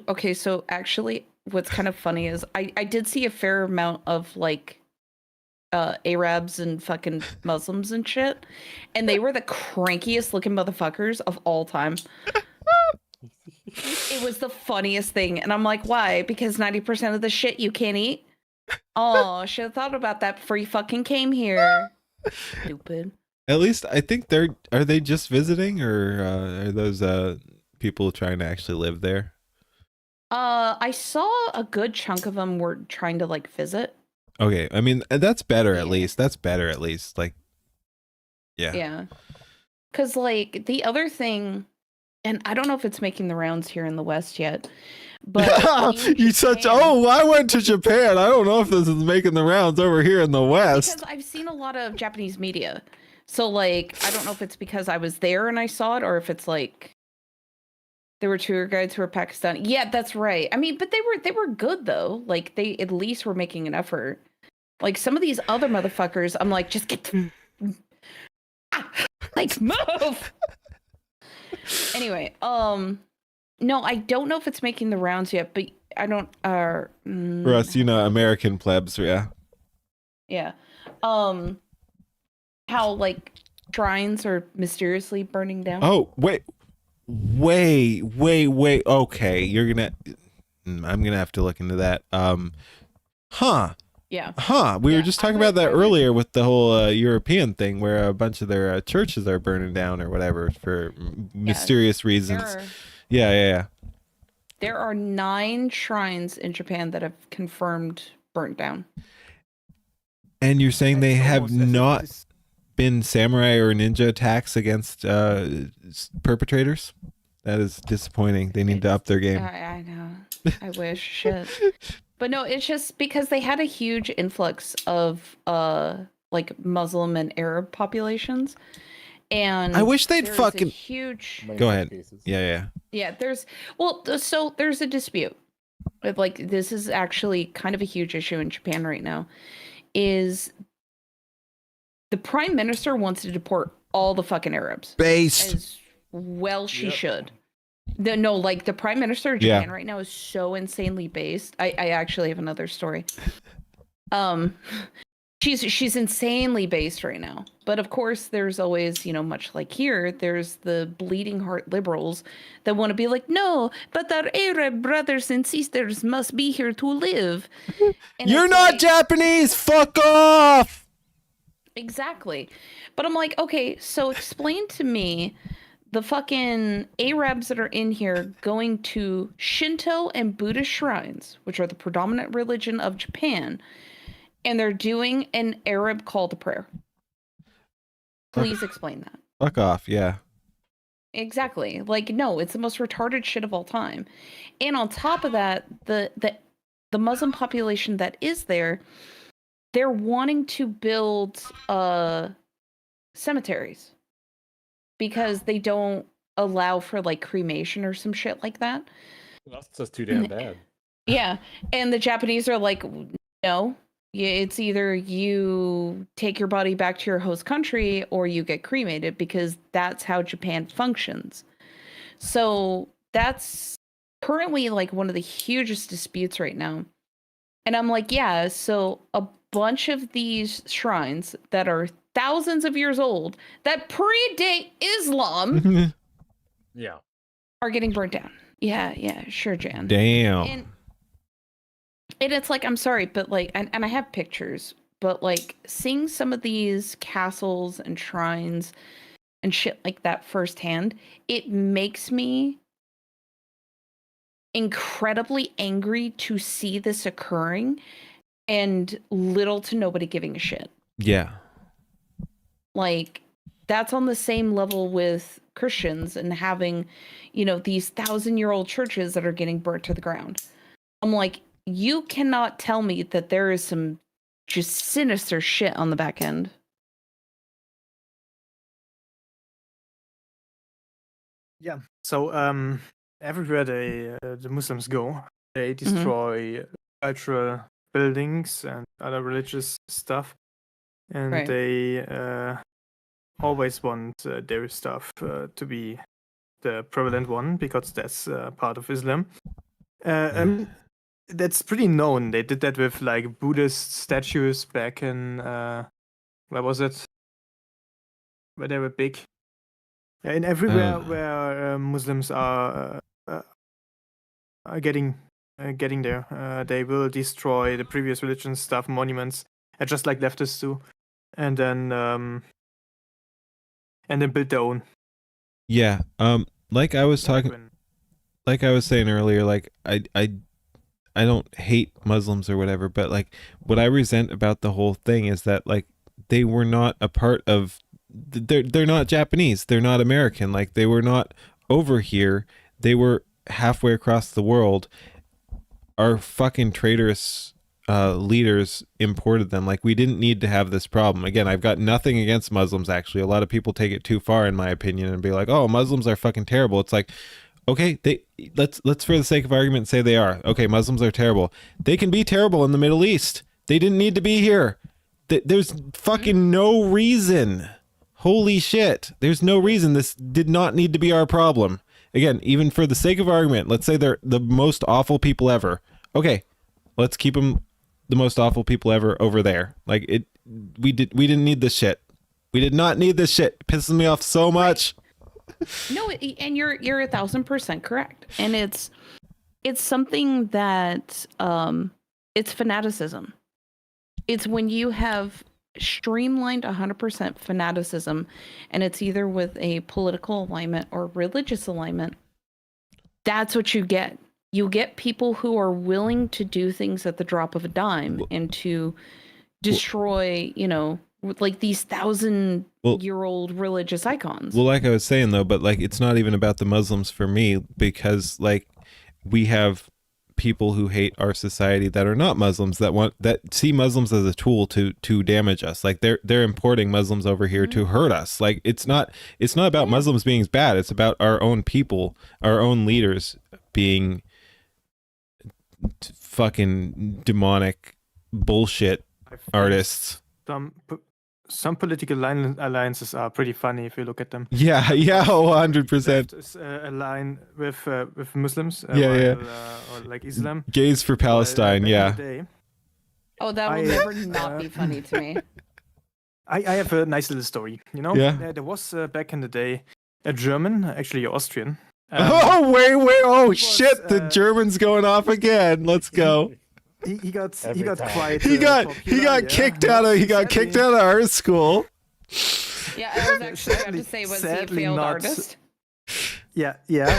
okay, so actually what's kind of funny is I did see a fair amount of like Arabs and fucking Muslims and shit, and they were the crankiest looking motherfuckers of all time. It was the funniest thing, and I'm like, why? Because 90% of the shit you can't eat? Oh, should have thought about that before you fucking came here. Stupid. At least I think are they just visiting, or are those people trying to actually live there? I saw a good chunk of them were trying to like visit. Okay, I mean that's better at least. That's better at least. Like, yeah. Yeah. Because like the other thing, and I don't know if it's making the rounds here in the West yet, but I went to Japan. I don't know if this is making the rounds over here in the West. Because I've seen a lot of Japanese media. So like I don't know if it's because I was there and I saw it, or if it's like there were tour guides who were Pakistani. Yeah, that's right. I mean, but they were good though. Like they at least were making an effort. Like some of these other motherfuckers, I'm like, just get to like move. Anyway, no, I don't know if it's making the rounds yet, but I don't for us, American plebs, yeah. Yeah. How like shrines are mysteriously burning down. Oh, wait. Okay, I'm gonna have to look into that. Yeah. We were just talking about that earlier with the whole European thing where a bunch of their churches are burning down or whatever for mysterious reasons. Yeah. There are 9 shrines in Japan that have confirmed burnt down. And you're saying they have not been samurai or ninja attacks against perpetrators? That is disappointing. They need to up their game. I know. I wish. Shit. But no, it's just because they had a huge influx of like Muslim and Arab populations. And I wish they'd fucking huge. Go ahead. Yeah. Yeah, there's a dispute. Like this is actually kind of a huge issue in Japan right now. Is the prime minister wants to deport all the fucking Arabs. Based. As well she should. The prime minister of Japan right now is so insanely based. I actually have another story. She's insanely based right now. But of course, there's always, much like here, there's the bleeding heart liberals that want to be like, no, but our Arab brothers and sisters must be here to live. And You're it's not like, Japanese. Fuck off. exactly. But I'm like, okay, so explain to me the fucking Arabs that are in here going to Shinto and Buddhist shrines, which are the predominant religion of Japan, and they're doing an Arab call to prayer. Please explain that. Fuck off, yeah. Exactly. Like, no, it's the most retarded shit of all time. And on top of that, the Muslim population that is there, they're wanting to build cemeteries because they don't allow for like cremation or some shit like that. That's just too damn bad. Yeah. And the Japanese are like, no, it's either you take your body back to your host country or you get cremated, because that's how Japan functions. So that's currently like one of the hugest disputes right now. And I'm like, yeah, so a bunch of these shrines that are thousands of years old that predate Islam Yeah. are getting burnt down. Yeah, sure, Jan. Damn. And it's like, I'm sorry, but like, and I have pictures, but like seeing some of these castles and shrines and shit like that firsthand, it makes me incredibly angry to see this occurring and little to nobody giving a shit. Yeah. Like, that's on the same level with Christians and having, these 1,000-year-old churches that are getting burnt to the ground. I'm like, you cannot tell me that there is some just sinister shit on the back end. Yeah. So everywhere the Muslims go, they destroy cultural buildings and other religious stuff, and Right. they always want their stuff to be the prevalent one, because that's part of Islam. That's pretty known. They did that with like Buddhist statues back in where was it? Where they were big. Yeah, in everywhere where Muslims are getting there, they will destroy the previous religion stuff, monuments, just like leftists do, and then build their own. Yeah. Like I was talking, like I was saying earlier, like I don't hate Muslims or whatever, but like what I resent about the whole thing is that like they were not a part of. They're not Japanese. They're not American. Like they were not over here. They were halfway across the world. Our fucking traitorous leaders imported them. Like we didn't need to have this problem. Again, I've got nothing against Muslims. Actually, a lot of people take it too far, in my opinion, and be like, "Oh, Muslims are fucking terrible." It's like, okay, let's for the sake of argument say they are. Okay, Muslims are terrible. They can be terrible in the Middle East. They didn't need to be here. There's fucking no reason. Holy shit. There's no reason. This did not need to be our problem. Again, even for the sake of argument, let's say they're the most awful people ever. Okay, let's keep them the most awful people ever over there. Like we didn't need this shit. We did not need this shit. It pisses me off so much. No, and you're 1,000% correct. And it's something that it's fanaticism. It's when you have streamlined 100% fanaticism, and it's either with a political alignment or religious alignment. That's what you get. You get people who are willing to do things at the drop of a dime and to destroy, like these 1,000-year-old religious icons. Well, like I was saying though, but like it's not even about the Muslims for me, because like we have people who hate our society that are not Muslims, that see Muslims as a tool to damage us. Like they're importing Muslims over here to hurt us. Like it's not about Muslims being bad. It's about our own people, our own leaders being fucking demonic bullshit artists. Some political alliances are pretty funny if you look at them. Yeah, 100%. Align with Muslims. Or like Islam. Gays for Palestine, yeah. Oh, that will never not be funny to me. I have a nice little story. You know, there was back in the day a German, actually Austrian. Oh wait! Oh shit! The German's going off again. Let's go. He got quite. He got kicked out of art school. Yeah, I was actually about to say, was he a failed artist? Yeah.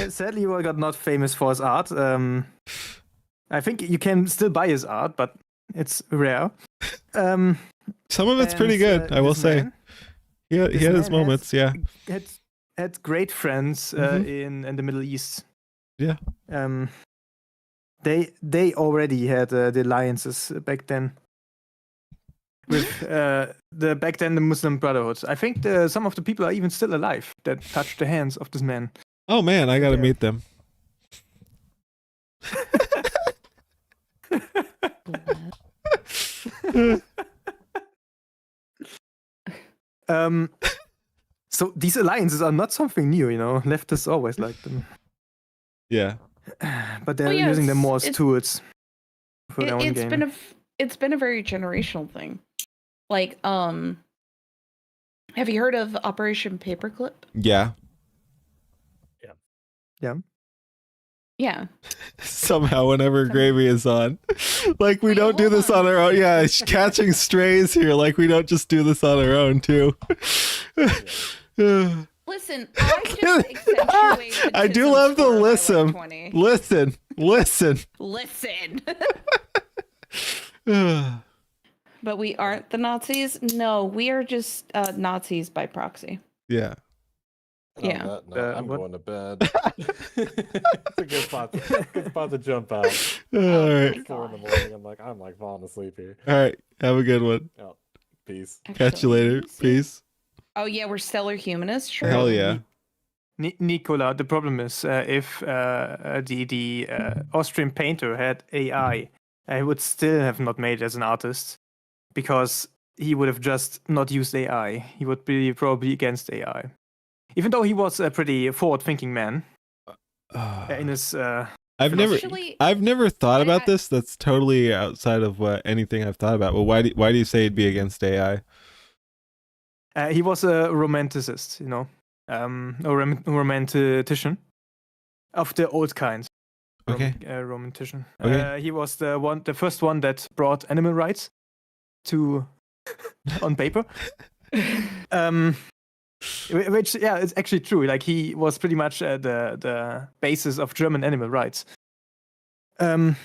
Sadly, he got not famous for his art. I think you can still buy his art, but it's rare. Some of it's pretty good, I will say. He had his moments, Had great friends in the Middle East. Yeah. They already had the alliances back then with the Muslim Brotherhood. I think some of the people are even still alive that touched the hands of this man. Oh man, I gotta meet them. So these alliances are not something new, you know. Leftists always like them. Yeah. But they're using them more as tools for their own game. It's been a very generational thing. Like, have you heard of Operation Paperclip? Yeah. Yeah. Somehow, whenever Gravy is on, like we don't do this on our own. Yeah, catching strays here. Like we don't just do this on our own too. Listen, I just accentuate. I do love the listen. Listen. But we aren't the Nazis. No, we are just Nazis by proxy. Yeah. Yeah. I'm going to bed. It's a good spot. To jump out. All right. 4 in the morning. I'm like falling asleep here. All right. Have a good one. Oh, peace. Catch you later. Peace. Oh yeah, we're stellar humanists. Sure. Hell yeah. Nicola, the problem is if the Austrian painter had AI, he would still have not made it as an artist because he would have just not used AI. He would be probably against AI. Even though he was a pretty forward-thinking man in his I've never thought about this. That's totally outside of anything I've thought about. Well, why do you say he'd be against AI? He was a romanticist, you know, a romantician of the old kind. Okay. Romantician. Okay. He was the first one that brought animal rights to on paper. Which it's actually true. Like he was pretty much the basis of German animal rights. And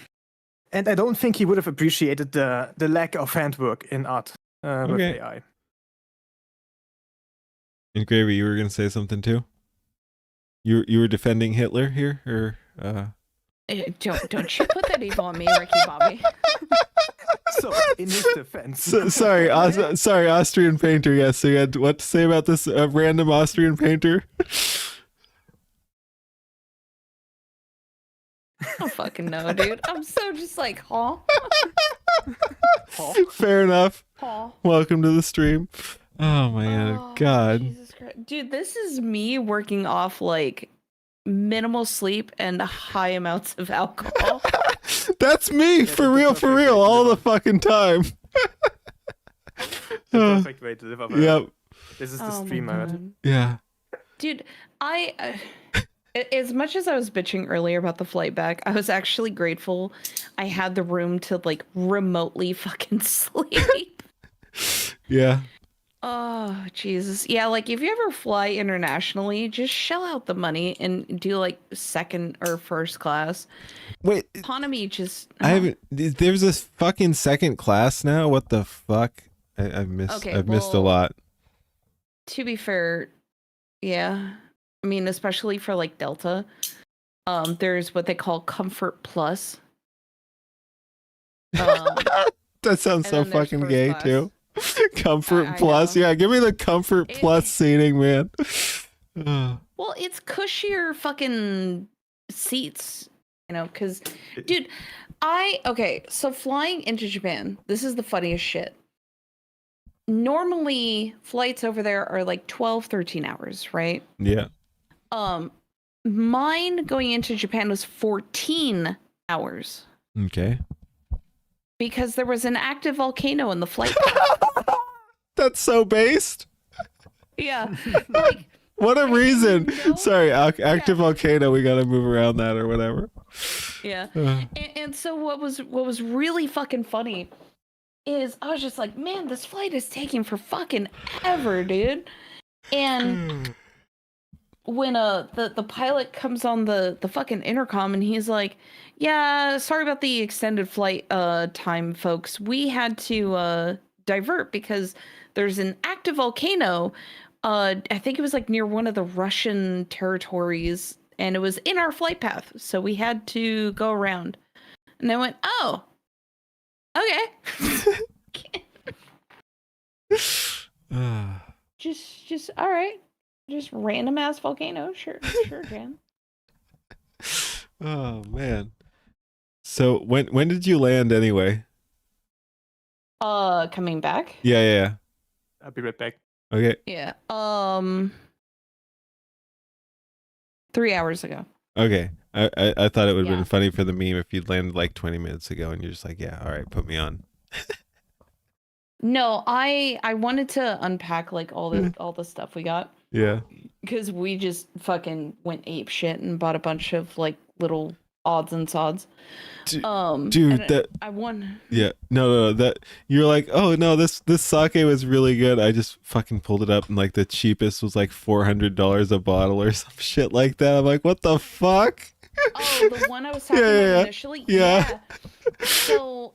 I don't think he would have appreciated the lack of handwork in art with AI. And Gravy, you were gonna say something too? You were defending Hitler here, or Don't you put that evil on me, Ricky Bobby. So in his defense, sorry, Austrian painter. Yes, so you had what to say about this random Austrian painter? I don't fucking know, dude. I'm so just like, huh? Fair enough. Huh? Welcome to the stream. Oh my God. Jesus Christ. Dude, this is me working off like minimal sleep and high amounts of alcohol. That's me, for real, all the fucking time. The perfect way to live up. Yep. This is the stream mode. Yeah. Dude, as much as I was bitching earlier about the flight back, I was actually grateful I had the room to like remotely fucking sleep. Yeah. Oh, Jesus. Yeah, like if you ever fly internationally, just shell out the money and do like second or first class. Wait. Economy just... I haven't... There's this fucking second class now? What the fuck? I've missed a lot. To be fair, yeah. I mean, especially for like Delta, there's what they call Comfort Plus. That sounds so fucking gay class. Too. Comfort Plus. Yeah, give me the Comfort Plus seating, man. Well, it's cushier fucking seats, you know, because, dude, so flying into Japan, this is the funniest shit. Normally, flights over there are like 12, 13 hours, right? Yeah. Mine going into Japan was 14 hours. Okay. Because there was an active volcano in the flight. That's so based. Yeah. Like, what a reason. No, Sorry, active volcano. We got to move around that or whatever. Yeah. And so what was really fucking funny is I was just like, man, this flight is taking for fucking ever, dude. And when the pilot comes on the fucking intercom and he's like, yeah, sorry about the extended flight time, folks. We had to divert because there's an active volcano. I think it was like near one of the Russian territories, and it was in our flight path, so we had to go around. And I went, oh, okay. just all right. Just random ass volcano. Sure, Jan. Oh man. So when did you land anyway? Coming back? Yeah. I'll be right back. Okay. Yeah. 3 hours ago. Okay. I thought it would have been funny for the meme if you'd landed like 20 minutes ago and you're just like, yeah, all right, put me on. No, I wanted to unpack like all the stuff we got. Yeah. Because we just fucking went ape shit and bought a bunch of like little odds and sods. Dude, that I won. Yeah, no, that you're like, oh no, this sake was really good. I just fucking pulled it up and like the cheapest was like $400 a bottle or some shit like that. I'm like, what the fuck? Oh, the one I was talking about initially. Yeah. So,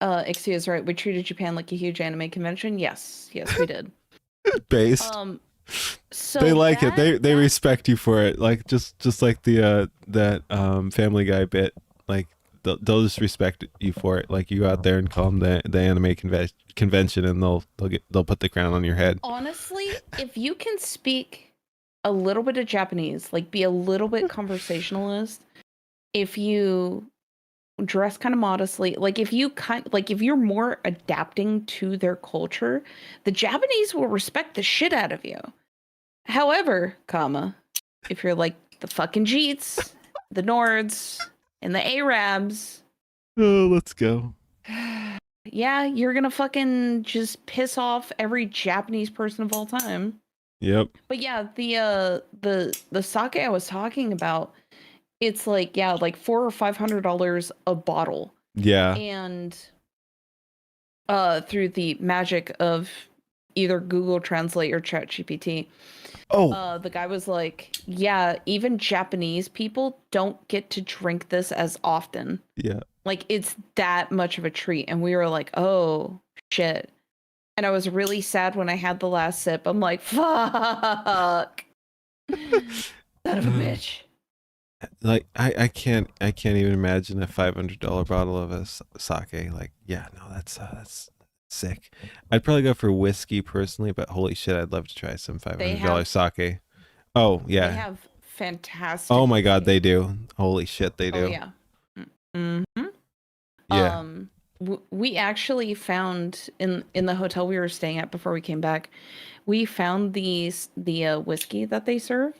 Ixia is right. We treated Japan like a huge anime convention. Yes, we did. Based. So they like it. They respect you for it. Like just like the that Family Guy bit. Like they'll just respect you for it. Like you go out there and call them the anime convention, and they'll put the crown on your head. Honestly, if you can speak a little bit of Japanese, like be a little bit conversationalist, if you dress kind of modestly, like if you're more adapting to their culture, the Japanese will respect the shit out of you. However, if you're like the fucking Jeets, the Nords, and the Arabs, oh, let's go. Yeah, you're gonna fucking just piss off every Japanese person of all time. Yep. But yeah, the sake I was talking about, it's like like $400 or $500 a bottle. Yeah. And through the magic of either Google Translate or ChatGPT. Oh. The guy was like, yeah, even Japanese people don't get to drink this as often. Yeah. Like it's that much of a treat. And we were like, oh shit. And I was really sad when I had the last sip. I'm like, fuck. Son of a bitch. Like I can't even imagine a $500 bottle of a sake. Like, yeah, no, that's sick. I'd probably go for whiskey personally, but holy shit, I'd love to try some $500 sake. Oh yeah, they have fantastic. Oh my god, they do. Holy shit, they do. Oh yeah. Mm-hmm. Yeah. We actually found in the hotel we were staying at before we came back, we found the whiskey that they serve,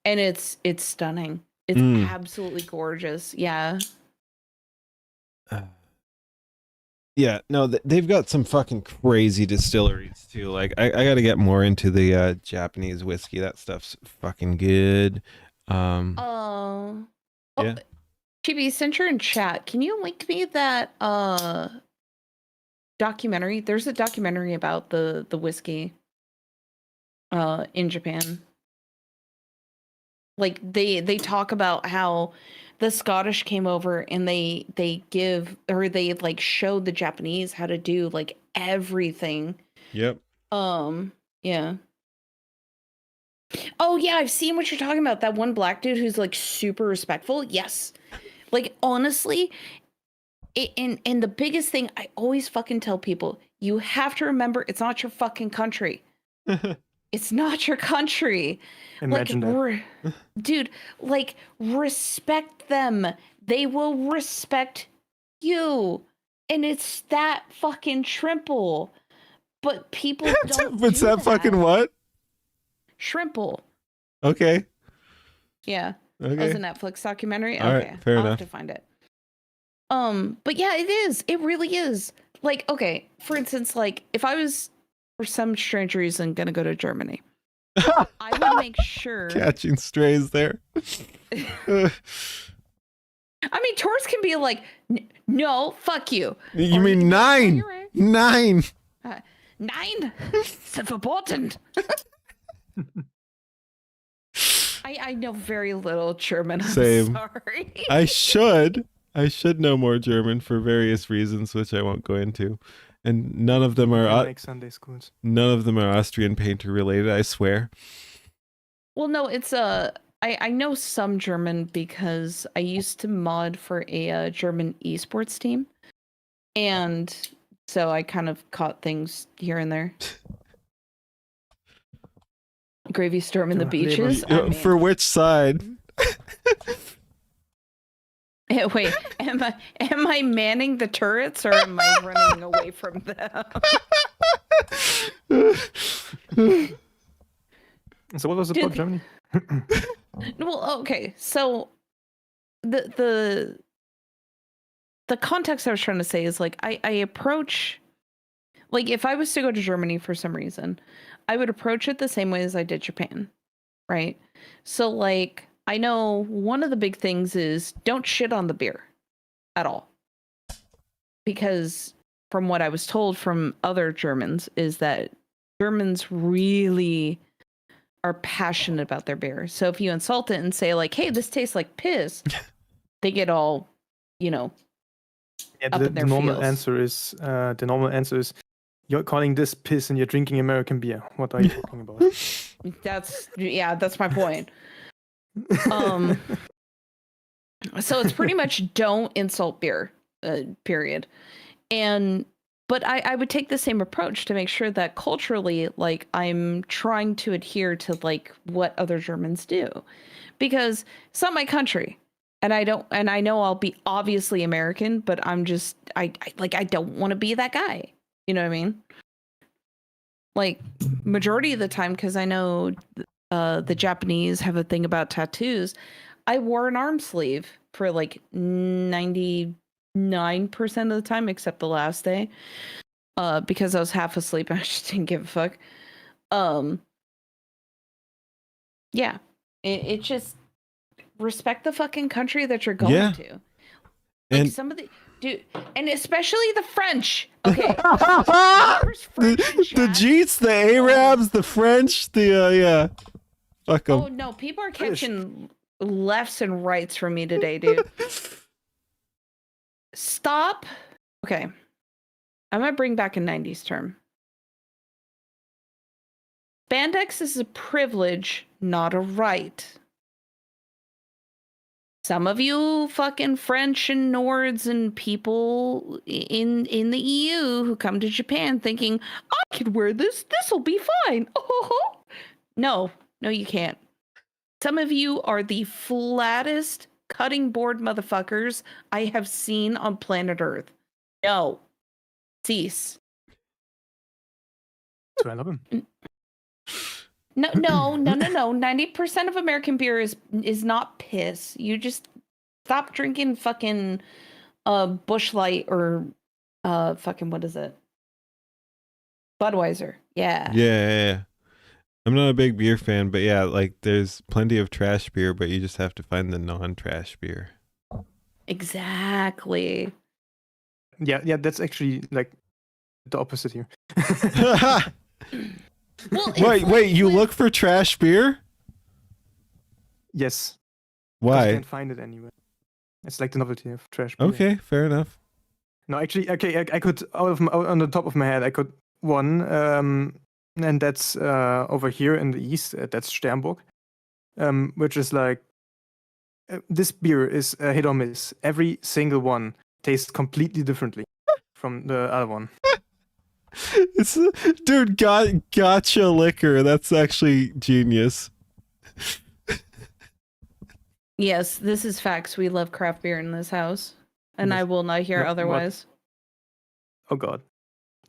and it's stunning. It's absolutely gorgeous. Yeah. Yeah, no, they've got some fucking crazy distilleries too. Like, I got to get more into the Japanese whiskey. That stuff's fucking good. Yeah. Chibi, since you're in chat, can you link me that documentary? There's a documentary about the whiskey in Japan. Like they talk about how the Scottish came over and they like showed the Japanese how to do like everything. Yep. Yeah. Oh yeah, I've seen what you're talking about. That one black dude who's like super respectful. Yes. Like honestly, and the biggest thing I always fucking tell people, you have to remember it's not your fucking country. It's not your country. Imagine that. Dude, like, respect them. They will respect you. And it's that fucking trimple. But people don't What's that fucking what? Shrimple. Okay. Yeah. Okay. That was a Netflix documentary? All okay. right, fair I'll enough. have to find it. But yeah, it is. It really is. Like, okay, for instance, like if I was for some strange reason gonna go to Germany, I would make sure Catching strays there. I mean, tourists can be like, no, fuck you. You Or mean can be like, "Oh, 9? you're right." 9. 9? It's important. I know very little German. I'm Same. sorry. I should know more German for various reasons, which I won't go into. And none of them are Make Sunday schools. none of them are Austrian painter related, I swear. Well, no, it's I know some German because I used to mod for a German esports team, and so I kind of caught things here and there. Gravy storm in the beaches. I mean, For which side? wait, am I manning the turrets or am I running away from them? So what was it about Germany? Well, okay, so the context I was trying to say is like I approach, like if I was to go to Germany for some reason, I would approach it the same way as I did Japan, right? So like I know one of the big things is don't shit on the beer at all, because from what I was told from other Germans is that Germans really are passionate about their beer. So if you insult it and say like, "Hey, this tastes like piss," they get all, you know, up in their normal feels. answer is you're calling this piss and you're drinking American beer. What are you talking about? That's my point. So it's pretty much don't insult beer, period. But I would take the same approach to make sure that culturally, like I'm trying to adhere to like what other Germans do, because it's not my country, and I know I'll be obviously American, but I'm just I don't want to be that guy. You know what I mean? Like majority of the time, because I know the Japanese have a thing about tattoos. I wore an arm sleeve for like 99% of the time, except the last day, because I was half asleep and I just didn't give a fuck. Yeah, it just respect the fucking country that you're going to. Like And some of the dude, and especially the French. Okay, the Jeets, the Arabs, the French, the fuck 'em. Oh no, people are catching lefts and rights from me today, dude. Stop. Okay. I'm going to bring back a 90s term. Spandex is a privilege, not a right. Some of you fucking French and Nords and people in the EU who come to Japan thinking, I could wear this. This'll be fine. Oh, no, you can't. Some of you are the flattest cutting board motherfuckers I have seen on planet Earth. No. Cease. So I love him. No. 90% of American beer is not piss. You just stop drinking fucking Busch Light or fucking what is it? Budweiser. Yeah. Yeah. I'm not a big beer fan, but yeah, like there's plenty of trash beer, but you just have to find the non-trash beer. Exactly. Yeah, that's actually like the opposite here. Well, wait, you look for trash beer? Yes. Why? I can't find it anywhere. It's like the novelty of trash beer. Okay, fair enough. No, actually, okay, I could on the top of my head, I could one, and that's over here in the east. That's Sternburg, which is like this beer is a hit or miss. Every single one tastes completely differently from the other one. It's dude, gotcha liquor. That's actually genius. Yes, this is facts. We love craft beer in this house, and Yes. I will not hear No, otherwise. Oh God,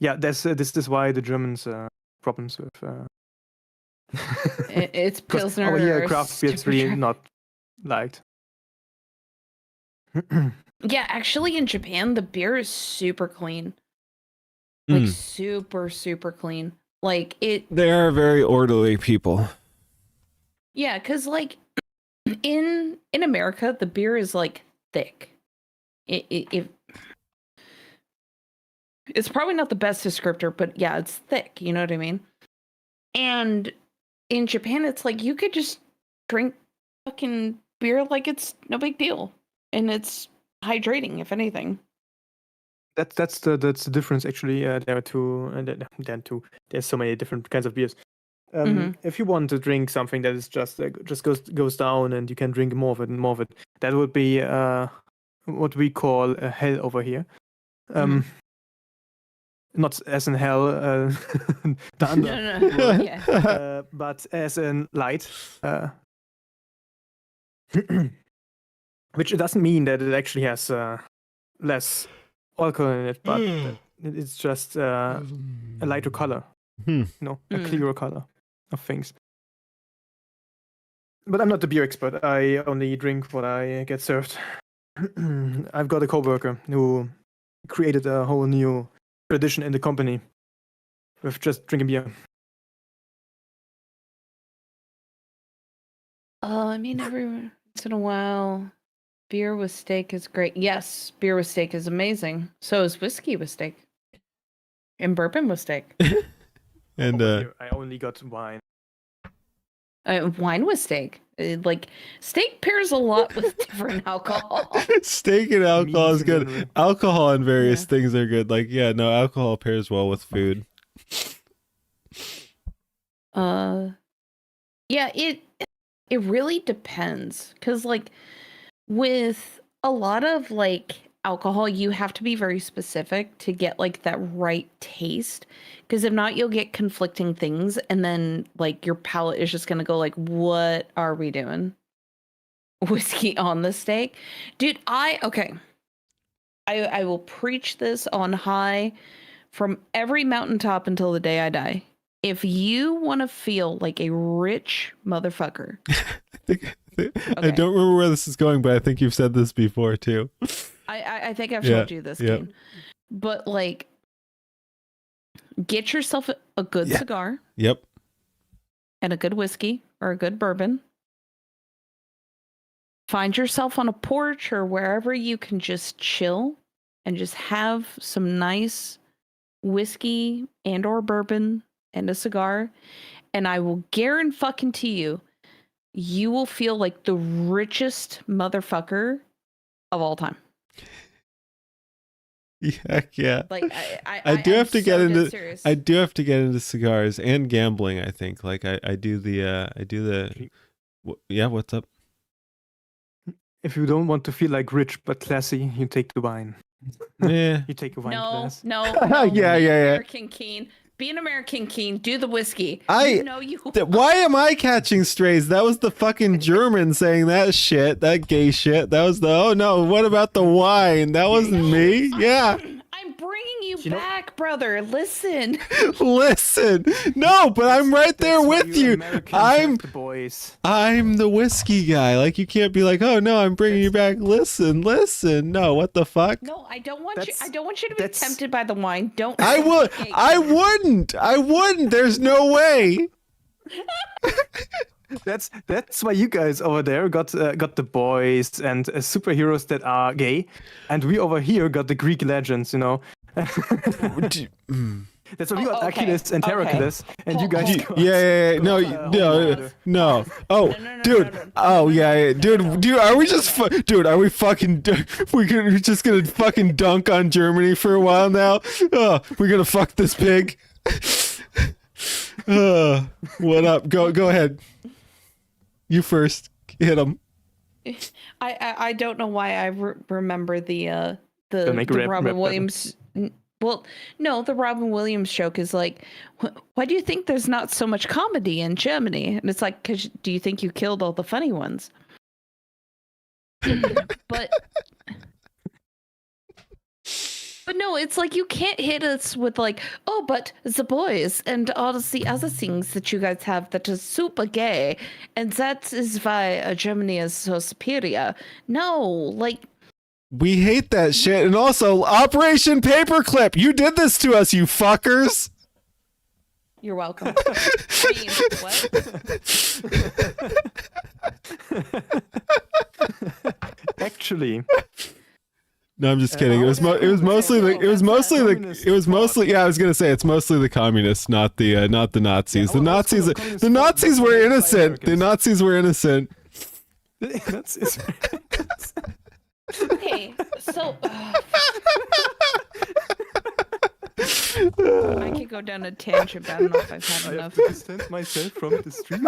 yeah. This is why the Germans problems with. It's 'Cause Pilsner. over here, or craft beer is really Super not liked. Yeah, actually, in Japan, the beer is super clean. Like super, super clean. Like it. They are very orderly people. Yeah, because like in America, the beer is like thick. It's probably not the best descriptor, but yeah, it's thick. You know what I mean? And in Japan, it's like you could just drink fucking beer like it's no big deal, and it's hydrating, if anything. That's the difference actually. There are two, and then two. There's so many different kinds of beers. If you want to drink something that is just goes down and you can drink more of it, that would be what we call a hell over here. Not as in hell, the under, No, yeah. but as in light. Which doesn't mean that it actually has less alcohol in it, but it's just a lighter color, a clearer color of things. But I'm not the beer expert. I only drink what I get served. I've got a coworker who created a whole new tradition in the company with just drinking beer. I mean, every once in a while, beer with steak is great. Yes, beer with steak is amazing. So is whiskey with steak. And bourbon with steak. And I only got wine. Wine with steak. Like, steak pairs a lot with different alcohol. Steak and alcohol is good. Alcohol and various things are good. Like, yeah, no, alcohol pairs well with food. Yeah, it really depends. Because, like, with a lot of, like, alcohol, you have to be very specific to get, like, that right taste. Because if not, you'll get conflicting things. And then, like, your palate is just going to go, like, what are we doing? Whiskey on the steak? Dude, I will preach this on high from every mountaintop until the day I die. If you want to feel like a rich motherfucker. I don't remember where this is going, but I think you've said this before too. I think I've told you this, Kane. But like, get yourself a good cigar. Yep. And a good whiskey or a good bourbon. Find yourself on a porch or wherever you can just chill and just have some nice whiskey and or bourbon and a cigar. And I will guarantee you, you will feel like the richest motherfucker of all time. Yeah. Like I do have to get into serious. I do have to get into cigars and gambling, I think. Like I do the what's up? If you don't want to feel like rich but classy, you take the wine. Yeah. You take a wine glass. No. Yeah. American Keen. Be an American Keen. Do the whiskey. Why am I catching strays? That was the fucking German saying that shit, that gay shit. That was oh no, what about the wine? That wasn't me. Yeah. I'm bringing you back, brother. Listen. Listen. No, but I'm right there with you. I'm the whiskey guy. Like you can't be like, "Oh no, I'm bringing you back." Listen. No, what the fuck? No, I don't want you to be tempted by the wine. Don't. I wouldn't. There's no way. That's why you guys over there got the boys and superheroes that are gay, and we over here got the Greek legends, you know. That's why we got Achilles and Heracles, and you guys. No. Oh, dude. Oh yeah, dude. Are we just Are we fucking? We're just gonna fucking dunk on Germany for a while now? Oh, we're gonna fuck this pig. What up? Go ahead. You first. Hit him. I don't know why I remember the Robin Williams. Well, no, the Robin Williams joke is like, why do you think there's not so much comedy in Germany? And it's like, because do you think you killed all the funny ones? But no, it's like you can't hit us with like, oh, but the boys and all the other things that you guys have that are super gay, and that is why Germany is so superior. No, like We hate that shit. And also, Operation Paperclip. You did this to us, you fuckers. You're welcome. I mean, what? Actually, no, I'm just kidding. It was mostly yeah, I was gonna say it's mostly the communists, not the Nazis. The Nazis were innocent. The Nazis were innocent. Okay, so I could go down a tangent, but I don't know if I've had enough. I have to distance myself from the stream.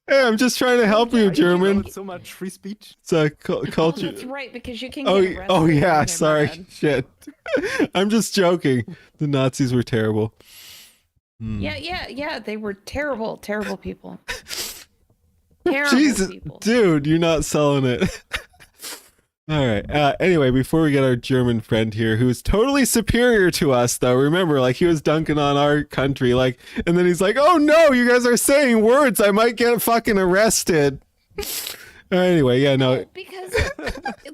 Hey, I'm just trying to help you, German. So much free speech. It's a Oh, culture. that's right, because you can get arrested. Oh yeah, Okay, sorry. my bad. Shit. I'm just joking. The Nazis were terrible. Yeah. They were terrible people. Terrible Jesus, people. dude, you're not selling it. All right. Anyway, before we get our German friend here, who is totally superior to us, though, remember, like, he was dunking on our country, like, and then he's like, "Oh no, you guys are saying words. I might get fucking arrested." Anyway, yeah, no. Because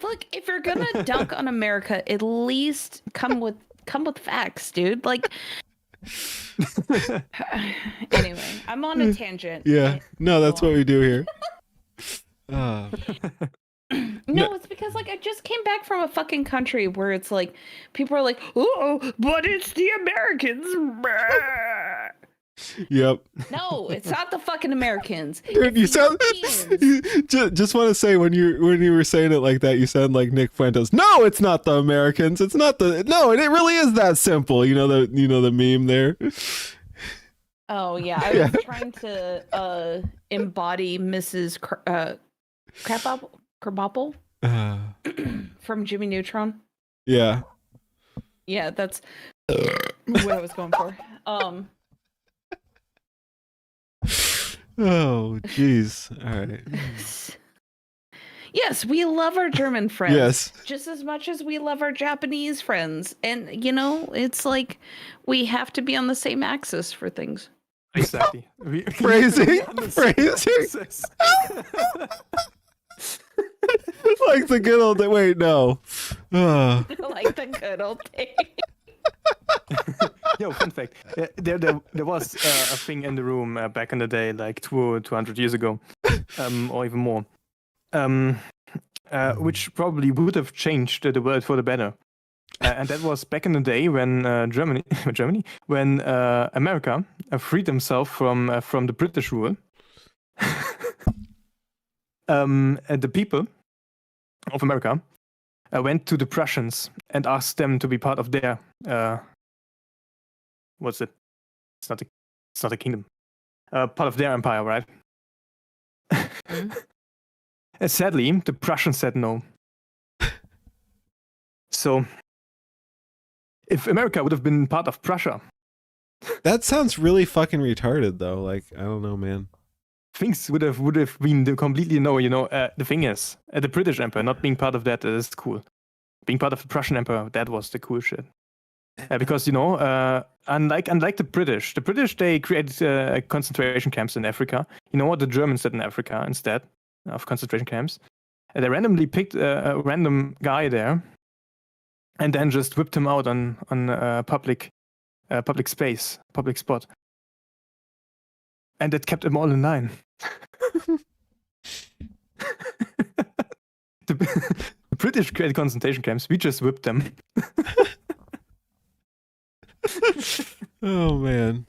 look, if you're gonna dunk on America, at least come with facts, dude. Like. Anyway, I'm on a tangent. Yeah. No, that's what we do here. No, it's because like I just came back from a fucking country where it's like people are like, "Oh, but it's the Americans." Yep. No, it's not the fucking Americans. Dude, you sound. Just want to say when you were saying it like that, you sound like Nick Fuentes. No, it's not the Americans. It's not the. No, it really is that simple. You know the meme there. Oh yeah, I was trying to embody Mrs. Krabappel from Jimmy Neutron. Yeah. Yeah, that's what I was going for. Oh, jeez. All right. Yes, we love our German friends. Yes. Just as much as we love our Japanese friends. And, you know, it's like we have to be on the same axis for things. Exactly. Phrasing. Like the good old. Wait, no. Like the good old days. Yo, fun fact. There was a thing in the room back in the day, like 200 years ago, or even more, which probably would have changed the world for the better. And that was back in the day when when America freed themselves from the British rule. The people of America went to the Prussians and asked them to be part of their what's it? It's not a kingdom. Part of their empire, right? And sadly, the Prussians said no. So, if America would have been part of Prussia, that sounds really fucking retarded, though. Like, I don't know, man. Things would have been completely no. You know, the thing is, the British Empire not being part of that is cool. Being part of the Prussian Empire, that was the cool shit. Because you know, unlike the British they created concentration camps in Africa. You know what the Germans did in Africa instead of concentration camps? They randomly picked a random guy there, and then just whipped him out on public space, public spot, and that kept them all in line. The British created concentration camps. We just whipped them. Oh man.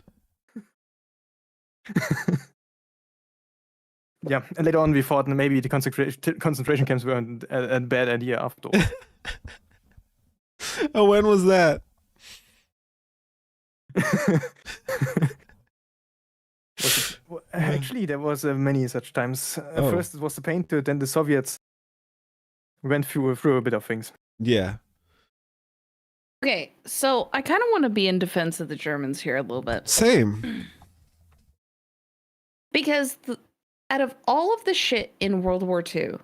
Yeah, and later on we thought maybe the concentration camps weren't a bad idea after all. Oh, when was that? Actually, there was many such times. First it was the painter, then the Soviets went through a bit of things. Yeah. Okay, so I kind of want to be in defense of the Germans here a little bit. Same. Because out of all of the shit in World War II,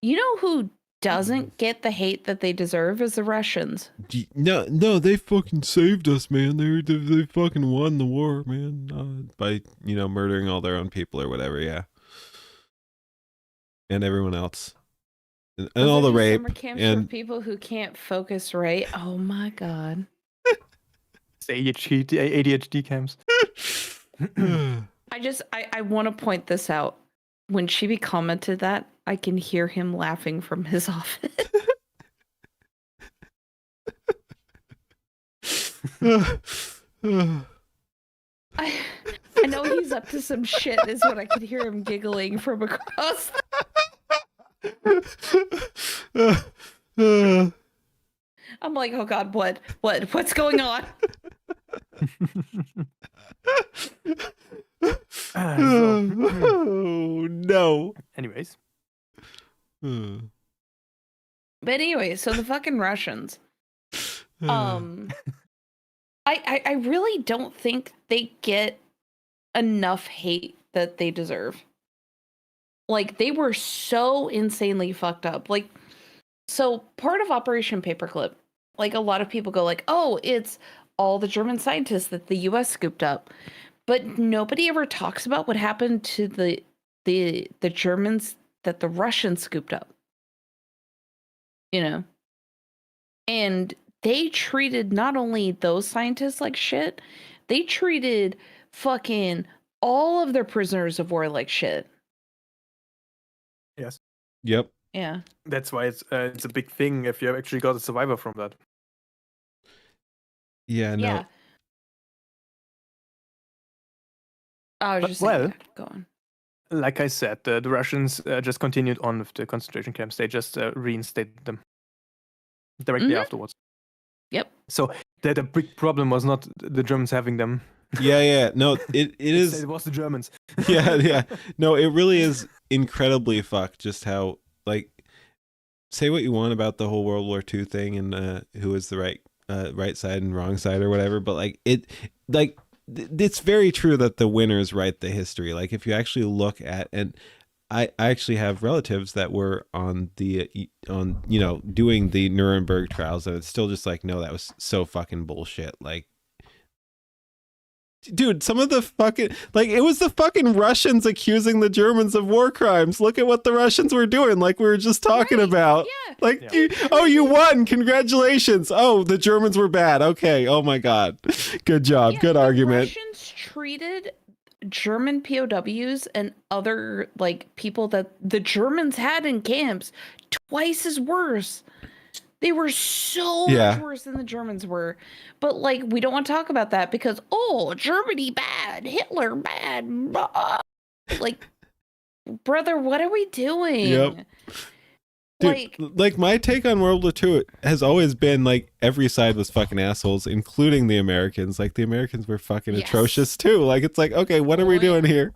you know who doesn't get the hate that they deserve is the Russians. No, they fucking saved us, man. They fucking won the war, man, by murdering all their own people or whatever. Yeah, and everyone else. and all the rape summer camps and for people who can't focus right. Oh my god. It's ADHD camps. I want to point this out. When Chibi commented that, I can hear him laughing from his office. I know he's up to some shit, is what I could hear him giggling from across. I'm like, oh god, what's going on? Oh no. Anyways. But anyway, so the fucking Russians. I really don't think they get enough hate that they deserve. Like, they were so insanely fucked up. Like, so part of Operation Paperclip, like, a lot of people go like, oh, it's all the German scientists that the US scooped up. But nobody ever talks about what happened to the Germans that the Russians scooped up. You know? And they treated not only those scientists like shit, they treated fucking all of their prisoners of war like shit. Yes. Yep. Yeah. That's why it's a big thing if you actually got a survivor from that. Yeah, no. Yeah. I was just saying, go on. Like I said, the Russians just continued on with the concentration camps. They just reinstated them directly afterwards. Yep. So the big problem was not the Germans having them. Yeah. No, it is. It was the Germans. Yeah. No, it really is incredibly fucked. Just how, like, say what you want about the whole World War II thing and who is the right side and wrong side or whatever, but it's very true that the winners write the history. Like, if you actually look at, and I actually have relatives that were on doing the Nuremberg trials, and it's still just like, no, that was so fucking bullshit. Like, dude, some of the fucking, like, it was the fucking Russians accusing the Germans of war crimes. Look at what the Russians were doing, like we were just talking about. Yeah. Like, you won, congratulations. Oh, the Germans were bad. Okay, oh my god, good job, good argument. Russians treated German POWs and other, like, people that the Germans had in camps twice as worse. They were so much worse than the Germans were. But, like, we don't want to talk about that because, oh, Germany bad, Hitler bad. Blah. Like, brother, what are we doing? Yep. Dude, like, my take on World War II has always been, like, every side was fucking assholes, including the Americans. Like, the Americans were fucking atrocious, too. Like, it's like, okay, what are we doing here?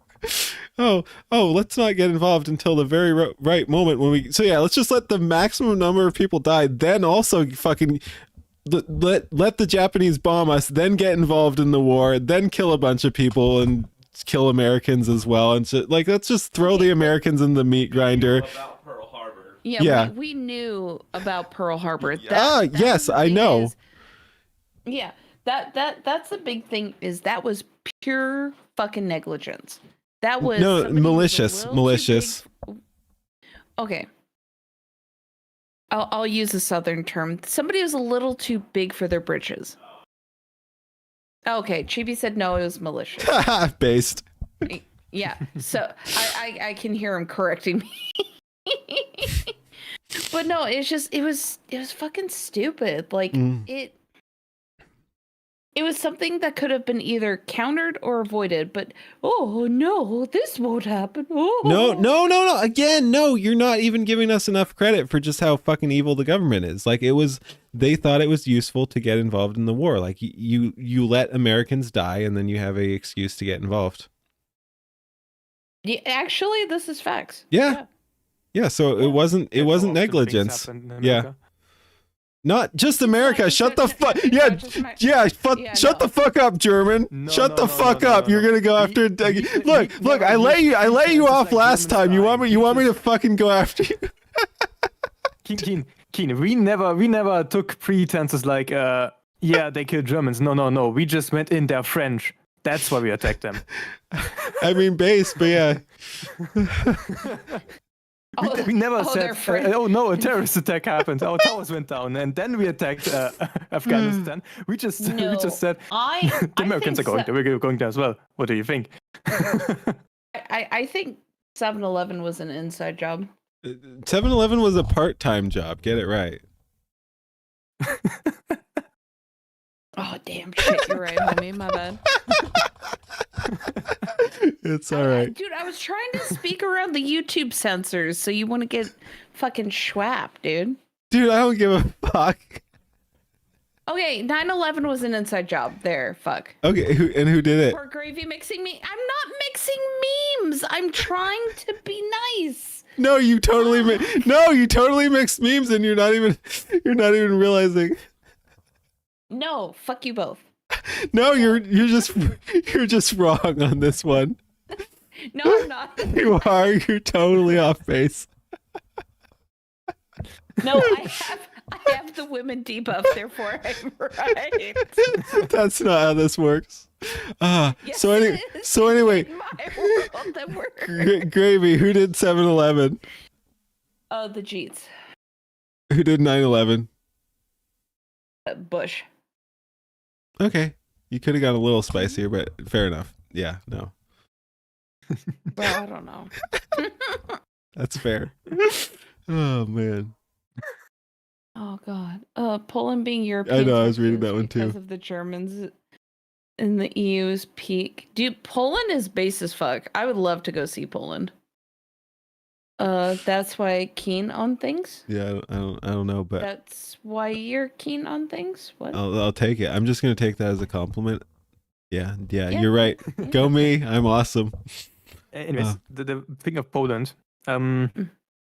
Oh, let's not get involved until the very right moment when we... So, yeah, let's just let the maximum number of people die, then also fucking... Let the Japanese bomb us, then get involved in the war, then kill a bunch of people and kill Americans as well. And so, like, let's just throw the Americans in the meat grinder. Yeah. We knew about Pearl Harbor. Yes, I know. That's the big thing, is that was pure fucking negligence. That was malicious. Okay. I'll use a southern term. Somebody was a little too big for their britches. Okay, Chibi said no, it was malicious. Based. Yeah, so I can hear him correcting me. But no, it was fucking stupid. Like, it was something that could have been either countered or avoided, but oh no, this won't happen. Oh. No. Again, no, you're not even giving us enough credit for just how fucking evil the government is. Like, they thought it was useful to get involved in the war. Like, you let Americans die and then you have a excuse to get involved. Yeah, actually, this is facts. Yeah, so it wasn't negligence. Yeah. Not just America. Shut the fuck. Shut the fuck up, German. Shut the fuck up. You're gonna go after. Look. I let you off last time. You want me to fucking go after you? Keen. We never took pretenses like, they killed Germans. No. We just went in. They're French. That's why we attacked them. I mean, base, but yeah. We never said, they're friends. oh no, a terrorist attack happened. Our towers went down, and then we attacked Afghanistan. We just said I the Americans are going there. We're going there as well. What do you think? I think 7-Eleven was an inside job. 7-Eleven was a part-time job. Get it right. Oh damn shit! You're right, homie. My bad. It's all right, dude. I was trying to speak around the YouTube censors, so you want to get fucking schwapped, dude. Dude, I don't give a fuck. Okay, 9/11 was an inside job. There, fuck. Okay, who did it? Poor gravy mixing me. I'm not mixing memes. I'm trying to be nice. No, you totally mixed memes, and you're not even realizing. No, fuck you both. No, you're just wrong on this one. No, I'm not. You are. You're totally off base. No, I have the women debuff, therefore I'm right. That's not how this works. Yes, so anyway, in my world that works. Gravy, who did 7-Eleven? Oh, the Jeets. Who did 9/11? Bush. Okay, you could have got a little spicier, but fair enough. Yeah, no. Well, I don't know. That's fair. Oh man. Oh god. Poland being European. I know. I was reading that one too. Because of the Germans in the EU's peak. Dude, Poland is base as fuck. I would love to go see Poland. That's why keen on things. Yeah, I don't know, but that's why you're keen on things. What? I'll take it. I'm just gonna take that as a compliment. Yeah, you're right. Go me. I'm awesome. Anyways, the thing of Poland.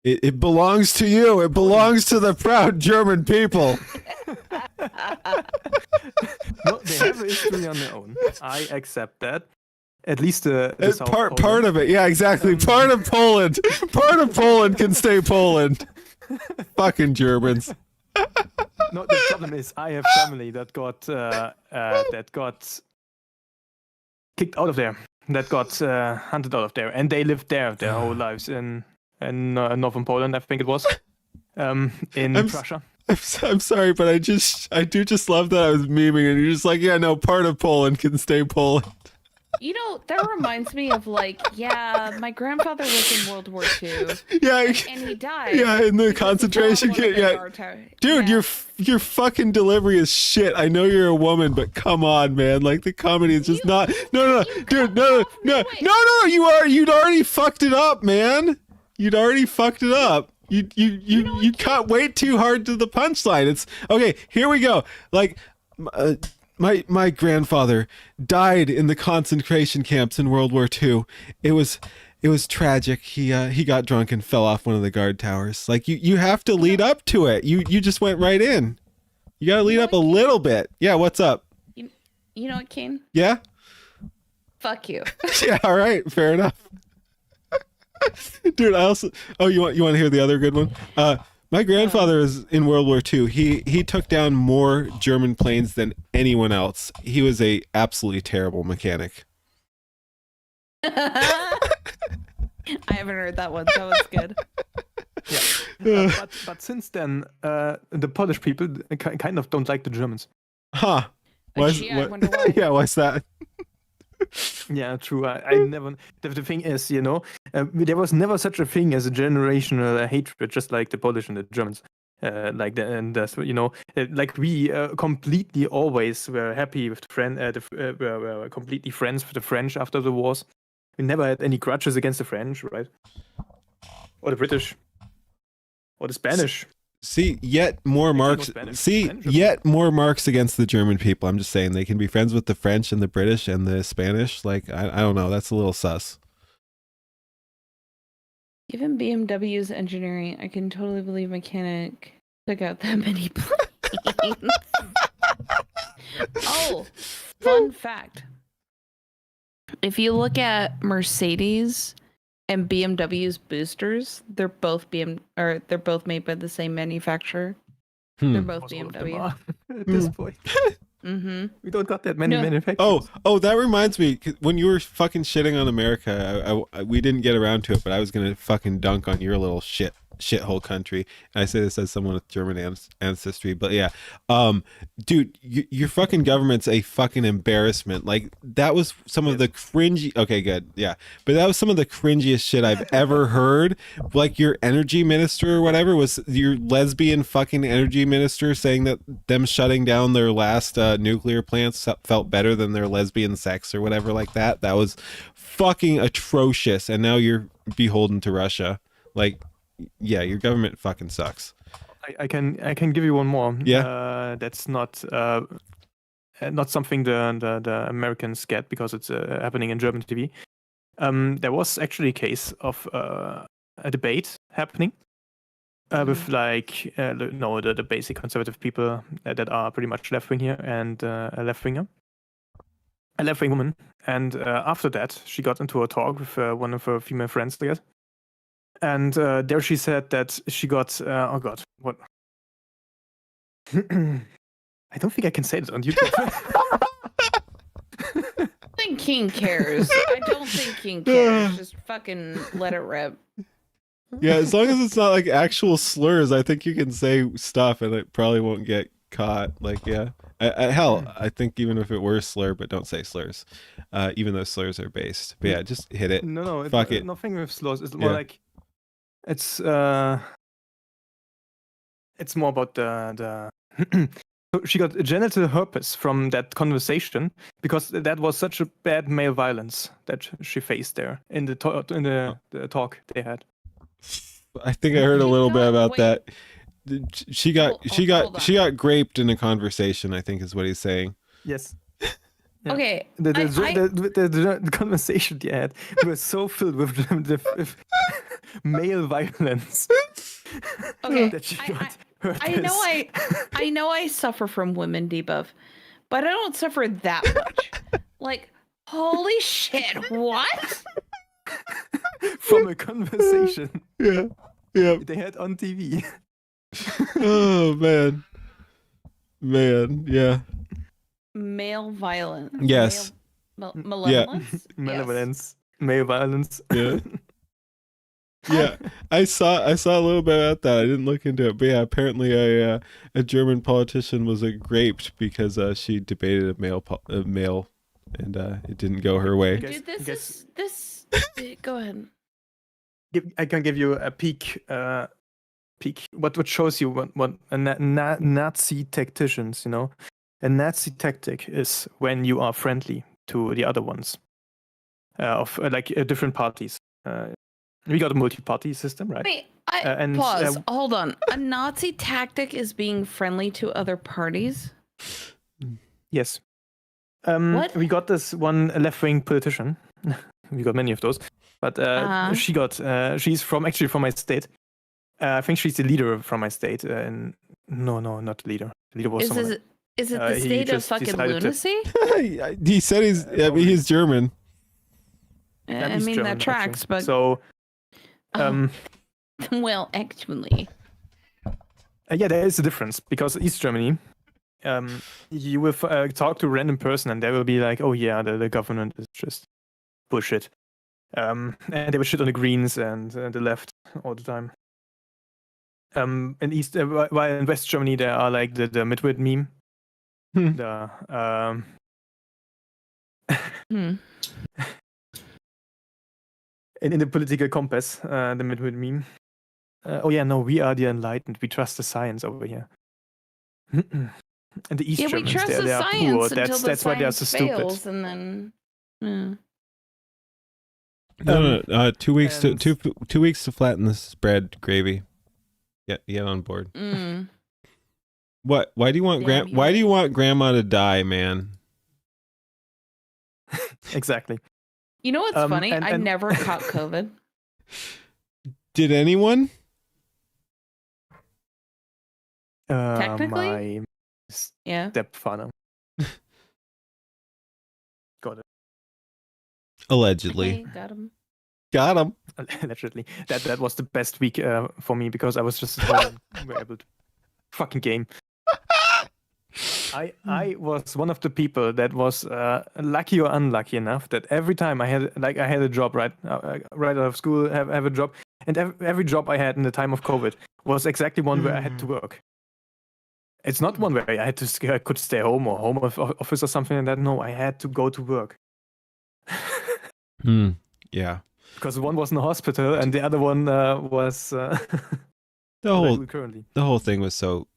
It belongs to you. It belongs to the proud German people. No, they have a history on their own. I accept that. At least part of it. Yeah, exactly. Part of Poland. Part of Poland can stay Poland. Fucking Germans. No, the problem is I have family that got kicked out of there. That got hunted out of there, and they lived there their whole lives in northern Poland. I think it was in Prussia. I'm sorry, but I do just love that I was memeing, and you're just like, yeah, no, part of Poland can stay Poland. You know, that reminds me of my grandfather was in World War II. Yeah, and he died. Yeah, in the concentration camp. Yeah, dude, your fucking delivery is shit. I know you're a woman, but come on, man. Like the comedy is just not. No, dude, no. You'd already fucked it up, man. You'd already fucked it up. You cut way too hard to the punchline. It's okay. Here we go. Like. My grandfather died in the concentration camps in World War II. It was tragic. He got drunk and fell off one of the guard towers. Like you have to lead up to it. You just went right in. You got to lead up a little bit. Yeah, what's up? You know what, Kane? Yeah? Fuck you. Yeah, all right. Fair enough. Dude, you want to hear the other good one? My grandfather is in World War II. He took down more German planes than anyone else. He was a absolutely terrible mechanic. I haven't heard that one. That was good. Yeah, but since then, the Polish people kind of don't like the Germans. Huh? I wonder why. Yeah, why's that? Yeah, true. I never. The thing is, there was never such a thing as a generational hatred, just like the Polish and the Germans. And that's like we completely always were happy with the were completely friends with the French after the wars. We never had any grudges against the French, right? Or the British, or the Spanish. See, yet more marks against the German people. I'm just saying they can be friends with the French and the British and the Spanish. Like, I don't know. That's a little sus. Given BMW's engineering, I can totally believe mechanic took out that many planes. Oh, fun fact. If you look at Mercedes and BMW's boosters, they're both made by the same manufacturer. They're both BMW. At this point. Mm-hmm. We don't got that many No. manufacturers. Oh, that reminds me. When you were fucking shitting on America, we didn't get around to it, but I was gonna fucking dunk on your little shithole country. And I say this as someone with German ancestry, but yeah, dude, your fucking government's a fucking embarrassment. Like that was some of the cringy. Okay, good, yeah, but that was some of the cringiest shit I've ever heard. Like your energy minister or whatever was your lesbian fucking energy minister saying that them shutting down their last nuclear plants felt better than their lesbian sex or whatever like that. That was fucking atrocious. And now you're beholden to Russia. Like, yeah, your government fucking sucks. I can give you one more. Yeah. That's not something the Americans get because it's happening in German TV. There was actually a case of a debate happening with the basic conservative people that are pretty much left wing here and a left wing woman. And after that, she got into a talk with one of her female friends, I guess. And there she said that she got oh god, what? I don't think I can say this on YouTube. I think King cares. I don't think King cares. Just fucking let it rip. Yeah, as long as it's not like actual slurs, I think you can say stuff and it probably won't get caught. Like, yeah. Hell, I think even if it were a slur, but don't say slurs, even though slurs are based. But yeah, just hit it. No, fuck it. Nothing with slurs. It's more like it's more about the So she got genital herpes from that conversation because that was such a bad male violence that she faced there in the the talk they had. I think I heard a little bit about that. She got graped in a conversation, I think is what he's saying. Yes. Yeah. Okay. The conversation they had was so filled with male violence. Okay. That she got I know I suffer from women debuff, but I don't suffer that much. Like, holy shit, what? From a conversation. Yeah. They had on TV. Oh man, yeah. Male violence. Yes. Malevolence. Malevolence. Male violence. Yeah. Yeah, I saw a little bit about that. I didn't look into it, but yeah, apparently a German politician was graped because she debated a male, and it didn't go her way. Dude, this. Go ahead. I can give you a peek. What shows you what a Nazi tacticians, a Nazi tactic is when you are friendly to the other ones of different parties. We got a multi-party system, right? Wait, pause. Hold on. A Nazi tactic is being friendly to other parties? Yes. What? We got this one left-wing politician. We got many of those, but she's from my state. I think she's the leader from my state. No, not the leader. The leader was someone. Is it the state of fucking lunacy? He said he's German. I mean, German, that tracks, actually. but so. Well, actually. Yeah, there is a difference because East Germany, you will talk to a random person and they will be like, "Oh yeah, the government is just bullshit," and they will shit on the Greens and the left all the time. In East, while in West Germany there are like the midwit meme, in the political compass, the midwit meme. Oh yeah, no, we are the enlightened. We trust the science over here. And the East Germans, we trust they the are science poor. until That's why they are so fails, stupid. And then, No, 2 weeks to 2 weeks to flatten the spread. Gravy. Get on board. What? Why do you want Why do you want Grandma to die, man? Exactly. You know what's funny? I never caught COVID. Did anyone? Technically? My Yeah. stepfather. Got it. Allegedly. Okay, got him. Got him. Allegedly. That was the best week for me because I was just able to fucking game. I was one of the people that was lucky or unlucky enough that every time I had a job right out of school, have a job, and every job I had in the time of COVID was exactly one where I had to work. It's not one where I could stay home or home office or something like that. No, I had to go to work. Yeah. Because one was in the hospital and the other one was the whole thing was so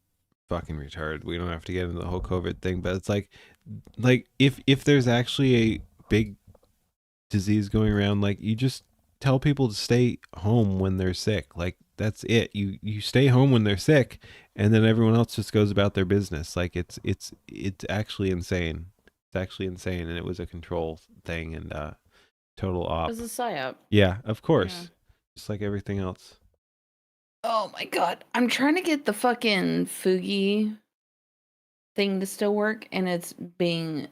fucking retarded. We don't have to get into the whole COVID thing, but it's like if there's actually a big disease going around, like, you just tell people to stay home when they're sick. Like, that's it. You stay home when they're sick, and then everyone else just goes about their business. Like, it's actually insane. It's actually insane, and it was a control thing and total op. It was a psyop. Yeah, of course. Yeah. Just like everything else. Oh my god. I'm trying to get the fucking Fugi thing to still work, and it's being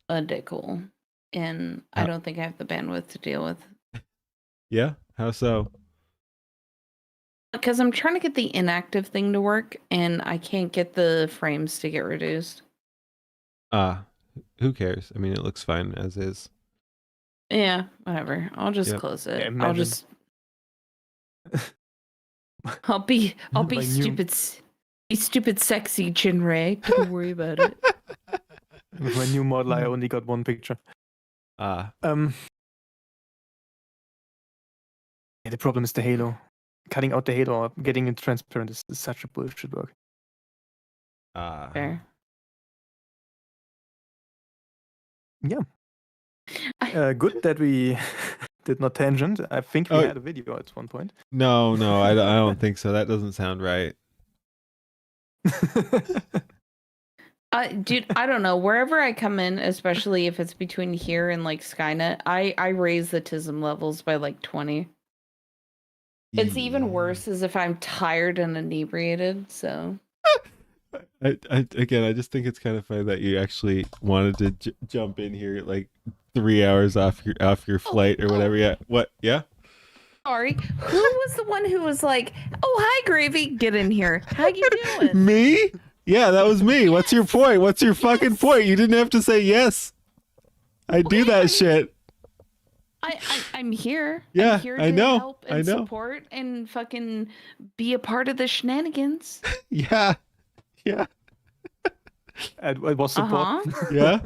a dickhole. And I don't think I have the bandwidth to deal with. Yeah? How so? Because I'm trying to get the inactive thing to work, and I can't get the frames to get reduced. Who cares? I mean, it looks fine as is. Yeah, whatever. I'll just close it. Yeah, I'll just. I'll be My stupid sexy Jinray. Don't worry about it. With my new model, I only got one picture. Yeah, the problem is the halo. Cutting out the halo or getting it transparent is such a bullshit work. Fair. Yeah. Good that we did not tangent. I think we had a video at one point. No, I don't think so. That doesn't sound right. Dude, I don't know. Wherever I come in, especially if it's between here and like Skynet, I raise the tism levels by like 20. It's even worse as if I'm tired and inebriated. So. I just think it's kind of funny that you actually wanted to jump in here like 3 hours off your flight or whatever. Yeah. What? Yeah. Sorry. Who was the one who was like, "Oh, hi, Gravy, get in here. How you doing?" Me? Yeah, that was me. What's your point? What's your fucking point? You didn't have to say yes. I do that shit. I'm here. Yeah, I'm here to I know. help and support and fucking be a part of the shenanigans. Yeah. It was support. Yeah.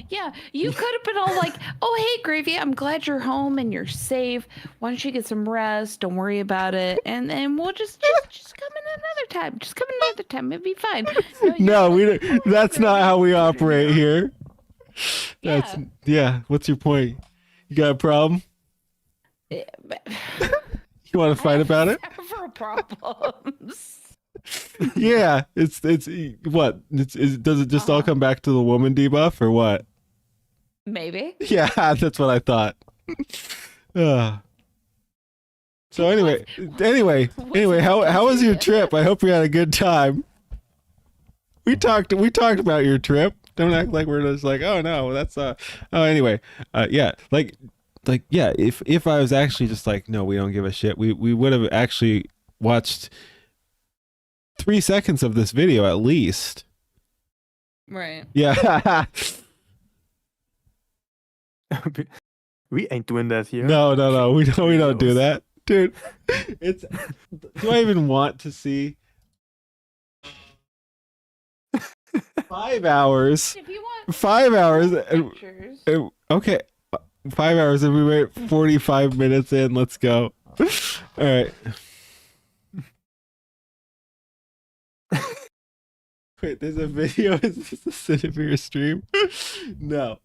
Yeah, you could have been all like, "Oh, hey, Gravy, I'm glad you're home and you're safe. Why don't you get some rest? Don't worry about it, and we'll just come in another time. Just come in another time. It'll be fine." No, we don't. That's not how we operate here. Yeah. What's your point? You got a problem? You want to fight about it? Several problems. Yeah, it's what? Does it just all come back to the woman debuff or what? Maybe. Yeah, that's what I thought. So anyway, how was your trip? I hope you had a good time. We talked about your trip. Don't act like we're just like, oh no, that's anyway. Yeah, yeah, if I was actually just like, no, we don't give a shit, we would have actually watched 3 seconds of this video at least. Right. Yeah. We ain't doing that here. No. We don't do that, dude. It's. Do I even want to see 5 hours? If you want 5 hours. pictures. Okay, 5 hours, and we were 45 minutes in. Let's go. All right. Wait, there's a video. Is this a Cinemir stream? No.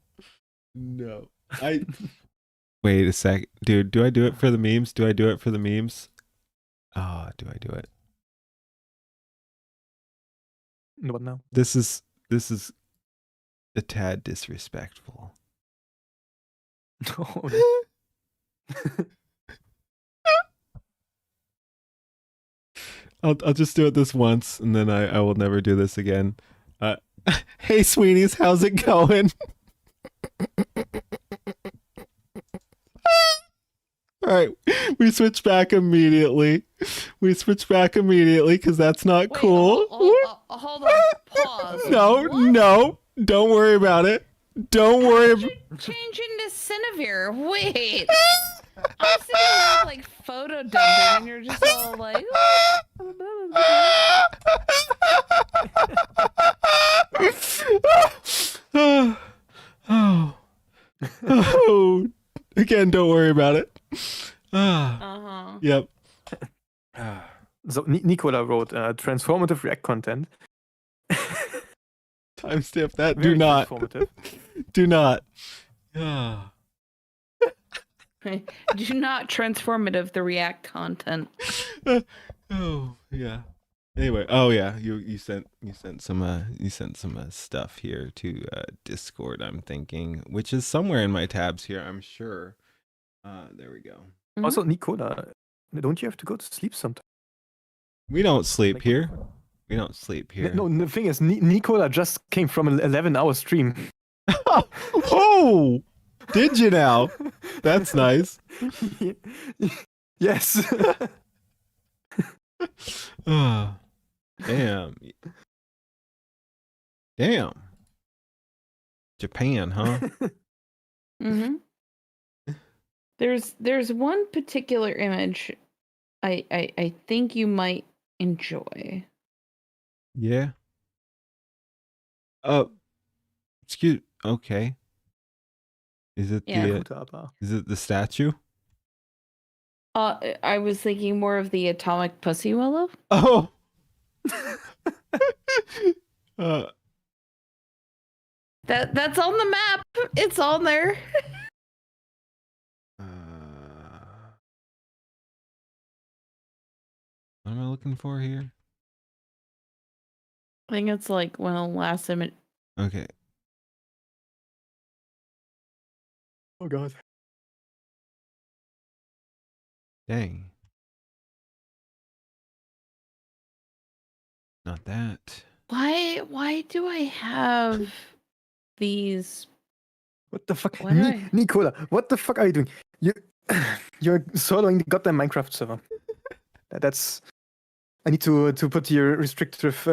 Wait a sec, dude. Do I do it for the memes? Do I do it? What now? This is a tad disrespectful. No. I'll just do it this once, and then I will never do this again. Hey, sweeties, how's it going? All right, we switch back immediately. We switch back immediately because that's not Wait, cool. Hold on. Pause. No, What? no, don't worry about it. Don't worry. How did you change into Cinevere? Wait. I'm sitting here like photo dumping, and you're just all like. Oh. Again, don't worry about it. Yep. So Nicola wrote transformative React content. Timestamp that. Very Do not. transformative. Do not. Do not transformative the React content. Oh yeah. Anyway, oh yeah, you sent some stuff here to Discord. I'm thinking, which is somewhere in my tabs here. I'm sure. There we go. Mhm. Also, Nicola, don't you have to go to sleep sometime? We don't sleep here. We don't sleep here. No, the thing is, Nicola just came from an 11-hour stream. Oh, did you now? That's nice. Yes. Damn. Damn. Japan, huh? Mm-hmm. There's one particular image I think you might enjoy. Yeah. Okay. Is it the statue? I was thinking more of the atomic pussy willow. Oh. That's on the map. It's on there. What am I looking for here? I think it's like one of the last image. Okay. Oh god. Dang. Not that. Why do I have these? What the fuck? Why do I- Nicola, what the fuck are you doing? You're soloing the goddamn Minecraft server. That's. I need to put your restrictive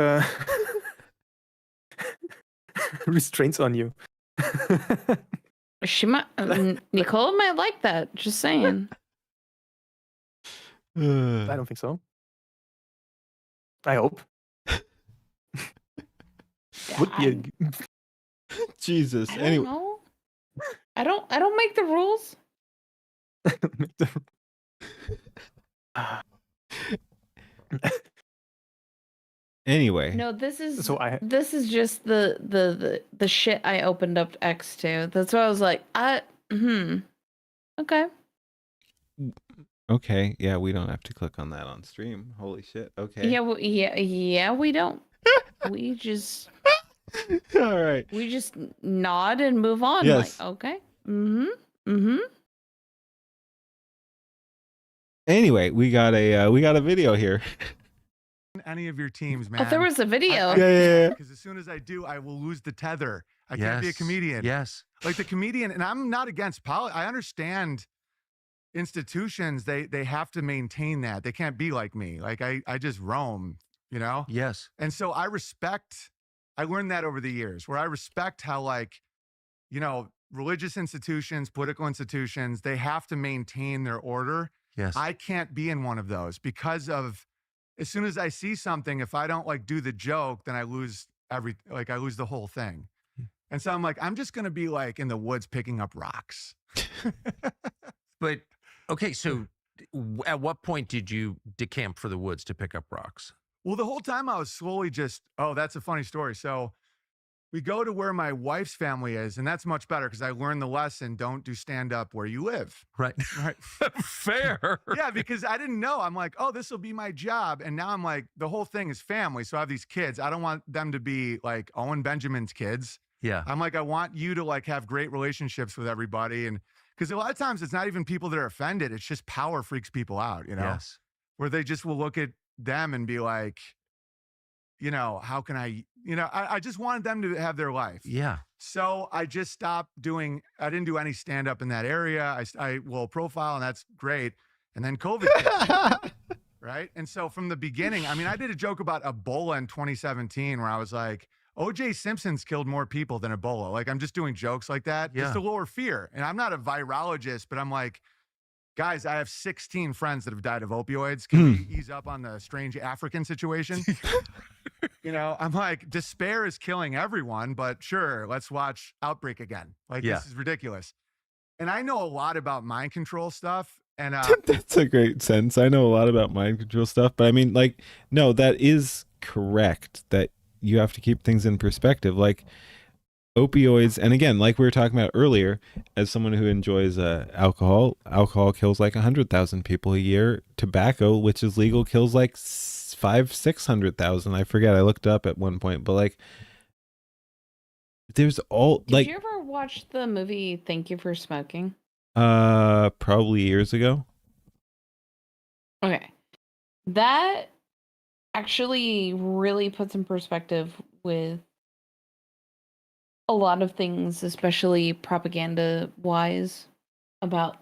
restraints on you. She might. Nicola might like that. Just saying. I don't think so. I hope. Would be Jesus. I don't Anyway. know. I don't make the rules. Anyway. No, this is So this is just the shit I opened up X to. That's why I was like, okay. Okay. Yeah, we don't have to click on that on stream. Holy shit. Okay. Yeah, we don't. We just All right. we just nod and move on. Yes. Like, okay. Anyway, we got a video here. Any of your teams, man. Oh, there was a video. Yeah. Because as soon as I do, I will lose the tether. I can't be a comedian. Yes. Like the comedian, and I'm not against I understand institutions, they have to maintain that. They can't be like me. Like I just roam, you know? Yes. And so I learned that over the years, where I respect how, like, you know, religious institutions, political institutions, they have to maintain their order. Yes. I can't be in one of those because of, as soon as I see something, if I don't like do the joke, then I lose I lose the whole thing. And so I'm like, I'm just going to be like in the woods picking up rocks. But okay, so at what point did you decamp for the woods to pick up rocks? Well, the whole time I was slowly that's a funny story. So we go to where my wife's family is, and that's much better because I learned the lesson: don't do stand up where you live. Right. Right. Fair. Yeah, because I didn't know. I'm like, oh, this will be my job. And now I'm like, the whole thing is family. So I have these kids. I don't want them to be like Owen Benjamin's kids. Yeah. I'm like, I want you to like have great relationships with everybody. And because a lot of times it's not even people that are offended. It's just power freaks people out, you know, Yes. where they just will look at them and be like, you know, how can I just wanted them to have their life. Yeah. So I just stopped doing, I didn't do any stand up in that area. I will profile, and that's great. And then COVID hit, right? And so from the beginning, I mean, I did a joke about Ebola in 2017 where I was like, OJ Simpson's killed more people than Ebola. Like, I'm just doing jokes like that just to lower fear. And I'm not a virologist, but I'm like, guys, I have 16 friends that have died of opioids. Can we ease up on the strange African situation? You know, I'm like, despair is killing everyone, but sure, let's watch Outbreak again. Like, this is ridiculous. And I know a lot about mind control stuff. And that's a great sense. I know a lot about mind control stuff, but I mean, like, no, that is correct that you have to keep things in perspective. Like, opioids, and again, like we were talking about earlier, as someone who enjoys alcohol kills like 100,000 people a year. Tobacco, which is legal, kills like 600,000. I forget, I looked up at one point, but like, there's all Did like, you ever watch the movie Thank You for Smoking? probably years ago. Okay, that actually really puts in perspective with a lot of things, especially propaganda wise, about,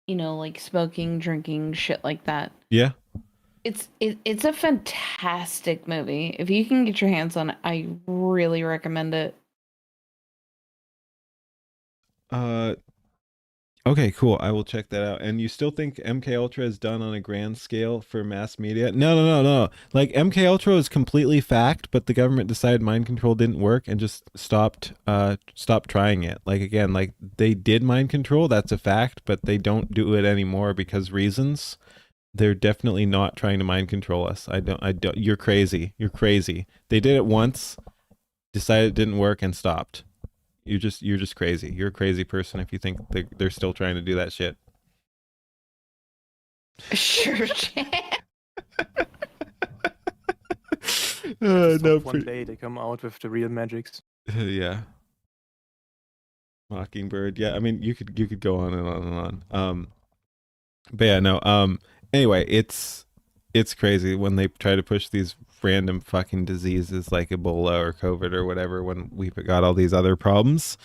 you know, like smoking, drinking, shit like that. Yeah. It's a fantastic movie. If you can get your hands on it, I really recommend it. Okay, cool. I will check that out. And you still think MK Ultra is done on a grand scale for mass media? No. Like, MK Ultra is completely fact, but the government decided mind control didn't work and just stopped trying it. Like, again, like, they did mind control, that's a fact, but they don't do it anymore because reasons. They're definitely not trying to mind control us. I don't. You're crazy. You're crazy. They did it once, decided it didn't work, and stopped. You're just crazy. You're a crazy person if you think they're still trying to do that shit. Sure. No, one day they come out with the real magics. Yeah. Mockingbird. Yeah, I mean, you could go on and on and on. But yeah, no. Anyway, it's crazy when they try to push these random fucking diseases like Ebola or COVID or whatever when we've got all these other problems,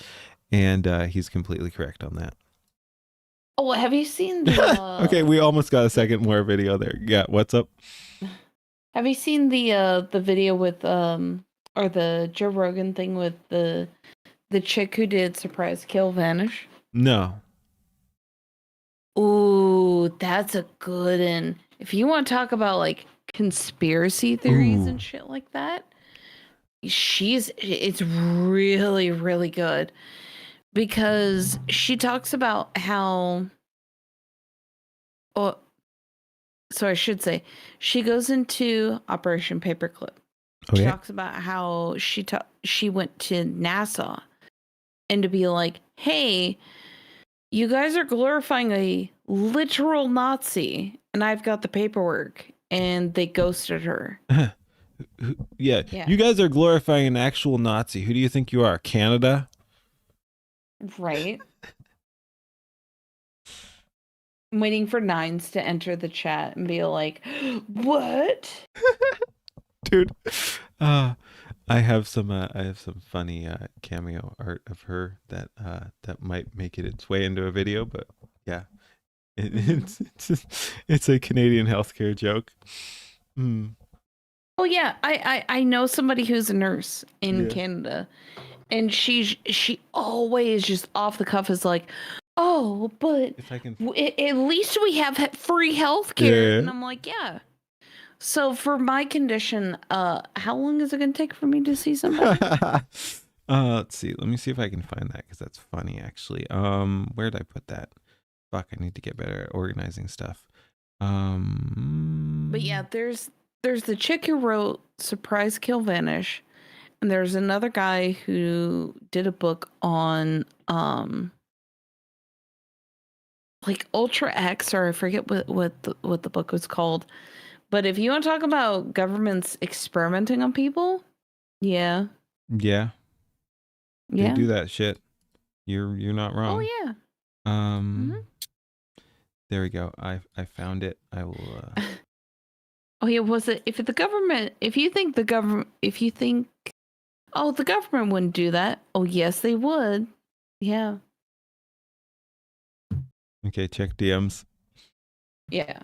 and he's completely correct on that. Oh, have you seen the Okay, we almost got a second more video there. Yeah, what's up? Have you seen the video with or the Joe Rogan thing with the chick who did Surprise Kill Vanish? No. Ooh, that's a good one. If you want to talk about like conspiracy theories and shit like that, it's really, really good because she talks about how, so I should say, she goes into Operation Paperclip. Okay. She talks about how she went to NASA and to be like, hey, you guys are glorifying a literal Nazi, and I've got the paperwork, and they ghosted her. Yeah. You guys are glorifying an actual Nazi. Who do you think you are, Canada? Right. I'm waiting for Nines to enter the chat and be like, what? Dude. I have some funny cameo art of her that might make it its way into a video, but yeah, it's a Canadian healthcare joke. Oh yeah, I know somebody who's a nurse in Canada, and she always just off the cuff is like, oh, but at least we have free healthcare, and I'm like, yeah. So for my condition, how long is it going to take for me to see somebody? Let's see. Let me see if I can find that because that's funny, actually. Where did I put that? Fuck, I need to get better at organizing stuff. But yeah, there's the chick who wrote Surprise Kill Vanish, and there's another guy who did a book on like Ultra X, or I forget what the book was called. But if you want to talk about governments experimenting on people, yeah. They do that shit. You're not wrong. Oh yeah. There we go. I found it. I will. Oh yeah. Was it if you think Oh, the government wouldn't do that. Oh, yes, they would. Yeah. Okay, check DMs. Yeah.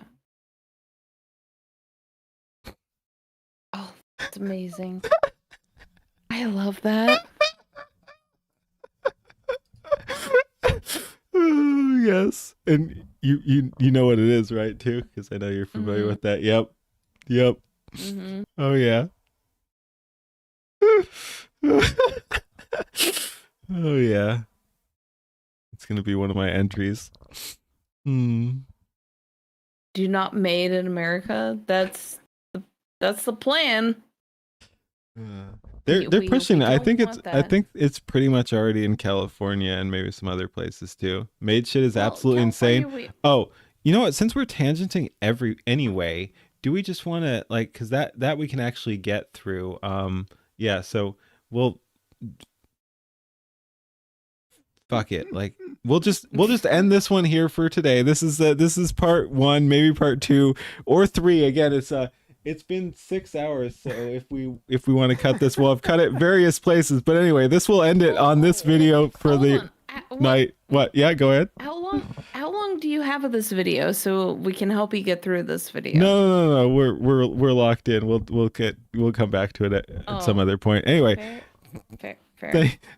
Oh, that's amazing. I love that. Oh, yes. And you know what it is, right, too? Because I know you're familiar with that. Yep. Mm-hmm. Oh, yeah. Oh, yeah. It's going to be one of my entries. Do not made in America. That's the plan. They're pushing it. I think that. it's pretty much already in California and maybe some other places too. Made shit is absolutely insane. Oh, you know what? Since we're tangenting anyway, do we just want to like because that we can actually get through? Yeah. So we'll fuck it. Like we'll just end this one here for today. This is part 1, maybe part 2 or 3. Again, it's been 6 hours, so if we want to cut this, we'll have cut it various places. But anyway, this will end it on this video for the night. What? Yeah, go ahead. How long do you have of this video so we can help you get through this video? No. We're locked in. We'll come back to it at some other point. Anyway. Fair.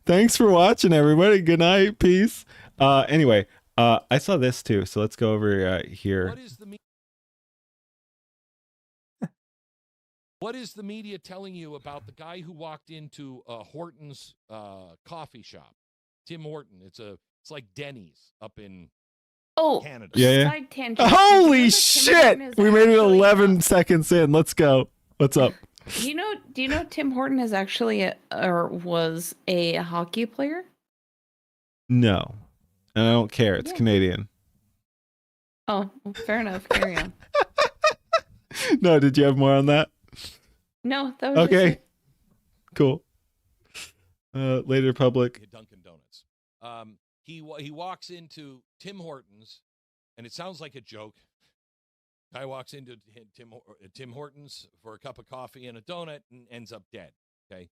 Thanks for watching, everybody. Good night. Peace. Anyway, I saw this too, so let's go over here. What is the media telling you about the guy who walked into Horton's coffee shop? Tim Horton. It's like Denny's up in Canada. Yeah. Side tangent. Holy shit! We made it 11 seconds in. Let's go. What's up? Do you know Tim Horton is actually was a hockey player? No. And I don't care. It's Canadian. Oh, well, fair enough. Carry on. No, did you have more on that? No, that was okay. Just cool. Later, public. Dunkin' Donuts. He walks into Tim Hortons, and it sounds like a joke. Guy walks into Tim Hortons for a cup of coffee and a donut and ends up dead. Okay,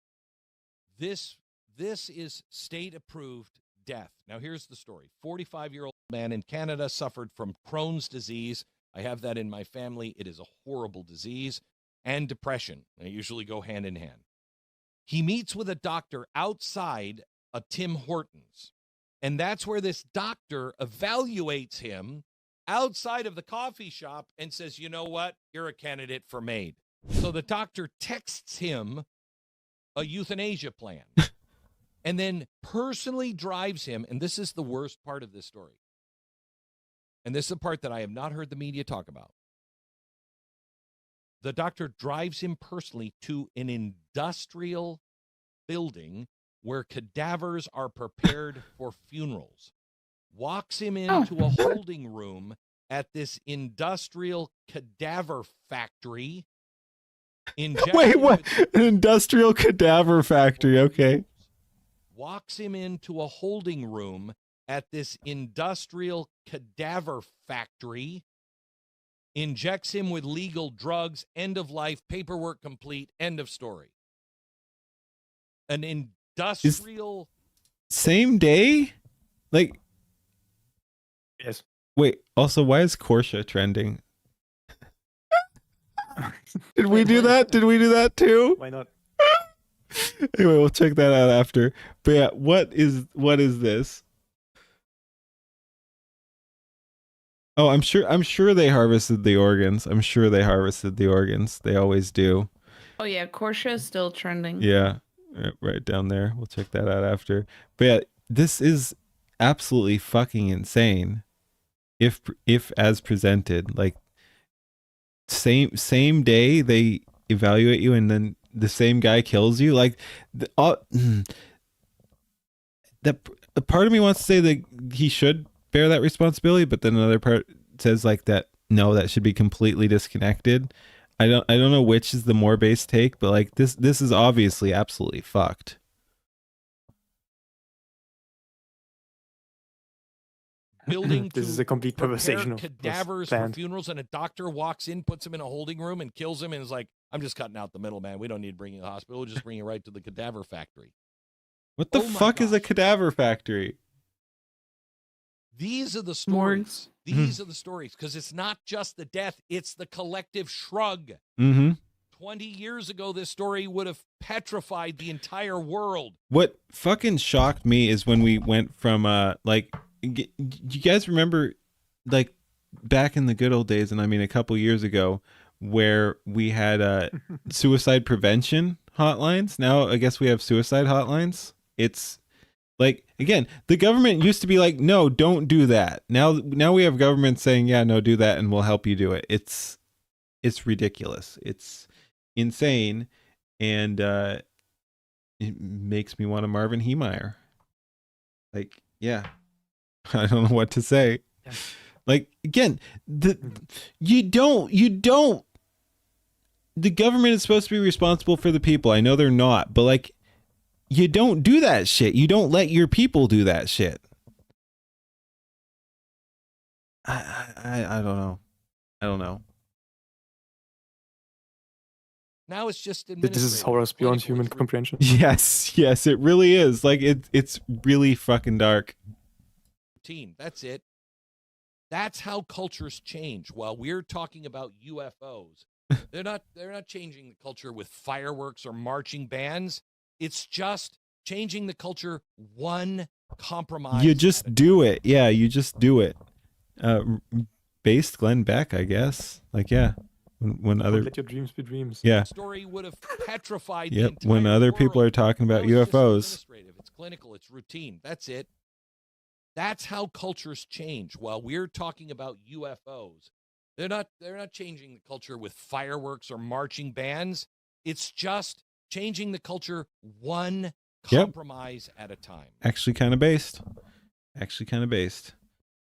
this is state-approved death. Now here's the story: 45-year-old man in Canada suffered from Crohn's disease. I have that in my family. It is a horrible disease, and depression. They usually go hand in hand. He meets with a doctor outside a Tim Hortons, and that's where this doctor evaluates him outside of the coffee shop and says, you know what? You're a candidate for MAID. So the doctor texts him a euthanasia plan and then personally drives him. And this is the worst part of this story. And this is the part that I have not heard the media talk about. The doctor drives him personally to an industrial building where cadavers are prepared for funerals. Walks him into a holding room at this industrial cadaver factory. Wait, what? An industrial cadaver factory, okay. Walks him into a holding room at this industrial cadaver factory. Injects him with legal drugs, end of life, paperwork complete, end of story. An industrial... Same day? Like... Yes. Wait, also, why is Porsche trending? Did we do that? Did we do that too? Why not? Anyway, we'll check that out after. But yeah, what is this? Oh, I'm sure they harvested the organs. They always do. Oh yeah, Porsche is still trending. Yeah, right down there. We'll check that out after. But yeah, this is absolutely fucking insane. If as presented, like same day they evaluate you and then the same guy kills you, like the part of me wants to say that he should bear that responsibility, but then another part says like that no, that should be completely disconnected. I don't know which is the more base take, but like this is obviously absolutely fucked. Building this is a complete perversation of cadavers for funerals, and a doctor walks in, puts him in a holding room, and kills him, and is like, I'm just cutting out the middleman. We don't need to bring you to the hospital. We'll just bring you right to the cadaver factory. What the Oh my fuck is a gosh. cadaver factory? These are the Morgues. stories. These are the stories. Because it's not just the death, it's the collective shrug. Mm-hmm. 20 years ago, this story would have petrified the entire world. What fucking shocked me is when we went from like, you guys remember, like, back in the good old days, and I mean a couple years ago, where we had suicide prevention hotlines. Now I guess we have suicide hotlines. It's like, again, the government used to be like, no, don't do that. Now we have government saying, yeah, no, do that, and we'll help you do it. It's ridiculous. It's insane, and it makes me want a Marvin Heemeyer. Like, yeah, I don't know what to say. Yeah. Like, again, you don't. The government is supposed to be responsible for the people. I know they're not, but like, you don't do that shit. You don't let your people do that shit. I don't know. I don't know. Now it's just This is horrors beyond human comprehension. Yes, it really is. Like, it's really fucking dark. Routine. That's it. That's how cultures change. While we're talking about UFOs, they're not changing the culture with fireworks or marching bands. It's just changing the culture one compromise. You just do it. Yeah, you just do it. Based Glenn Beck, I guess. Like, yeah. When other let your dreams be dreams. Yeah. Story would have petrified. Yep. The When entire other world. people are talking about Now it's just UFOs. administrative. It's clinical. It's routine. That's it. That's how cultures change. While we're talking about UFOs, they're not changing the culture with fireworks or marching bands. It's just changing the culture one compromise at a time. Actually kind of based.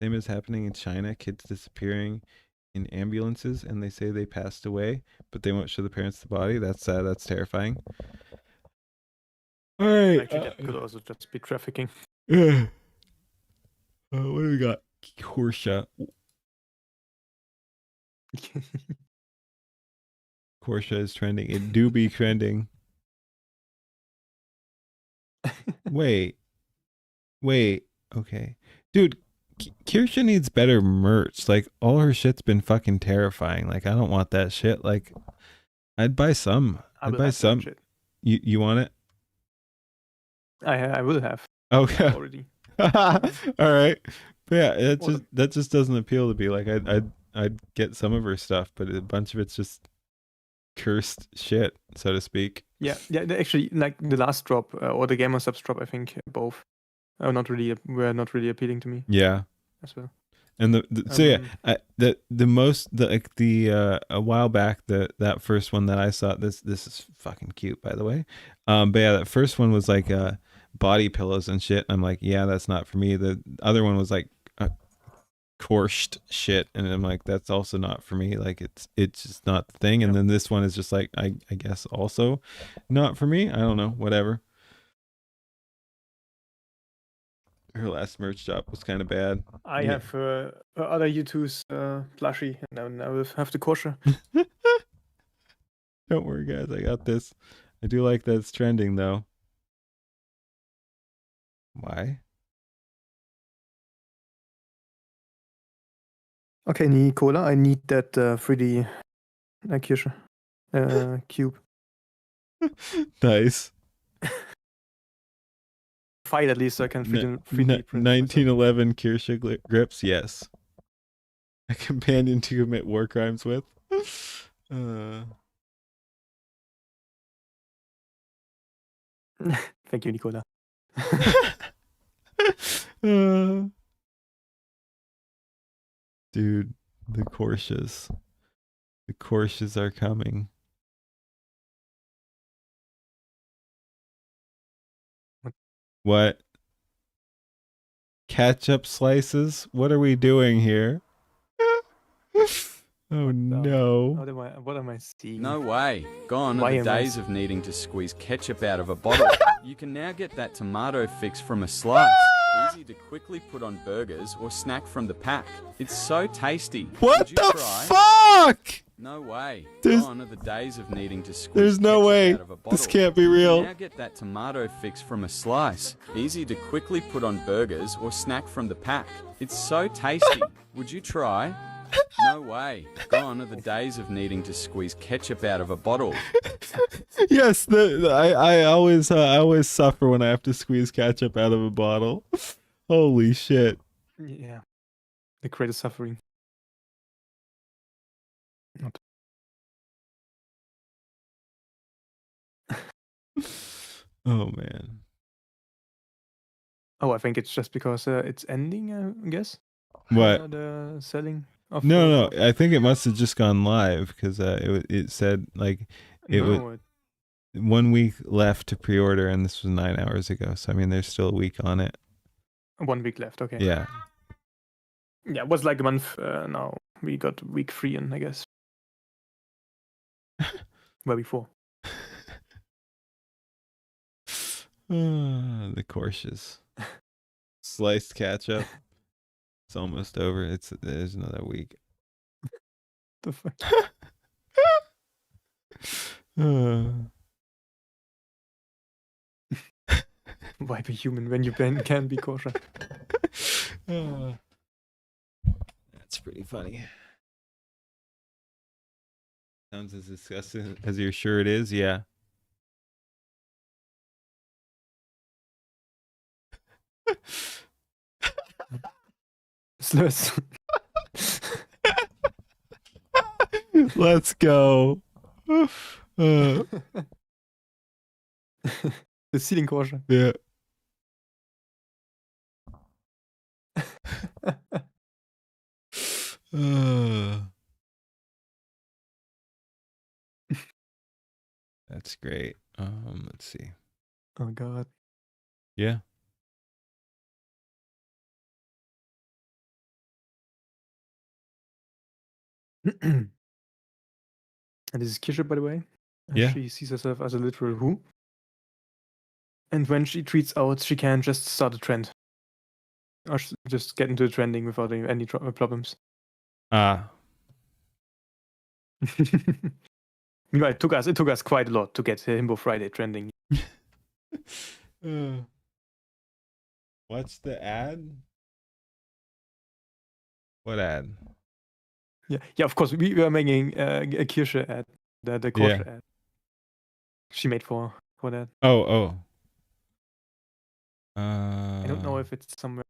Same as happening in China. Kids disappearing in ambulances, and they say they passed away, but they won't show the parents the body. That's sad. That's terrifying. All right. Actually, that could also just be trafficking. What do we got? Korsha. Korsha is trending. It do be trending. Wait. Okay. Dude, Kirsha needs better merch. Like, all her shit's been fucking terrifying. Like, I don't want that shit. Like, I'd buy some. I'd buy some. You want it? I will have. Okay. Already. All right. But yeah, that just doesn't appeal to me. Like, I'd get some of her stuff, but a bunch of it's just cursed shit, so to speak. Yeah. Actually, like the last drop or the Gamer Subs drop, I think both were not really appealing to me. Yeah. As well. And a while back, that first one that I saw, this is fucking cute, by the way. But yeah, that first one was like body pillows and shit. I'm like, yeah, that's not for me. The other one was like coursed shit, and I'm like, that's also not for me. Like, it's just not the thing. And then this one is just like, I guess also not for me. I don't know, whatever. Her last merch drop was kind of bad. I have other U2's plushie, and I will have the kosher. Don't worry, guys. I got this. I do like that it's trending, though. Why? Okay, Nicola, I need that 3D Kirsche cube. Nice. Fight at least so I can 3D print. 1911 Kirsche grips, yes. A companion to commit war crimes with. Thank you, Nicola. Dude, the Porsches. The Porsches are coming. What? Ketchup slices? What are we doing here? Oh no. What am I seeing? No way. Gone are the days of needing to squeeze ketchup out of a bottle. You can now get that tomato fix from a slice. Easy to quickly put on burgers or snack from the pack. It's so tasty. What the fuck? No way. There's- Gone are the days of needing to squeeze There's no ketchup way. out of a bottle. This can't be You real. now get that tomato fix from a slice. Easy to quickly put on burgers or snack from the pack. It's so tasty. Would you try? No way. Gone are the days of needing to squeeze ketchup out of a bottle. Yes, I always suffer when I have to squeeze ketchup out of a bottle. Holy shit. Yeah. The greatest suffering. Not. Oh man. Oh, I think it's just because it's ending, I guess. What? The selling of No. I think it must have just gone live because it said like it was 1 week left to pre-order, and this was 9 hours ago. So I mean, there's still a week on it. 1 week left. Okay. Yeah. Yeah, it was like a month now. We got week 3 in, I guess. Well, before. The Porsches. Sliced ketchup. It's almost over. There's another week. The fuck? Why be human when you can be kosher? That's pretty funny. Sounds as disgusting as you're sure it is. Yeah. Slurs. Let's go. The ceiling kosher. Yeah. That's great. Let's see. Oh god. Yeah. And this is Kisha, by the way. And Yeah. She sees herself as a literal who. And when she tweets out, she can just start a trend. Or just get into the trending without any problems. Meanwhile, it took us quite a lot to get Himbo Friday trending. What's the ad? What ad? Yeah, of course. We were making a Kirsche ad, the kosher ad. She made for that. Oh. I don't know if it's somewhere.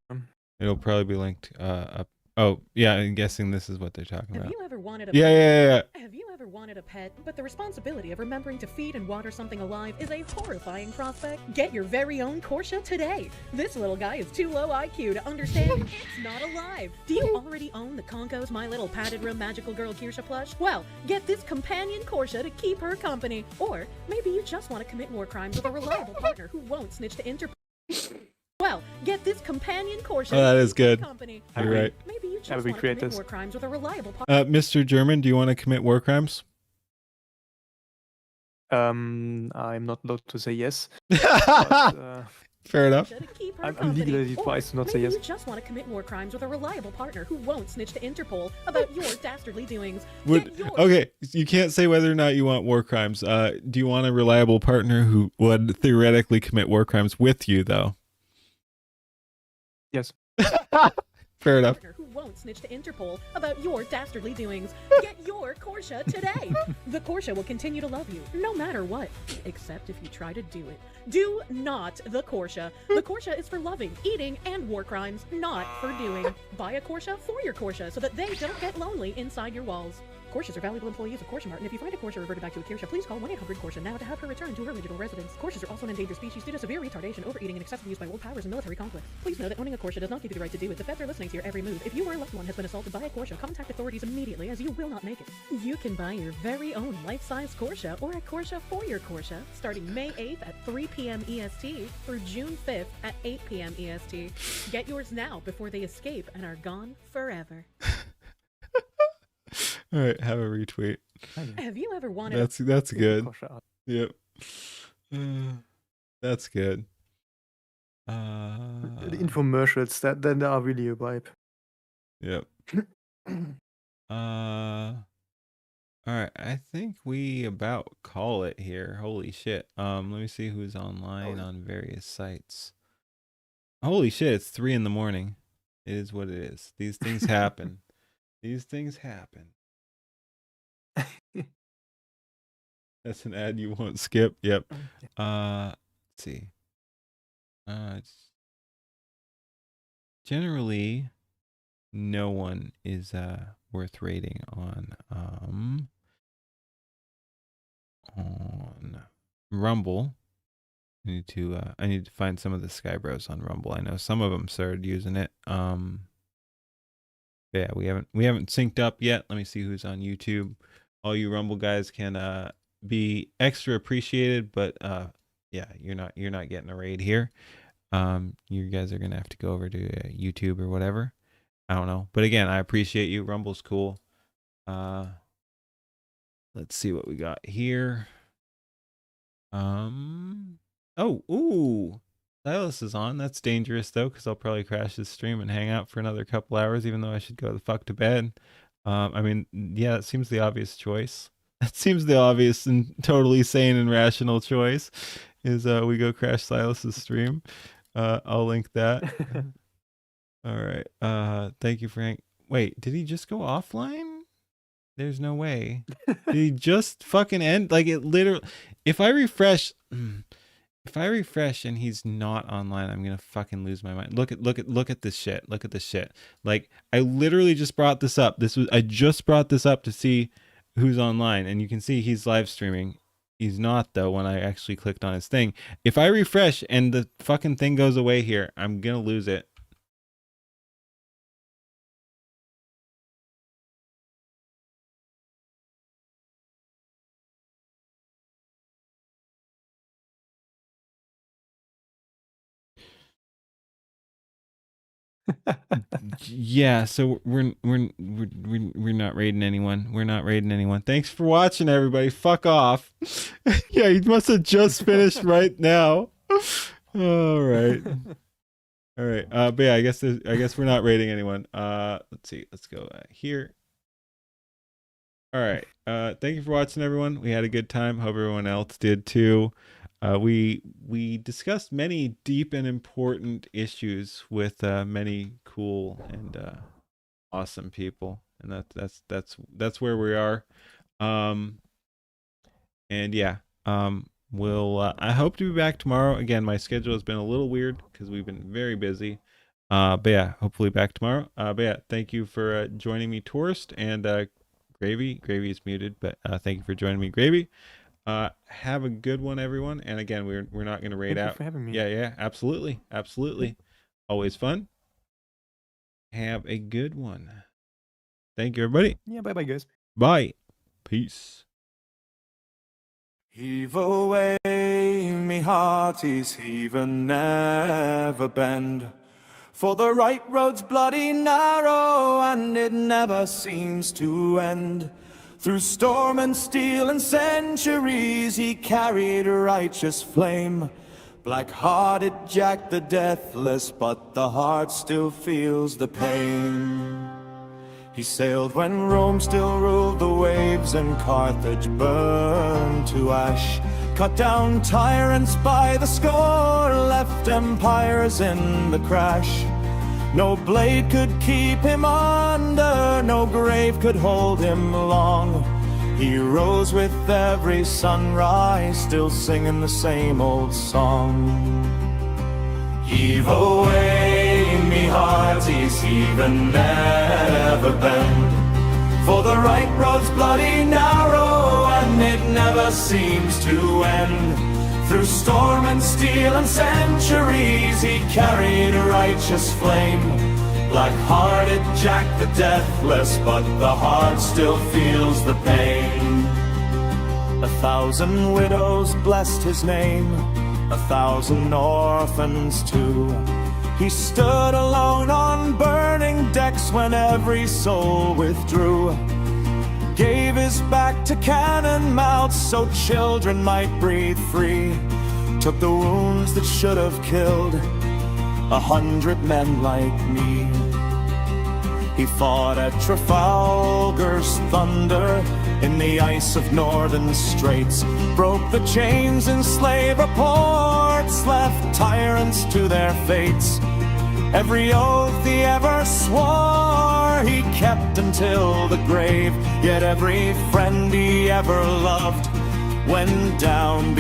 It'll probably be linked up. Oh, yeah, I'm guessing this is what they're talking about. Have you ever wanted a Yeah. Have you ever wanted a pet, but the responsibility of remembering to feed and water something alive is a horrifying prospect? Get your very own Porsche today. This little guy is too low IQ to understand it's not alive. Do you already own the Conco's My Little Padded Room Magical Girl Kirsche plush? Well, get this companion Porsche to keep her company. Or maybe you just want to commit war crimes with a reliable partner who won't snitch to Interpol. Well, get this companion Porsche. Oh, that is good. Company. You're right. Maybe you just How do we want to create commit this? war crimes with a reliable partner. Mr. German, do you want to commit war crimes? I'm not allowed to say yes. But, Fair enough. I'm legally advised to not say yes. You just want to commit war crimes with a reliable partner who won't snitch to Interpol about your dastardly doings. Okay, you can't say whether or not you want war crimes. Do you want a reliable partner who would theoretically commit war crimes with you, though? Yes. Fair enough. Who won't snitch to Interpol about your dastardly doings. Get your Porsche today. The Porsche will continue to love you, no matter what. Except if you try to do it. Do not the Porsche. The Porsche is for loving, eating, and war crimes, not for doing. Buy a Porsche for your Porsche so that they don't get lonely inside your walls. Porsches are valuable employees of Porsche Mart, and if you find a Porsche reverted back to a Kirsche, please call 1-800-Porsche now to have her return to her original residence. Porsches are also an endangered species due to severe retardation, overeating, and excessive use by world powers and military conflict. Please know that owning a Porsche does not give you the right to do it. The feds are listening to your every move. If you or a loved one has been assaulted by a Porsche, contact authorities immediately, as you will not make it. You can buy your very own life-size Porsche or a Porsche for your Porsche starting May 8th at 3 p.m. EST through June 5th at 8 p.m. EST. Get yours now before they escape and are gone forever. All right, have a retweet. Have you ever wanted? That's good. Yep. That's good. The infomercials that are really a vibe. Yep. All right, I think we about call it here. Holy shit. Let me see who's online on various sites. Holy shit, it's 3 a.m. It is what it is. These things happen. These things happen. That's an ad you won't skip. Yep. Let's see. Generally, no one is worth rating on Rumble. I need to find some of the Sky Bros on Rumble. I know some of them started using it. Yeah, we haven't synced up yet. Let me see who's on YouTube. All you Rumble guys can be extra appreciated, but yeah, you're not getting a raid here. You guys are gonna have to go over to YouTube or whatever. I don't know, but again, I appreciate you. Rumble's cool. Let's see what we got here. Oh, ooh, Silas is on. That's dangerous though, because I'll probably crash this stream and hang out for another couple hours, even though I should go the fuck to bed. I mean, yeah, it seems the obvious choice. That seems the obvious and totally sane and rational choice is we go crash Silas's stream. I'll link that. All right. Thank you, Frank. Wait, did he just go offline? There's no way. Did he just fucking end? Like it literally, if I refresh and he's not online, I'm gonna fucking lose my mind. Look at this shit. Look at this shit. Like I literally just brought this up. I just brought this up to see who's online, and you can see he's live streaming. He's not though when I actually clicked on his thing. If I refresh and the fucking thing goes away here, I'm gonna lose it. Yeah, so we're not raiding anyone. We're not raiding anyone. Thanks for watching, everybody. Fuck off. Yeah, he must have just finished right now. All right. All right. But yeah, I guess we're not raiding anyone. Let's see. Let's go here. All right. Thank you for watching, everyone. We had a good time. Hope everyone else did too. We discussed many deep and important issues with many cool and awesome people, and that's where we are. And yeah, we'll I hope to be back tomorrow. Again, my schedule has been a little weird because we've been very busy. But yeah, hopefully back tomorrow. But yeah, thank you for joining me, Tourist, and Gravy is muted, but thank you for joining me, Gravy. Have a good one, everyone. And again, we're not going to raid out. Thank you for having me. Yeah, absolutely. Always fun. Have a good one. Thank you, everybody. Yeah, bye, guys. Bye. Peace. Heave away, me hearties, heave and never bend. For the right road's bloody narrow, and it never seems to end. Through storm and steel and centuries, he carried a righteous flame. Black-hearted Jack the Deathless, but the heart still feels the pain. He sailed when Rome still ruled the waves and Carthage burned to ash. Cut down tyrants by the score, left empires in the crash. No blade could keep him under, no grave could hold him long. He rose with every sunrise, still singing the same old song. Heave away, me hearties, heave and never bend. For the right road's bloody narrow, and it never seems to end. Through storm and steel and centuries, he carried a righteous flame. Black-hearted Jack the Deathless, but the heart still feels the pain. 1,000 widows blessed his name, 1,000 orphans too. He stood alone on burning decks when every soul withdrew. Gave his back to cannon mouths so children might breathe free. Took the wounds that should have killed 100 men like me. He fought at Trafalgar's thunder in the ice of northern straits, broke the chains in slaver ports, left tyrants to their fates. Every oath he ever swore he kept until the grave, yet every friend he ever loved went down